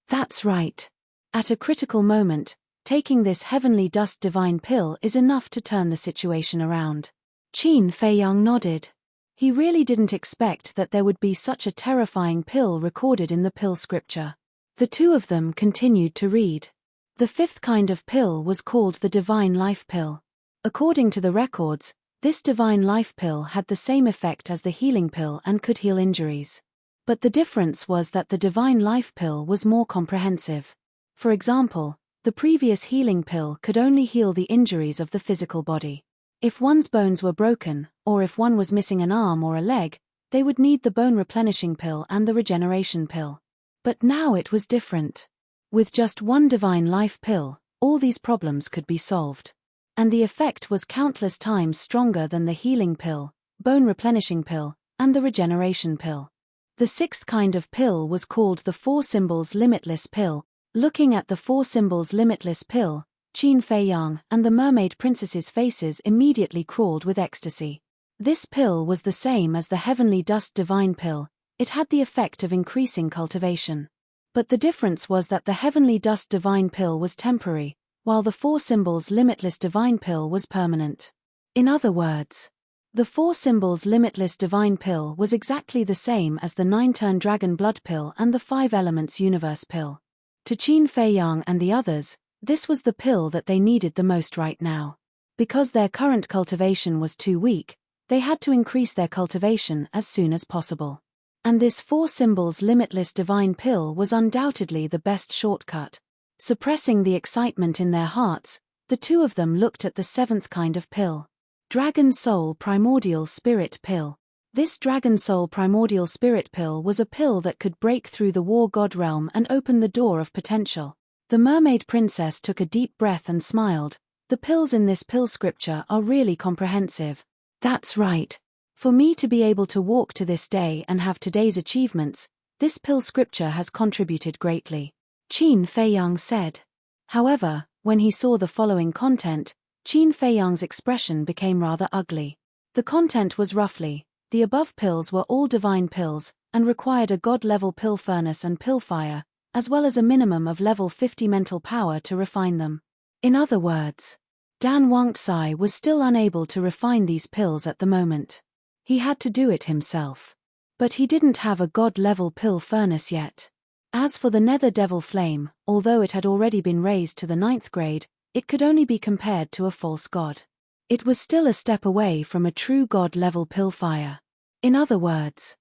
That's right. At a critical moment, taking this Heavenly Dust Divine Pill is enough to turn the situation around. Qin Feiyang nodded. He really didn't expect that there would be such a terrifying pill recorded in the pill scripture. The two of them continued to read. The fifth kind of pill was called the Divine Life Pill. According to the records, this Divine Life Pill had the same effect as the healing pill and could heal injuries. But the difference was that the Divine Life Pill was more comprehensive. For example, the previous healing pill could only heal the injuries of the physical body. If one's bones were broken, or if one was missing an arm or a leg, they would need the bone replenishing pill and the regeneration pill. But now it was different. With just one Divine Life Pill, all these problems could be solved. And the effect was countless times stronger than the healing pill, bone replenishing pill, and the regeneration pill. The sixth kind of pill was called the Four Symbols Limitless Pill. Looking at the Four Symbols Limitless Pill, Qin Feiyang and the mermaid princess's faces immediately crawled with ecstasy. This pill was the same as the Heavenly Dust Divine Pill. It had the effect of increasing cultivation. But the difference was that the Heavenly Dust Divine Pill was temporary, while the Four Symbols Limitless Divine Pill was permanent. In other words, the Four Symbols Limitless Divine Pill was exactly the same as the 9-turn Dragon Blood Pill and the 5 Elements Universe Pill. To Qin Feiyang and the others, this was the pill that they needed the most right now. Because their current cultivation was too weak, they had to increase their cultivation as soon as possible. And this Four Symbols Limitless Divine Pill was undoubtedly the best shortcut. Suppressing the excitement in their hearts, the two of them looked at the seventh kind of pill. Dragon Soul Primordial Spirit Pill. This Dragon Soul Primordial Spirit Pill was a pill that could break through the war god realm and open the door of potential. The mermaid princess took a deep breath and smiled. The pills in this pill scripture are really comprehensive. That's right. For me to be able to walk to this day and have today's achievements, this pill scripture has contributed greatly. Qin Feiyang said. However, when he saw the following content, Qin Feiyang's expression became rather ugly. The content was roughly, the above pills were all divine pills, and required a god-level pill furnace and pill fire, as well as a minimum of level 50 mental power to refine them. In other words, Dan Wangxi was still unable to refine these pills at the moment. He had to do it himself. But he didn't have a god-level pill furnace yet. As for the Nether Devil Flame, although it had already been raised to the 9th grade, it could only be compared to a false god. It was still a step away from a true god-level pill fire. In other words,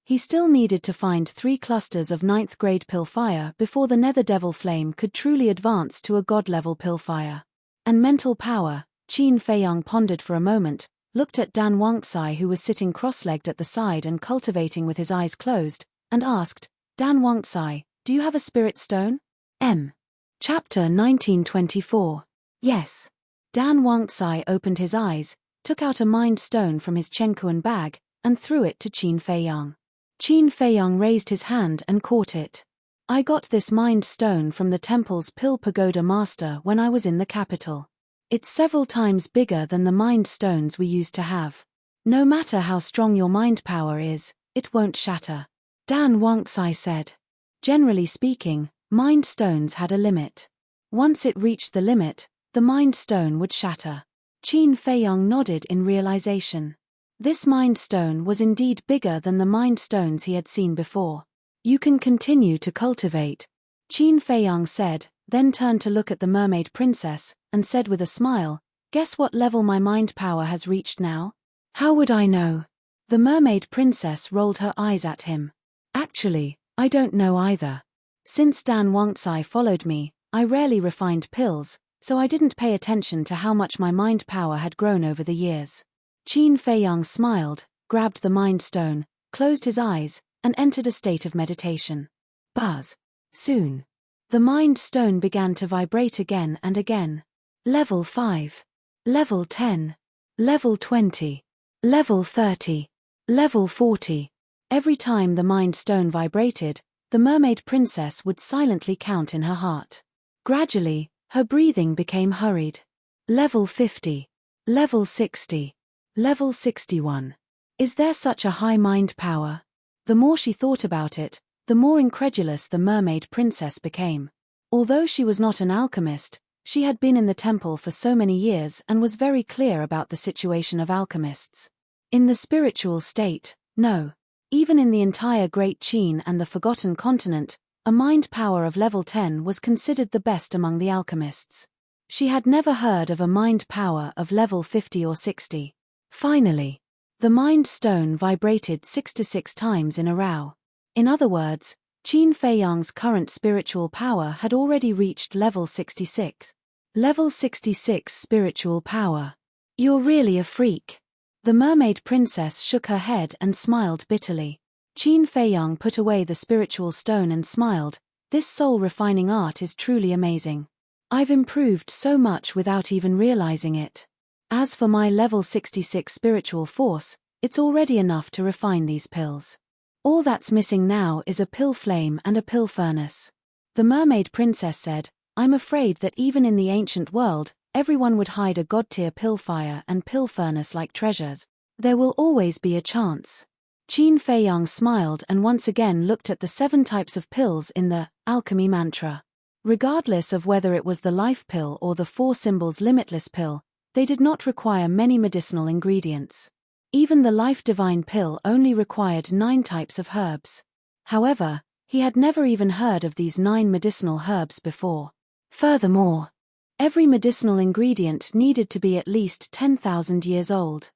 he still needed to find 3 clusters of 9th grade pill fire before the Nether Devil Flame could truly advance to a god-level pill fire. And mental power, Qin Feiyang pondered for a moment, looked at Dan Wangxi who was sitting cross-legged at the side and cultivating with his eyes closed, and asked, Dan Wangxi, do you have a spirit stone? Chapter 1924. Yes. Dan Wangxi opened his eyes, took out a mind stone from his Chenkuan bag, and threw it to Qin Feiyang. Qin Feiyang raised his hand and caught it. I got this mind stone from the temple's Pill Pagoda master when I was in the capital. It's several times bigger than the mind stones we used to have. No matter how strong your mind power is, it won't shatter. Dan Wangxi said. Generally speaking, mind stones had a limit. Once it reached the limit, the mind stone would shatter. Qin Feiyang nodded in realization. This mind stone was indeed bigger than the mind stones he had seen before. You can continue to cultivate, Qin Feiyang said, then turned to look at the mermaid princess, and said with a smile, guess what level my mind power has reached now? How would I know? The mermaid princess rolled her eyes at him. Actually, I don't know either. Since Dan Wangxi followed me, I rarely refined pills, so I didn't pay attention to how much my mind power had grown over the years. Qin Feiyang smiled, grabbed the mind stone, closed his eyes, and entered a state of meditation. Buzz. Soon. The mind stone began to vibrate again and again. Level 5. Level 10. Level 20. Level 30. Level 40. Every time the mind stone vibrated, the mermaid princess would silently count in her heart. Gradually, her breathing became hurried. Level 50. Level 60. Level 61. Is there such a high mind power? The more she thought about it, the more incredulous the mermaid princess became. Although she was not an alchemist, she had been in the temple for so many years and was very clear about the situation of alchemists. In the spiritual state, no. Even in the entire Great Qin and the Forgotten Continent, a mind power of level 10 was considered the best among the alchemists. She had never heard of a mind power of level 50 or 60. Finally, the mind stone vibrated 66 times in a row. In other words, Qin Feiyang's current spiritual power had already reached level 66. Level 66 spiritual power. You're really a freak. The mermaid princess shook her head and smiled bitterly. Qin Feiyang put away the spiritual stone and smiled, this soul-refining art is truly amazing. I've improved so much without even realizing it. As for my level 66 spiritual force, it's already enough to refine these pills. All that's missing now is a pill flame and a pill furnace. The mermaid princess said, I'm afraid that even in the ancient world, everyone would hide a god-tier pill fire and pill furnace like treasures. There will always be a chance. Qin Feiyang smiled and once again looked at the 7 types of pills in the alchemy mantra. Regardless of whether it was the life pill or the 4 symbols limitless pill, they did not require many medicinal ingredients. Even the life divine pill only required 9 types of herbs. However, he had never even heard of these 9 medicinal herbs before. Furthermore, every medicinal ingredient needed to be at least 10,000 years old.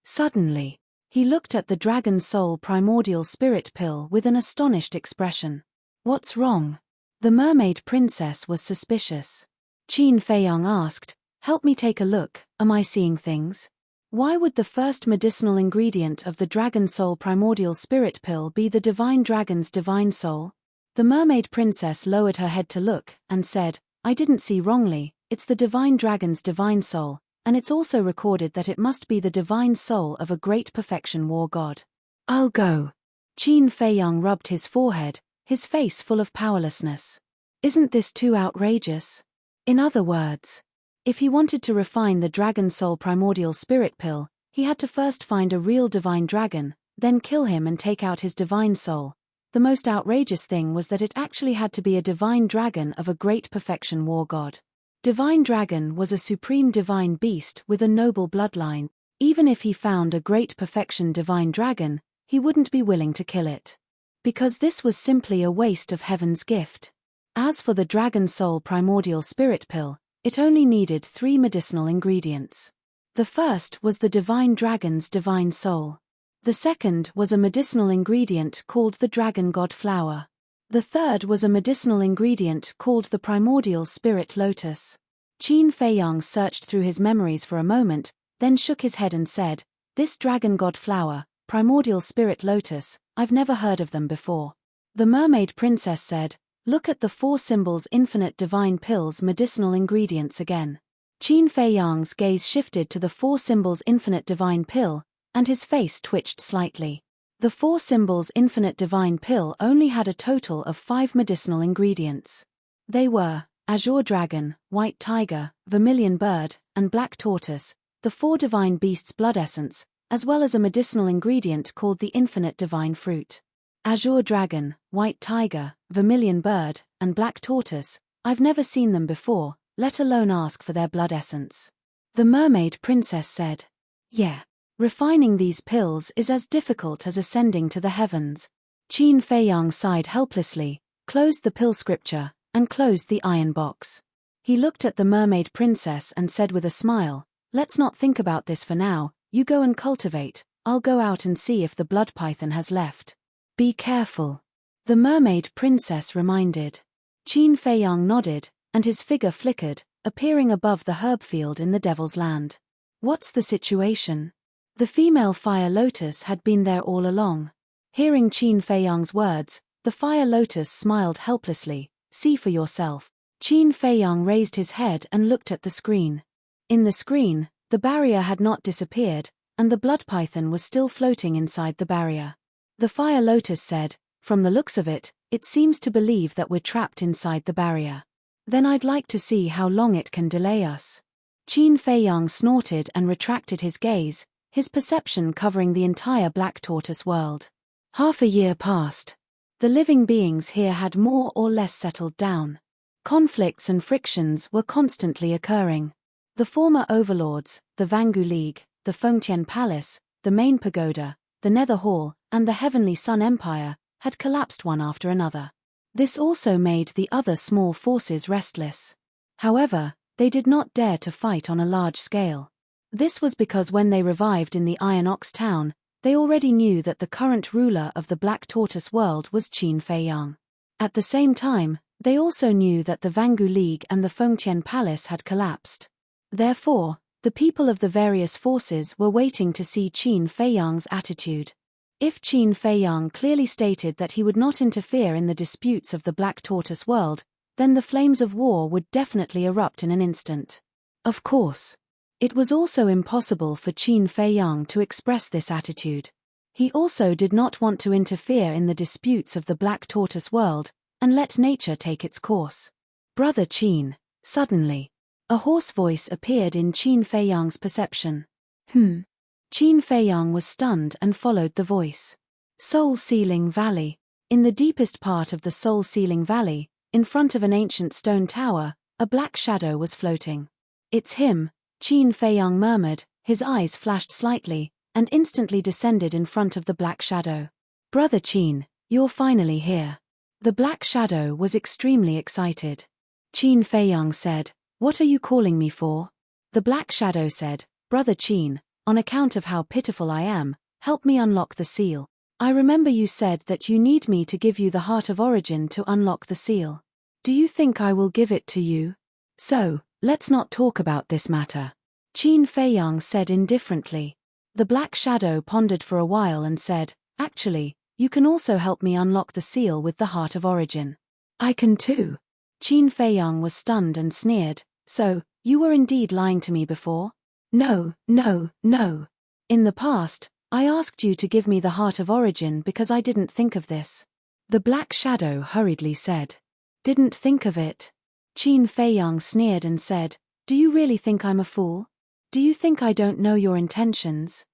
Suddenly, he looked at the Dragon Soul Primordial Spirit Pill with an astonished expression. What's wrong? The mermaid princess was suspicious. Qin Feiyang asked, help me take a look, am I seeing things? Why would the first medicinal ingredient of the Dragon Soul Primordial Spirit Pill be the Divine Dragon's Divine Soul? The mermaid princess lowered her head to look, and said, I didn't see wrongly, it's the Divine Dragon's Divine Soul, and it's also recorded that it must be the divine soul of a great perfection war god. I'll go. Qin Feiyang rubbed his forehead, his face full of powerlessness. Isn't this too outrageous? In other words, if he wanted to refine the Dragon Soul Primordial Spirit Pill, he had to first find a real divine dragon, then kill him and take out his divine soul. The most outrageous thing was that it actually had to be a divine dragon of a great perfection war god. Divine dragon was a supreme divine beast with a noble bloodline. Even if he found a great perfection divine dragon, he wouldn't be willing to kill it. Because this was simply a waste of heaven's gift. As for the dragon soul primordial spirit pill, it only needed 3 medicinal ingredients. The first was the divine dragon's divine soul. The second was a medicinal ingredient called the dragon god flower. The third was a medicinal ingredient called the primordial spirit lotus. Qin Feiyang searched through his memories for a moment, then shook his head and said, "This dragon god flower, primordial spirit lotus, I've never heard of them before." The mermaid princess said, "Look at the 4 symbols infinite divine pills medicinal ingredients again." Qin Feiyang's gaze shifted to the 4 symbols infinite divine pill, and his face twitched slightly. The 4 symbols infinite divine pill only had a total of 5 medicinal ingredients. They were azure dragon, white tiger, vermilion bird, and black tortoise, the 4 divine beasts' blood essence, as well as a medicinal ingredient called the infinite divine fruit. Azure dragon, white tiger, vermilion bird, and black tortoise, I've never seen them before, let alone ask for their blood essence. The mermaid princess said, "Yeah. Refining these pills is as difficult as ascending to the heavens." Qin Feiyang sighed helplessly, closed the pill scripture, and closed the iron box. He looked at the mermaid princess and said with a smile, "Let's not think about this for now, you go and cultivate, I'll go out and see if the blood python has left." "Be careful," the mermaid princess reminded. Qin Feiyang nodded, and his figure flickered, appearing above the herb field in the Devil's Land. "What's the situation?" The female fire lotus had been there all along. Hearing Qin Feiyang's words, the fire lotus smiled helplessly. "See for yourself." Qin Feiyang raised his head and looked at the screen. In the screen, the barrier had not disappeared, and the blood python was still floating inside the barrier. The fire lotus said, "From the looks of it, it seems to believe that we're trapped inside the barrier. Then I'd like to see how long it can delay us." Qin Feiyang snorted and retracted his gaze, his perception covering the entire black tortoise world. Half a year passed. The living beings here had more or less settled down. Conflicts and frictions were constantly occurring. The former overlords, the Vangu League, the Fengtian Palace, the main pagoda, the Nether Hall, and the Heavenly Sun Empire, had collapsed one after another. This also made the other small forces restless. However, they did not dare to fight on a large scale. This was because when they revived in the Iron Ox town, they already knew that the current ruler of the Black Tortoise world was Qin Feiyang. At the same time, they also knew that the Vangu League and the Fengtian Palace had collapsed. Therefore, the people of the various forces were waiting to see Qin Feiyang's attitude. If Qin Feiyang clearly stated that he would not interfere in the disputes of the Black Tortoise world, then the flames of war would definitely erupt in an instant. Of course, it was also impossible for Qin Feiyang to express this attitude. He also did not want to interfere in the disputes of the Black Tortoise world, and let nature take its course. "Brother Qin," suddenly, a hoarse voice appeared in Qin Feiyang's perception. Qin Feiyang was stunned and followed the voice. Soul Sealing Valley. In the deepest part of the Soul Sealing Valley, in front of an ancient stone tower, a black shadow was floating. "It's him," Qin Feiyang murmured, his eyes flashed slightly, and instantly descended in front of the black shadow. "Brother Qin, you're finally here." The black shadow was extremely excited. Qin Feiyang said, "What are you calling me for?" The black shadow said, "Brother Qin, on account of how pitiful I am, help me unlock the seal. I remember you said that you need me to give you the Heart of Origin to unlock the seal. Do you think I will give it to you? So, let's not talk about this matter." Qin Feiyang said indifferently. The black shadow pondered for a while and said, "Actually, you can also help me unlock the seal with the Heart of Origin." "I can too." Qin Feiyang was stunned and sneered, "So, you were indeed lying to me before?" No. "In the past, I asked you to give me the Heart of Origin because I didn't think of this." The black shadow hurriedly said. "Didn't think of it?" Qin Feiyang sneered and said, "Do you really think I'm a fool? Do you think I don't know your intentions?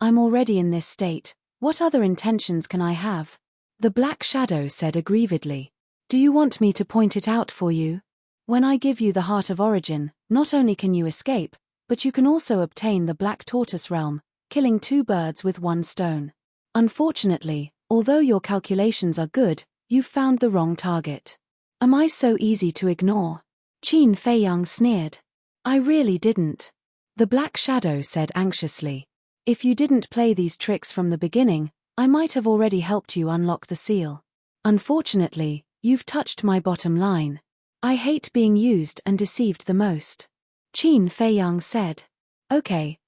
I'm already in this state, What other intentions can I have? The Black Shadow said aggrievedly. Do you want me to point it out for you? When I give you the Heart of Origin, not only can you escape, but you can also obtain the Black Tortoise Realm, killing 2 birds with 1 stone. Unfortunately, although your calculations are good, you've found the wrong target. Am I so easy to ignore? Qin Feiyang sneered. I really didn't. The Black Shadow said anxiously. If you didn't play these tricks from the beginning, I might have already helped you unlock the seal. Unfortunately, you've touched my bottom line. I hate being used and deceived the most. Qin Feiyang said. Okay,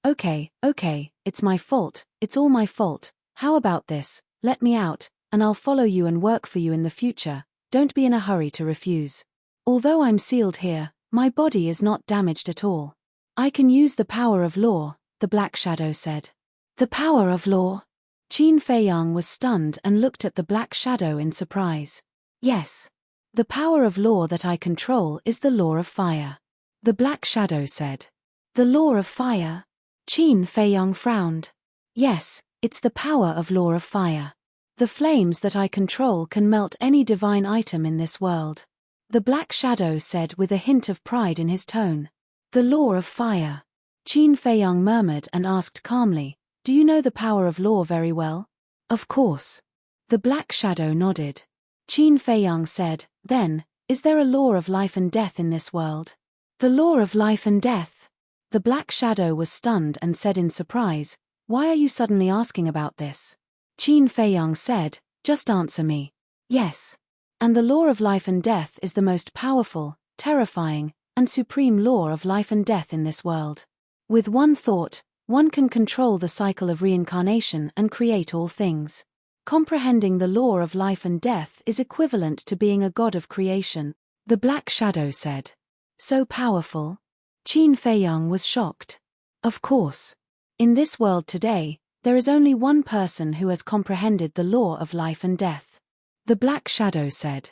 it's my fault, it's all my fault. How about this? Let me out, and I'll follow you and work for you in the future. Don't be in a hurry to refuse. Although I'm sealed here, my body is not damaged at all. I can use the power of law, the Black Shadow said. The power of law? Qin Feiyang was stunned and looked at the Black Shadow in surprise. Yes. The power of law that I control is the law of fire. The Black Shadow said. The law of fire? Qin Feiyang frowned. Yes, it's the power of law of fire. The flames that I control can melt any divine item in this world. The Black Shadow said with a hint of pride in his tone. The law of fire. Qin Feiyang murmured and asked calmly, do you know the power of law very well? Of course. The Black Shadow nodded. Qin Feiyang said, then, is there a law of life and death in this world? The law of life and death? The Black Shadow was stunned and said in surprise, why are you suddenly asking about this? Qin Feiyang said, just answer me. Yes. And the law of life and death is the most powerful, terrifying, and supreme law of life and death in this world. With one thought, one can control the cycle of reincarnation and create all things. Comprehending the law of life and death is equivalent to being a god of creation, the Black Shadow said. So powerful? Qin Feiyang was shocked. Of course. In this world today, there is only one person who has comprehended the law of life and death. The Black Shadow said.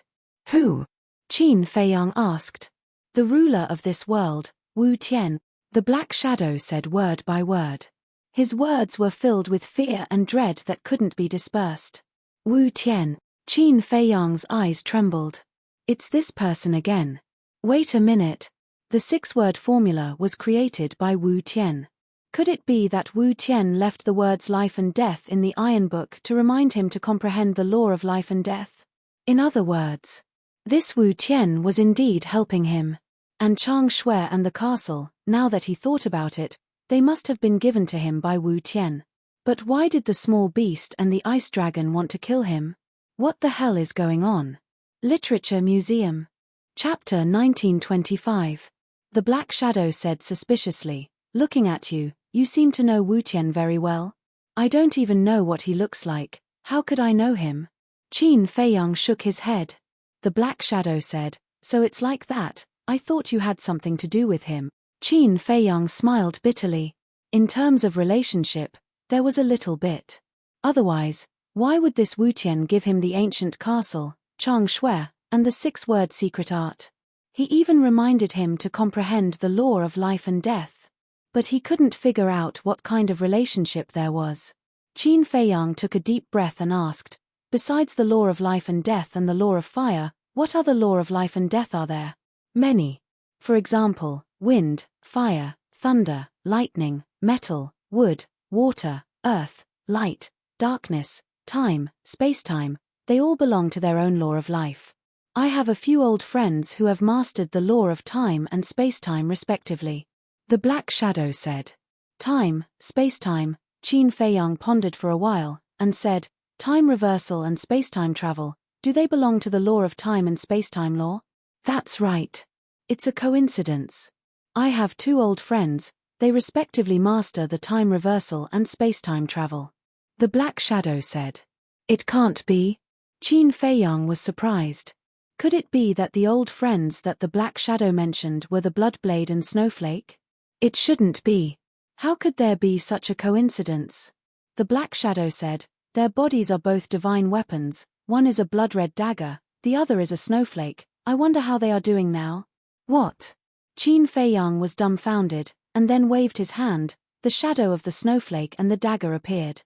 Who? Qin Feiyang asked. The ruler of this world, Wu Tian, the Black Shadow said word by word. His words were filled with fear and dread that couldn't be dispersed. Wu Tian. Qin Feiyang's eyes trembled. It's this person again. Wait a minute. The 6-word formula was created by Wu Tian. Could it be that Wu Tian left the words life and death in the Iron Book to remind him to comprehend the law of life and death? In other words, this Wu Tian was indeed helping him. And Chang Shui and the castle, now that he thought about it, they must have been given to him by Wu Tian. But why did the small beast and the ice dragon want to kill him? What the hell is going on? Literature Museum. Chapter 1925. The Black Shadow said suspiciously, looking at you, you seem to know Wu Tian very well. I don't even know what he looks like, how could I know him? Qin Feiyang shook his head. The Black Shadow said, so it's like that, I thought you had something to do with him. Qin Feiyang smiled bitterly. In terms of relationship, there was a little bit. Otherwise, why would this Wu Tian give him the ancient castle, Chang Shui, and the 6-word secret art? He even reminded him to comprehend the law of life and death. But he couldn't figure out what kind of relationship there was. Qin Feiyang took a deep breath and asked, besides the law of life and death and the law of fire, what other law of life and death are there? Many. For example, wind, fire, thunder, lightning, metal, wood, water, earth, light, darkness, time, space-time, they all belong to their own law of life. I have a few old friends who have mastered the law of time and space-time respectively. The Black Shadow said. Time, space-time, Qin Feiyang pondered for a while, and said, time reversal and space-time travel, do they belong to the law of time and space-time law? That's right. It's a coincidence. I have 2 old friends, they respectively master the time reversal and space-time travel. The Black Shadow said. It can't be. Qin Feiyang was surprised. Could it be that the old friends that the Black Shadow mentioned were the Bloodblade and Snowflake? It shouldn't be. How could there be such a coincidence? The Black Shadow said, their bodies are both divine weapons, one is a blood-red dagger, the other is a snowflake, I wonder how they are doing now? What? Qin Feiyang was dumbfounded, and then waved his hand, the shadow of the snowflake and the dagger appeared.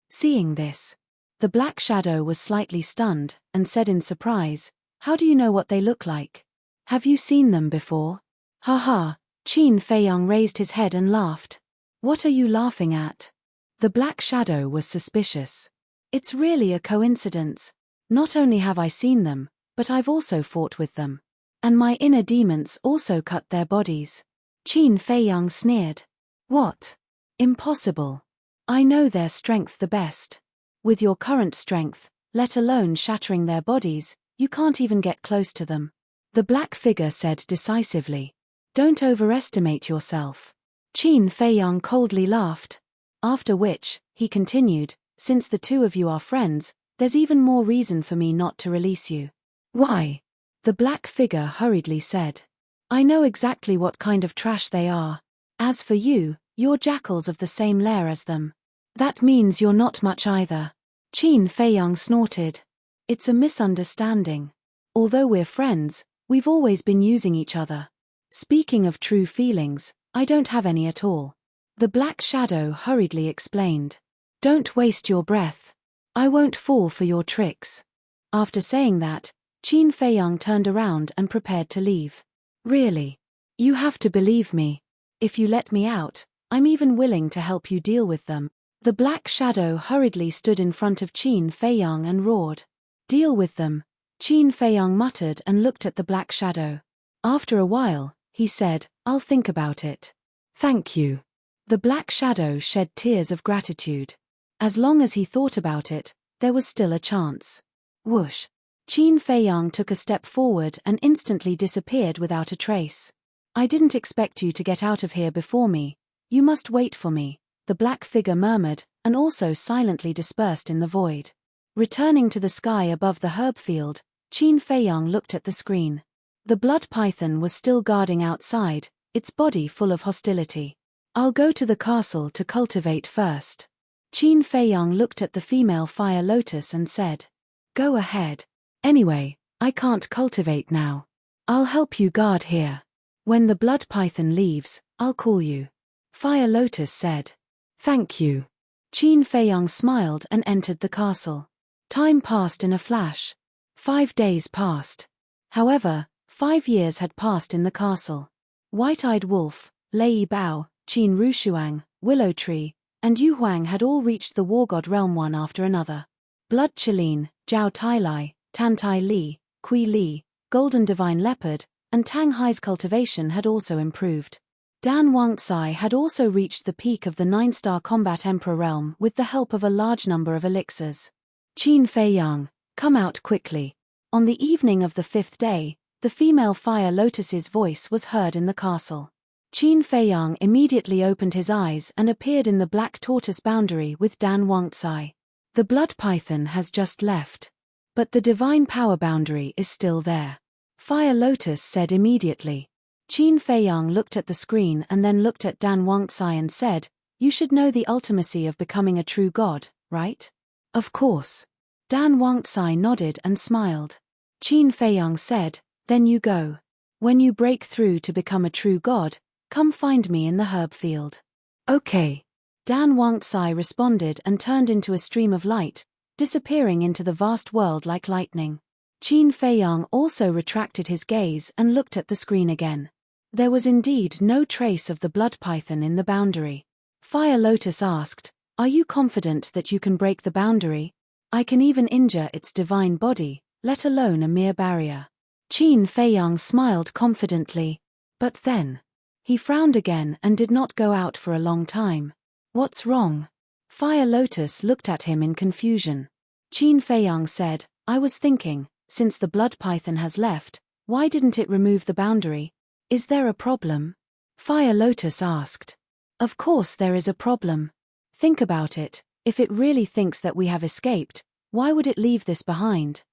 Seeing this, the black shadow was slightly stunned and said in surprise, "How do you know what they look like? Have you seen them before?" "Ha ha," Qin Feiyang raised his head and laughed. "What are you laughing at?" The black shadow was suspicious. "It's really a coincidence. Not only have I seen them, but I've also fought with them. And my inner demons also cut their bodies." Qin Feiyang sneered. "What? Impossible. I know their strength the best. With your current strength, let alone shattering their bodies, you can't even get close to them." The black figure said decisively. "Don't overestimate yourself." Qin Feiyang coldly laughed. After which, he continued, "Since the two of you are friends, there's even more reason for me not to release you." "Why?" The black figure hurriedly said. "I know exactly what kind of trash they are. As for you, you're jackals of the same lair as them. That means you're not much either." Qin Feiyang snorted. "It's a misunderstanding. Although we're friends, we've always been using each other. Speaking of true feelings, I don't have any at all." The black shadow hurriedly explained. "Don't waste your breath. I won't fall for your tricks." After saying that, Qin Feiyang turned around and prepared to leave. "Really? You have to believe me. If you let me out, I'm even willing to help you deal with them." The black shadow hurriedly stood in front of Qin Feiyang and roared. "Deal with them," Qin Feiyang muttered and looked at the black shadow. After a while, he said, "I'll think about it." "Thank you." The black shadow shed tears of gratitude. As long as he thought about it, there was still a chance. Whoosh! Qin Feiyang took a step forward and instantly disappeared without a trace. "I didn't expect you to get out of here before me. You must wait for me," the black figure murmured, and also silently dispersed in the void. Returning to the sky above the herb field, Qin Feiyang looked at the screen. The blood python was still guarding outside, its body full of hostility. "I'll go to the castle to cultivate first." Qin Feiyang looked at the female fire lotus and said, "Go ahead. Anyway, I can't cultivate now. I'll help you guard here. When the blood python leaves, I'll call you." Fire lotus said. "Thank you." Qin Feiyang smiled and entered the castle. Time passed in a flash. 5 days passed. However, 5 years had passed in the castle. White-Eyed Wolf, Lei Bao, Qin Rushuang, Willow Tree, and Yu Huang had all reached the War God realm one after another. Blood Chelin, Zhao Tailai, Tan Tai Li, Kui Li, Golden Divine Leopard, and Tang Hai's cultivation had also improved. Dan Wangxai had also reached the peak of the 9-star Combat Emperor realm with the help of a large number of elixirs. "Qin Feiyang, come out quickly." On the evening of the 5th day, the female fire lotus's voice was heard in the castle. Qin Feiyang immediately opened his eyes and appeared in the black tortoise boundary with Dan Wangxai. "The blood python has just left. But the divine power boundary is still there," Fire Lotus said immediately. Qin Feiyang looked at the screen and then looked at Dan Wangxai and said, "You should know the ultimacy of becoming a true god, right?" "Of course." Dan Wangxai nodded and smiled. Qin Feiyang said, "Then you go. When you break through to become a true god, come find me in the herb field." "Okay." Dan Wangxai responded and turned into a stream of light, disappearing into the vast world like lightning. Qin Feiyang also retracted his gaze and looked at the screen again. There was indeed no trace of the blood python in the boundary. Fire Lotus asked, "Are you confident that you can break the boundary? I can even injure its divine body, let alone a mere barrier." Qin Feiyang smiled confidently. But then, he frowned again and did not go out for a long time. "What's wrong?" Fire Lotus looked at him in confusion. Qin Feiyang said, "I was thinking, since the blood python has left, why didn't it remove the boundary? Is there a problem?" Fire Lotus asked. "Of course there is a problem. Think about it, if it really thinks that we have escaped, why would it leave this behind?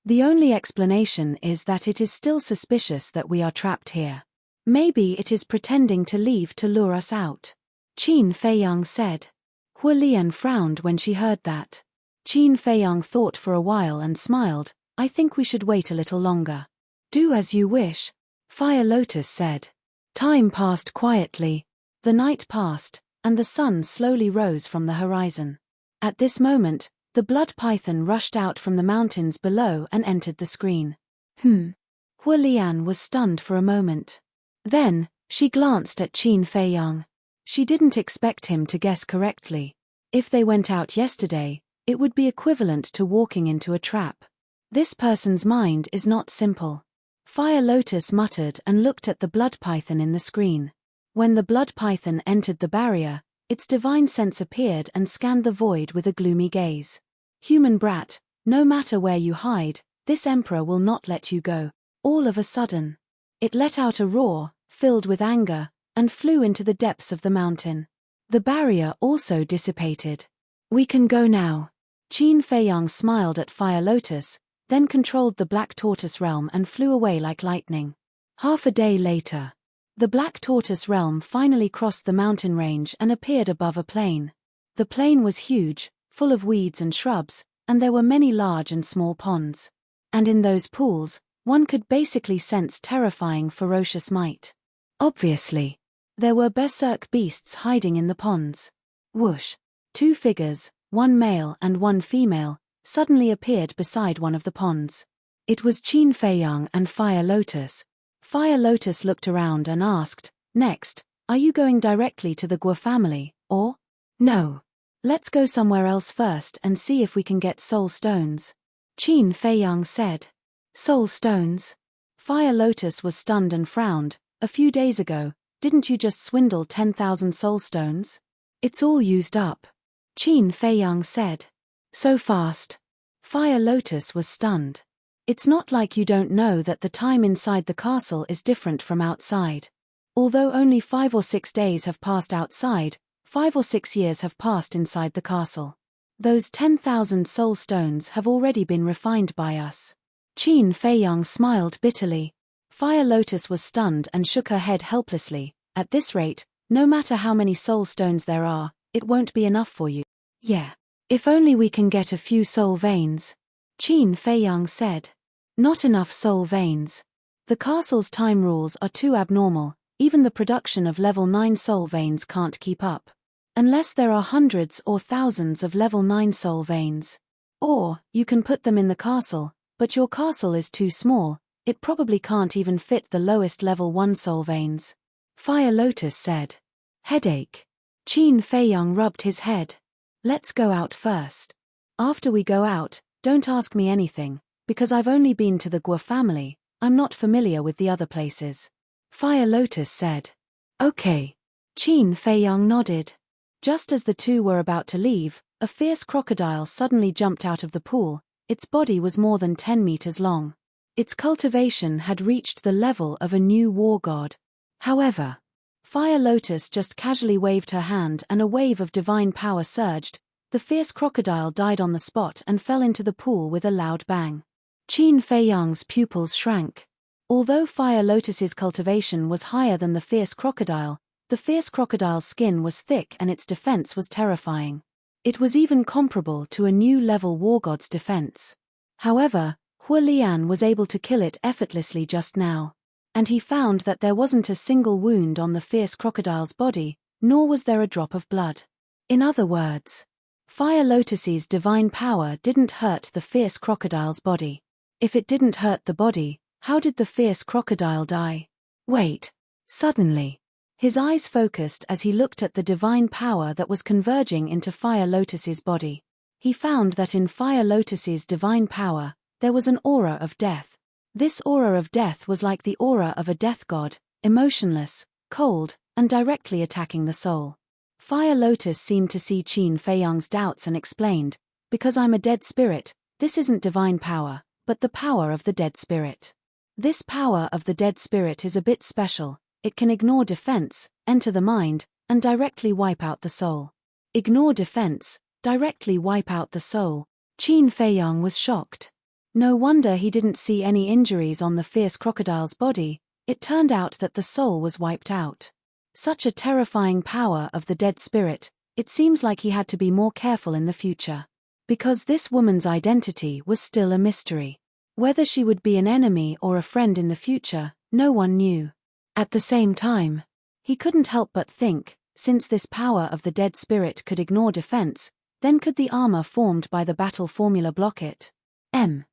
The only explanation is that it is still suspicious that we are trapped here. Maybe it is pretending to leave to lure us out." Qin Feiyang said. Hua Lian frowned when she heard that. Qin Feiyang thought for a while and smiled. "I think we should wait a little longer." "Do as you wish," Fire Lotus said. Time passed quietly. The night passed, and the sun slowly rose from the horizon. At this moment, the blood python rushed out from the mountains below and entered the screen. Hua Lian was stunned for a moment. Then, she glanced at Qin Feiyang. She didn't expect him to guess correctly. If they went out yesterday, it would be equivalent to walking into a trap. This person's mind is not simple. Fire Lotus muttered and looked at the blood python in the screen. When the blood python entered the barrier, its divine sense appeared and scanned the void with a gloomy gaze. Human brat, no matter where you hide, this emperor will not let you go. All of a sudden, it let out a roar, filled with anger, and flew into the depths of the mountain. The barrier also dissipated. We can go now. Qin Feiyang smiled at Fire Lotus, then controlled the Black Tortoise realm and flew away like lightning. Half a day later, the Black Tortoise realm finally crossed the mountain range and appeared above a plain. The plain was huge, full of weeds and shrubs, and there were many large and small ponds. And in those pools, one could basically sense terrifying ferocious might. Obviously, there were berserk beasts hiding in the ponds. Whoosh! 2 figures, one male and one female, suddenly appeared beside one of the ponds. It was Qin Feiyang and Fire Lotus. Fire Lotus looked around and asked, "Next, are you going directly to the Guo family, or?" "No. Let's go somewhere else first and see if we can get soul stones," Qin Feiyang said. Soul stones? Fire Lotus was stunned and frowned. "A few days ago, didn't you just swindle 10,000 soul stones?" "It's all used up," Qin Feiyang said. "So fast?" Fire Lotus was stunned. "It's not like you don't know that the time inside the castle is different from outside. Although only 5 or 6 days have passed outside, 5 or 6 years have passed inside the castle. Those 10,000 soul stones have already been refined by us." Qin Feiyang smiled bitterly. Fire Lotus was stunned and shook her head helplessly. "At this rate, no matter how many soul stones there are, it won't be enough for you." "Yeah. If only we can get a few soul veins," Qin Feiyang said. "Not enough soul veins. The castle's time rules are too abnormal, even the production of level 9 soul veins can't keep up. Unless there are hundreds or thousands of level 9 soul veins. Or, you can put them in the castle, but your castle is too small, it probably can't even fit the lowest level 1 soul veins," Fire Lotus said. "Headache." Qin Feiyang rubbed his head. "Let's go out first. After we go out, don't ask me anything, because I've only been to the Guo family, I'm not familiar with the other places," Fire Lotus said. "Okay." Qin Feiyang nodded. Just as the two were about to leave, a fierce crocodile suddenly jumped out of the pool. Its body was more than 10 meters long. Its cultivation had reached the level of a new war god. However, Fire Lotus just casually waved her hand and a wave of divine power surged. The fierce crocodile died on the spot and fell into the pool with a loud bang. Qin Feiyang's pupils shrank. Although Fire Lotus's cultivation was higher than the fierce crocodile's skin was thick and its defense was terrifying. It was even comparable to a new level war god's defense. However, Hua Lian was able to kill it effortlessly just now. And he found that there wasn't a single wound on the fierce crocodile's body, nor was there a drop of blood. In other words, Fire Lotus's divine power didn't hurt the fierce crocodile's body. If it didn't hurt the body, how did the fierce crocodile die? Wait. Suddenly, his eyes focused as he looked at the divine power that was converging into Fire Lotus's body. He found that in Fire Lotus's divine power, there was an aura of death. This aura of death was like the aura of a death god, emotionless, cold, and directly attacking the soul. Fire Lotus seemed to see Qin Feiyang's doubts and explained, "Because I'm a dead spirit, this isn't divine power, but the power of the dead spirit. This power of the dead spirit is a bit special. It can ignore defense, enter the mind, and directly wipe out the soul." Ignore defense, directly wipe out the soul. Qin Feiyang was shocked. No wonder he didn't see any injuries on the fierce crocodile's body. It turned out that the soul was wiped out. Such a terrifying power of the dead spirit, it seems like he had to be more careful in the future. Because this woman's identity was still a mystery. Whether she would be an enemy or a friend in the future, no one knew. At the same time, he couldn't help but think, since this power of the dead spirit could ignore defense, Then could the armor formed by the battle formula block it? M.